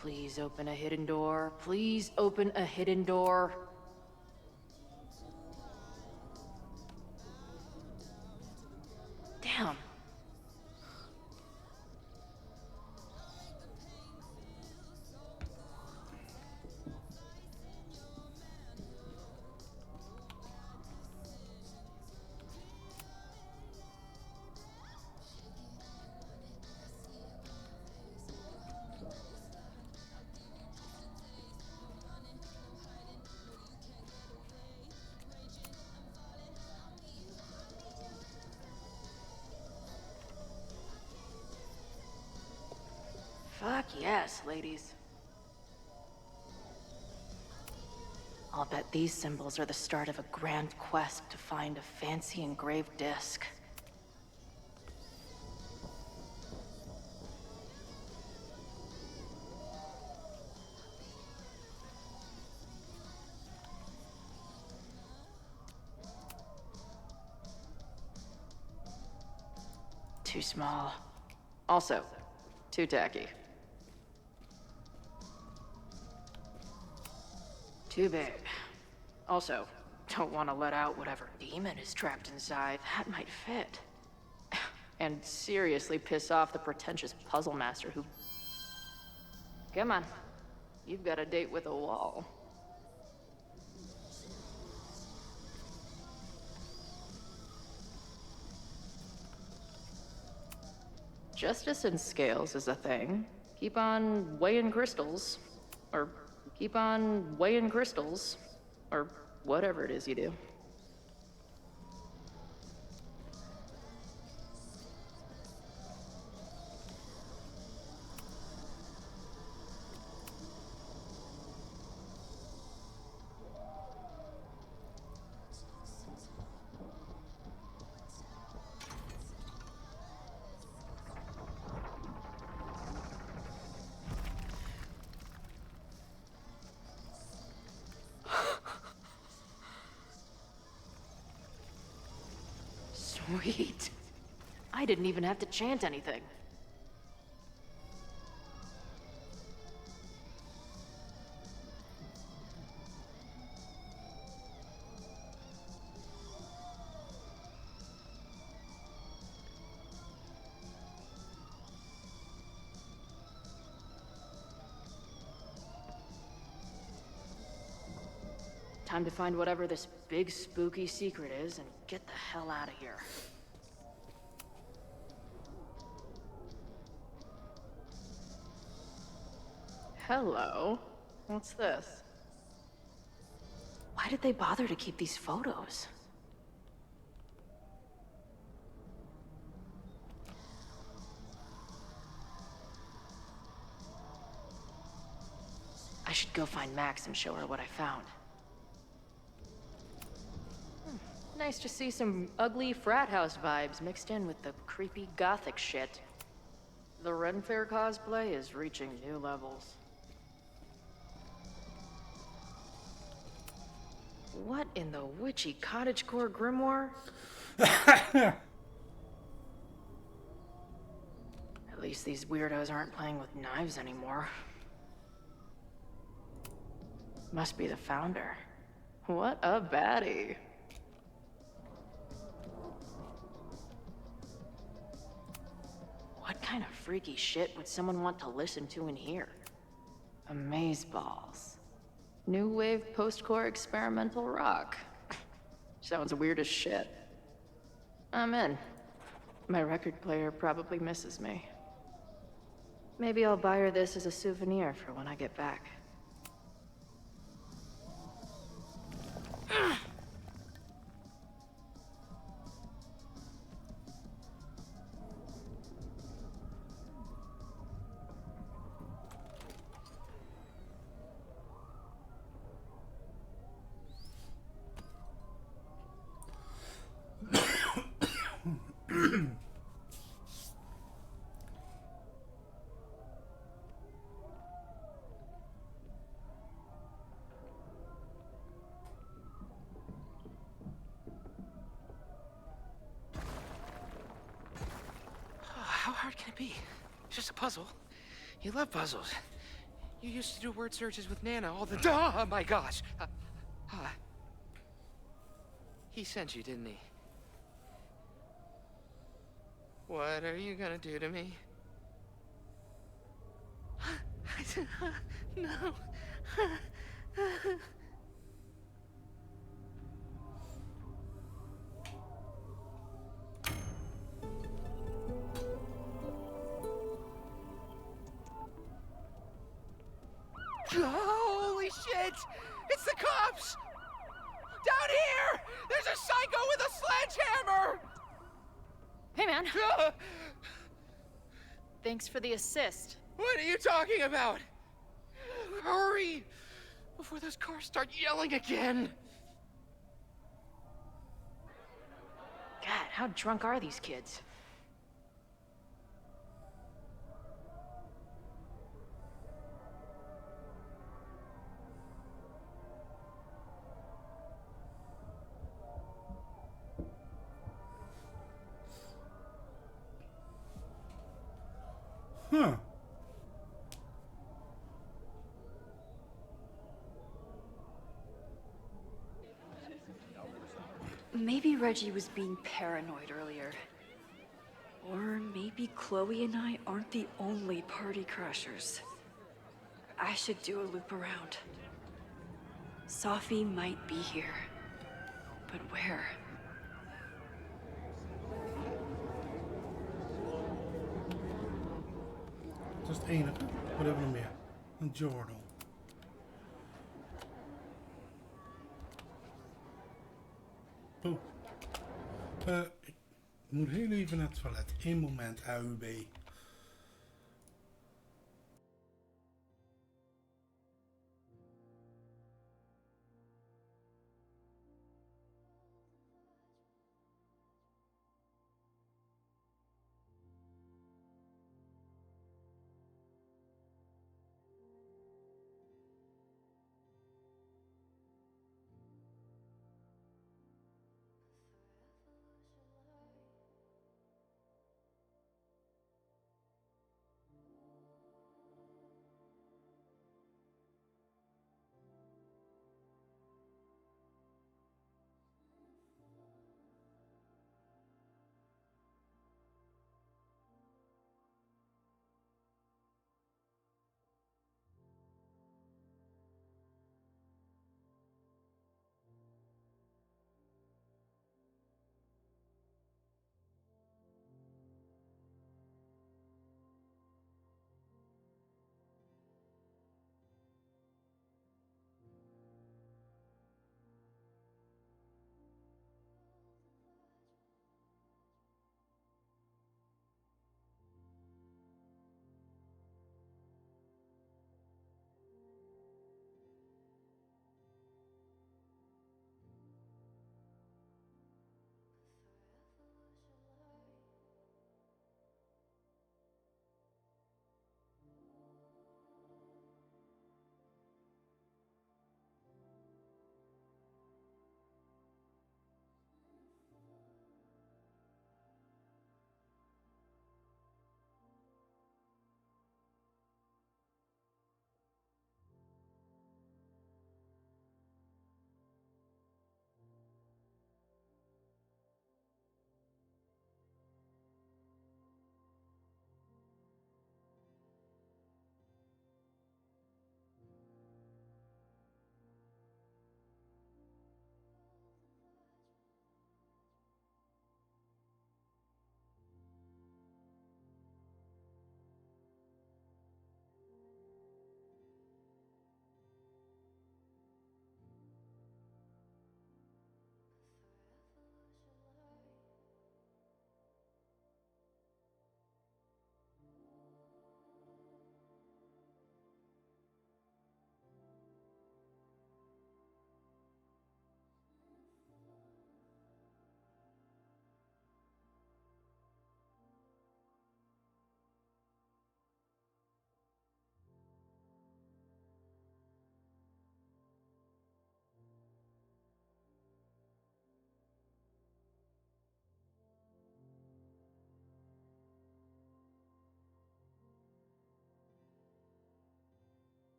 Please open a hidden door. Please open a hidden door. Damn. Fuck yes, ladies. I'll bet these symbols are the start of a grand quest to find a fancy engraved disc. Too small. Also, too tacky. Too big. Also, don't want to let out whatever demon is trapped inside. That might fit. And seriously piss off the pretentious puzzle master who... Come on. You've got a date with a wall. Justice in scales is a thing. Keep on weighing crystals. Or keep on weighing crystals. Or whatever it is you do. Sweet. I didn't even have to chant anything. Time to find whatever this big spooky secret is and get the hell out of here. Hello. What's this? Why did they bother to keep these photos? I should go find Max and show her what I found. Nice to see some ugly frat house vibes mixed in with the creepy gothic shit. The Ren Fair cosplay is reaching new levels. What in the witchy cottagecore grimoire? At least these weirdos aren't playing with knives anymore. Must be the founder. What a baddie. What kind of freaky shit would someone want to listen to in here? Amazeballs. New wave post-core experimental rock. Sounds weird as shit. I'm in. My record player probably misses me. Maybe I'll buy her this as a souvenir for when I get back. can it be? It's just a puzzle. You love puzzles. You used to do word searches with Nana all the time. Oh my gosh. He sent you, didn't he? What are you gonna do to me? No. Holy shit! It's the cops! Down here! There's a psycho with a sledgehammer! Hey, man. Thanks for the assist. What are you talking about? Hurry! Before those cars start yelling again! God, how drunk are these kids? Huh. Maybe Reggie was being paranoid earlier. Or maybe Chloe and I aren't the only party crashers. I should do a loop around. Sophie might be here. But where? Dat is het enige. Wat hebben we nog meer? Een journal. Oh. Ik moet heel even naar het toilet. 1 moment, AUB.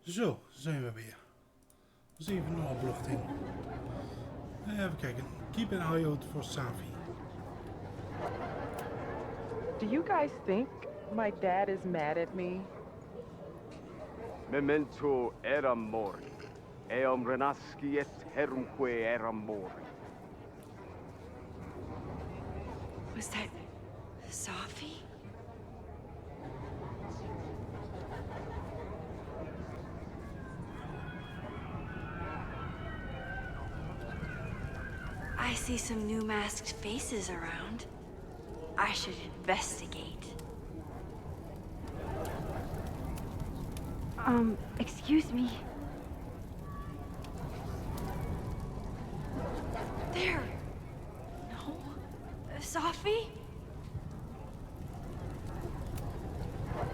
Zo, zijn we weer. Dat is even een opluchting. Even kijken. Keep an eye out for Safi. Do you guys think my dad is mad at me? Memento era mori. Eum renasci et herumque era mori. Was that Safi? I see some new masked faces around. I should investigate. Excuse me. There. No. Safi?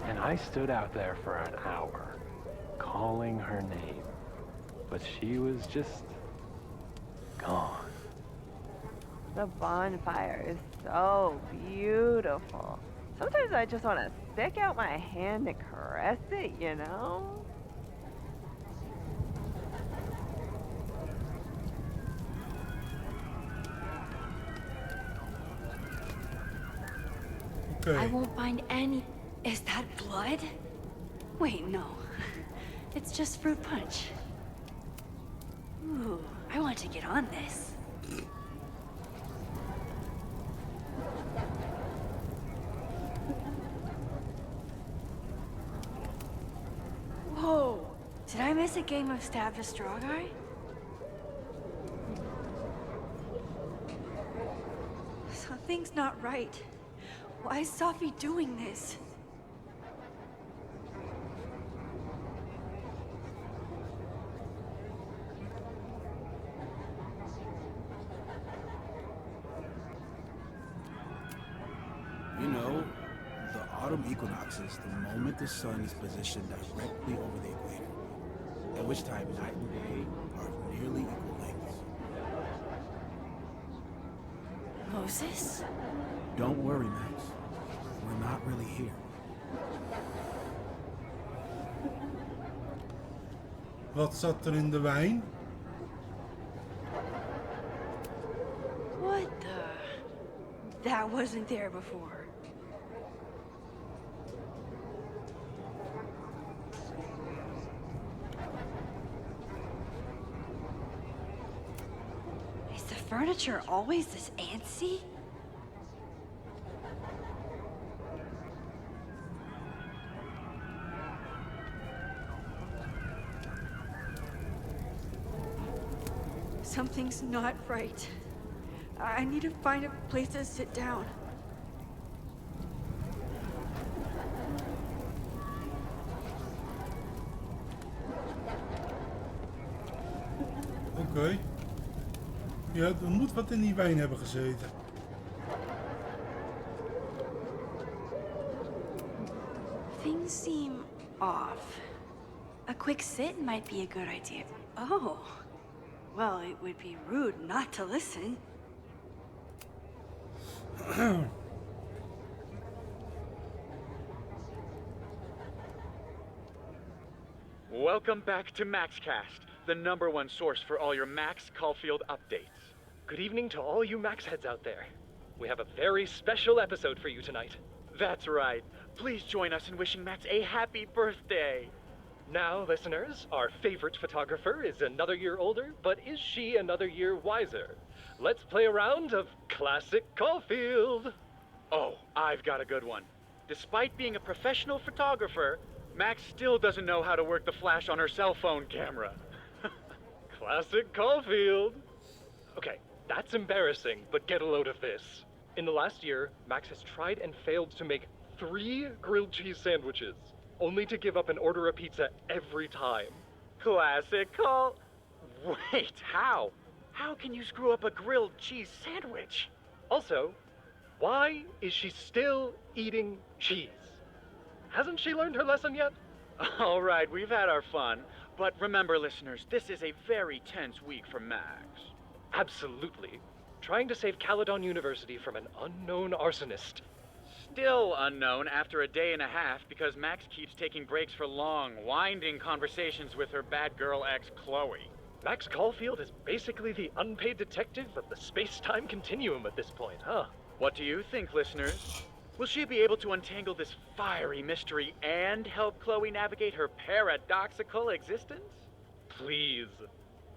And I stood out there for an hour, calling her name. But she was just gone. The bonfire is so beautiful. Sometimes I just want to stick out my hand and caress it, you know? Okay. I won't find any... Is that blood? Wait, no. It's just fruit punch. Ooh, I want to get on this. Whoa! Did I miss a game of Stab the Straw Guy? Something's not right. Why is Safi doing this? You know, the autumn equinox is the moment the sun is positioned directly over the equator, at which time night and day are nearly equal lengths. Moses? Don't worry, Max. We're not really here. Wat zat er in de wijn? What the... That wasn't there before. Is the furniture always this antsy? Something's not right. I need to find a place to sit down. Oké. Ja, er moet wat in die wijn hebben gezeten. Things seem off. A quick sit might be a good idea. Oh. Well, it would be rude not to listen. Welcome back to MaxCast, the #1 source for all your Max Caulfield updates. Good evening to all you Max heads out there. We have a very special episode for you tonight. That's right. Please join us in wishing Max a happy birthday. Now, listeners, our favorite photographer is another year older, but is she another year wiser? Let's play a round of Classic Caulfield. Oh, I've got a good one. Despite being a professional photographer, Max still doesn't know how to work the flash on her cell phone camera. Classic Caulfield. Okay, that's embarrassing, but get a load of this. In the last year, Max has tried and failed to make 3 grilled cheese sandwiches, only to give up and order a pizza every time. Classic Caul... Wait, how? How can you screw up a grilled cheese sandwich? Also, why is she still eating cheese? Hasn't she learned her lesson yet? All right, we've had our fun. But remember, listeners, this is a very tense week for Max. Absolutely. Trying to save Caledon University from an unknown arsonist. still unknown after a day and a half because Max keeps taking breaks for long, winding conversations with her bad girl ex, Chloe. Max Caulfield is basically the unpaid detective of the space-time continuum at this point, huh? What do you think, listeners? Will she be able to untangle this fiery mystery and help Chloe navigate her paradoxical existence? Please.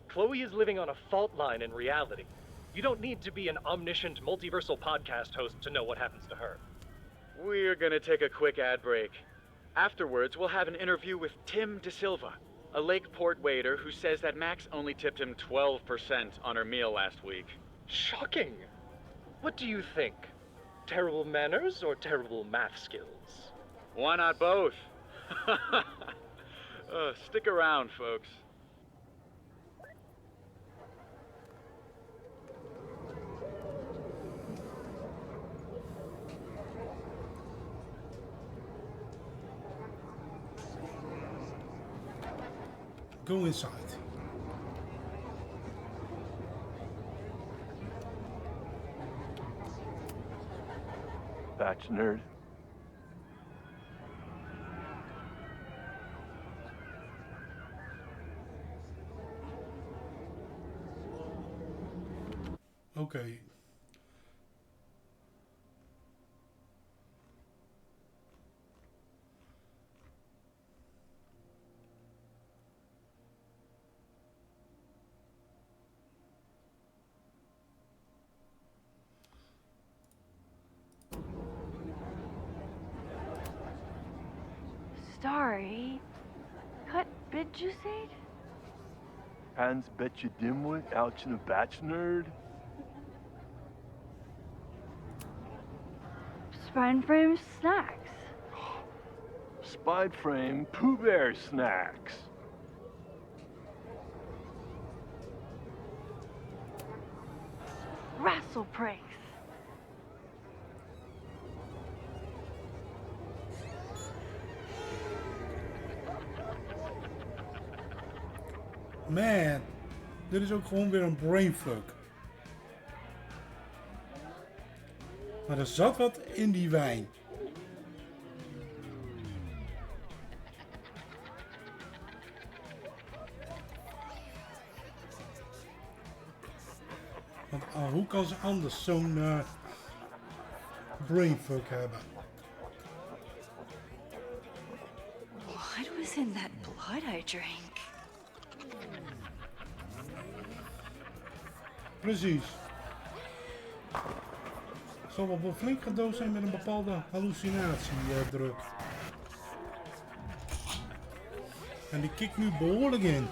Chloe is living on a fault line in reality. You don't need to be an omniscient multiversal podcast host to know what happens to her. We're gonna take a quick ad break. Afterwards, we'll have an interview with Tim DeSilva, a Lakeport waiter who says that Max only tipped him 12% on her meal last week. Shocking! What do you think? Terrible manners or terrible math skills? Why not both? Stick around, folks. Go inside. Batch nerd. Okay. Sorry. Cut bid you said? Hans bet you dimwit, ouch in a batch nerd. Spine frame snacks. Spide frame Pooh Bear snacks. Rassle pranks. Man, dit is ook gewoon weer een brainfuck. Maar er zat wat in die wijn. Want hoe kan ze anders zo'n brainfuck hebben? What was in that blood I drank? Precies. Het zal wel flink gedood zijn met een bepaalde hallucinatiedruk. En die kikt nu behoorlijk in.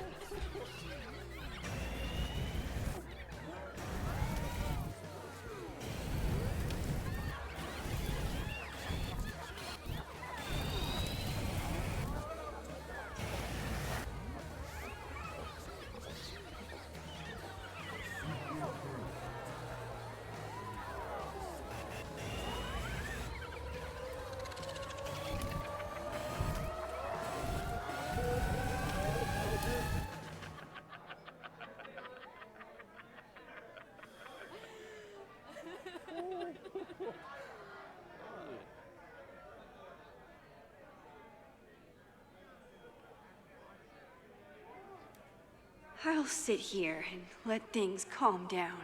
I'll sit here and let things calm down.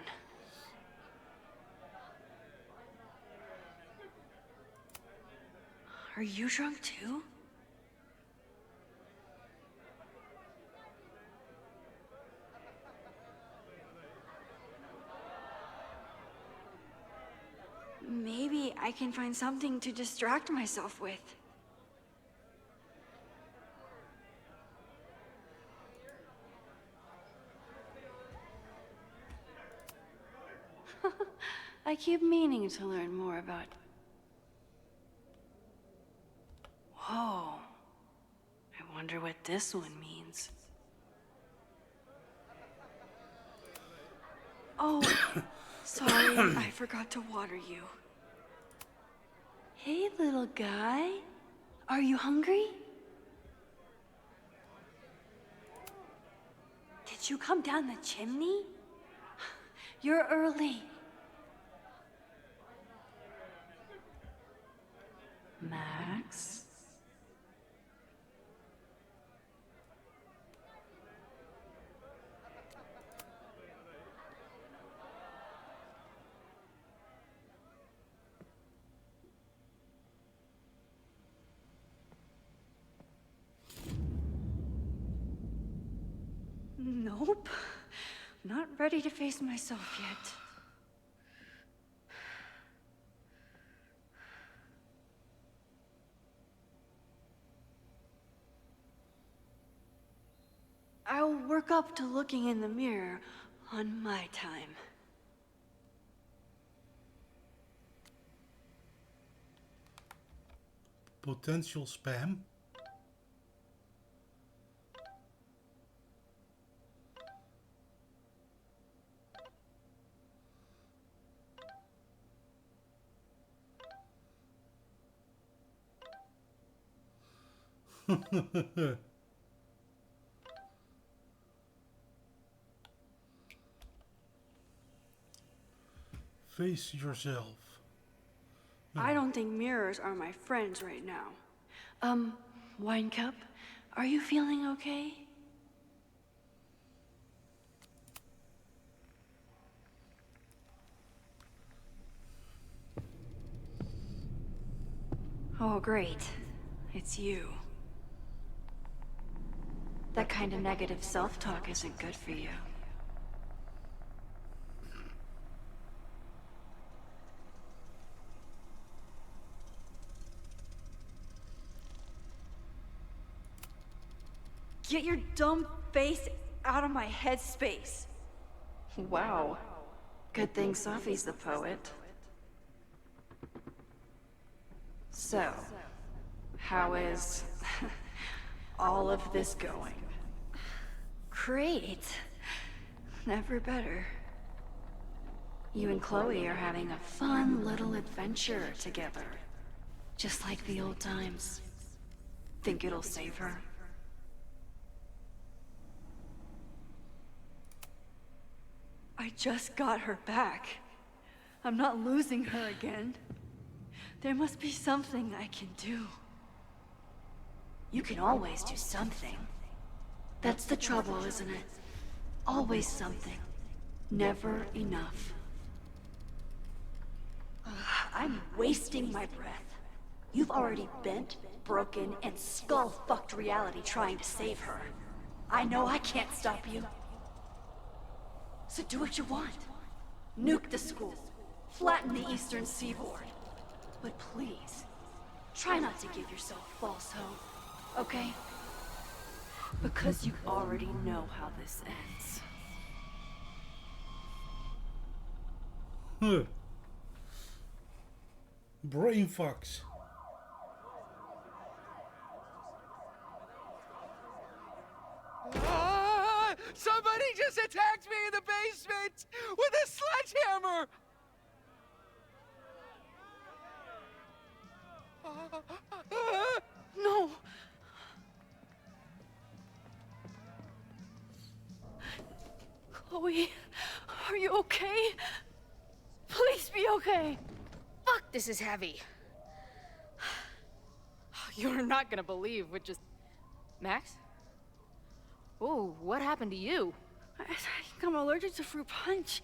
Are you drunk too? Maybe I can find something to distract myself with. I keep meaning to learn more about... Whoa. I wonder what this one means. Oh, sorry, I forgot to water you. Hey, little guy. Are you hungry? Did you come down the chimney? You're early. Max? Nope. Not ready to face myself yet. I'll work up to looking in the mirror on my time. Potential spam. Face yourself. I don't think mirrors are my friends right now. Wine cup, are you feeling okay? Oh, great. It's you. That kind of negative self-talk isn't good for you. Get your dumb face out of my headspace. Wow. Good thing Sophie's the poet. So, how is all of this going? Great. Never better. You and Chloe are having a fun little adventure together. Just like the old times. Think it'll save her? I just got her back. I'm not losing her again. There must be something I can do. You can always do something. That's the trouble, isn't it? Always something. Never enough. I'm wasting my breath. You've already bent, broken, and skull-fucked reality trying to save her. I know I can't stop you. So do what you want. Nuke the school. Flatten the eastern seaboard. But please, try not to give yourself false hope, okay? Because you already know how this ends. Huh. Brain fucks. Somebody just attacked me in the basement with a sledgehammer! No! Chloe, are you okay? Please be okay! Fuck, this is heavy. You're not gonna believe what just... Max? Oh, what happened to you? I think I'm allergic to fruit punch.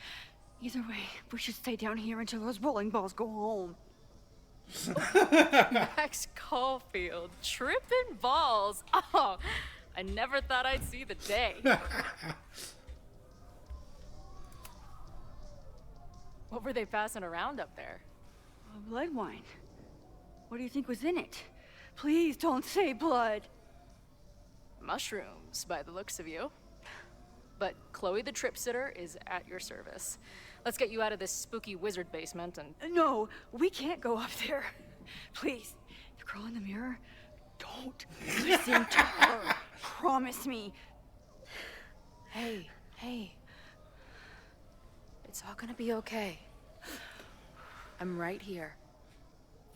Either way, we should stay down here until those bowling balls go home. Max Caulfield, tripping balls. Oh, I never thought I'd see the day. What were they passing around up there? Blood wine. What do you think was in it? Please don't say blood. Mushrooms, by the looks of you. But Chloe the Trip Sitter is at your service. Let's get you out of this spooky wizard basement and... No, we can't go up there. Please, the girl in the mirror, don't listen to her. Promise me. Hey, hey. It's all gonna be okay. I'm right here.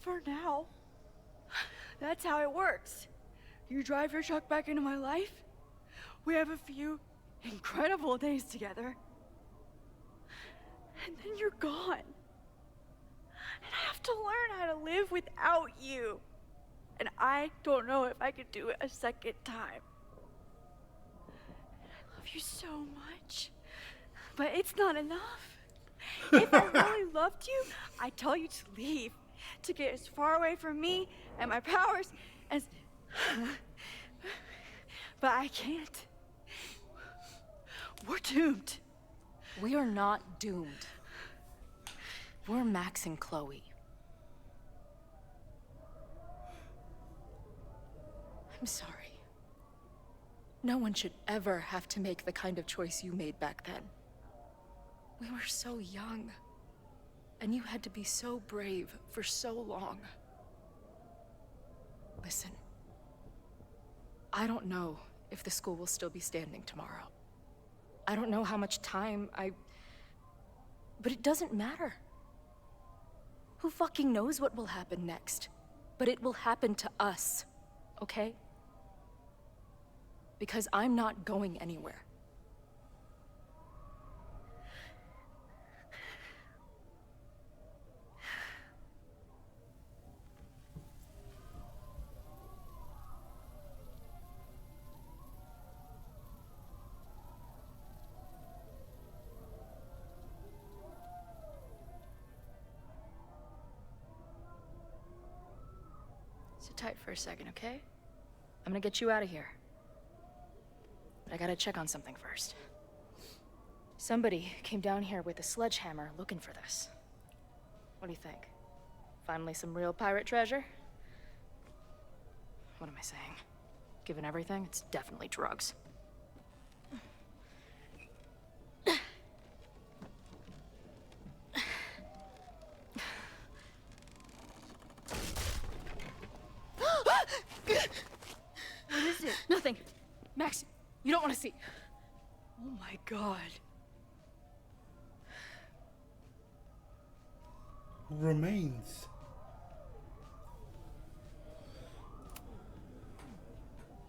For now. That's how it works. You drive your truck back into my life. We have a few incredible days together. And then you're gone. And I have to learn how to live without you. And I don't know if I could do it a second time. I love you so much, but it's not enough. If I really loved you, I'd tell you to leave, to get as far away from me and my powers as... But I can't. We're doomed. We are not doomed. We're Max and Chloe. I'm sorry. No one should ever have to make the kind of choice you made back then. We were so young, and you had to be so brave for so long. Listen, I don't know if the school will still be standing tomorrow. I don't know how much time but it doesn't matter. Who fucking knows what will happen next? But it will happen to us, okay? Because I'm not going anywhere. Sit tight for a second, okay? I'm gonna get you out of here. But I gotta check on something first. Somebody came down here with a sledgehammer looking for this. What do you think? Finally some real pirate treasure? What am I saying? Given everything, it's definitely drugs. What is it? Nothing. Max, you don't want to see. Oh my god. Remains.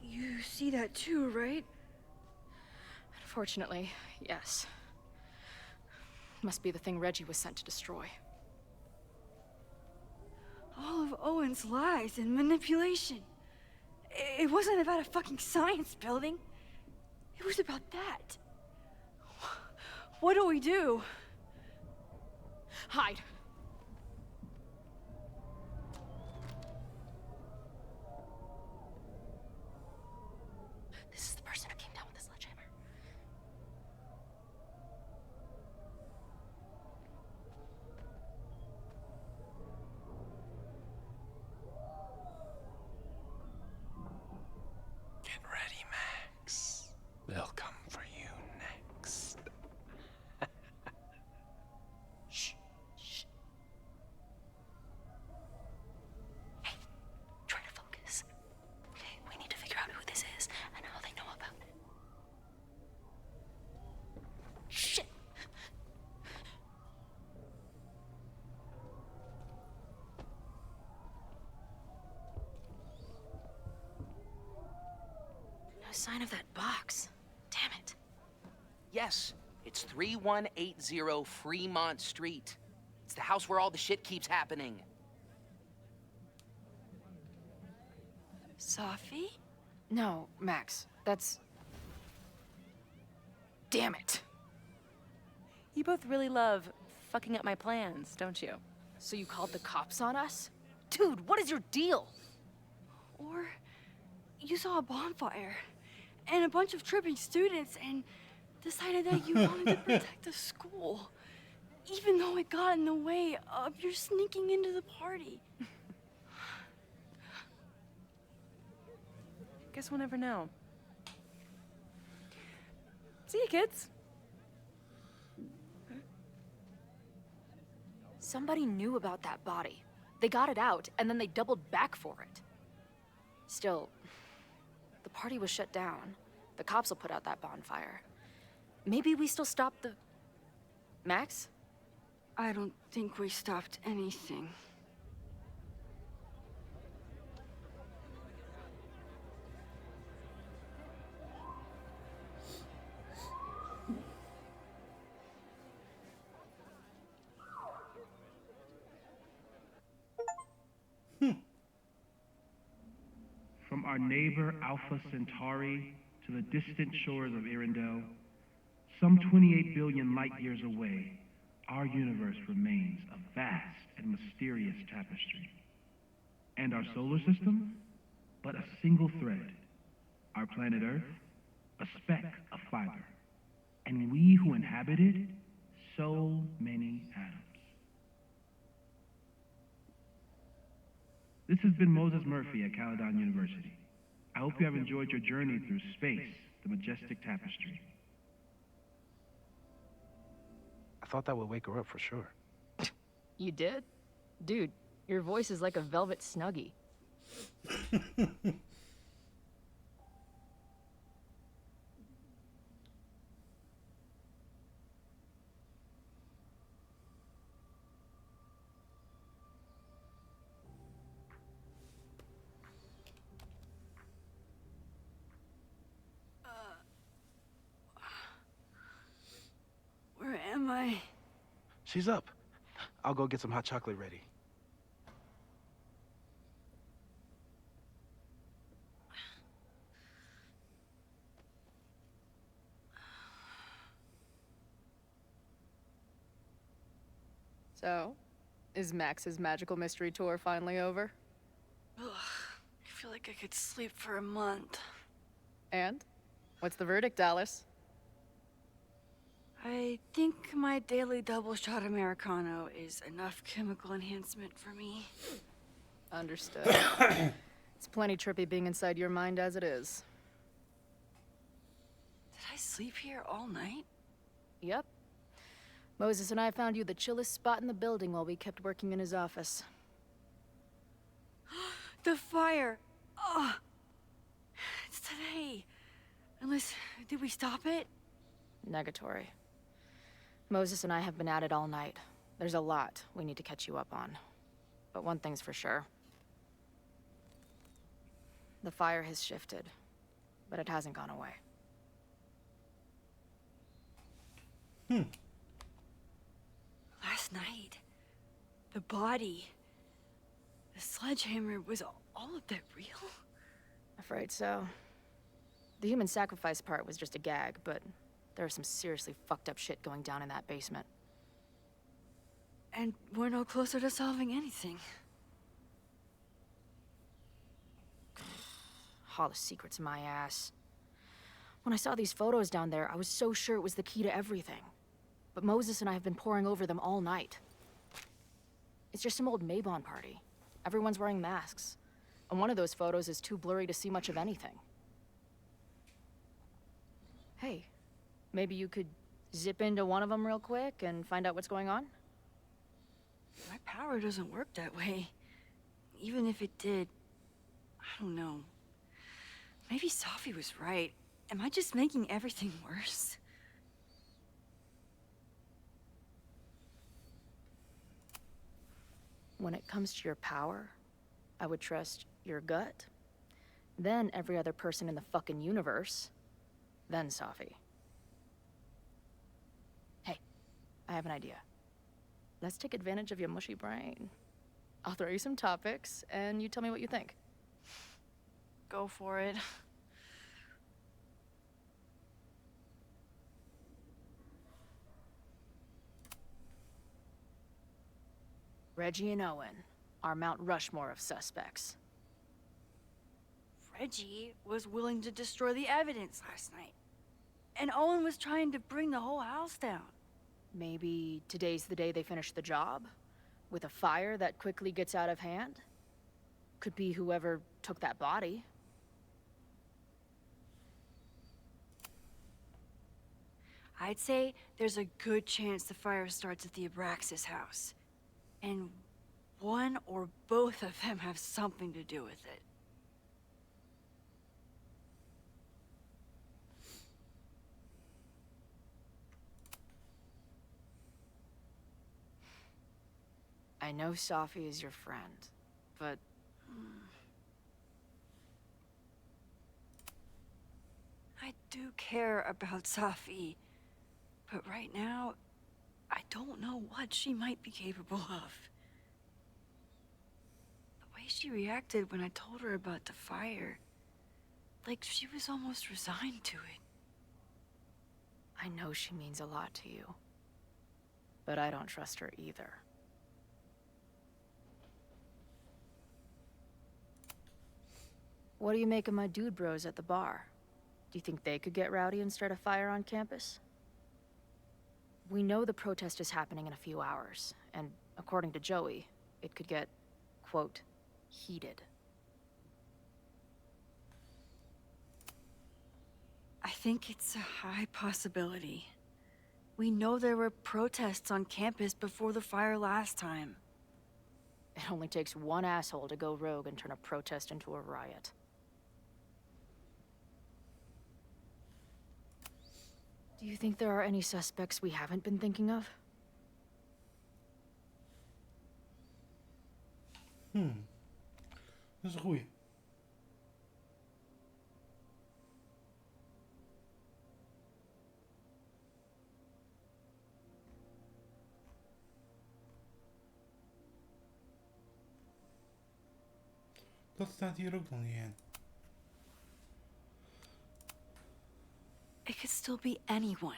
You see that too, right? Unfortunately, yes. Must be the thing Reggie was sent to destroy. All of Owen's lies and manipulation. It wasn't about a fucking science building. It was about that. What do we do? Hide. This is the person who came down with the sledgehammer. Get ready, Max. They'll come for you next. Shh. Shh. Hey, try to focus. Okay, we need to figure out who this is and how they know about it. Shit. No sign of that box. Damn it. Yes, it's 3180 Fremont Street. It's the house where all the shit keeps happening. Safi? No, Max. That's... Damn it. You both really love fucking up my plans, don't you? So you called the cops on us? Dude, what is your deal? Or you saw a bonfire and a bunch of tripping students and decided that you wanted to protect the school, even though it got in the way of your sneaking into the party. Guess we'll never know. See you, kids. Somebody knew about that body. They got it out, and then they doubled back for it. Still, the party was shut down. The cops will put out that bonfire. Maybe we still stopped the... Max? I don't think we stopped anything. our neighbor Alpha Centauri to the distant shores of Earendel, some 28 billion light years away, our universe remains a vast and mysterious tapestry. And our solar system? But a single thread. Our planet Earth? A speck of fiber. And we who inhabit it? So many atoms. This has been Moses Murphy at Caledon University. I hope you have enjoyed your journey through space, the majestic tapestry. I thought that would wake her up for sure. You did? Dude, your voice is like a velvet snuggie. Where am I? She's up. I'll go get some hot chocolate ready. So, is Max's magical mystery tour finally over? Ugh, I feel like I could sleep for a month. And? What's the verdict, Alice? I think my daily double shot Americano is enough chemical enhancement for me. Understood. It's plenty trippy being inside your mind as it is. Did I sleep here all night? Yep. Moses and I found you the chillest spot in the building while we kept working in his office. The fire! Oh, it's today. Unless, did we stop it? Negatory. Moses and I have been at it all night. There's a lot we need to catch you up on. But one thing's for sure. The fire has shifted, but it hasn't gone away. Last night, the body, the sledgehammer, was all of that real? Afraid so. The human sacrifice part was just a gag, but there's some seriously fucked up shit going down in that basement. And we're no closer to solving anything. All the secrets in my ass. When I saw these photos down there, I was so sure it was the key to everything. But Moses and I have been poring over them all night. It's just some old Maybon party. Everyone's wearing masks. And one of those photos is too blurry to see much of anything. Hey, maybe you could zip into one of them real quick and find out what's going on? My power doesn't work that way. Even if it did, I don't know. Maybe Sophie was right. Am I just making everything worse? When it comes to your power, I would trust your gut, then every other person in the fucking universe, then Sophie. Hey, I have an idea. Let's take advantage of your mushy brain. I'll throw you some topics, and you tell me what you think. Go for it. Reggie and Owen are Mount Rushmore of suspects. Reggie was willing to destroy the evidence last night. And Owen was trying to bring the whole house down. Maybe today's the day they finish the job? With a fire that quickly gets out of hand? Could be whoever took that body. I'd say there's a good chance the fire starts at the Abraxas house. And one or both of them have something to do with it. I know Sophie is your friend, but... I do care about Sophie, but right now, I don't know what she might be capable of. The way she reacted when I told her about the fire, Like she was almost resigned to it. I know she means a lot to you. But I don't trust her either. What do you make of my dude bros at the bar? Do you think they could get rowdy and start a fire on campus? We know the protest is happening in a few hours, and according to Joey, it could get, quote, heated. I think it's a high possibility. We know there were protests on campus before the fire last time. It only takes one asshole to go rogue and turn a protest into a riot. Do you think there are any suspects we haven't been thinking of? Dat is een goeie. Dat staat hier ook nog niet in. It could still be anyone.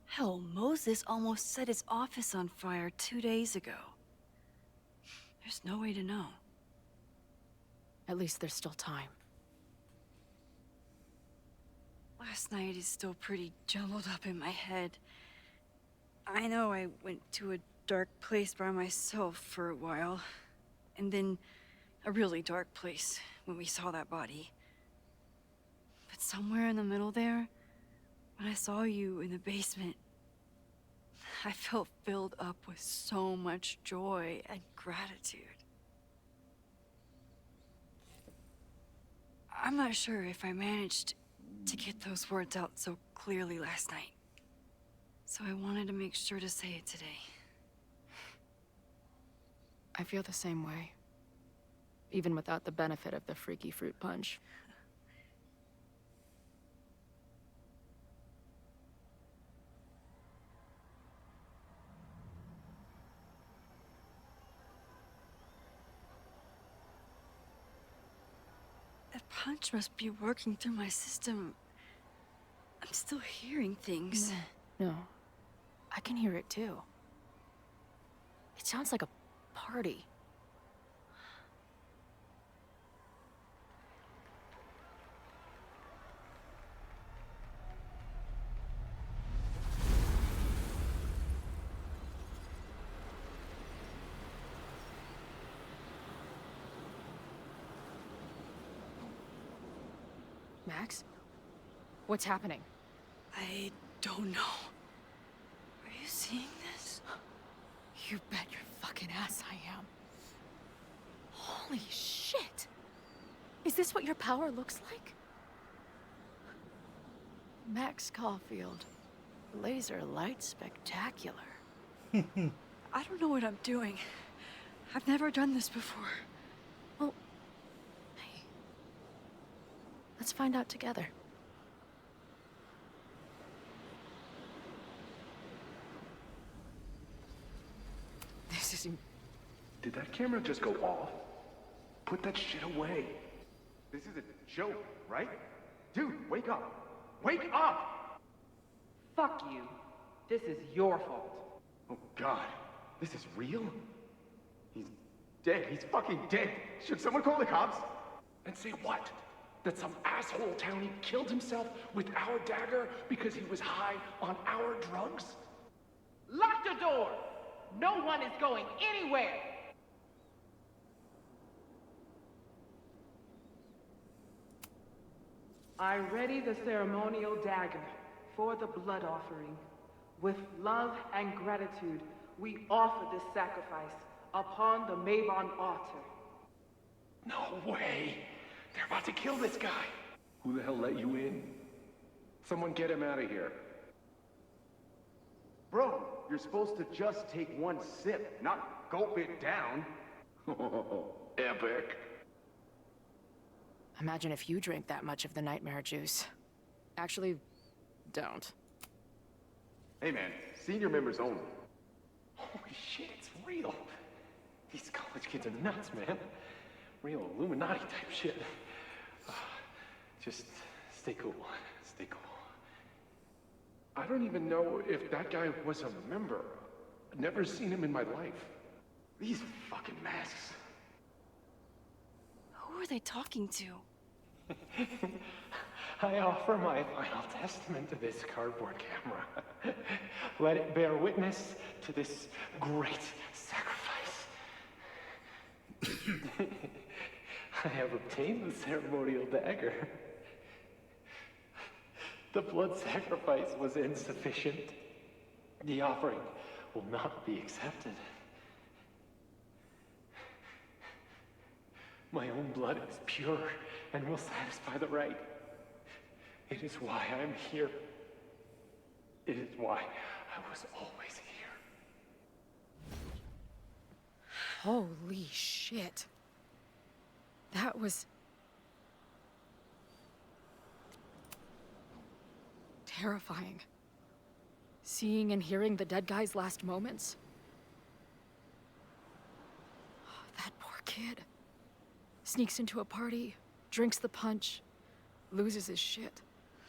Hell, Moses almost set his office on fire 2 days ago. There's no way to know. At least there's still time. Last night is still pretty jumbled up in my head. I know I went to a dark place by myself for a while, and then a really dark place when we saw that body. But somewhere in the middle there, when I saw you in the basement, I felt filled up with so much joy and gratitude. I'm not sure if I managed to get those words out so clearly last night. So I wanted to make sure to say it today. I feel the same way. Even without the benefit of the freaky fruit punch. That punch must be working through my system. I'm still hearing things. No. I can hear it too. It sounds like a party. Max? What's happening? I don't know. Are you seeing this? You bet your fucking ass I am. Holy shit! Is this what your power looks like? Max Caulfield. Laser light spectacular. I don't know what I'm doing. I've never done this before. Well, hey. Let's find out together. This isn't... Did that camera just go off? Put that shit away. This is a joke, right? Dude, wake up. Wake up! Fuck you. This is your fault. Oh God, this is real? He's dead. He's fucking dead. Should someone call the cops? And say what? That some asshole townie killed himself with our dagger because he was high on our drugs? Lock the door! No one is going anywhere! I ready the ceremonial dagger for the blood offering. With love and gratitude, we offer this sacrifice upon the Mabon altar. No way! They're about to kill this guy! Who the hell let you in? Someone get him out of here. Bro, you're supposed to just take one sip, not gulp it down. Epic. Imagine if you drank that much of the nightmare juice. Actually, don't. Hey man, senior members only. Holy shit, it's real. These college kids are nuts, man. Real Illuminati type shit. Just stay cool. Stay cool. I don't even know if that guy was a member. Never seen him in my life. These fucking masks. Who are they talking to? I offer my final testament to this cardboard camera. Let it bear witness to this great sacrifice. I have obtained the ceremonial dagger. The blood sacrifice was insufficient. The offering will not be accepted. My own blood is pure and will satisfy the rite. It is why I'm here. It is why I was always here. Holy shit. That was... terrifying. Seeing and hearing the dead guy's last moments. That poor kid. Sneaks into a party, drinks the punch, loses his shit.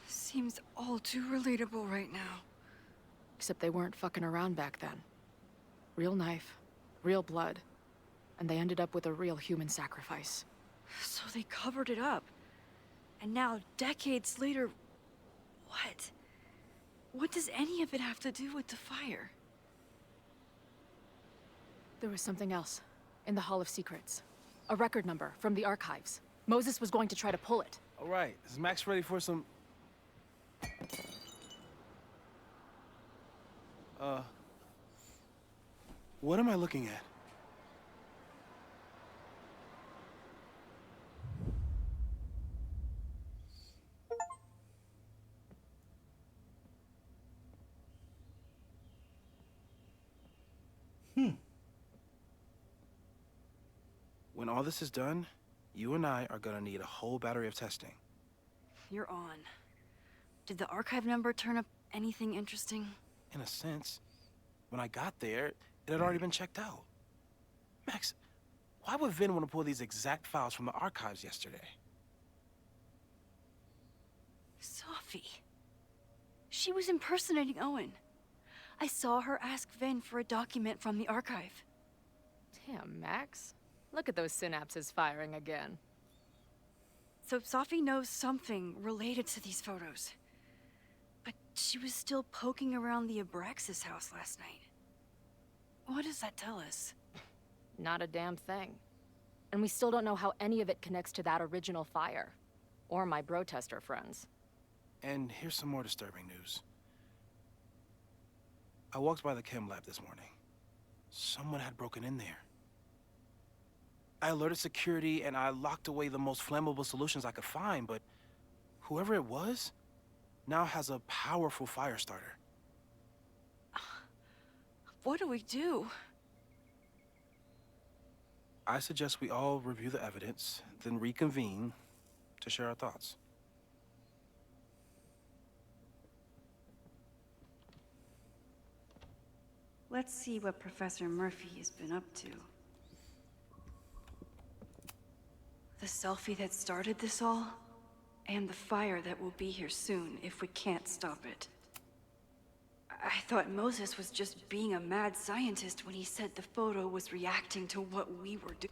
Seems all too relatable right now. Except they weren't fucking around back then. Real knife, real blood, and they ended up with a real human sacrifice. So they covered it up. And now, decades later, what? What does any of it have to do with the fire? There was something else in the Hall of Secrets. A record number from the archives. Moses was going to try to pull it. All right, is Max ready for some... What am I looking at? When all this is done, you and I are gonna need a whole battery of testing. You're on. Did the archive number turn up anything interesting? In a sense. When I got there, it had already been checked out. Max, why would Vin want to pull these exact files from the archives yesterday? Sophie. She was impersonating Owen. I saw her ask Vin for a document from the archive. Damn, Max. Look at those synapses firing again. So Sophie knows something related to these photos. But she was still poking around the Abraxas house last night. What does that tell us? Not a damn thing. And we still don't know how any of it connects to that original fire. Or my bro-tester friends. And here's some more disturbing news. I walked by the chem lab this morning. Someone had broken in there. I alerted security and I locked away the most flammable solutions I could find, but whoever it was now has a powerful fire starter. What do we do? I suggest we all review the evidence, then reconvene to share our thoughts. Let's see what Professor Murphy has been up to. The selfie that started this all, and the fire that will be here soon if we can't stop it. I thought Moses was just being a mad scientist when he said the photo was reacting to what we were doing.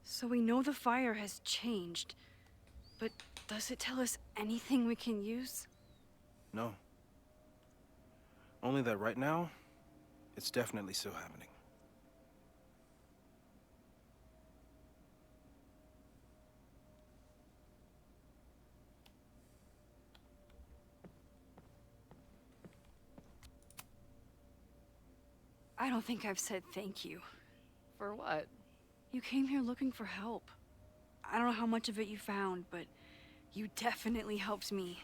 So we know the fire has changed, but does it tell us anything we can use? No. Only that right now, it's definitely still happening. I don't think I've said thank you. For what? You came here looking for help. I don't know how much of it you found, but you definitely helped me.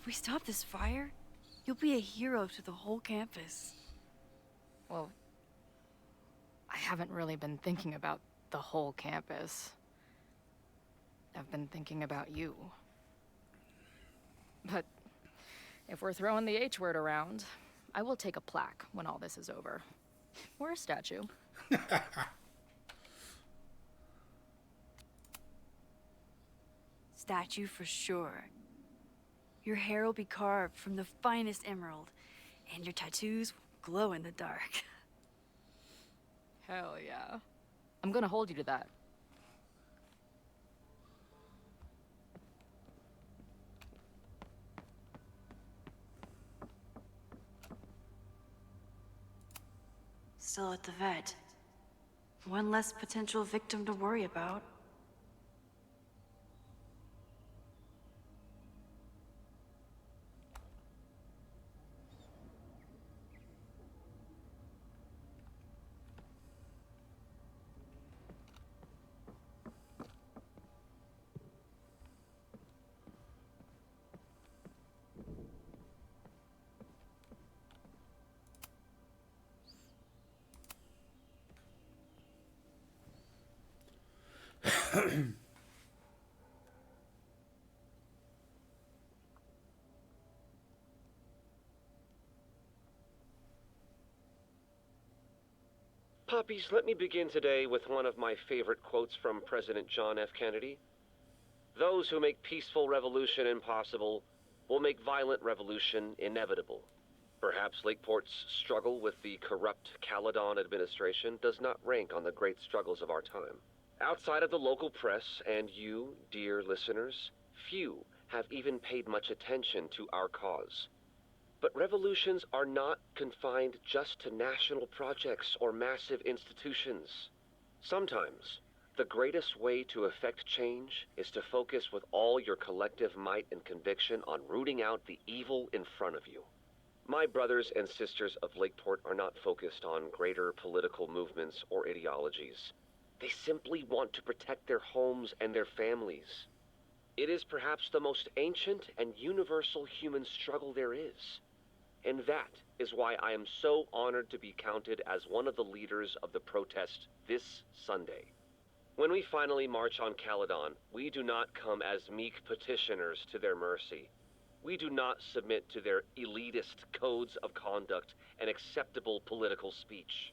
If we stop this fire, you'll be a hero to the whole campus. Well, I haven't really been thinking about the whole campus. I've been thinking about you. But if we're throwing the H word around, I will take a plaque when all this is over. Or a statue. statue for sure. Your hair will be carved from the finest emerald, and your tattoos will glow in the dark. Hell yeah. I'm gonna hold you to that. Still at the vet. One less potential victim to worry about. Puppies, let me begin today with one of my favorite quotes from President John F. Kennedy. Those who make peaceful revolution impossible will make violent revolution inevitable. Perhaps Lakeport's struggle with the corrupt Caledon administration does not rank on the great struggles of our time. Outside of the local press and you, dear listeners, few have even paid much attention to our cause. But revolutions are not confined just to national projects or massive institutions. Sometimes, the greatest way to effect change is to focus with all your collective might and conviction on rooting out the evil in front of you. My brothers and sisters of Lakeport are not focused on greater political movements or ideologies. They simply want to protect their homes and their families. It is perhaps the most ancient and universal human struggle there is. And that is why I am so honored to be counted as one of the leaders of the protest this Sunday. When we finally march on Caledon, we do not come as meek petitioners to their mercy. We do not submit to their elitist codes of conduct and acceptable political speech.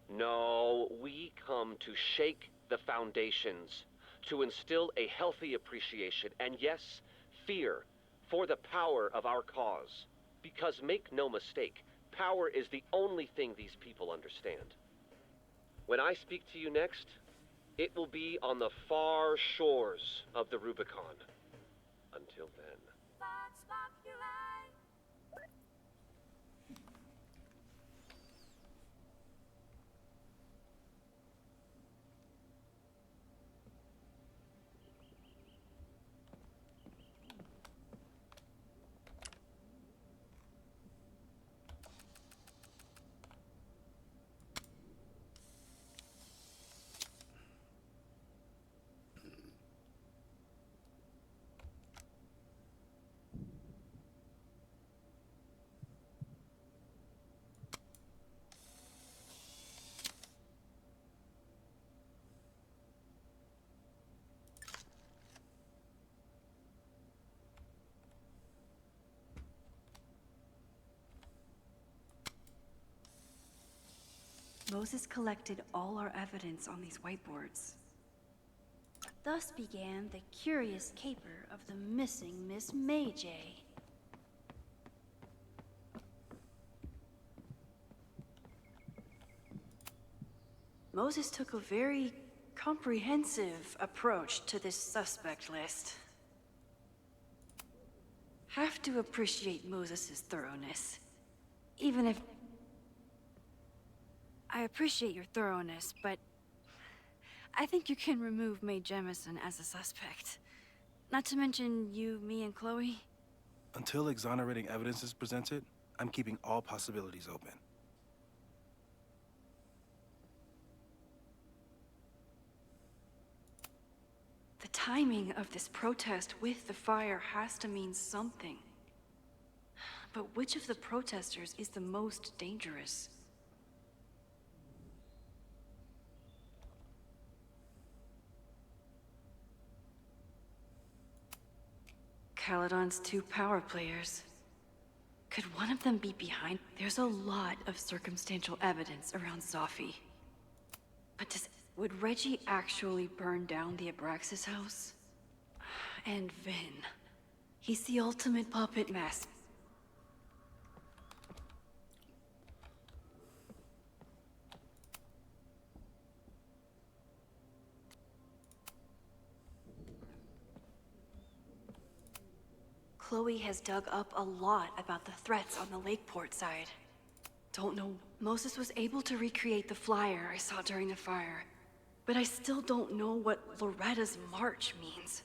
No, we come to shake the foundations, to instill a healthy appreciation and, yes, fear for the power of our cause. Because make no mistake, power is the only thing these people understand. When I speak to you next, it will be on the far shores of the Rubicon. Until then. Moses collected all our evidence on these whiteboards. Thus began the curious caper of the missing Miss May J. Moses took a very comprehensive approach to this suspect list. Have to appreciate Moses's thoroughness, even if I appreciate your thoroughness, but I think you can remove Mae Jemison as a suspect. Not to mention you, me, and Chloe. Until exonerating evidence is presented, I'm keeping all possibilities open. The timing of this protest with the fire has to mean something. But which of the protesters is the most dangerous? Caledon's two power players. Could one of them be behind? There's a lot of circumstantial evidence around Zophie. But would Reggie actually burn down the Abraxas house? and Vin. He's the ultimate puppet master. Chloe has dug up a lot about the threats on the Lakeport side. Don't know. Moses was able to recreate the flyer I saw during the fire, but I still don't know what Loretta's march means.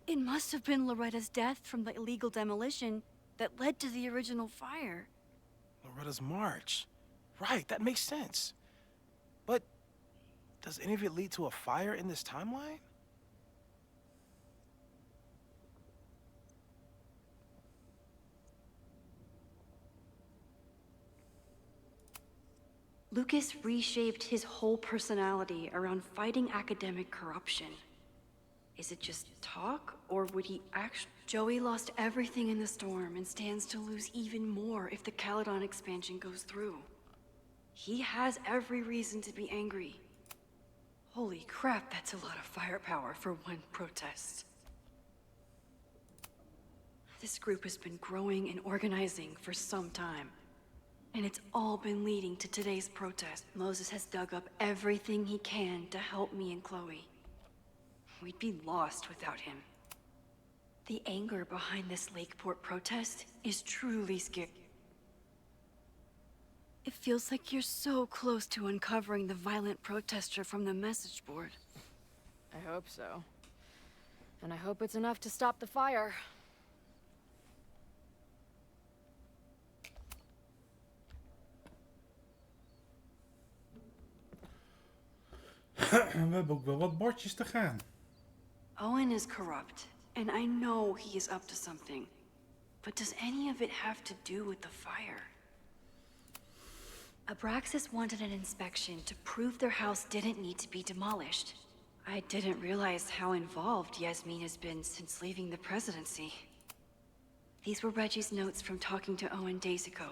It must have been Loretta's death from the illegal demolition that led to the original fire. Loretta's march. Right, that makes sense. But does any of it lead to a fire in this timeline? Lucas reshaped his whole personality around fighting academic corruption. Is it just talk, or would he actually... Joey lost everything in the storm and stands to lose even more if the Caledon expansion goes through. He has every reason to be angry. Holy crap, that's a lot of firepower for one protest. This group has been growing and organizing for some time. And it's all been leading to today's protest. Moses has dug up everything he can to help me and Chloe. We'd be lost without him. The anger behind this Lakeport protest is truly scary. It feels like you're so close to uncovering the violent protester from the message board. I hope so. And I hope it's enough to stop the fire. We hebben ook wel wat bordjes te gaan. Owen is corrupt, and I know he is up to something. But does any of it have to do with the fire? Abraxas wanted an inspection to prove their house didn't need to be demolished. I didn't realize how involved Yasmin has been since leaving the presidency. These were Reggie's notes from talking to Owen days ago.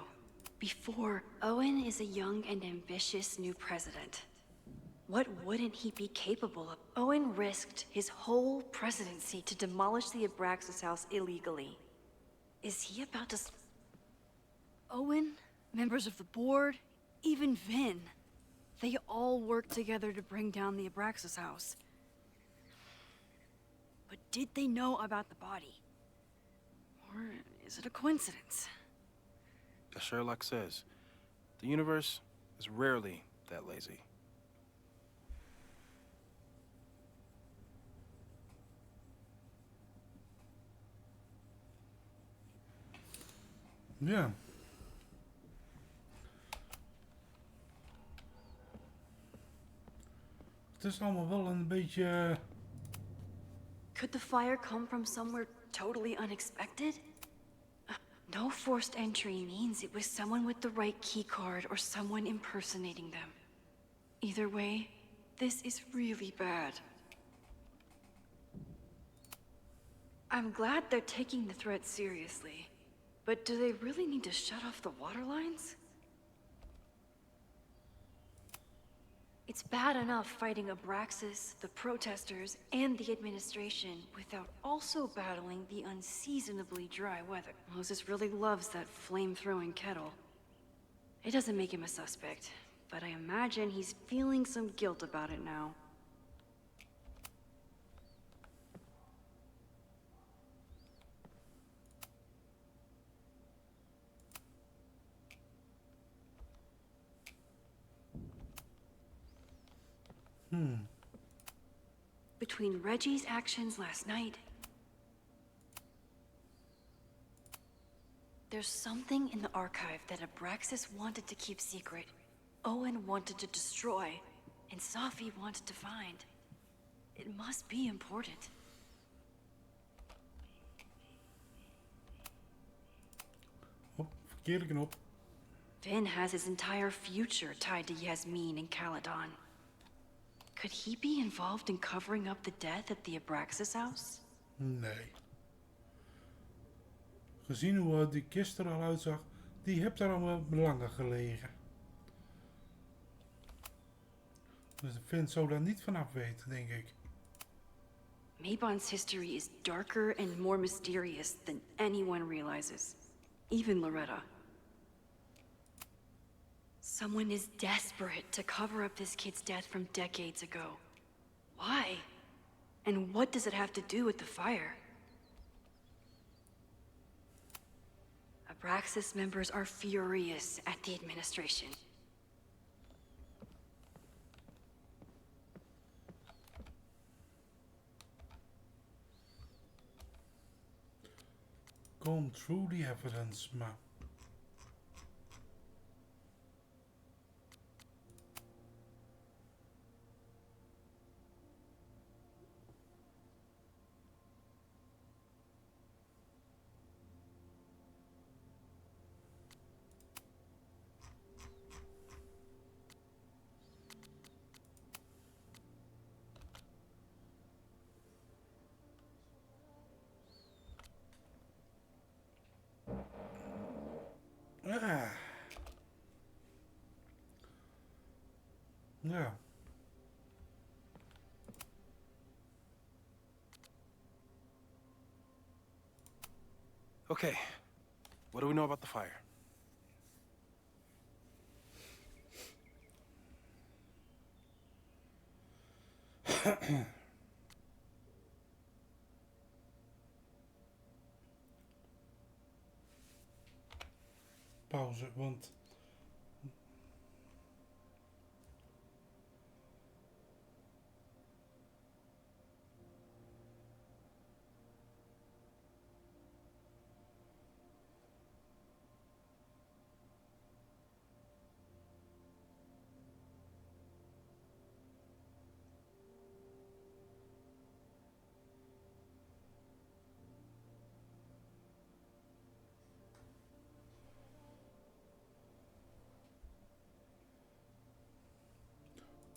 Before, Owen is a young and ambitious new president. What wouldn't he be capable of? Owen risked his whole presidency to demolish the Abraxas house illegally. Is he about to... Owen, members of the board, even Vin. They all worked together to bring down the Abraxas house. But did they know about the body? Or is it a coincidence? As Sherlock says, the universe is rarely that lazy. Ja. Het is allemaal wel een beetje... Could the fire come from somewhere totally unexpected? No forced entry means it was someone with the right keycard or someone impersonating them. Either way, this is really bad. I'm glad they're taking the threat seriously. But do they really need to shut off the water lines? It's bad enough fighting Abraxas, the protesters, and the administration without also battling the unseasonably dry weather. Moses really loves that flame-throwing kettle. It doesn't make him a suspect, but I imagine he's feeling some guilt about it now. Between Reggie's actions last night, there's something in the archive that Abraxas wanted to keep secret, Owen wanted to destroy, and Safi wanted to find. It must be important. Oh, verkeerde knop. Vin has his entire future tied to Yasmin and Caledon. Could he be involved in covering up the death at the Abraxas house? Nee. Gezien hoe die kist er al uitzag, die heeft daar allemaal belangen gelegen. Dus Finn zou daar niet vanaf weten, denk ik. Mabon's history is darker and more mysterious than anyone realizes. Even Loretta. Someone is desperate to cover up this kid's death from decades ago. Why? And what does it have to do with the fire? Abraxas members are furious at the administration. Gone through the evidence, maar... Ah. Ja. Okay, what do we know about the fire? Pauze, want...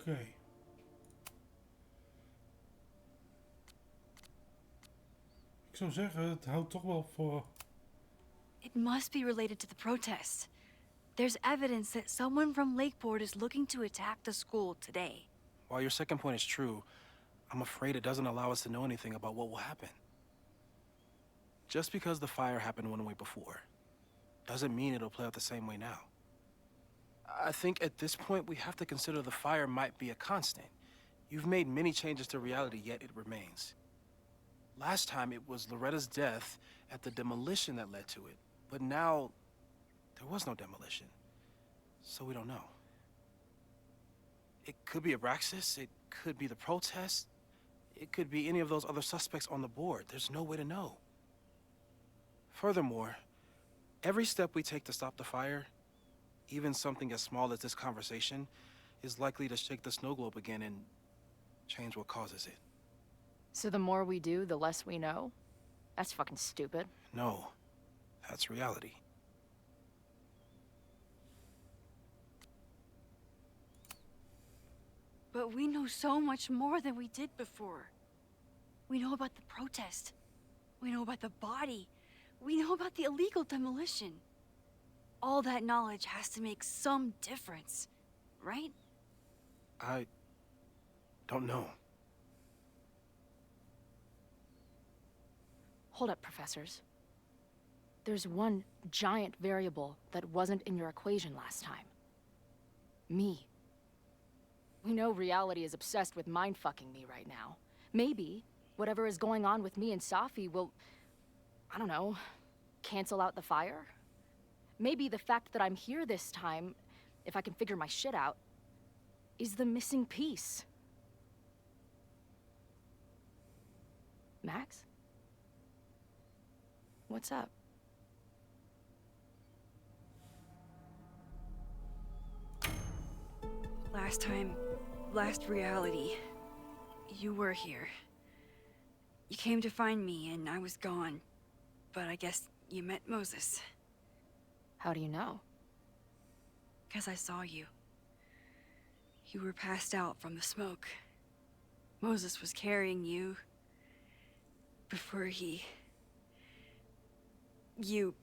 Oké. Ik zou zeggen, het houdt toch wel voor... It must be related to the protest. There's evidence that someone from Lakeport is looking to attack the school today. While your second point is true, I'm afraid it doesn't allow us to know anything about what will happen. Just because the fire happened one way before, doesn't mean it'll play out the same way now. I think at this point we have to consider the fire might be a constant. You've made many changes to reality, yet it remains. Last time it was Loretta's death at the demolition that led to it, but now there was no demolition, so we don't know. It could be Abraxas, it could be the protest, it could be any of those other suspects on the board. There's no way to know. Furthermore, every step we take to stop the fire, even something as small as this conversation, is likely to shake the snow globe again and change what causes it. So the more we do, the less we know? That's fucking stupid. No, that's reality. But we know so much more than we did before. We know about the protest. We know about the body. We know about the illegal demolition. All that knowledge has to make some difference, right? I don't know. Hold up, professors. There's one giant variable that wasn't in your equation last time. Me. We know reality is obsessed with mind-fucking me right now. Maybe whatever is going on with me and Safi will, I don't know, cancel out the fire? Maybe the fact that I'm here this time, if I can figure my shit out, is the missing piece. Max? What's up? Last time, last reality, you were here. You came to find me and I was gone, but I guess you met Moses. How do you know? 'Cause I saw you. You were passed out from the smoke. Moses was carrying you before he... You...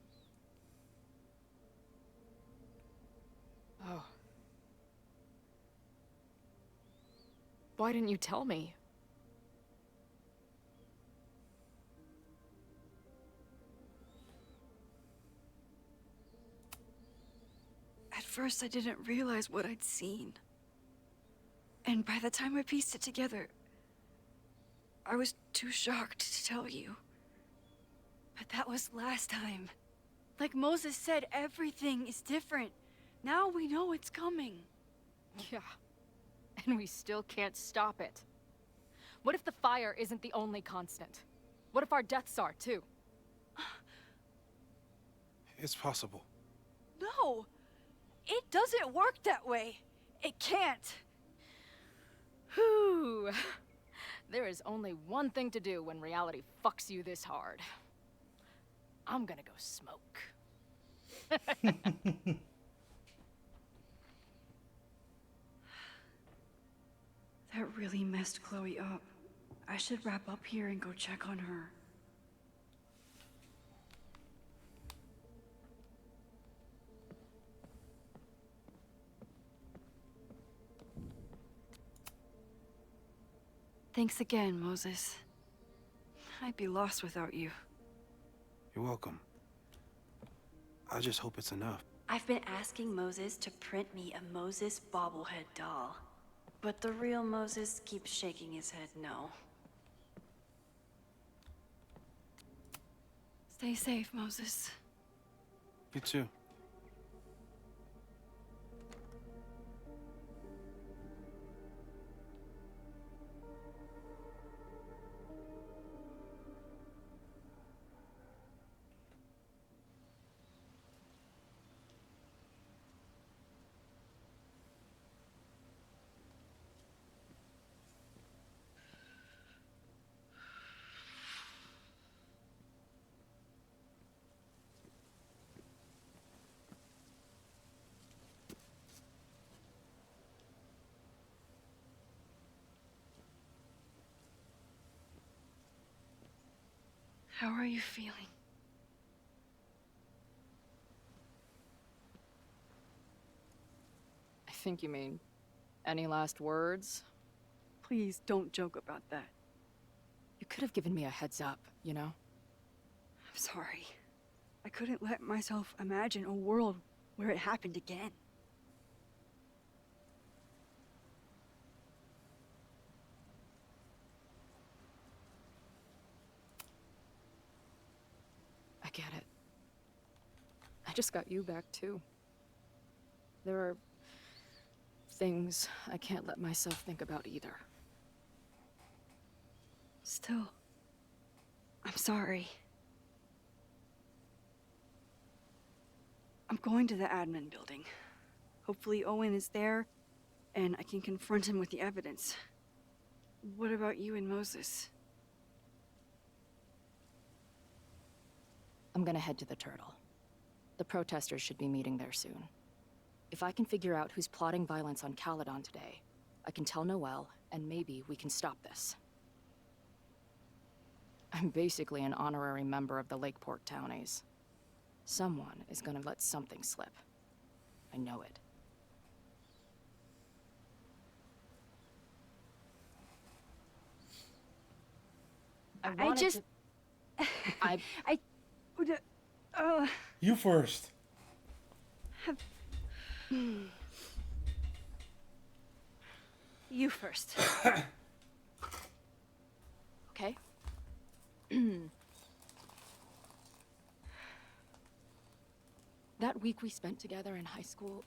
Oh. Why didn't you tell me? At first, I didn't realize what I'd seen. And by the time I pieced it together, I was too shocked to tell you. But that was last time. Like Moses said, everything is different. Now we know it's coming. Yeah. And we still can't stop it. What if the fire isn't the only constant? What if our deaths are, too? It's possible. No! It doesn't work that way. It can't. Whew. There is only one thing to do when reality fucks you this hard. I'm gonna go smoke. That really messed Chloe up. I should wrap up here and go check on her. Thanks again, Moses. I'd be lost without you. You're welcome. I just hope it's enough. I've been asking Moses to print me a Moses bobblehead doll. But the real Moses keeps shaking his head no. Stay safe, Moses. You too. How are you feeling? I think you mean, any last words? Please don't joke about that. You could have given me a heads up, you know? I'm sorry. I couldn't let myself imagine a world where it happened again. I get it. I just got you back, too. There are things I can't let myself think about either. Still, I'm sorry. I'm going to the admin building. Hopefully Owen is there, and I can confront him with the evidence. What about you and Moses? I'm gonna head to the Turtle. The protesters should be meeting there soon. If I can figure out who's plotting violence on Caledon today, I can tell Noelle, and maybe we can stop this. I'm basically an honorary member of the Lakeport Townies. Someone is gonna let something slip. I know it. You first. You first. Okay? That week we spent together in high school,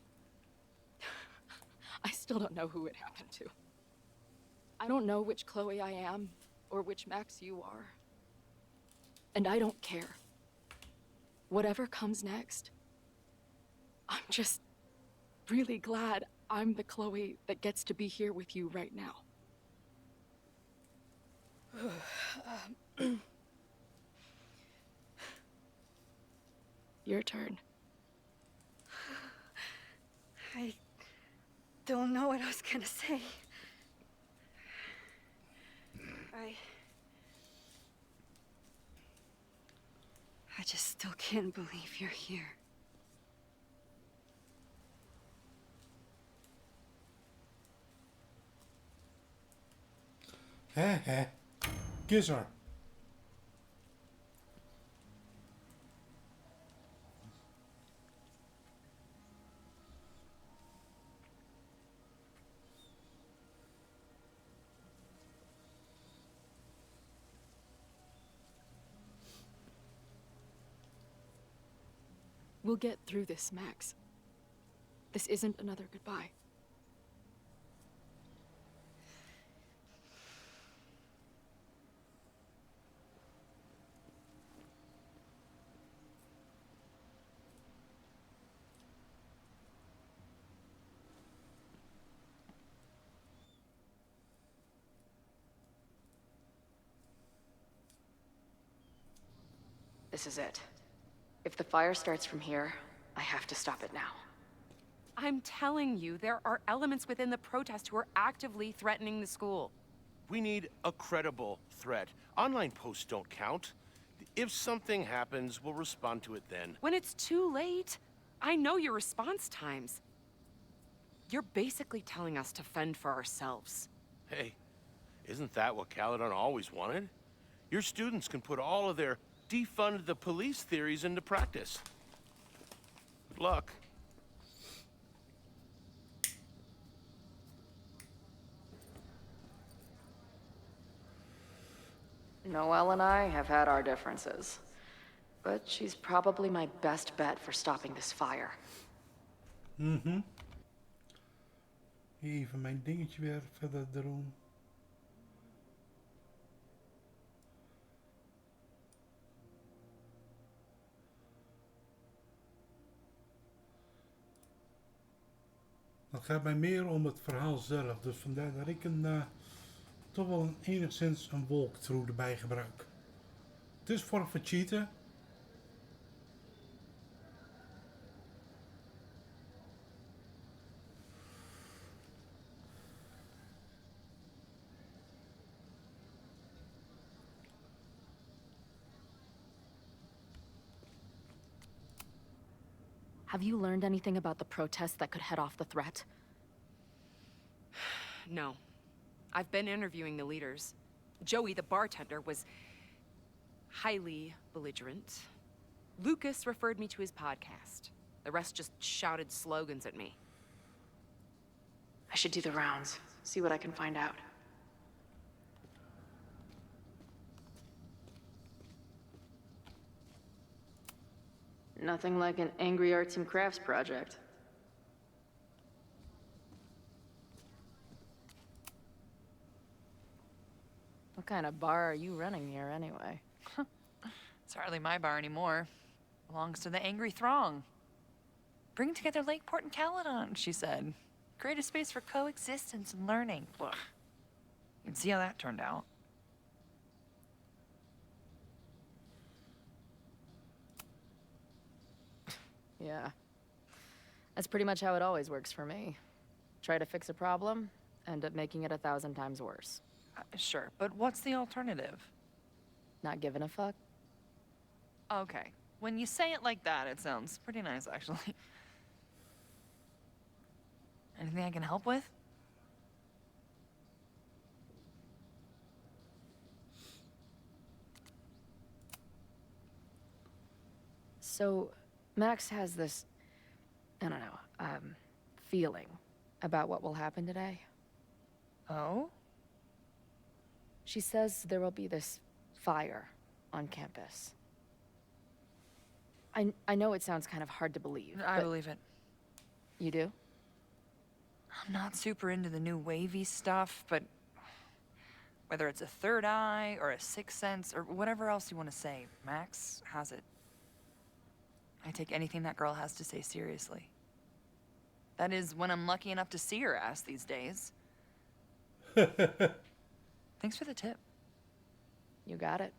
I still don't know who it happened to. I don't know which Chloe I am, or which Max you are. And I don't care. Whatever comes next, I'm just really glad I'm the Chloe that gets to be here with you right now. Your turn. I don't know what I was gonna say. I just still can't believe you're here. Heh. Kiss her. We'll get through this, Max. This isn't another goodbye. This is it. If the fire starts from here, I have to stop it now. I'm telling you, there are elements within the protest who are actively threatening the school. We need a credible threat. Online posts don't count. If something happens, we'll respond to it then. When it's too late, I know your response times. You're basically telling us to fend for ourselves. Hey, isn't that what Caledon always wanted? Your students can put all of their defund the police theories into practice. Good luck. Noelle and I have had our differences. But she's probably my best bet for stopping this fire. Even mijn dingetje weer verder doen. Het gaat mij meer om het verhaal zelf, dus vandaar dat ik toch wel enigszins een walkthrough erbij gebruik. Het is voor cheaten. Have you learned anything about the protests that could head off the threat? No. I've been interviewing the leaders. Joey, the bartender, was highly belligerent. Lucas referred me to his podcast. The rest just shouted slogans at me. I should do the rounds, see what I can find out. Nothing like an angry arts and crafts project. What kind of bar are you running here, anyway? It's hardly my bar anymore. Belongs to the angry throng. Bring together Lakeport and Caledon, she said. Create a space for coexistence and learning. Ugh. You can see how that turned out. Yeah. That's pretty much how it always works for me. Try to fix a problem, end up making it 1,000 times worse. Sure, but what's the alternative? Not giving a fuck? Okay. When you say it like that, it sounds pretty nice, actually. Anything I can help with? So, Max has this, I don't know, feeling about what will happen today. Oh? She says there will be this fire on campus. I know it sounds kind of hard to believe. I believe it. You do? I'm not super into the new wavy stuff, but whether it's a third eye or a sixth sense or whatever else you want to say, Max has it. I take anything that girl has to say seriously. That is, when I'm lucky enough to see her ass these days. Thanks for the tip. You got it.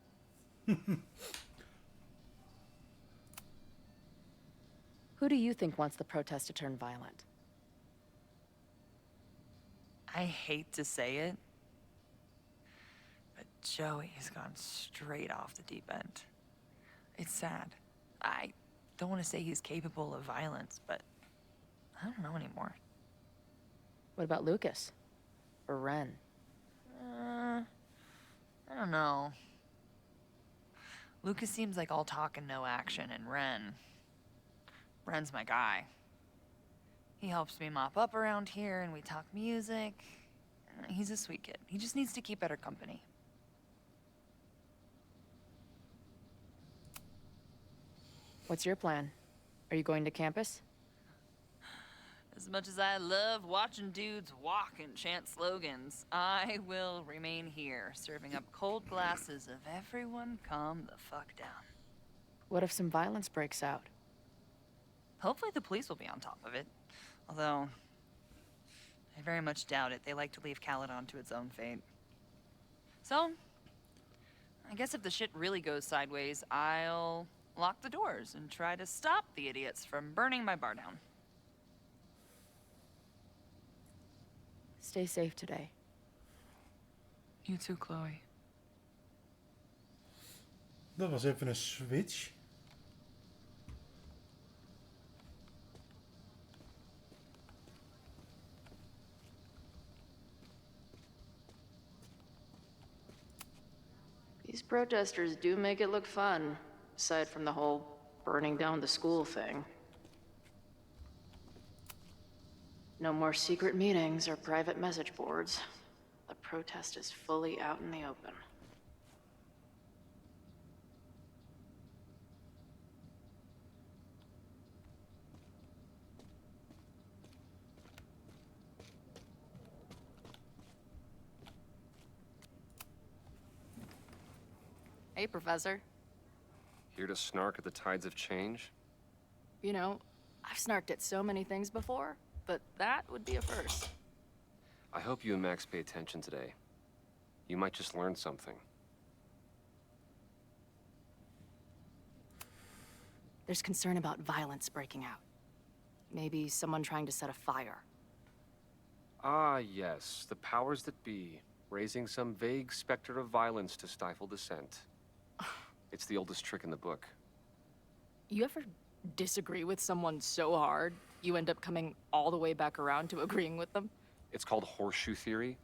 Who do you think wants the protest to turn violent? I hate to say it, but Joey's gone straight off the deep end. It's sad. I don't want to say he's capable of violence, but I don't know anymore. What about Lucas? Or Ren? I don't know. Lucas seems like all talk and no action, and Ren's my guy. He helps me mop up around here, and we talk music. He's a sweet kid. He just needs to keep better company. What's your plan? Are you going to campus? As much as I love watching dudes walk and chant slogans, I will remain here, serving up cold glasses of everyone calm the fuck down. What if some violence breaks out? Hopefully the police will be on top of it. Although, I very much doubt it. They like to leave Caledon to its own fate. So, I guess if the shit really goes sideways, I'll lock the doors and try to stop the idiots from burning my bar down. Stay safe today. You too, Chloe. Dat was even een switch. These protesters do make it look fun, aside from the whole burning down the school thing. No more secret meetings or private message boards. The protest is fully out in the open. Hey, Professor. Here to snark at the tides of change? You know, I've snarked at so many things before, but that would be a first. I hope you and Max pay attention today. You might just learn something. There's concern about violence breaking out. Maybe someone trying to set a fire. Ah, yes, the powers that be, raising some vague specter of violence to stifle dissent. It's the oldest trick in the book. You ever disagree with someone so hard, you end up coming all the way back around to agreeing with them? It's called horseshoe theory.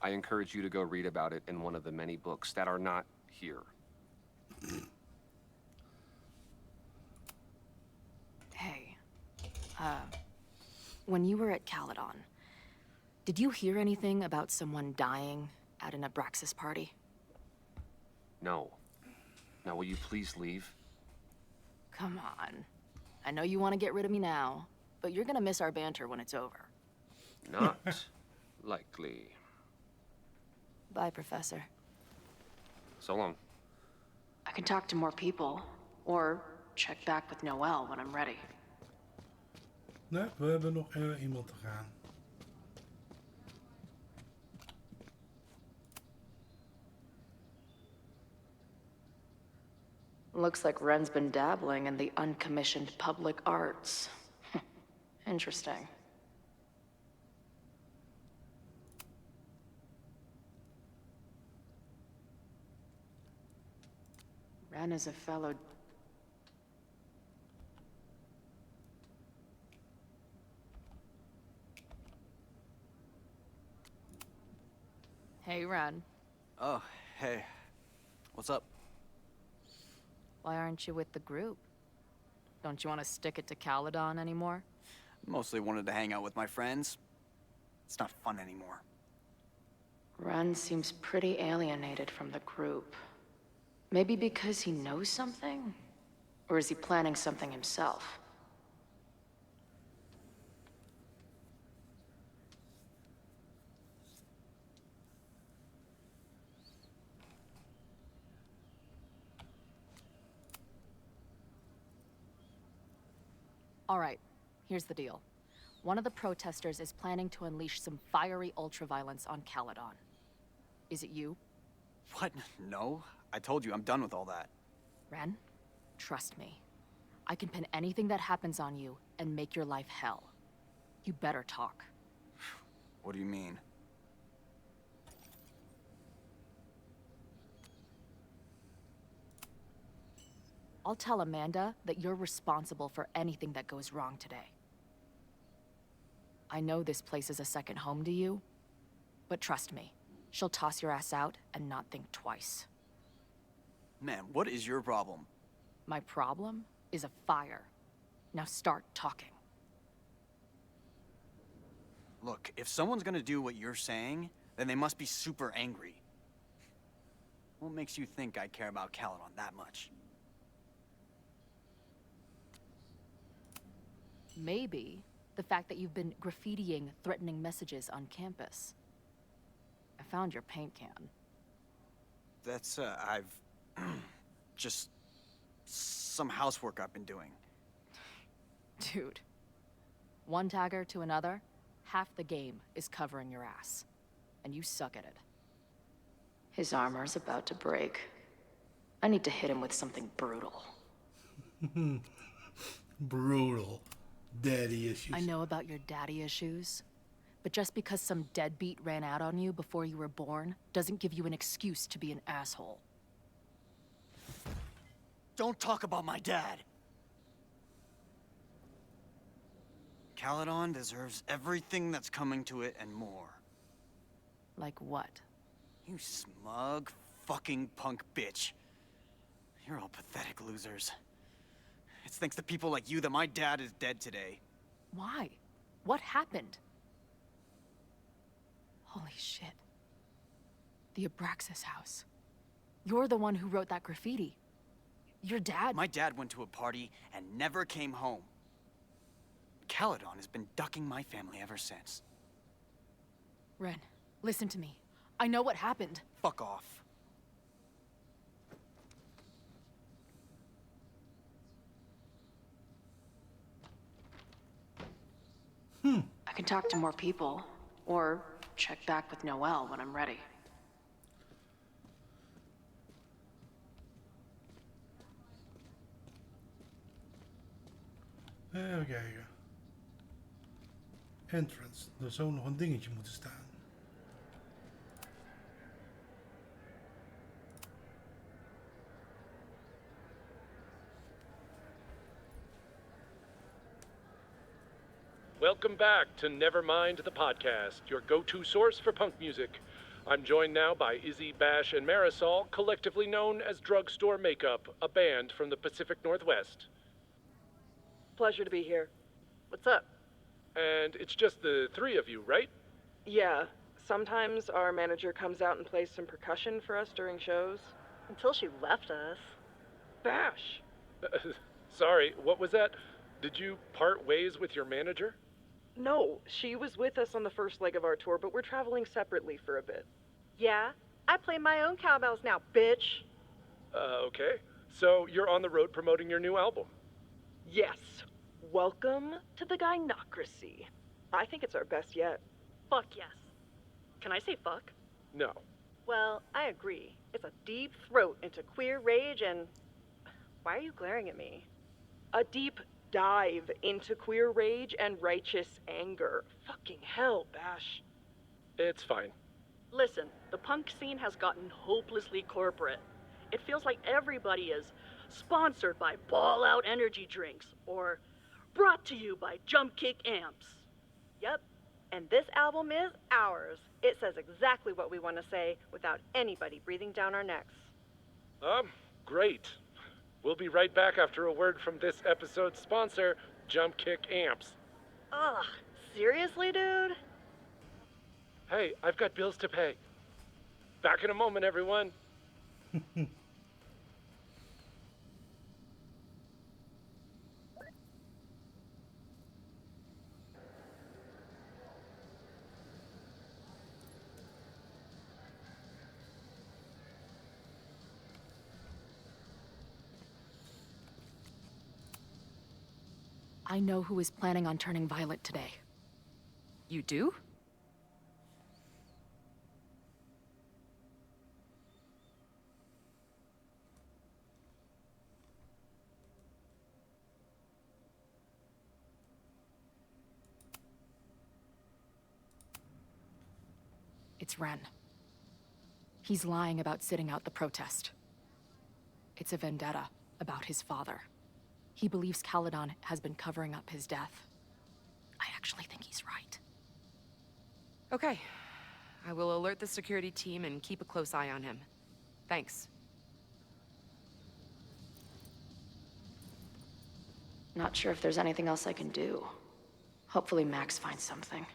I encourage you to go read about it in one of the many books that are not here. Hey, when you were at Caledon, did you hear anything about someone dying at an Abraxas party? No. Now, will you please leave? Come on. I know you want to get rid of me now, but you're gonna miss our banter when it's over. Not likely. Bye, Professor. So long. I can talk to more people, or check back with Noelle when I'm ready. Nee, we hebben nog iemand te gaan. Looks like Ren's been dabbling in the uncommissioned public arts. Interesting. Ren is a fellow... Hey, Ren. Oh, hey. What's up? Why aren't you with the group? Don't you want to stick it to Caledon anymore? Mostly wanted to hang out with my friends. It's not fun anymore. Ren seems pretty alienated from the group. Maybe because he knows something? Or is he planning something himself? All right, here's the deal. One of the protesters is planning to unleash some fiery ultraviolence on Caledon. Is it you? What? No. I told you, I'm done with all that. Ren, trust me. I can pin anything that happens on you and make your life hell. You better talk. What do you mean? I'll tell Amanda that you're responsible for anything that goes wrong today. I know this place is a second home to you, but trust me, she'll toss your ass out and not think twice. Man, what is your problem? My problem is a fire. Now start talking. Look, if someone's gonna do what you're saying, then they must be super angry. What makes you think I care about Caledon that much? Maybe the fact that you've been graffitiing threatening messages on campus. I found your paint can. That's, I've... just... some housework I've been doing. Dude. One tagger to another, half the game is covering your ass. And you suck at it. His armor's about to break. I need to hit him with something brutal. Brutal. Daddy issues. I know about your daddy issues, but just because some deadbeat ran out on you before you were born doesn't give you an excuse to be an asshole. Don't talk about my dad! Caledon deserves everything that's coming to it and more. Like what? You smug, fucking punk bitch. You're all pathetic losers. It's thanks to people like you that my dad is dead today. Why? What happened? Holy shit. The Abraxas house. You're the one who wrote that graffiti. Your dad... My dad went to a party and never came home. Caledon has been ducking my family ever since. Ren, listen to me. I know what happened. Fuck off. I can talk to more people, or check back with Noelle when I'm ready. Even kijken. Entrance. Er zou nog een dingetje moeten staan. Welcome back to Nevermind the Podcast, your go-to source for punk music. I'm joined now by Izzy, Bash, and Marisol, collectively known as Drugstore Makeup, a band from the Pacific Northwest. Pleasure to be here. What's up? And it's just the three of you, right? Yeah, sometimes our manager comes out and plays some percussion for us during shows. Until she left us. Bash! Sorry, what was that? Did you part ways with your manager? No, she was with us on the first leg of our tour, but we're traveling separately for a bit. Yeah, I play my own cowbells now, bitch. Okay. So you're on the road promoting your new album? Yes. Welcome to the Gynocracy. I think it's our best yet. Fuck yes. Can I say fuck? No. Well, I agree. It's a deep throat into queer rage and... Why are you glaring at me? A deep dive into queer rage and righteous anger. Fucking hell, Bash. It's fine. Listen, the punk scene has gotten hopelessly corporate. It feels like everybody is sponsored by Ball Out energy drinks or brought to you by Jump Kick amps. Yep, and this album is ours. It says exactly what we want to say without anybody breathing down our necks. Great. We'll be right back after a word from this episode's sponsor, Jump Kick Amps. Ugh, seriously, dude? Hey, I've got bills to pay. Back in a moment, everyone. I know who is planning on turning violent today. You do? It's Ren. He's lying about sitting out the protest. It's a vendetta about his father. He believes Caledon has been covering up his death. I actually think he's right. Okay. I will alert the security team and keep a close eye on him. Thanks. Not sure if there's anything else I can do. Hopefully Max finds something.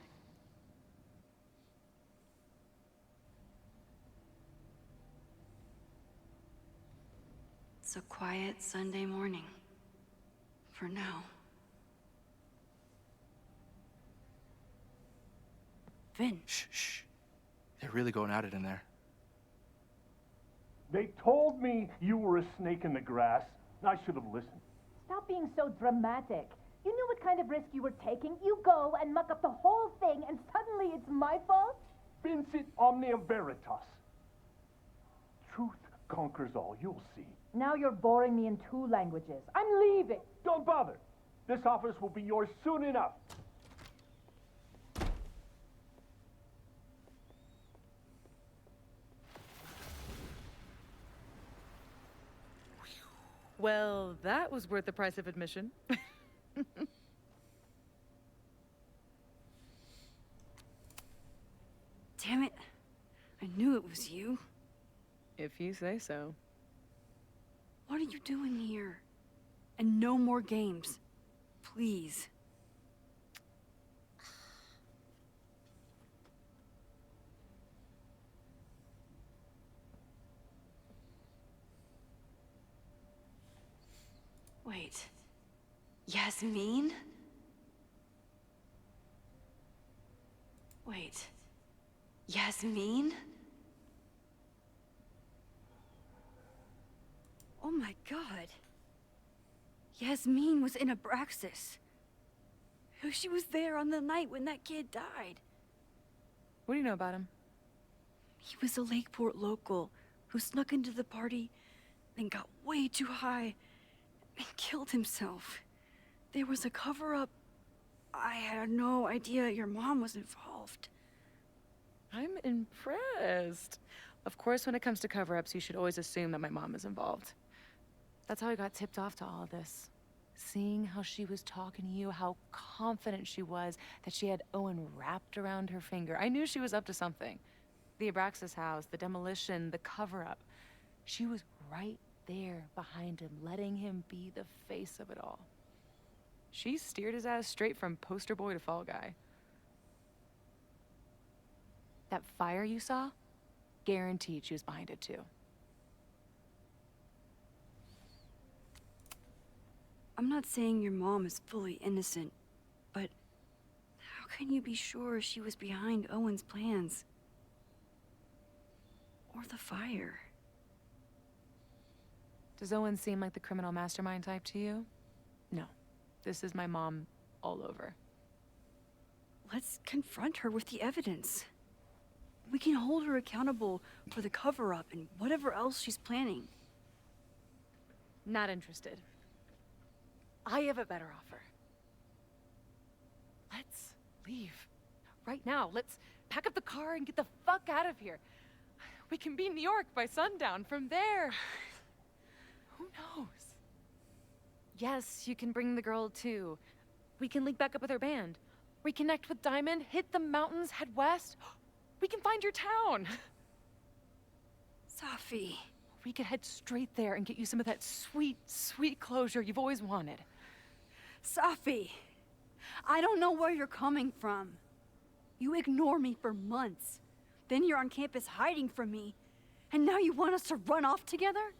It's a quiet Sunday morning. For now. Vin. Shh. They're really going at it in there. They told me you were a snake in the grass. I should have listened. Stop being so dramatic. You knew what kind of risk you were taking. You go and muck up the whole thing, and suddenly it's my fault? Vincit omnia veritas. Truth conquers all, you'll see. Now you're boring me in 2 languages. I'm leaving. Don't bother. This office will be yours soon enough. Well, that was worth the price of admission. Damn it. I knew it was you. If you say so. What are you doing here? And no more games. Please. Wait. Yasmin? Wait. Yasmin? Oh my god. Yasmin was in Abraxas. She was there on the night when that kid died. What do you know about him? He was a Lakeport local who snuck into the party, then got way too high and killed himself. There was a cover-up. I had no idea your mom was involved. I'm impressed. Of course, when it comes to cover-ups, you should always assume that my mom is involved. That's how I got tipped off to all of this. Seeing how she was talking to you, how confident she was that she had Owen wrapped around her finger. I knew she was up to something. The Abraxas house, the demolition, the cover-up. She was right there behind him, letting him be the face of it all. She steered his ass straight from poster boy to fall guy. That fire you saw? Guaranteed she was behind it too. I'm not saying your mom is fully innocent, but how can you be sure she was behind Owen's plans? Or the fire? Does Owen seem like the criminal mastermind type to you? No. This is my mom all over. Let's confront her with the evidence. We can hold her accountable for the cover-up and whatever else she's planning. Not interested. I have a better offer. Let's leave. Right now. Let's pack up the car and get the fuck out of here. We can be in New York by sundown. From there, who knows? Yes, you can bring the girl too. We can link back up with her band. Reconnect with Diamond, hit the mountains, head west. We can find your town. Safi. We could head straight there and get you some of that sweet, sweet closure you've always wanted. Safi, I don't know where you're coming from. You ignore me for months. Then you're on campus hiding from me. And now you want us to run off together?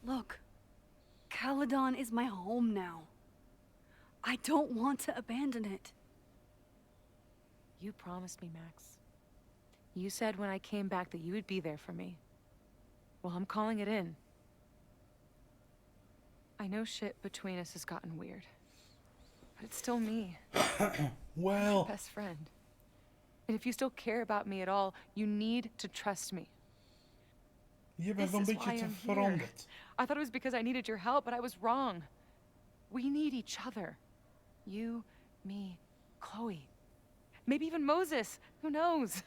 Look, Caledon is my home now. I don't want to abandon it. You promised me, Max. You said when I came back that you would be there for me. Well, I'm calling it in. I know shit between us has gotten weird. But it's still me. Well... My best friend. And if you still care about me at all, you need to trust me. Je bent een beetje te veranderd. I thought it was because I needed your help, but I was wrong. We need each other. You, me, Chloe. Maybe even Moses. Who knows?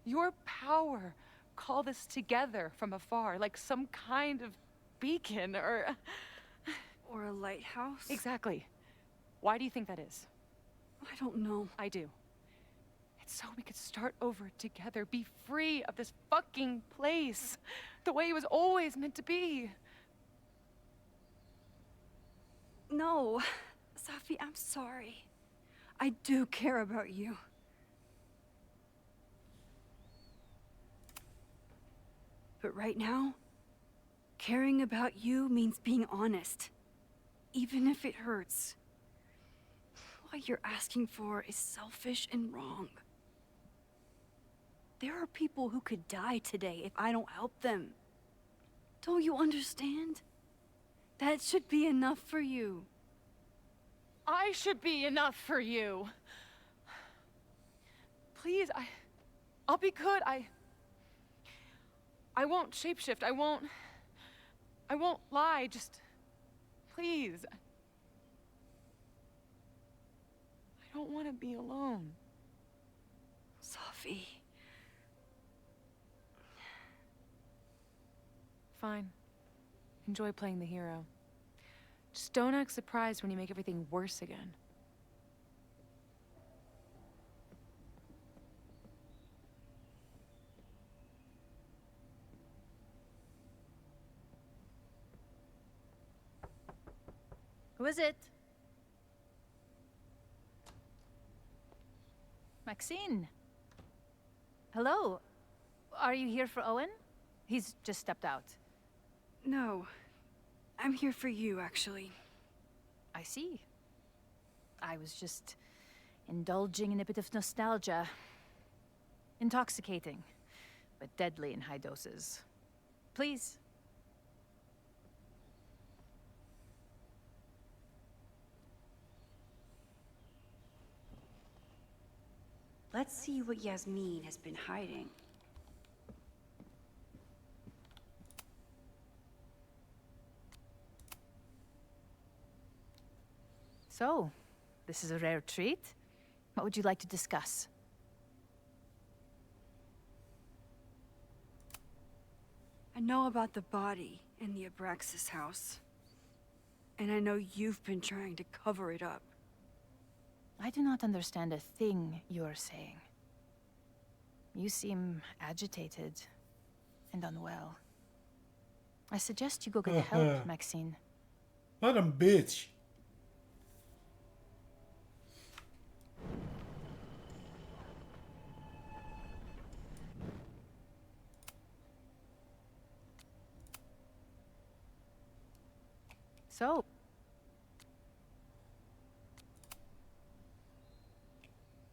Your power called us together from afar, like some kind of beacon or... Or a lighthouse? Exactly. Why do you think that is? I don't know. I do. It's so we could start over together, be free of this fucking place, the way it was always meant to be. No, Safi, I'm sorry. I do care about you. But right now, caring about you means being honest, even if it hurts. What you're asking for is selfish and wrong. There are people who could die today if I don't help them. Don't you understand? That should be enough for you. I should be enough for you. Please, I'll be good. I won't shapeshift. I won't lie. Just, please. I don't want to be alone. Safi. Fine. Enjoy playing the hero. Just don't act surprised when you make everything worse again. Who is it? Maxine. Hello. Are you here for Owen? He's just stepped out. No. I'm here for you, actually. I see. I was just indulging in a bit of nostalgia. Intoxicating, but deadly in high doses. Please. Let's see what Yasmin has been hiding. So, this is a rare treat. What would you like to discuss? I know about the body in the Abraxas house. And I know you've been trying to cover it up. I do not understand a thing you're saying. You seem agitated and unwell. I suggest you go get help, Maxine. What a bitch. So,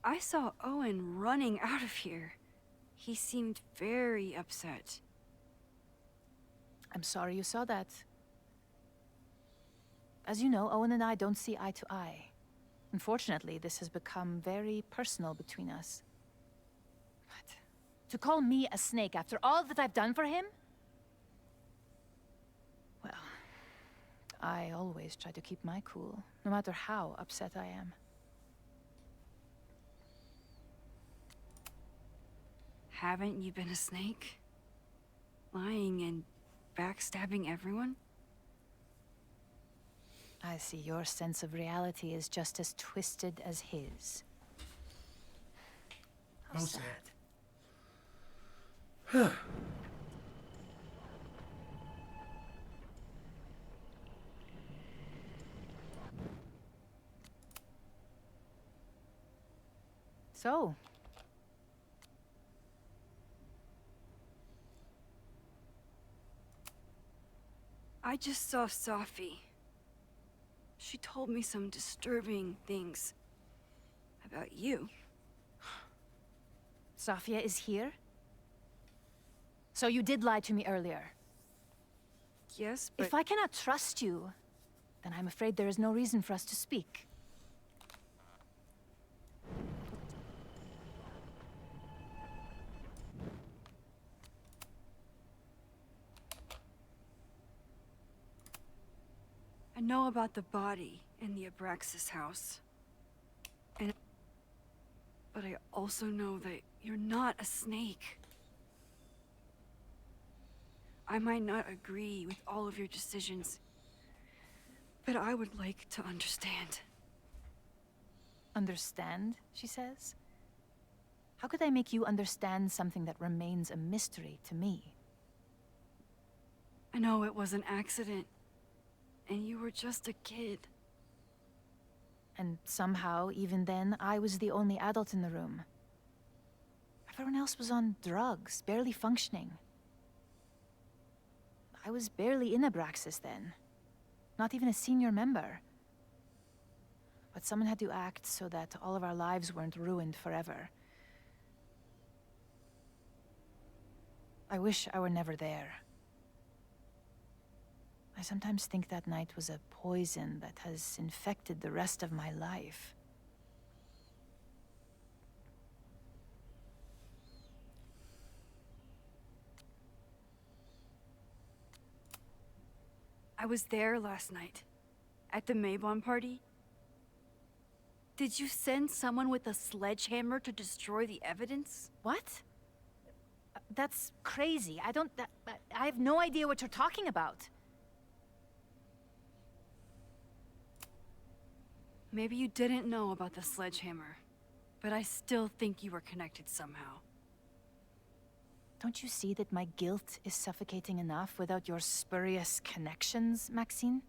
I saw Owen running out of here. He seemed very upset. I'm sorry you saw that. As you know, Owen and I don't see eye to eye. Unfortunately, this has become very personal between us. But to call me a snake after all that I've done for him? Well, I always try to keep my cool, no matter how upset I am. Haven't you been a snake? Lying and backstabbing everyone? I see your sense of reality is just as twisted as his. How sad. So, I just saw Safi. She told me some disturbing things about you. Safia is here? So you did lie to me earlier? Yes, but... If I cannot trust you, then I'm afraid there is no reason for us to speak. I know about the body in the Abraxas house. But I also know that you're not a snake. I might not agree with all of your decisions, but I would like to understand. Understand, she says? How could I make you understand something that remains a mystery to me? I know it was an accident, and you were just a kid. And somehow, even then, I was the only adult in the room. Everyone else was on drugs, barely functioning. I was barely in Abraxas then. Not even a senior member. But someone had to act so that all of our lives weren't ruined forever. I wish I were never there. I sometimes think that night was a poison that has infected the rest of my life. I was there last night, at the Maybon party. Did you send someone with a sledgehammer to destroy the evidence? What? That's crazy. I have no idea what you're talking about. Maybe you didn't know about the sledgehammer, but I still think you were connected somehow. Don't you see that my guilt is suffocating enough without your spurious connections, Maxine?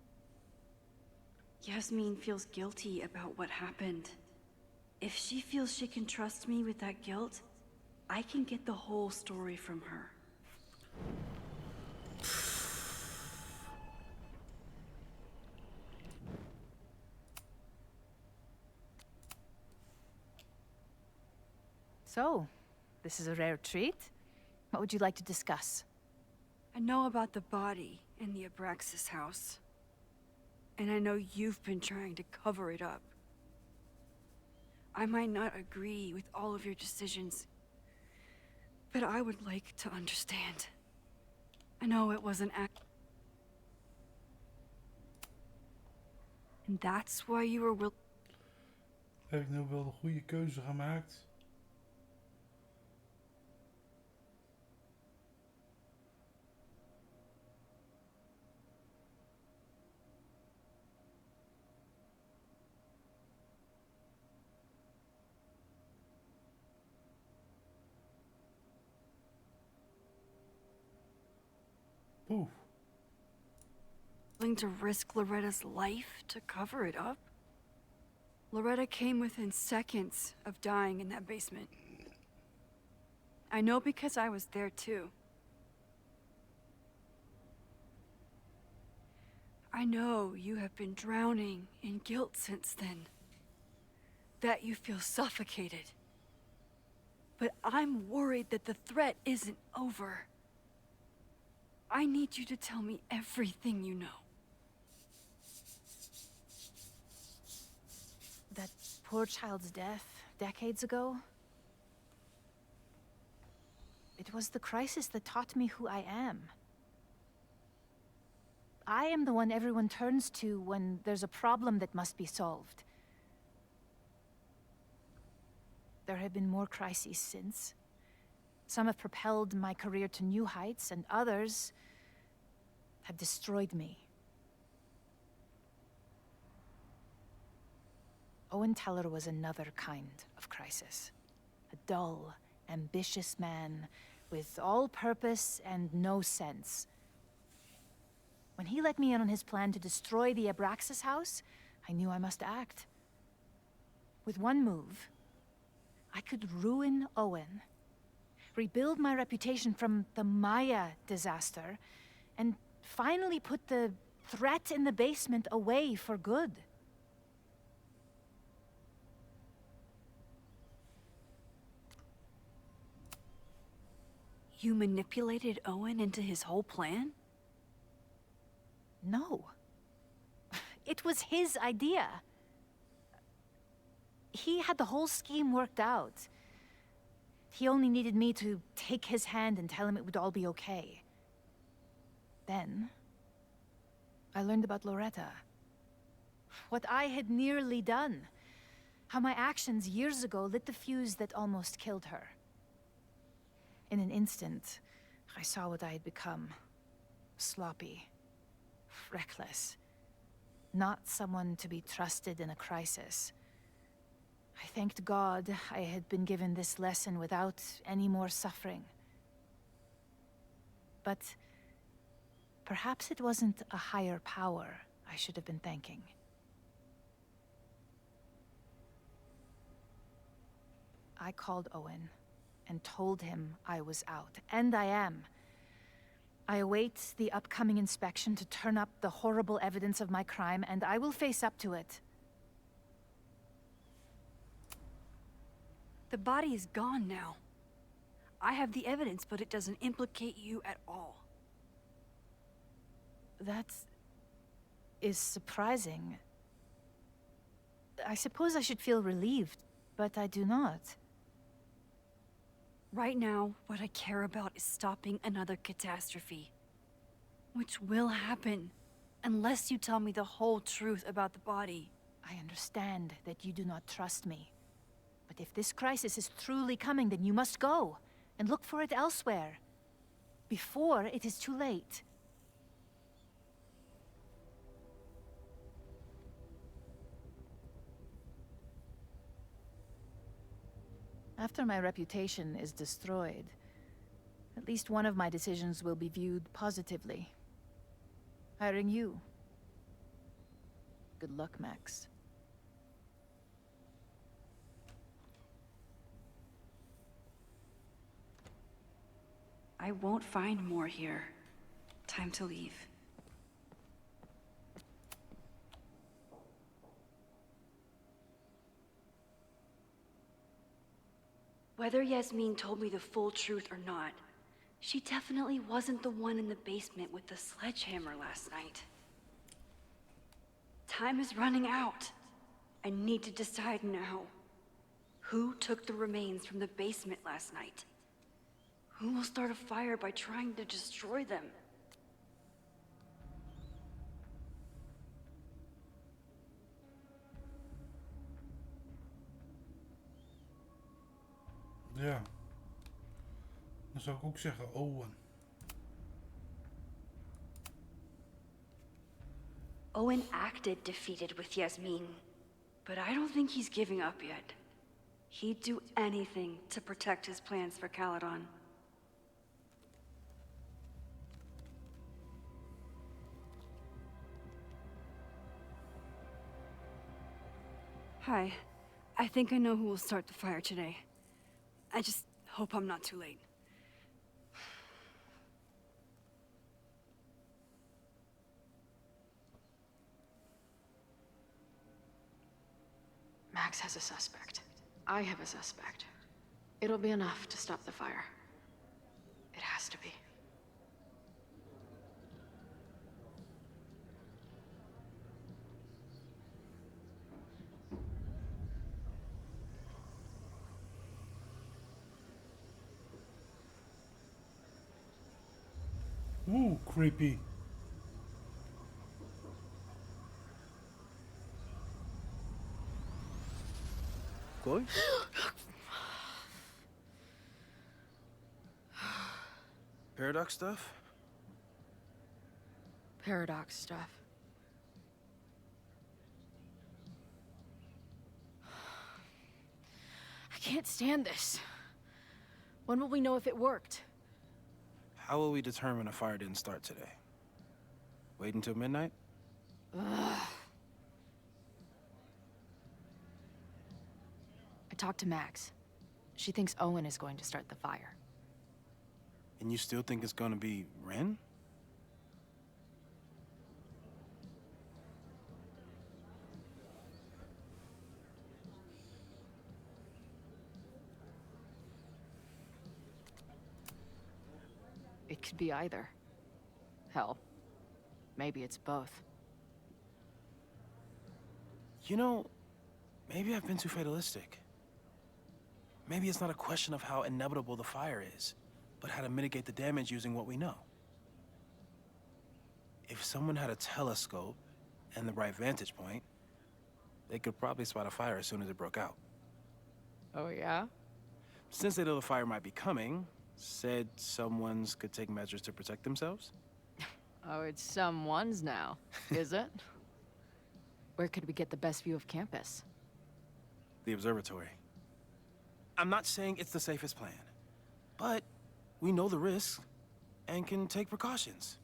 Yasmin feels guilty about what happened. If she feels she can trust me with that guilt, I can get the whole story from her. So, this is a rare treat. What would you like to discuss? I know about the body in the Abraxas house. And I know you've been trying to cover it up. I might not agree with all of your decisions, but I would like to understand. I know it was an act. And that's why you were Heb ik nou wel de goede keuze gemaakt? Oeh. willing to risk Loretta's life to cover it up? Loretta came within seconds of dying in that basement. I know because I was there too. I know you have been drowning in guilt since then. That you feel suffocated. But I'm worried that the threat isn't over. I need you to tell me everything you know. That poor child's death, decades ago? It was the crisis that taught me who I am. I am the one everyone turns to when there's a problem that must be solved. There have been more crises since. Some have propelled my career to new heights, and others have destroyed me. Owen Teller was another kind of crisis. A dull, ambitious man with all purpose and no sense. When he let me in on his plan to destroy the Abraxas house, I knew I must act. With one move, I could ruin Owen, rebuild my reputation from the Maya disaster, and finally put the threat in the basement away for good. You manipulated Owen into his whole plan? No. It was his idea. He had the whole scheme worked out. He only needed me to take his hand and tell him it would all be okay. Then, I learned about Loretta. What I had nearly done. How my actions years ago lit the fuse that almost killed her. In an instant, I saw what I had become. Sloppy. Reckless. Not someone to be trusted in a crisis. I thanked God I had been given this lesson without any more suffering. But perhaps it wasn't a higher power I should have been thanking. I called Owen and told him I was out, and I am. I await the upcoming inspection to turn up the horrible evidence of my crime, and I will face up to it. The body is gone now. I have the evidence, but it doesn't implicate you at all. That is surprising. I suppose I should feel relieved, but I do not. Right now, what I care about is stopping another catastrophe. Which will happen, unless you tell me the whole truth about the body. I understand that you do not trust me. But if this crisis is truly coming, then you must go and look for it elsewhere. Before it is too late. After my reputation is destroyed, at least one of my decisions will be viewed positively. Hiring you. Good luck, Max. I won't find more here. Time to leave. Whether Yasmin told me the full truth or not, she definitely wasn't the one in the basement with the sledgehammer last night. Time is running out. I need to decide now. Who took the remains from the basement last night? Who will start a fire by trying to destroy them? Ja. Dan zou ik ook zeggen Owen. Owen acted defeated with Yasmin, but I don't think he's giving up yet. He'd do anything to protect his plans for Caledon. Hi. I think I know who will start the fire today. I just hope I'm not too late. Max has a suspect. I have a suspect. It'll be enough to stop the fire. It has to be. Ooh, creepy. Chloe? Paradox stuff? Paradox stuff. I can't stand this. When will we know if it worked? How will we determine a fire didn't start today? Wait until midnight? Ugh. I talked to Max. She thinks Owen is going to start the fire. And you still think it's gonna be Ren? It could be either. Hell, maybe it's both. You know, maybe I've been too fatalistic. Maybe it's not a question of how inevitable the fire is, but how to mitigate the damage using what we know. If someone had a telescope and the right vantage point, they could probably spot a fire as soon as it broke out. Oh, yeah? Since they know the fire might be coming, said someone's could take measures to protect themselves? Oh, it's someone's now, is it? Where could we get the best view of campus? The observatory. I'm not saying it's the safest plan, but we know the risks and can take precautions.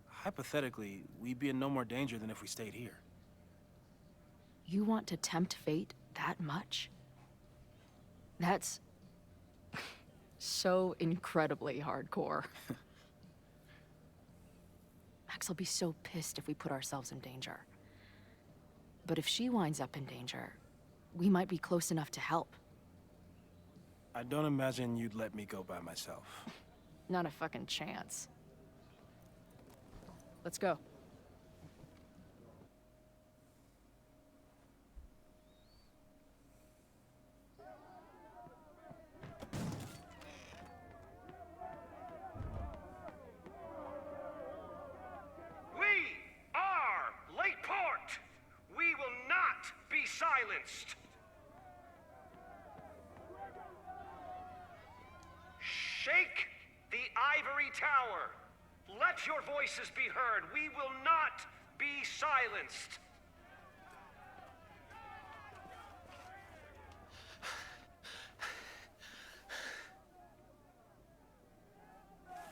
Hypothetically, we'd be in no more danger than if we stayed here. You want to tempt fate that much? That's so incredibly hardcore. Max will be so pissed if we put ourselves in danger. But if she winds up in danger, we might be close enough to help. I don't imagine you'd let me go by myself. Not a fucking chance. Let's go. We are Lakeport! We will not be silenced! Shake the ivory tower! Let your voices be heard! We will not be silenced!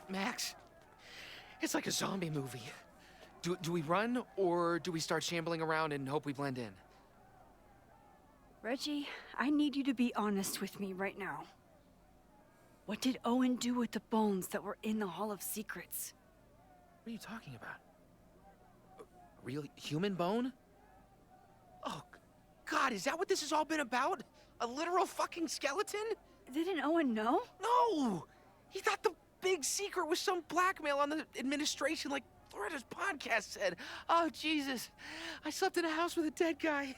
Max, it's like a zombie movie. Do we run, or do we start shambling around and hope we blend in? Reggie, I need you to be honest with me right now. What did Owen do with the bones that were in the Hall of Secrets? What are you talking about? A real human bone? Oh, God, is that what this has all been about? A literal fucking skeleton? Didn't Owen know? No! He thought the big secret was some blackmail on the administration, like Loretta's podcast said. Oh, Jesus. I slept in a house with a dead guy.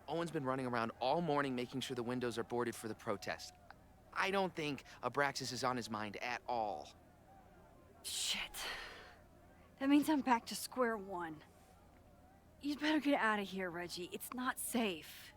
Owen's been running around all morning making sure the windows are boarded for the protest. I don't think Abraxas is on his mind at all. Shit. That means I'm back to square one. You'd better get out of here, Reggie. It's not safe.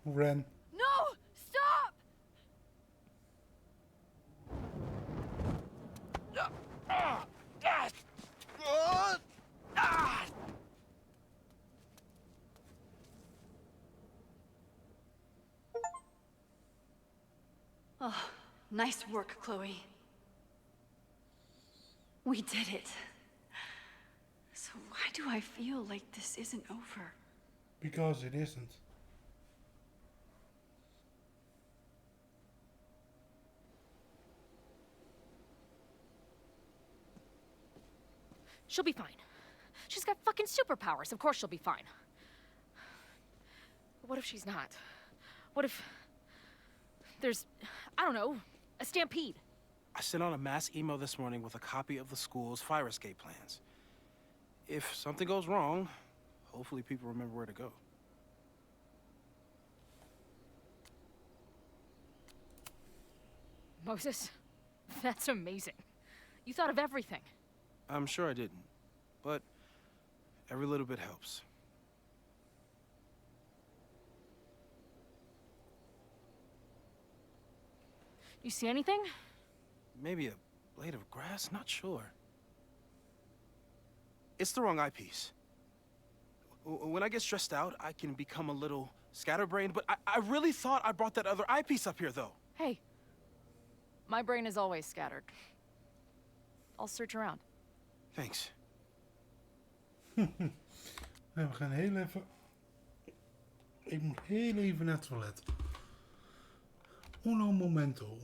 Ren. No! Stop! Oh, nice work, Chloe. We did it. So why do I feel like this isn't over? Because it isn't. She'll be fine. She's got fucking superpowers. Of course she'll be fine. What if she's not? What if there's, I don't know, a stampede? I sent out a mass email this morning with a copy of the school's fire escape plans. If something goes wrong, hopefully people remember where to go. Moses, that's amazing. You thought of everything. I'm sure I didn't, but every little bit helps. You see anything? Maybe a blade of grass, not sure. It's the wrong eyepiece. When I get stressed out, I can become a little scatterbrained, but I really thought I brought that other eyepiece up here, though. Hey, my brain is always scattered. I'll search around. Thanks. We gaan heel even... Ik moet heel even naar het toilet. Uno momento.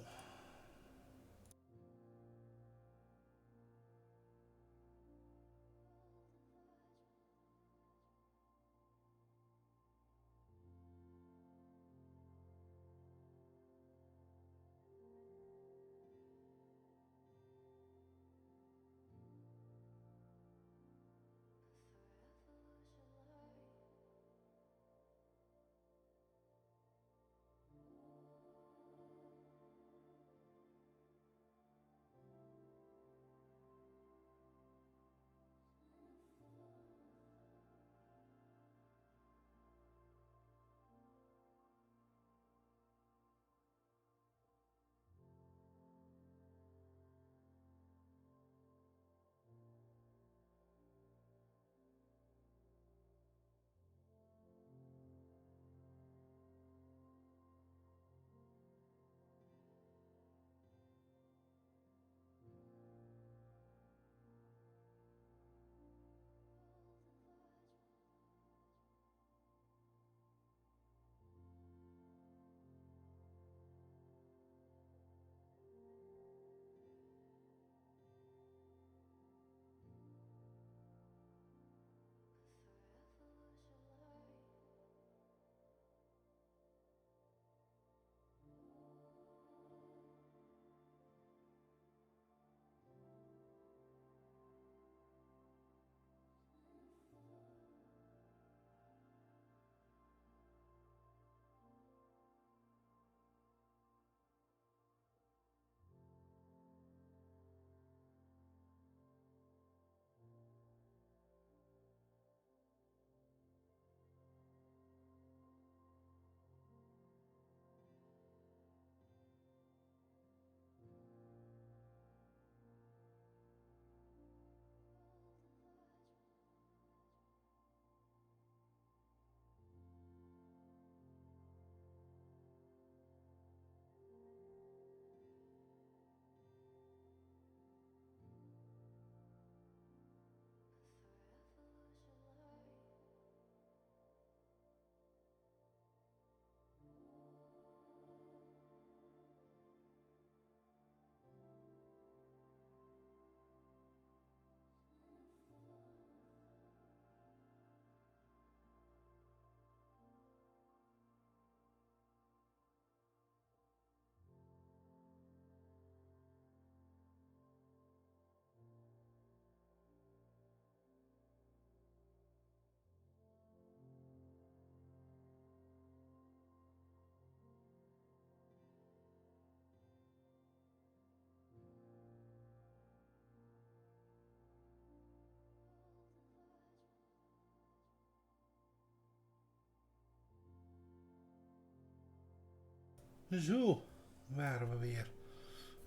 Zo, waren we weer.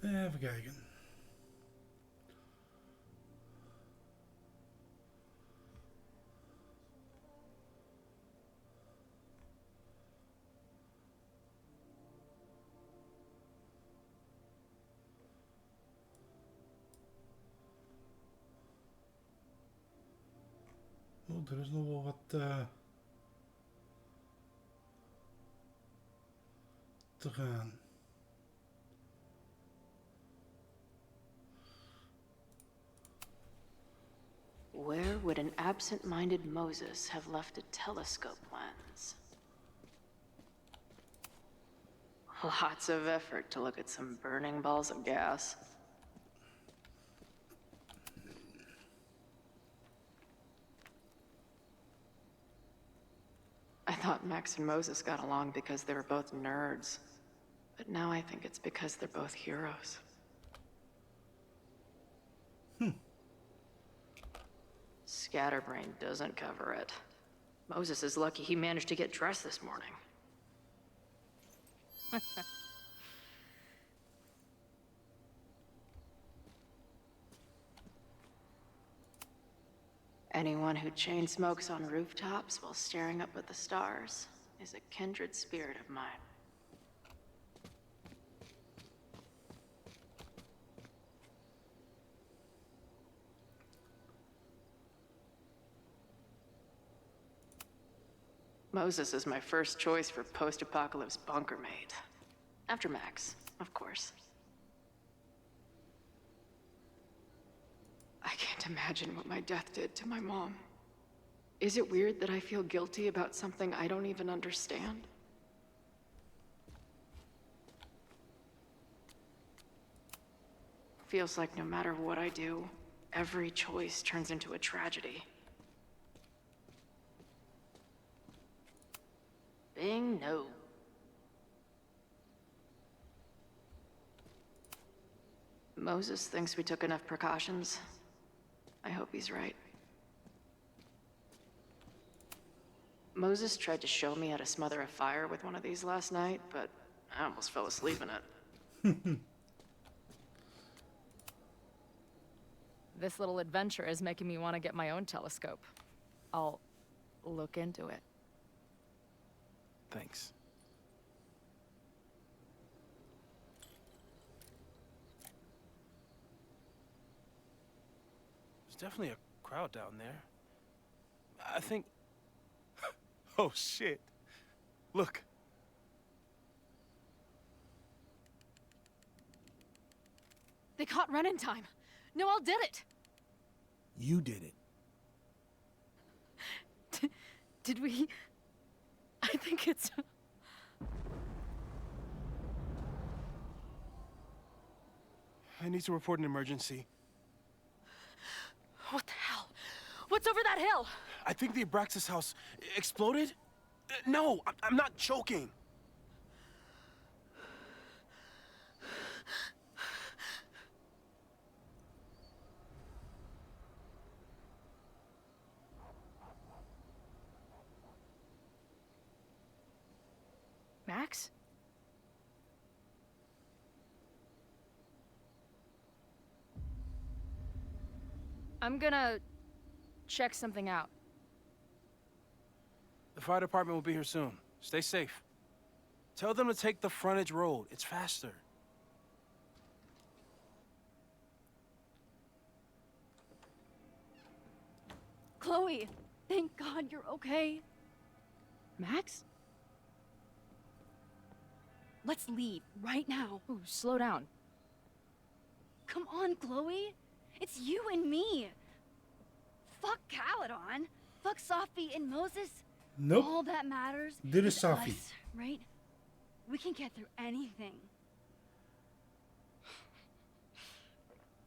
Even kijken. Oh, er is nog wel wat te gaan. Where would an absent-minded Moses have left a telescope lens? Lots of effort to look at some burning balls of gas. I thought Max and Moses got along because they were both nerds. But now I think it's because they're both heroes. Scatterbrain doesn't cover it. Moses is lucky he managed to get dressed this morning. Anyone who chain smokes on rooftops while staring up at the stars is a kindred spirit of mine. Moses is my first choice for post-apocalypse bunker mate. After Max, of course. I can't imagine what my death did to my mom. Is it weird that I feel guilty about something I don't even understand? Feels like no matter what I do, every choice turns into a tragedy. Bing, no. Moses thinks we took enough precautions. I hope he's right. Moses tried to show me how to smother a fire with one of these last night, but I almost fell asleep in it. This little adventure is making me want to get my own telescope. I'll look into it. Thanks. There's definitely a crowd down there. I think... Oh, shit. Look. They caught Ren in time. Noel did it. You did it. Did we... I think it's... I need to report an emergency. What the hell? What's over that hill? I think the Abraxas house exploded? No, I'm not joking. Max? I'm gonna check something out. The fire department will be here soon. Stay safe. Tell them to take the frontage road. It's faster. Chloe, thank God you're okay. Max? Let's leave right now. Ooh, slow down. Come on, Chloe. It's you and me. Fuck Caledon. Fuck Sophie and Moses. Nope. All that matters Dit is Sophie. us, right? We can get through anything.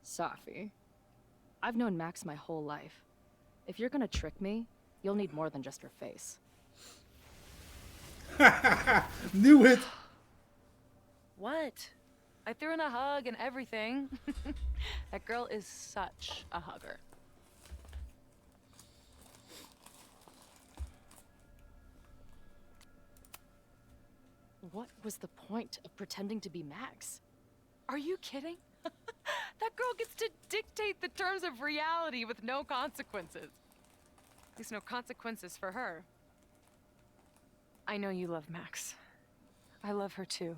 Sophie. I've known Max my whole life. If you're gonna trick me, you'll need more than just her face. Knew it. What? I threw in a hug and everything. That girl is such a hugger. What was the point of pretending to be Max? Are you kidding? That girl gets to dictate the terms of reality with no consequences. At least no consequences for her. I know you love Max. I love her too.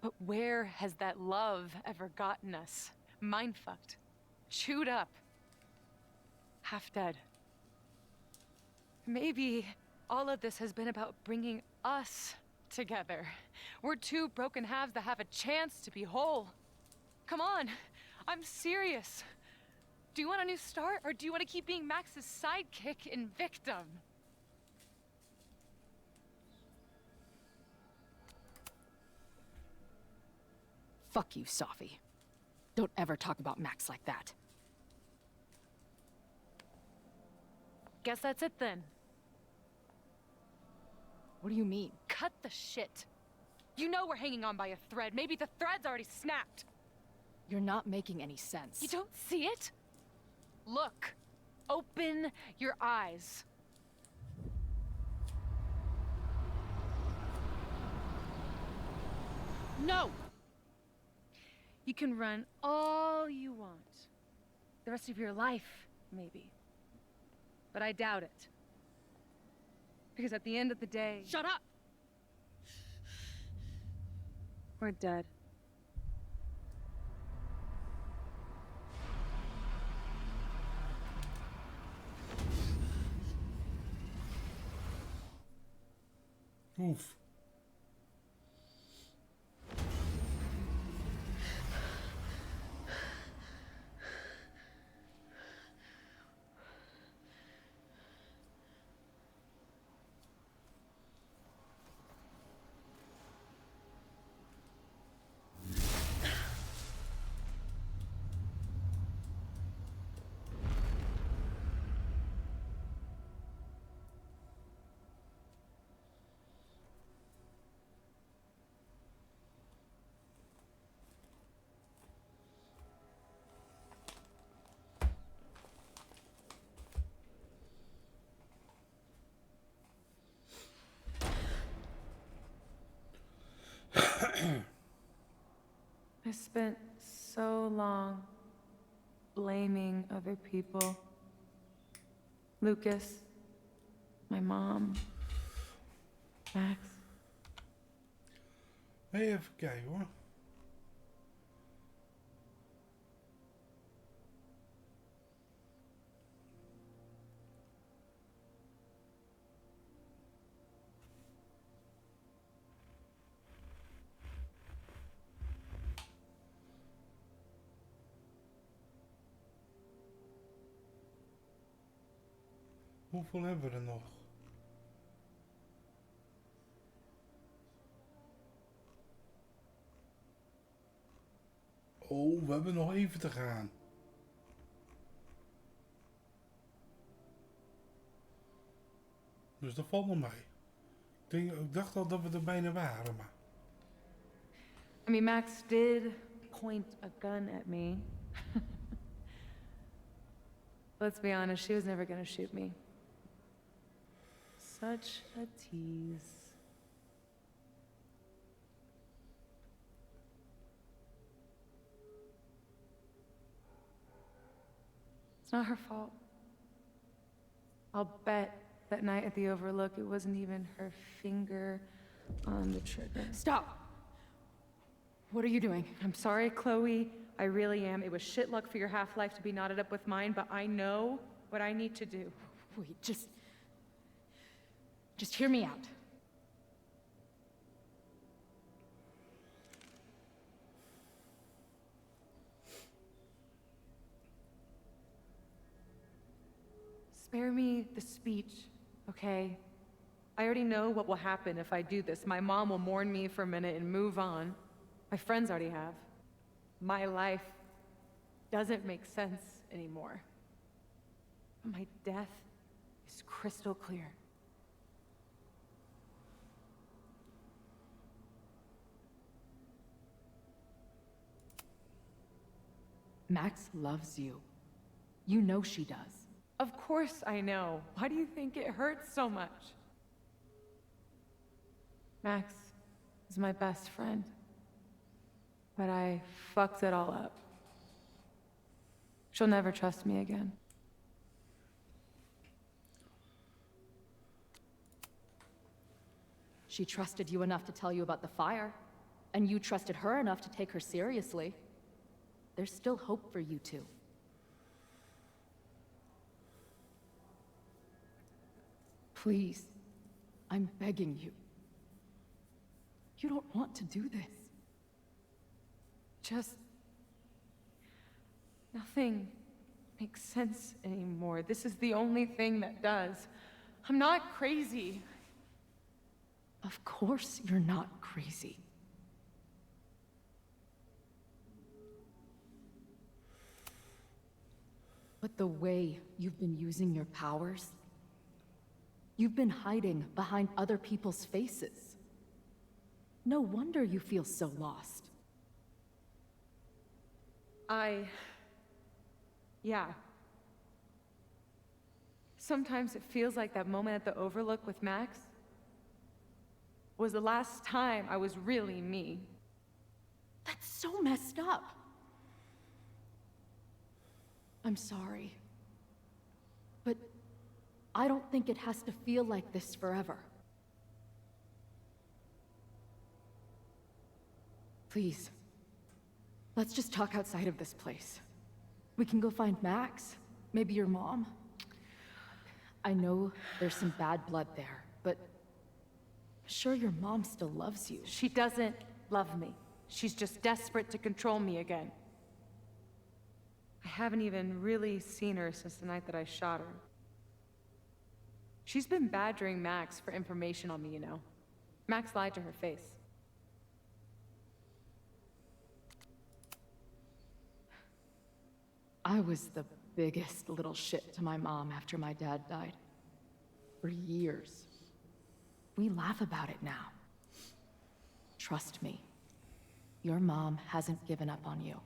But where has that love ever gotten us? Mind-fucked. Chewed up. Half dead. Maybe all of this has been about bringing us together. We're two broken halves that have a chance to be whole. Come on, I'm serious. Do you want a new start, or do you want to keep being Max's sidekick and victim? Fuck you, Sophie. Don't ever talk about Max like that. Guess that's it then. What do you mean? Cut the shit. You know we're hanging on by a thread. Maybe the thread's already snapped. You're not making any sense. You don't see it? Look. Open your eyes. No! You can run all you want. The rest of your life, maybe. But I doubt it. Because at the end of the day... Shut up! We're dead. Oof. I spent so long blaming other people. Lucas, my mom, Max. Even kijken hoor. Hoeveel hebben we er nog? Oh, we hebben nog even te gaan. Dus dat valt nog mee. Ik dacht al dat we er bijna waren, maar... I mean, Max did point a gun at me. Let's be honest, she was never gonna shoot me. Such a tease. It's not her fault. I'll bet that night at the Overlook it wasn't even her finger on the trigger. Stop! What are you doing? I'm sorry, Chloe. I really am. It was shit luck for your half-life to be knotted up with mine, but I know what I need to do. Wait, just hear me out. Spare me the speech, okay? I already know what will happen if I do this. My mom will mourn me for a minute and move on. My friends already have. My life doesn't make sense anymore. My death is crystal clear. Max loves you. You know she does. Of course I know. Why do you think it hurts so much? Max, is my best friend. But I fucked it all up. She'll never trust me again. She trusted you enough to tell you about the fire, and you trusted her enough to take her seriously. There's still hope for you two. Please, I'm begging you. You don't want to do this. Just... nothing makes sense anymore. This is the only thing that does. I'm not crazy. Of course you're not crazy. But the way you've been using your powers, you've been hiding behind other people's faces. No wonder you feel so lost. Yeah. Sometimes it feels like that moment at the Overlook with Max was the last time I was really me. That's so messed up. I'm sorry. But I don't think it has to feel like this forever. Please, let's just talk outside of this place. We can go find Max, maybe your mom. I know there's some bad blood there, but I'm sure your mom still loves you. She doesn't love me. She's just desperate to control me again. I haven't even really seen her since the night that I shot her. She's been badgering Max for information on me, you know. Max lied to her face. I was the biggest little shit to my mom after my dad died. For years. We laugh about it now. Trust me. Your mom hasn't given up on you.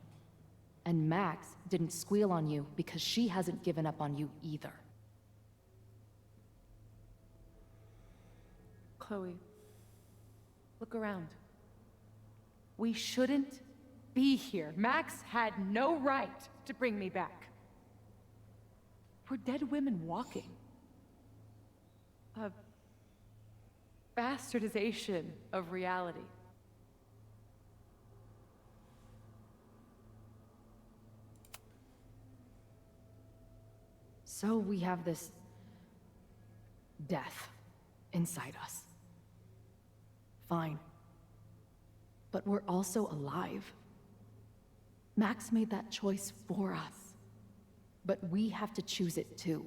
And Max didn't squeal on you because she hasn't given up on you either. Chloe, look around. We shouldn't be here. Max had no right to bring me back. We're dead women walking. A bastardization of reality. So we have this death inside us. Fine. But we're also alive. Max made that choice for us. But we have to choose it too.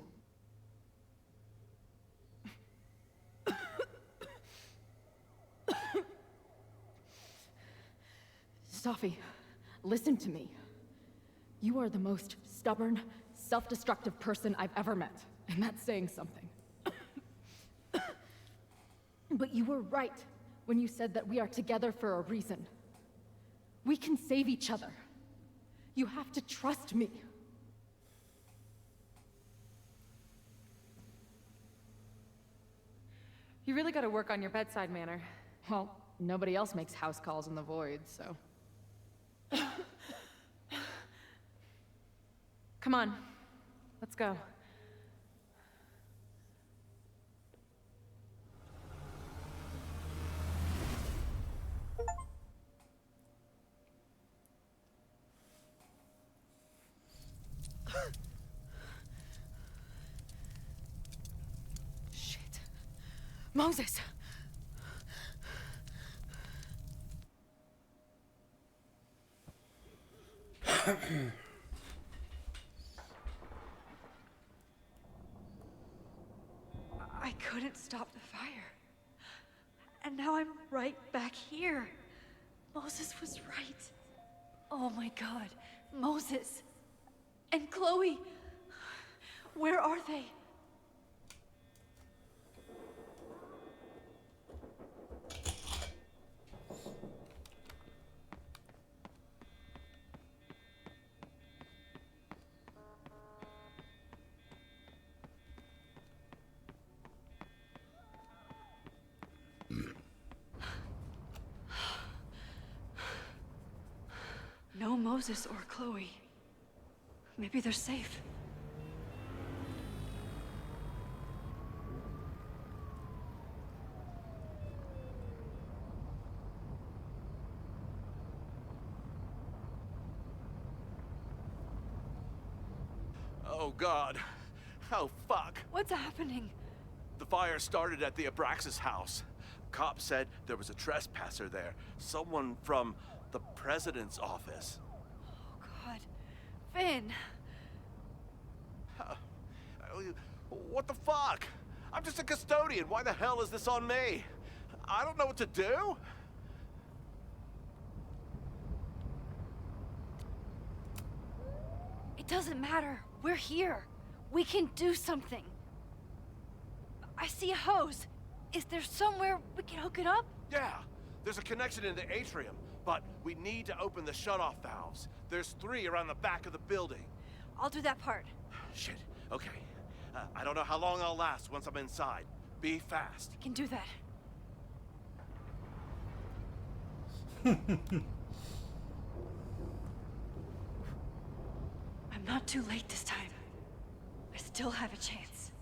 Safi, listen to me. You are the most stubborn, self-destructive person I've ever met, and that's saying something. But you were right when you said that we are together for a reason. We can save each other. You have to trust me. You really gotta work on your bedside manner. Well, nobody else makes house calls in the void, so... Come on, let's go. Shit. Moses! I couldn't stop the fire. And now I'm right back here. Moses was right. Oh my God. Moses. And Chloe. Where are they? Moses or Chloe. Maybe they're safe. Oh, God. Oh, fuck. What's happening? The fire started at the Abraxas house. Cops said there was a trespasser there. Someone from the president's office. Oh, God. Finn! What the fuck? I'm just a custodian. Why the hell is this on me? I don't know what to do. It doesn't matter. We're here. We can do something. I see a hose. Is there somewhere we can hook it up? Yeah, there's a connection in the atrium, but we need to open the shutoff valves. There's 3 around the back of the building. I'll do that part. Shit, okay. I don't know how long I'll last once I'm inside. Be fast. I can do that. I'm not too late this time. I still have a chance.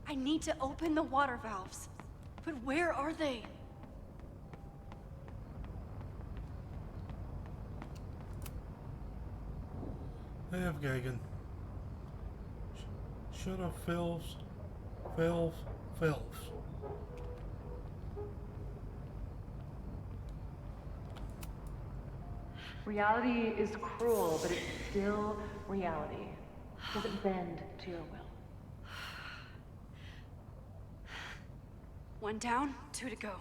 I need to open the water valves. But where are they? Even kijken. Shut off valves. Valves. Reality is cruel, but it's still reality. It doesn't bend to your will. 1 down, 2 to go.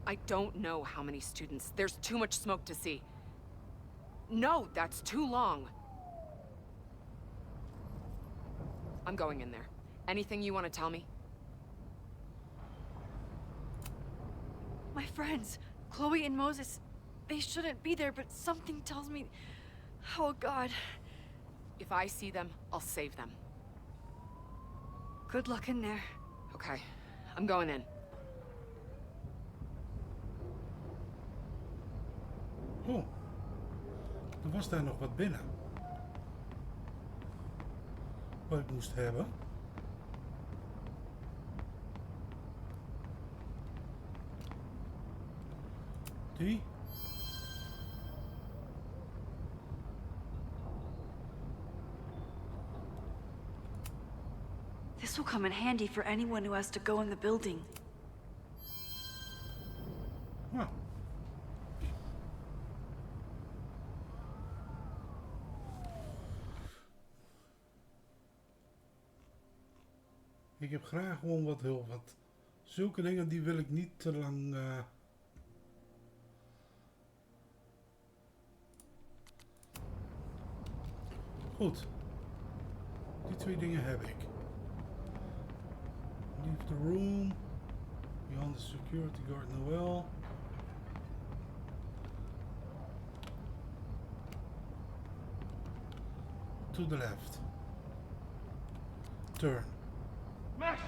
I don't know how many students. There's too much smoke to see. No, that's too long. I'm going in there. Anything you want to tell me? My friends, Chloe and Moses, they shouldn't be there, but something tells me... Oh, God. If I see them, I'll save them. Good luck in there. Okay, I'm going in. Oh, er was daar nog wat binnen. Wat ik moest hebben. Die. This will come in handy for anyone who has to go in the building. Huh. Ik heb graag gewoon wat hulp, want zulke dingen die wil ik niet te lang... Goed. Die 2 dingen heb ik. Leave the room. Beyond the security guard Noel. To the left. Turn. Max,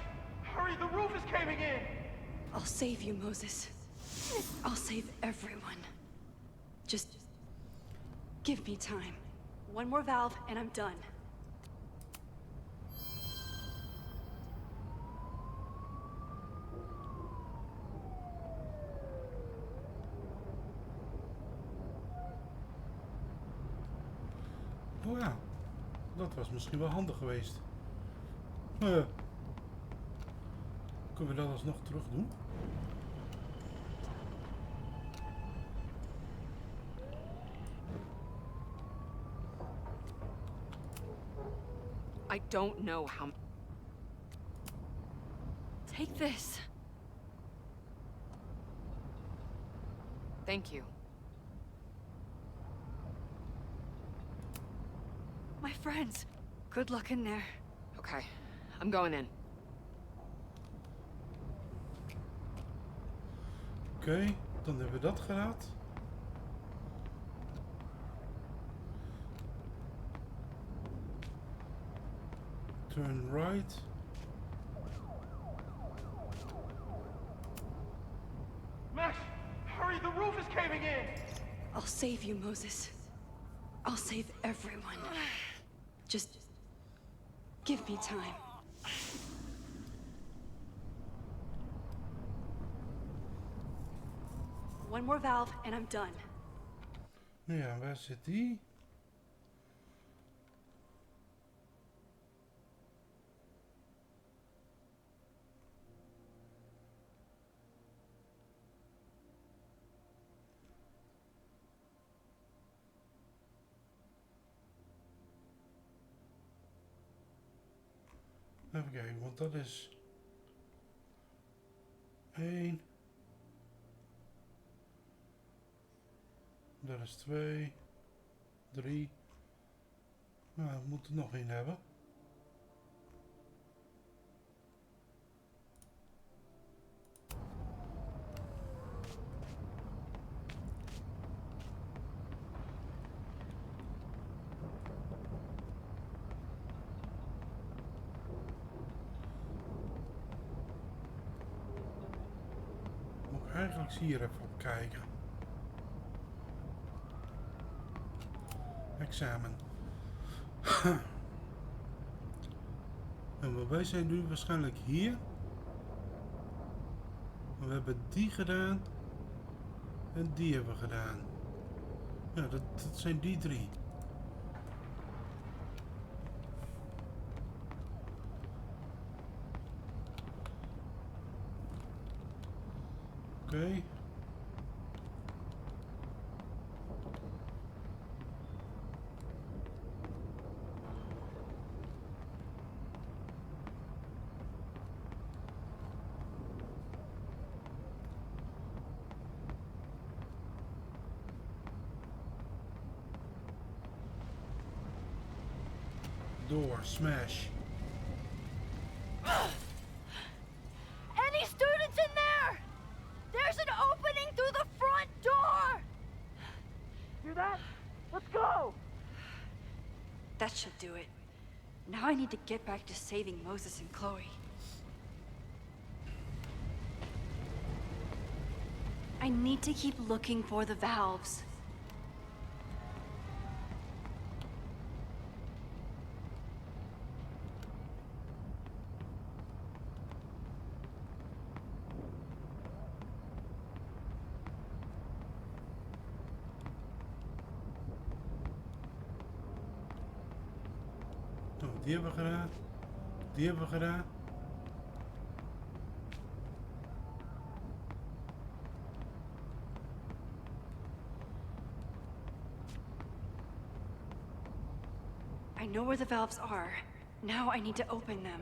hurry, the roof is caving in! I'll save you, Moses. I'll save everyone. Just give me time. 1 more valve and I'm done. Oh ja, dat was misschien wel handig geweest. Kunnen we dat alsnog terug doen? I don't know how... Take this. Thank you. My friends, good luck in there. Okay, I'm going in. Oké, dan hebben we dat gehad. Turn right. Max, hurry, the roof is caving in! I'll save you, Moses. I'll save everyone. Just give me time. One more valve and I'm done. Ja, waar zit die? Even kijken, want dat is 1. Dat is 2. 3. Nou, we moeten er nog 1 hebben. Moet ik eigenlijk hier even op kijken. Examen. En wij zijn nu waarschijnlijk hier. We hebben die gedaan. En die hebben we gedaan. Ja, dat zijn die 3. Oké. Door, smash. Any students in there? There's an opening through the front door! Hear that? Let's go! That should do it. Now I need to get back to saving Moses and Chloe. I need to keep looking for the valves. Die hebben we gedaan. Die hebben we gedaan. I know where the valves are. Now I need to open them.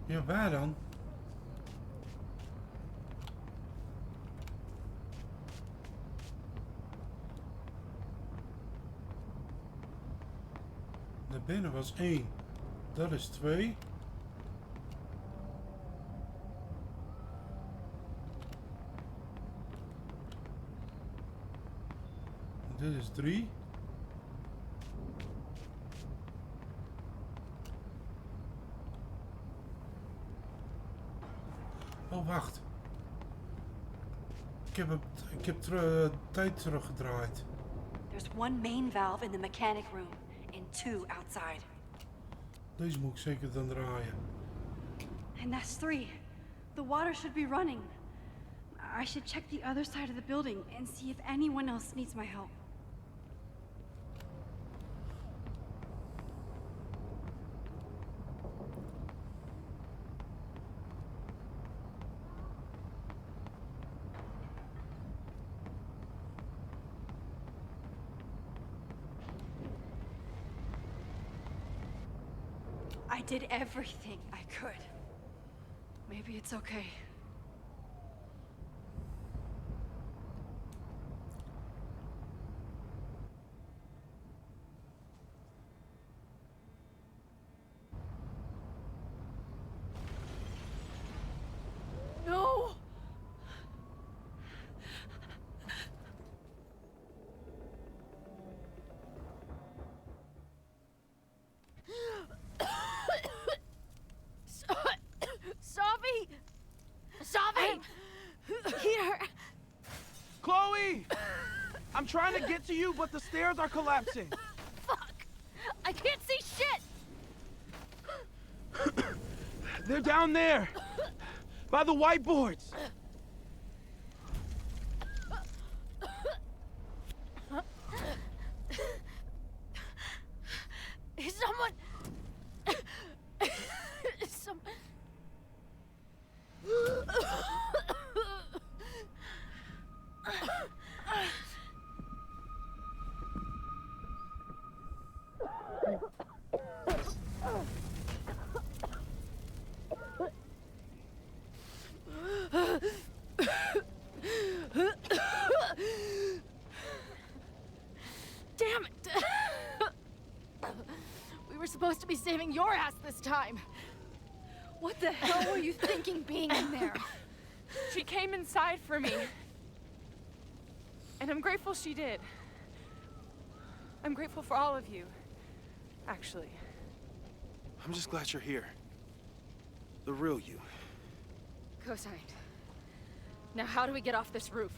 Ja, waar dan? Daar binnen was 1. Dat is 2. Dit is 3. Oh, wacht. Ik heb tijd teruggedraaid. There's one main valve in the mechanic room and 2 outside. Deze moet ik zeker dan draaien. And that's 3. The water should be running. I should check the other side of the building and see if anyone else needs my help. I did everything I could. Maybe it's okay. No! to you, but the stairs are collapsing. Fuck! I can't see shit! They're down there, by the whiteboards. Is someone... Some... Damn it! We were supposed to be saving your ass this time. What the hell were you thinking being in there? She came inside for me. And I'm grateful she did. I'm grateful for all of you, actually. I'm just glad you're here. The real you. Co-signed. Now how do we get off this roof?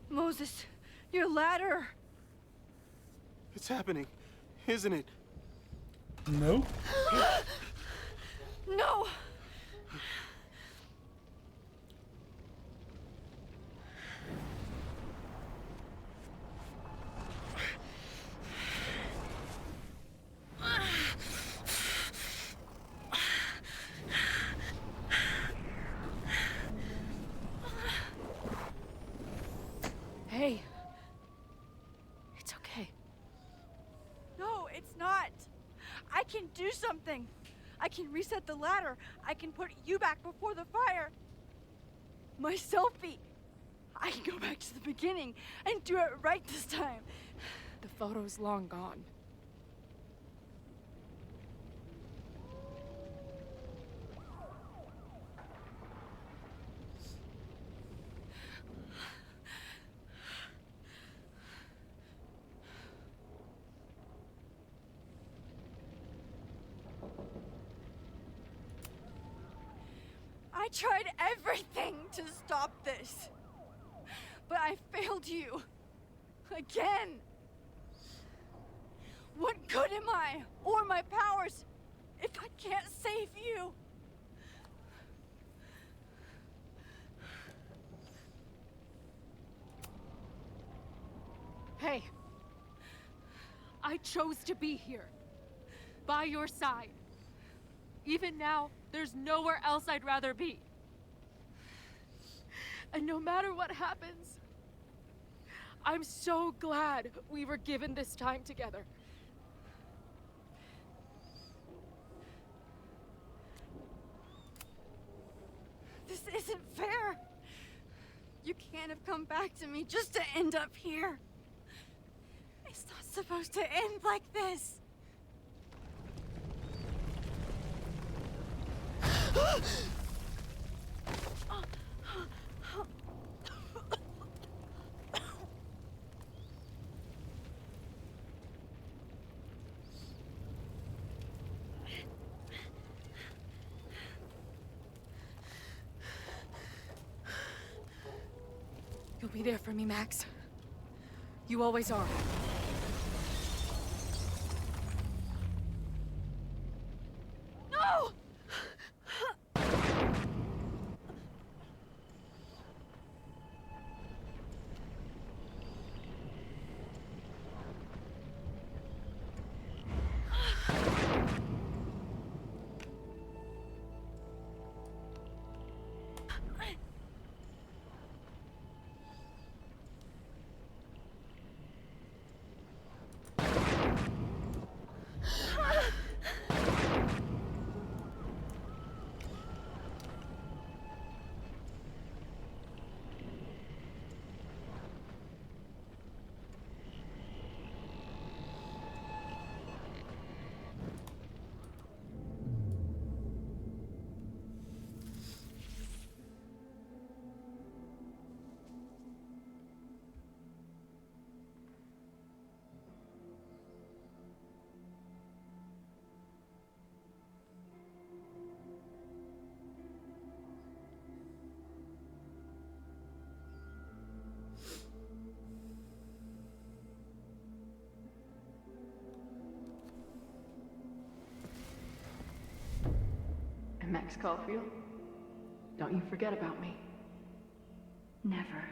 Moses, your ladder. It's happening, isn't it? No. No! Hey. It's okay. No, it's not. I can do something. I can reset the ladder. I can put you back before the fire. My selfie. I can go back to the beginning and do it right this time. The photo's long gone. I tried everything to stop this. But I failed you. Again. What good am I, or my powers, if I can't save you? Hey. I chose to be here. By your side. Even now, there's nowhere else I'd rather be. And no matter what happens, I'm so glad we were given this time together. This isn't fair. You can't have come back to me just to end up here. It's not supposed to end like this. You'll be there for me, Max. You always are. No! Max Caulfield, don't you forget about me. Never.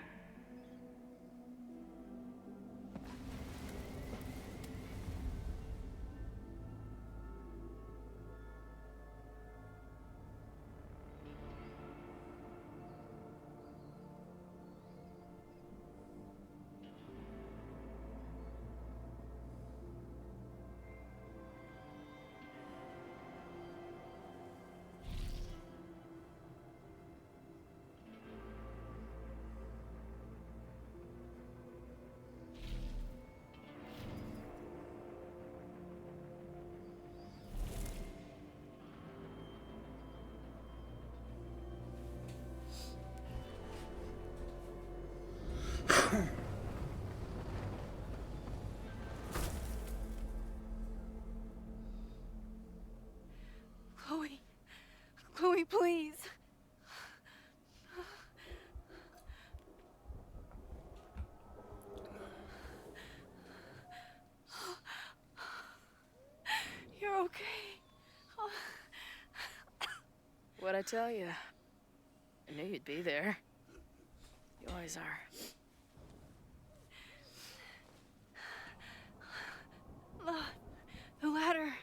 Chloe. Chloe, please. You're okay. What'd I tell you? I knew you'd be there. You always are. The ladder.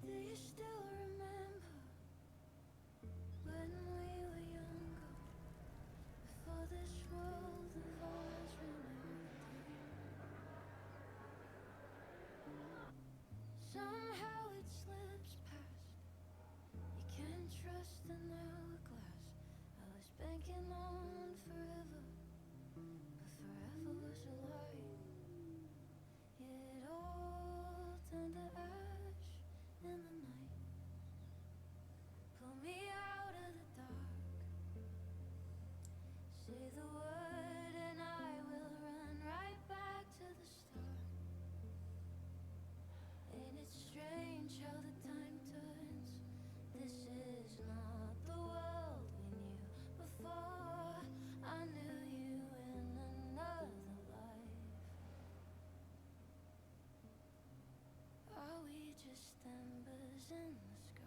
Do you still remember when we were younger? Before this world of ours ran out. Somehow it slips past. You can't trust an hourglass. I was banking on forever, but forever was a lie. It all turned to ash in the night. Pull me out of the dark. Say the word and I will run right back to the start. Ain't it strange how the time turns? This is not the world we knew before. I knew you in another life. Are we just embers in the sky?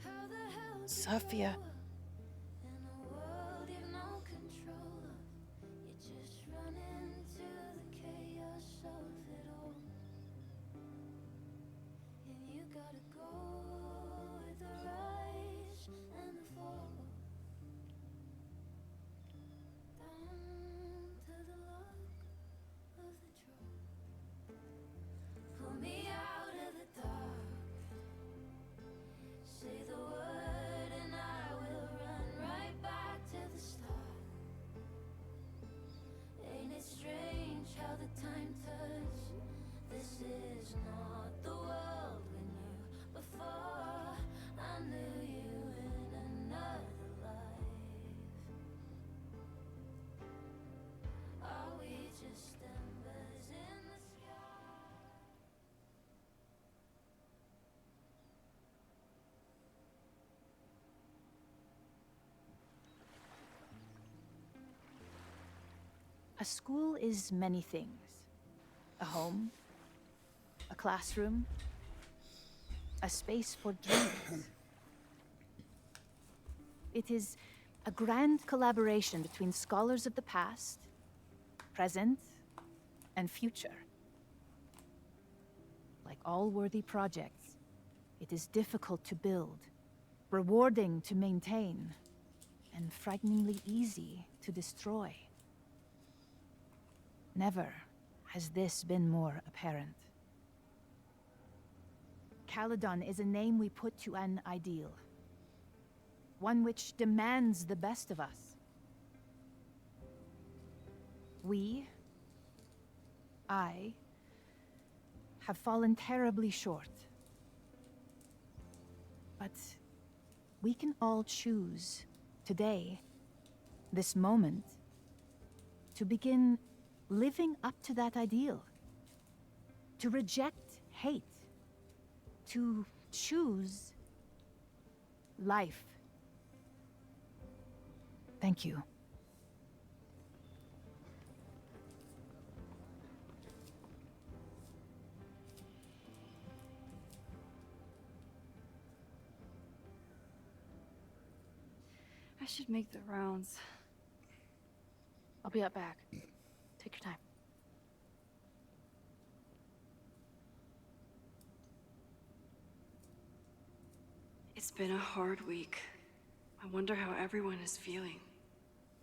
How the hell do Sophia. in a world you've no control of? You just run into the chaos of it all. And you gotta go with the rise and the fall. Down to the luck of the draw. Pull me out of the dark. Say the word and I will run right back to the start. Ain't it strange how the time turns? This is not the world we knew before. I knew you in another life. Are we just embers in the sky? A school is many things. A home, a classroom, a space for dreams. It is a grand collaboration between scholars of the past, present, and future. Like all worthy projects, it is difficult to build rewarding to maintain, and frighteningly easy to destroy. Never has this been more apparent. Caledon is a name we put to an ideal. One which demands the best of us. I, have fallen terribly short. But we can all choose today, this moment, to begin living up to that ideal. To reject hate. To choose life. Thank you. I should make the rounds. I'll be up back. Take your time. It's been a hard week. I wonder how everyone is feeling.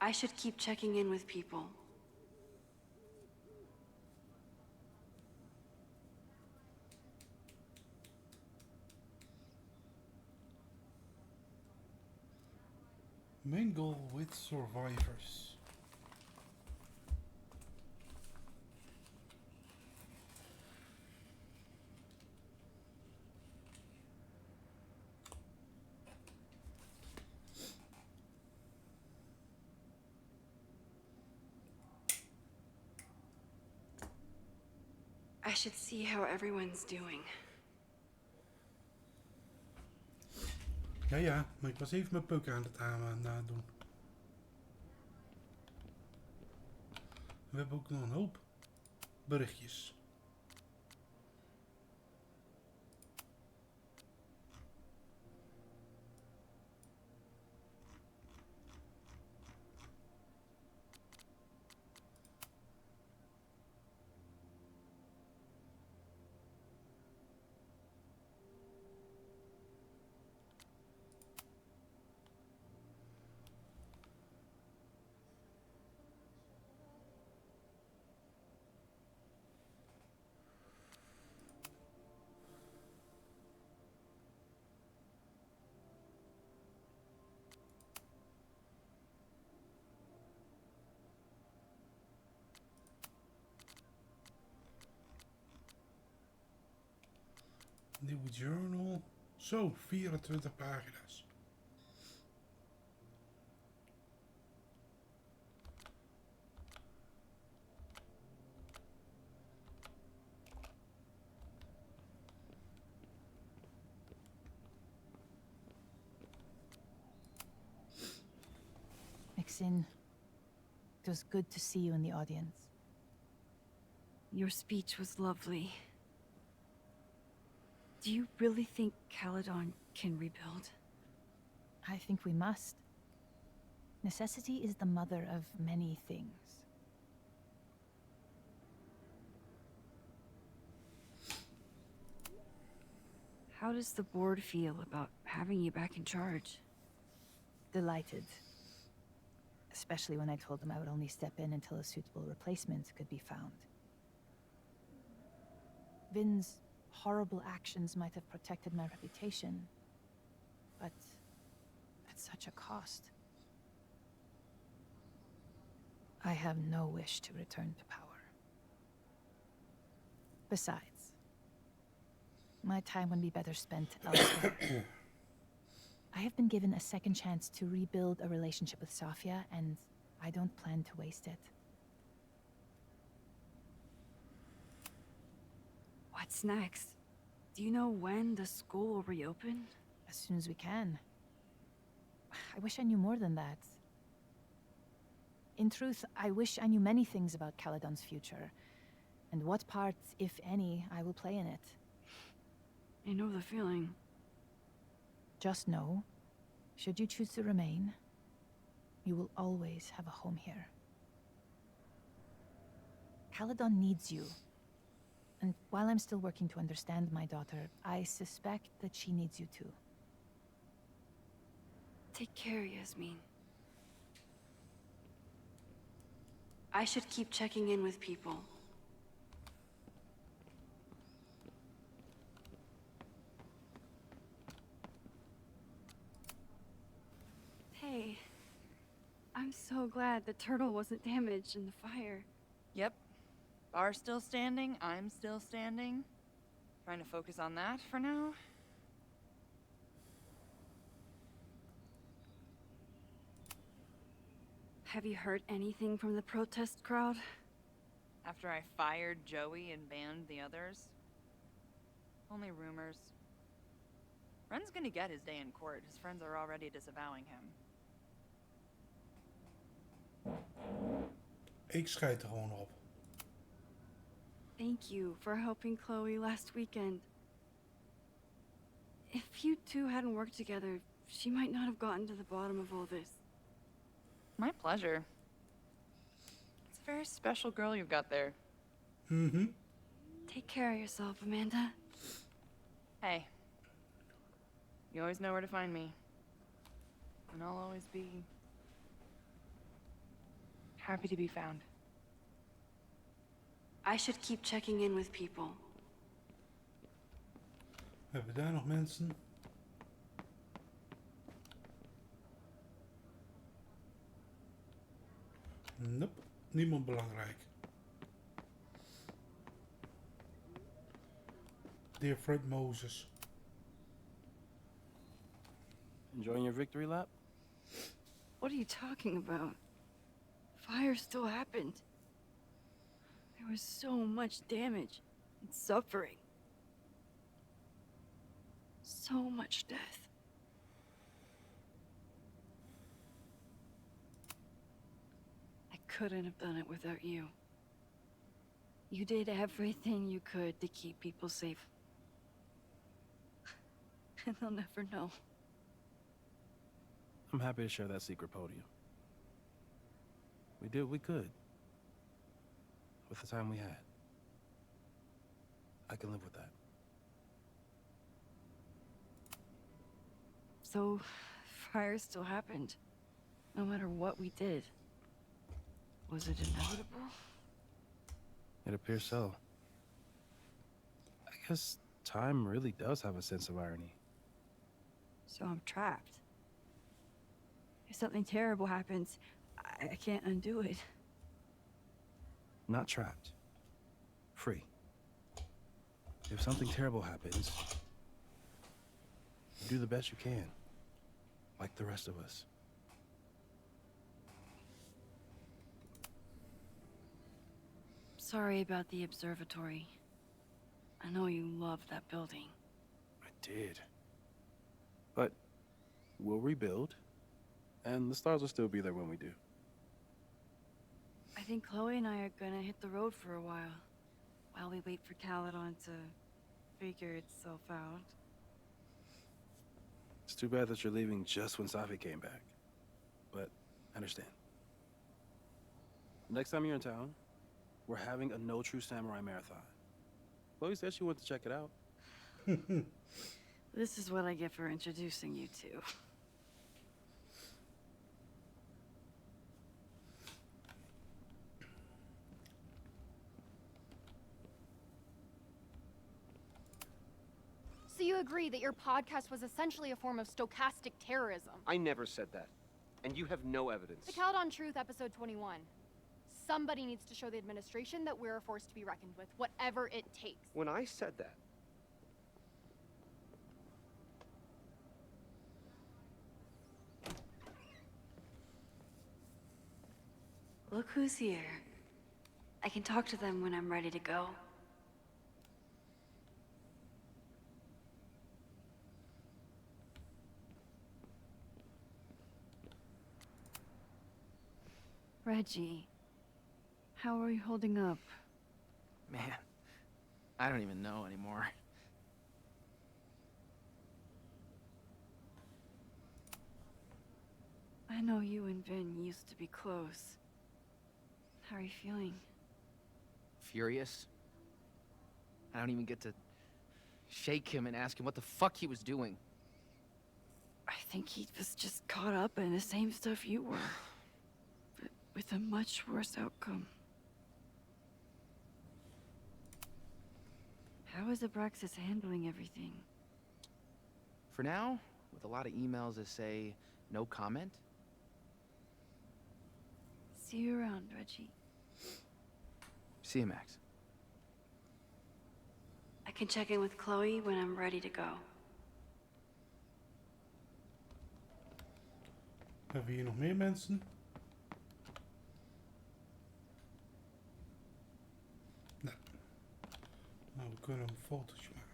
I should keep checking in with people. Mingle with survivors. I should see how everyone's doing. Ja, maar ik was even mijn puk aan het nadoen. We hebben ook nog een hoop berichtjes. Nieuw journal. Zo, 24 pagina's. Maxine, it was good to see you in the audience. Your speech was lovely. Do you really think Caledon can rebuild? I think we must. Necessity is the mother of many things. How does the board feel about having you back in charge? Delighted. Especially when I told them I would only step in until a suitable replacement could be found. Vin's horrible actions might have protected my reputation, but at such a cost. I have no wish to return to power. Besides, my time would be better spent elsewhere. I have been given a second chance to rebuild a relationship with Safia, and I don't plan to waste it. What's next? Do you know when the school will reopen? As soon as we can. I wish I knew more than that. In truth, I wish I knew many things about Caledon's future, and what part, if any, I will play in it. I know the feeling. Just know, should you choose to remain, you will always have a home here. Caledon needs you. And while I'm still working to understand my daughter, I suspect that she needs you too. Take care, Yasmin. I should keep checking in with people. Hey, I'm so glad the turtle wasn't damaged in the fire. Yep. Bar's still standing, I'm still standing. Trying to focus on that for now. Have you heard anything from the protest crowd? After I fired Joey and banned the others? Only rumors. Ren's gonna get his day in court. His friends are already disavowing him. Ik schijt er gewoon op. Thank you for helping Chloe last weekend. If you two hadn't worked together, she might not have gotten to the bottom of all this. My pleasure. It's a very special girl you've got there. Mm-hmm. Take care of yourself, Amanda. Hey. You always know where to find me. And I'll always be happy to be found. I should keep checking in with people. Hebben we daar nog mensen? Nope, niemand belangrijk. Dear Fred Moses. Enjoying your victory lap? What are you talking about? Fire still happened. There was so much damage and suffering. So much death. I couldn't have done it without you. You did everything you could to keep people safe. And they'll never know. I'm happy to share that secret podium. We did what we could. With the time we had. I can live with that. So, fire still happened. No matter what we did. Was it inevitable? It appears so. I guess time really does have a sense of irony. So I'm trapped. If something terrible happens, I can't undo it. Not trapped. Free. If something terrible happens, you do the best you can. Like the rest of us. Sorry about the observatory. I know you loved that building. I did. But we'll rebuild, and the stars will still be there when we do. I think Chloe and I are gonna hit the road for a while we wait for Caledon to figure itself out. It's too bad that you're leaving just when Safi came back. But I understand. Next time you're in town, we're having a No True Samurai marathon. Chloe said she wanted to check it out. This is what I get for introducing you to. So you agree that your podcast was essentially a form of stochastic terrorism? I never said that. And you have no evidence. The Caledon Truth, episode 21. Somebody needs to show the administration that we're a force to be reckoned with, whatever it takes. When I said that, Look who's here. I can talk to them when I'm ready to go. Reggie, how are you holding up? Man, I don't even know anymore. I know you and Vin used to be close. How are you feeling? Furious. I don't even get to shake him and ask him what the fuck he was doing. I think he was just caught up in the same stuff you were, but with a much worse outcome. How is Abraxas handling everything? For now, with a lot of emails that say no comment. See you around, Reggie. See you, Max. I can check in with Chloe when I'm ready to go. Hebben we hier nog meer mensen? Nee. Nou, we kunnen een fotootje maken.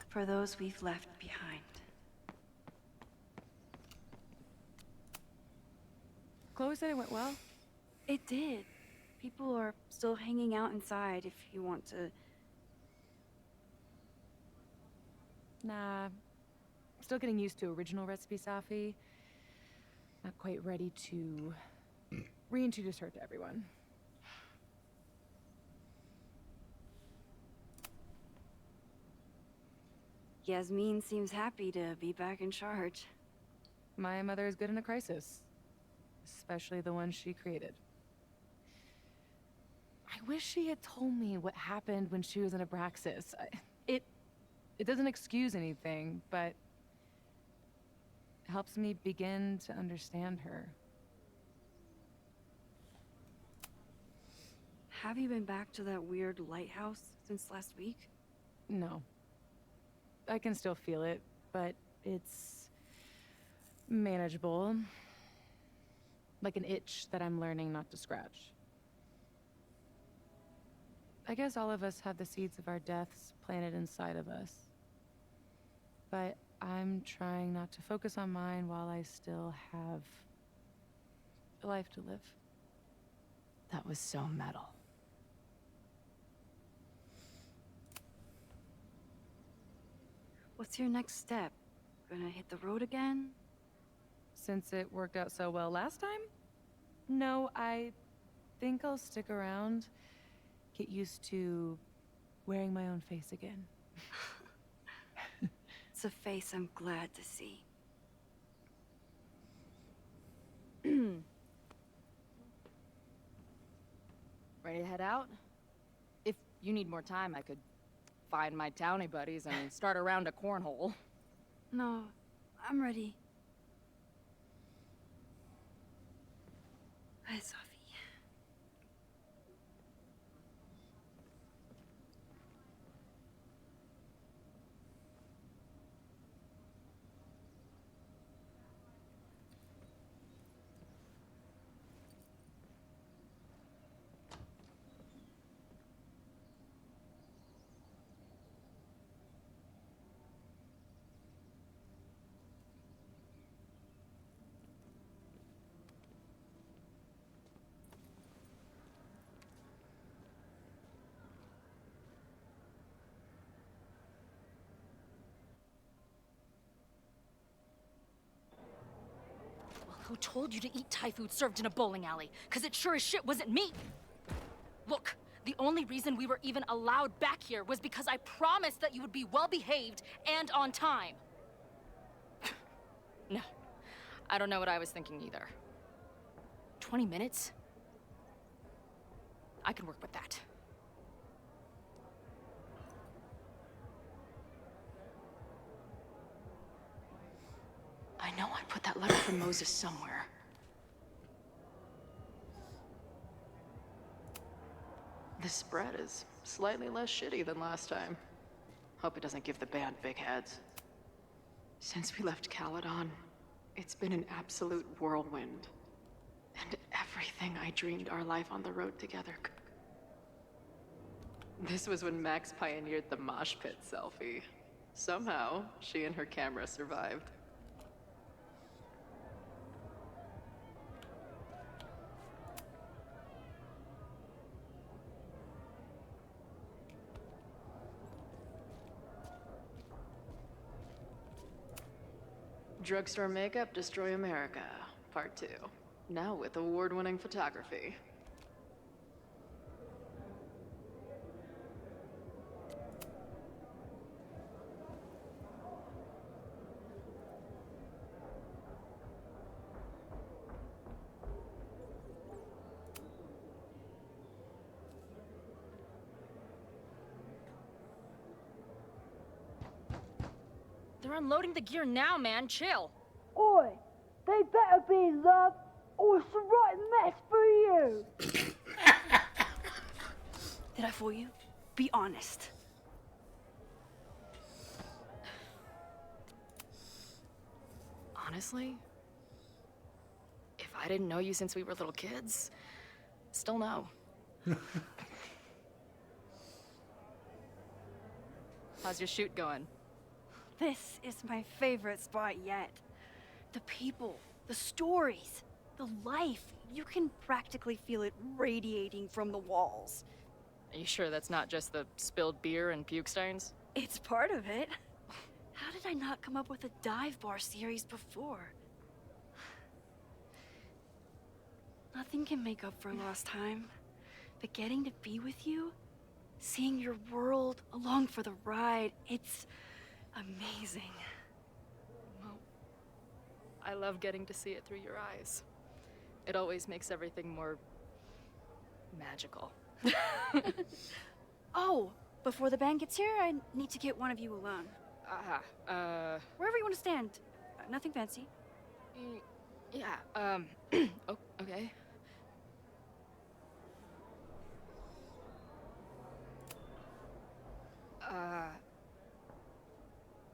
For those we've left behind. Chloe said it went well. It did. People are still hanging out inside if you want to. Nah. Still getting used to original recipe Safi. Not quite ready to reintroduce her to everyone. Yasmin seems happy to be back in charge. My mother is good in a crisis. Especially the one she created. I wish she had told me what happened when she was in Abraxas. It doesn't excuse anything, but helps me begin to understand her. Have you been back to that weird lighthouse since last week? No. I can still feel it, but it's manageable. Like an itch that I'm learning not to scratch. I guess all of us have the seeds of our deaths planted inside of us. But I'm trying not to focus on mine while I still have a life to live. That was so metal. What's your next step? Gonna hit the road again? Since it worked out so well last time? No, I think I'll stick around, get used to wearing my own face again. It's a face I'm glad to see. Ready to head out? If you need more time, I could find my townie buddies and start a round of cornhole. No, I'm ready. Bye, Sophie. Who told you to eat Thai food served in a bowling alley? Because it sure as shit wasn't me! Look, the only reason we were even allowed back here was because I promised that you would be well-behaved and on time. No, I don't know what I was thinking either. 20 minutes? I can work with that. I know I put that letter from Moses somewhere. This spread is slightly less shitty than last time. Hope it doesn't give the band big heads. Since we left Caledon, it's been an absolute whirlwind. And everything I dreamed our life on the road together. This was when Max pioneered the mosh pit selfie. Somehow, she and her camera survived. Drugstore Makeup Destroy America, Part 2. Now with award-winning photography. We're unloading the gear now, man. Chill. Oi, they better be in love, or it's a right mess for you. Did I fool you? Be honest. Honestly, if I didn't know you since we were little kids, still no. How's your shoot going? This is my favorite spot yet. The people, the stories, the life. You can practically feel it radiating from the walls. Are you sure that's not just the spilled beer and puke stains? It's part of it. How did I not come up with a dive bar series before? Nothing can make up for lost time, but getting to be with you, seeing your world along for the ride, it's amazing. Well, I love getting to see it through your eyes. It always makes everything more magical. Oh, before the band gets here, I need to get one of you alone. Wherever you want to stand. Nothing fancy. Yeah, oh, okay.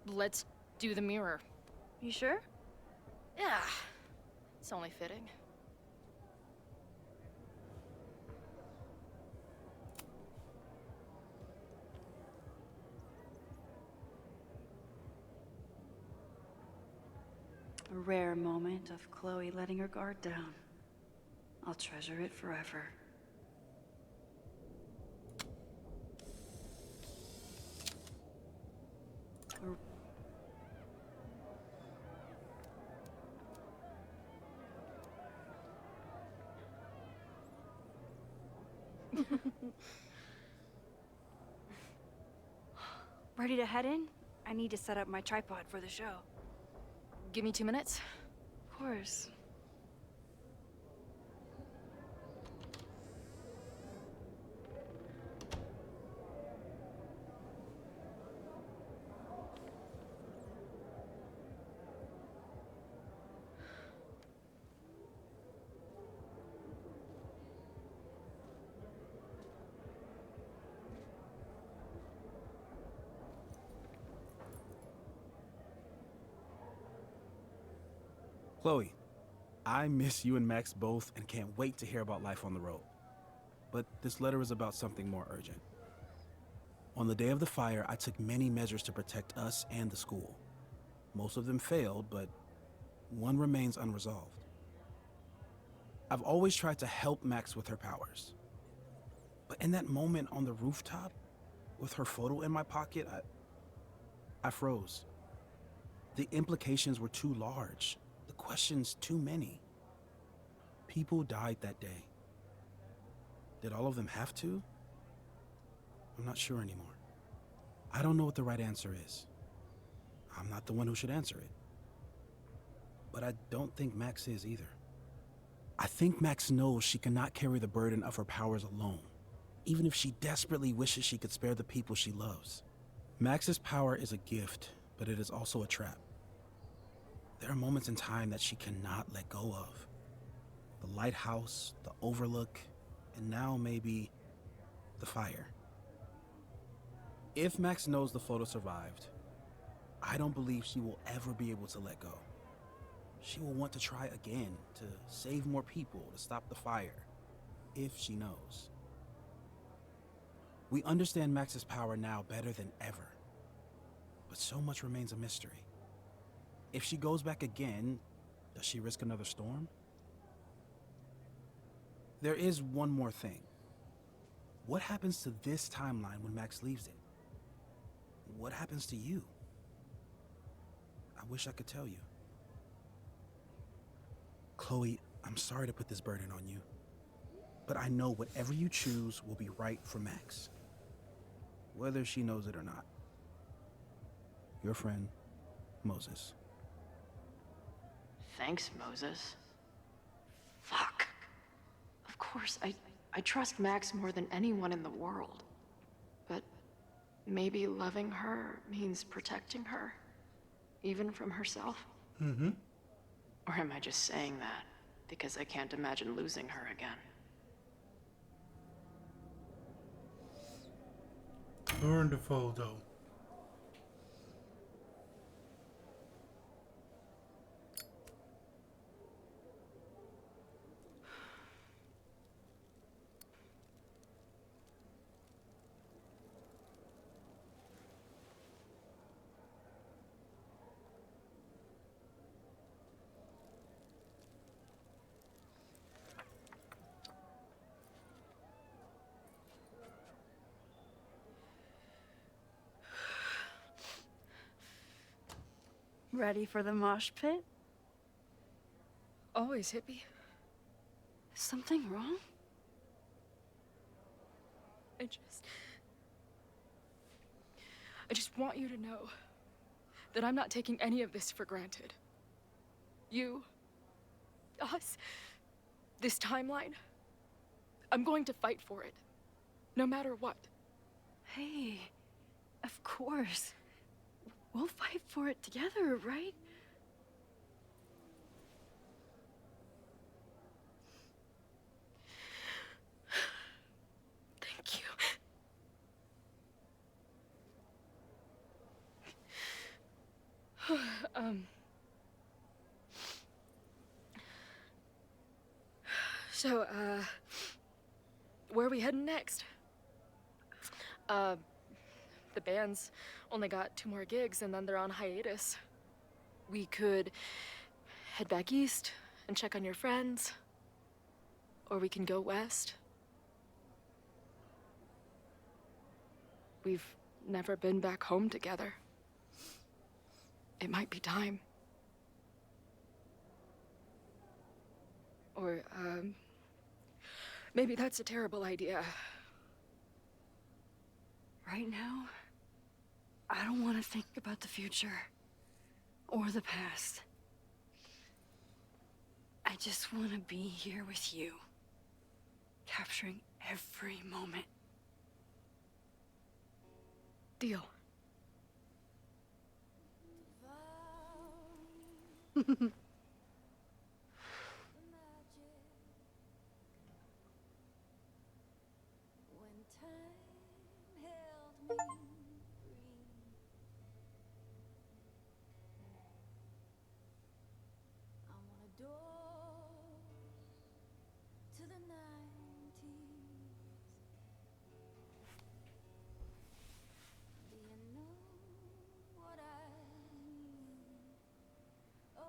Let's do the mirror. You sure? Yeah, it's only fitting. A rare moment of Chloe letting her guard down. I'll treasure it forever. Ready to head in? I need to set up my tripod for the show. Give me 2 minutes. Of course. Chloe, I miss you and Max both and can't wait to hear about life on the road. But this letter is about something more urgent. On the day of the fire, I took many measures to protect us and the school. Most of them failed, but one remains unresolved. I've always tried to help Max with her powers. But in that moment on the rooftop, with her photo in my pocket, I froze. The implications were too large. The questions too many. People died that day. Did all of them have to? I'm not sure anymore. I don't know what the right answer is. I'm not the one who should answer it. But I don't think Max is either. I think Max knows she cannot carry the burden of her powers alone, even if she desperately wishes she could spare the people she loves. Max's power is a gift, but it is also a trap. There are moments in time that she cannot let go of. The lighthouse, the overlook, and now maybe the fire. If Max knows the photo survived, I don't believe she will ever be able to let go. She will want to try again, to save more people, to stop the fire, if she knows. We understand Max's power now better than ever, but so much remains a mystery. If she goes back again, does she risk another storm? There is one more thing. What happens to this timeline when Max leaves it? What happens to you? I wish I could tell you. Chloe, I'm sorry to put this burden on you, but I know whatever you choose will be right for Max, whether she knows it or not. Your friend, Moses. Thanks, Moses. Fuck. Of course, I trust Max more than anyone in the world. But maybe loving her means protecting her. Even from herself? Mm-hmm. Or am I just saying that because I can't imagine losing her again? Burn the photo. Ready for the mosh pit? Always, hippie. Is something wrong? I just want you to know that I'm not taking any of this for granted. You, us, this timeline, I'm going to fight for it, no matter what. Hey, of course. We'll fight for it together, right? Thank you. So, where are we heading next? The band's only got 2 more gigs and then they're on hiatus. We could head back east and check on your friends, or we can go west. We've never been back home together. It might be time. Or, maybe that's a terrible idea. Right now, I don't want to think about the future or the past. I just want to be here with you, capturing every moment. Deal. To the 90s. Do you know what I mean? Oh,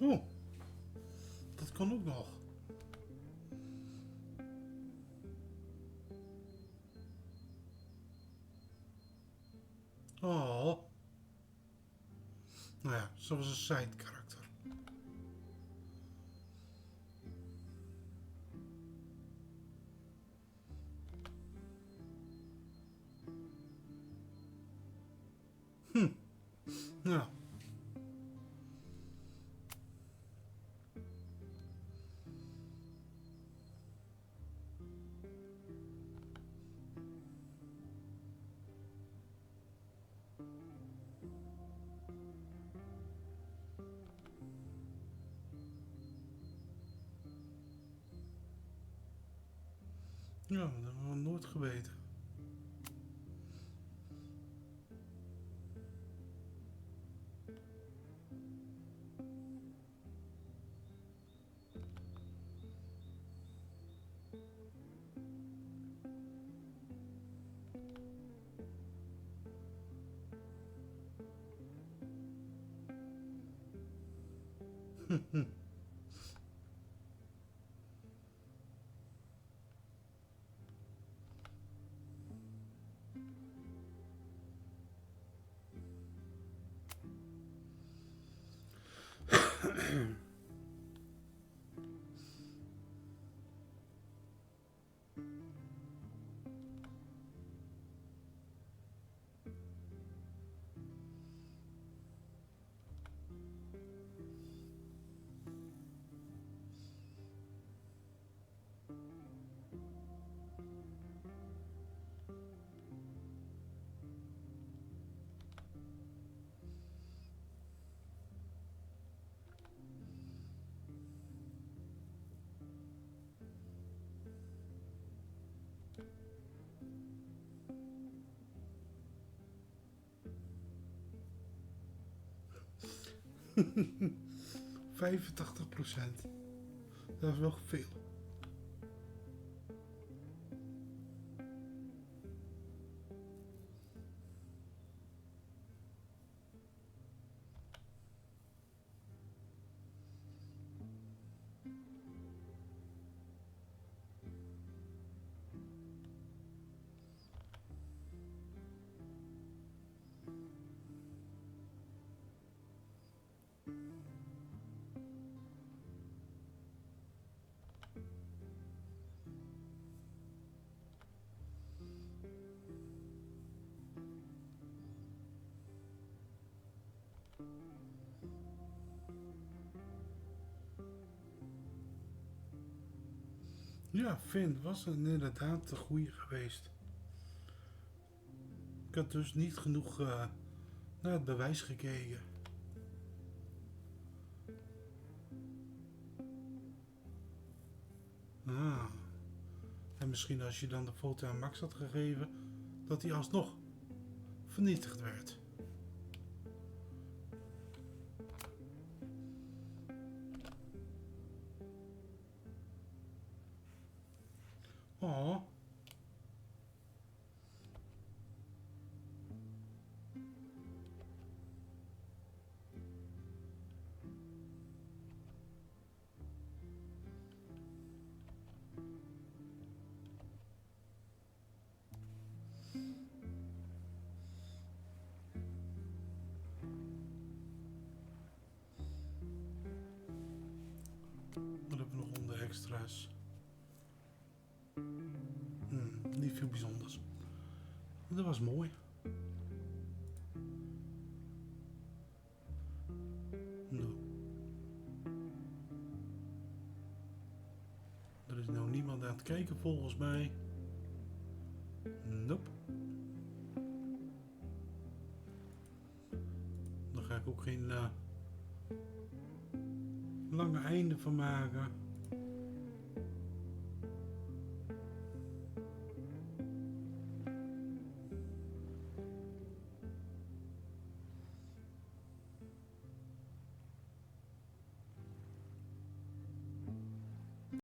Oh, dat kan ook nog. Oh. Nou ja, ze was een side karakter. Ja. Ja, dat hebben we nooit geweten. ...85%. Dat is wel veel. Ja, Finn was inderdaad de goeie geweest. Ik had dus niet genoeg naar het bewijs gekeken. Ah. En misschien als je dan de foto aan Max had gegeven, dat hij alsnog vernietigd werd. Oh. Wat hebben we nog onder extra's? Niet veel bijzonders. Dat was mooi. Nou. Er is nou niemand aan het kijken volgens mij. Nope. Daar ga ik ook geen lange einde van maken.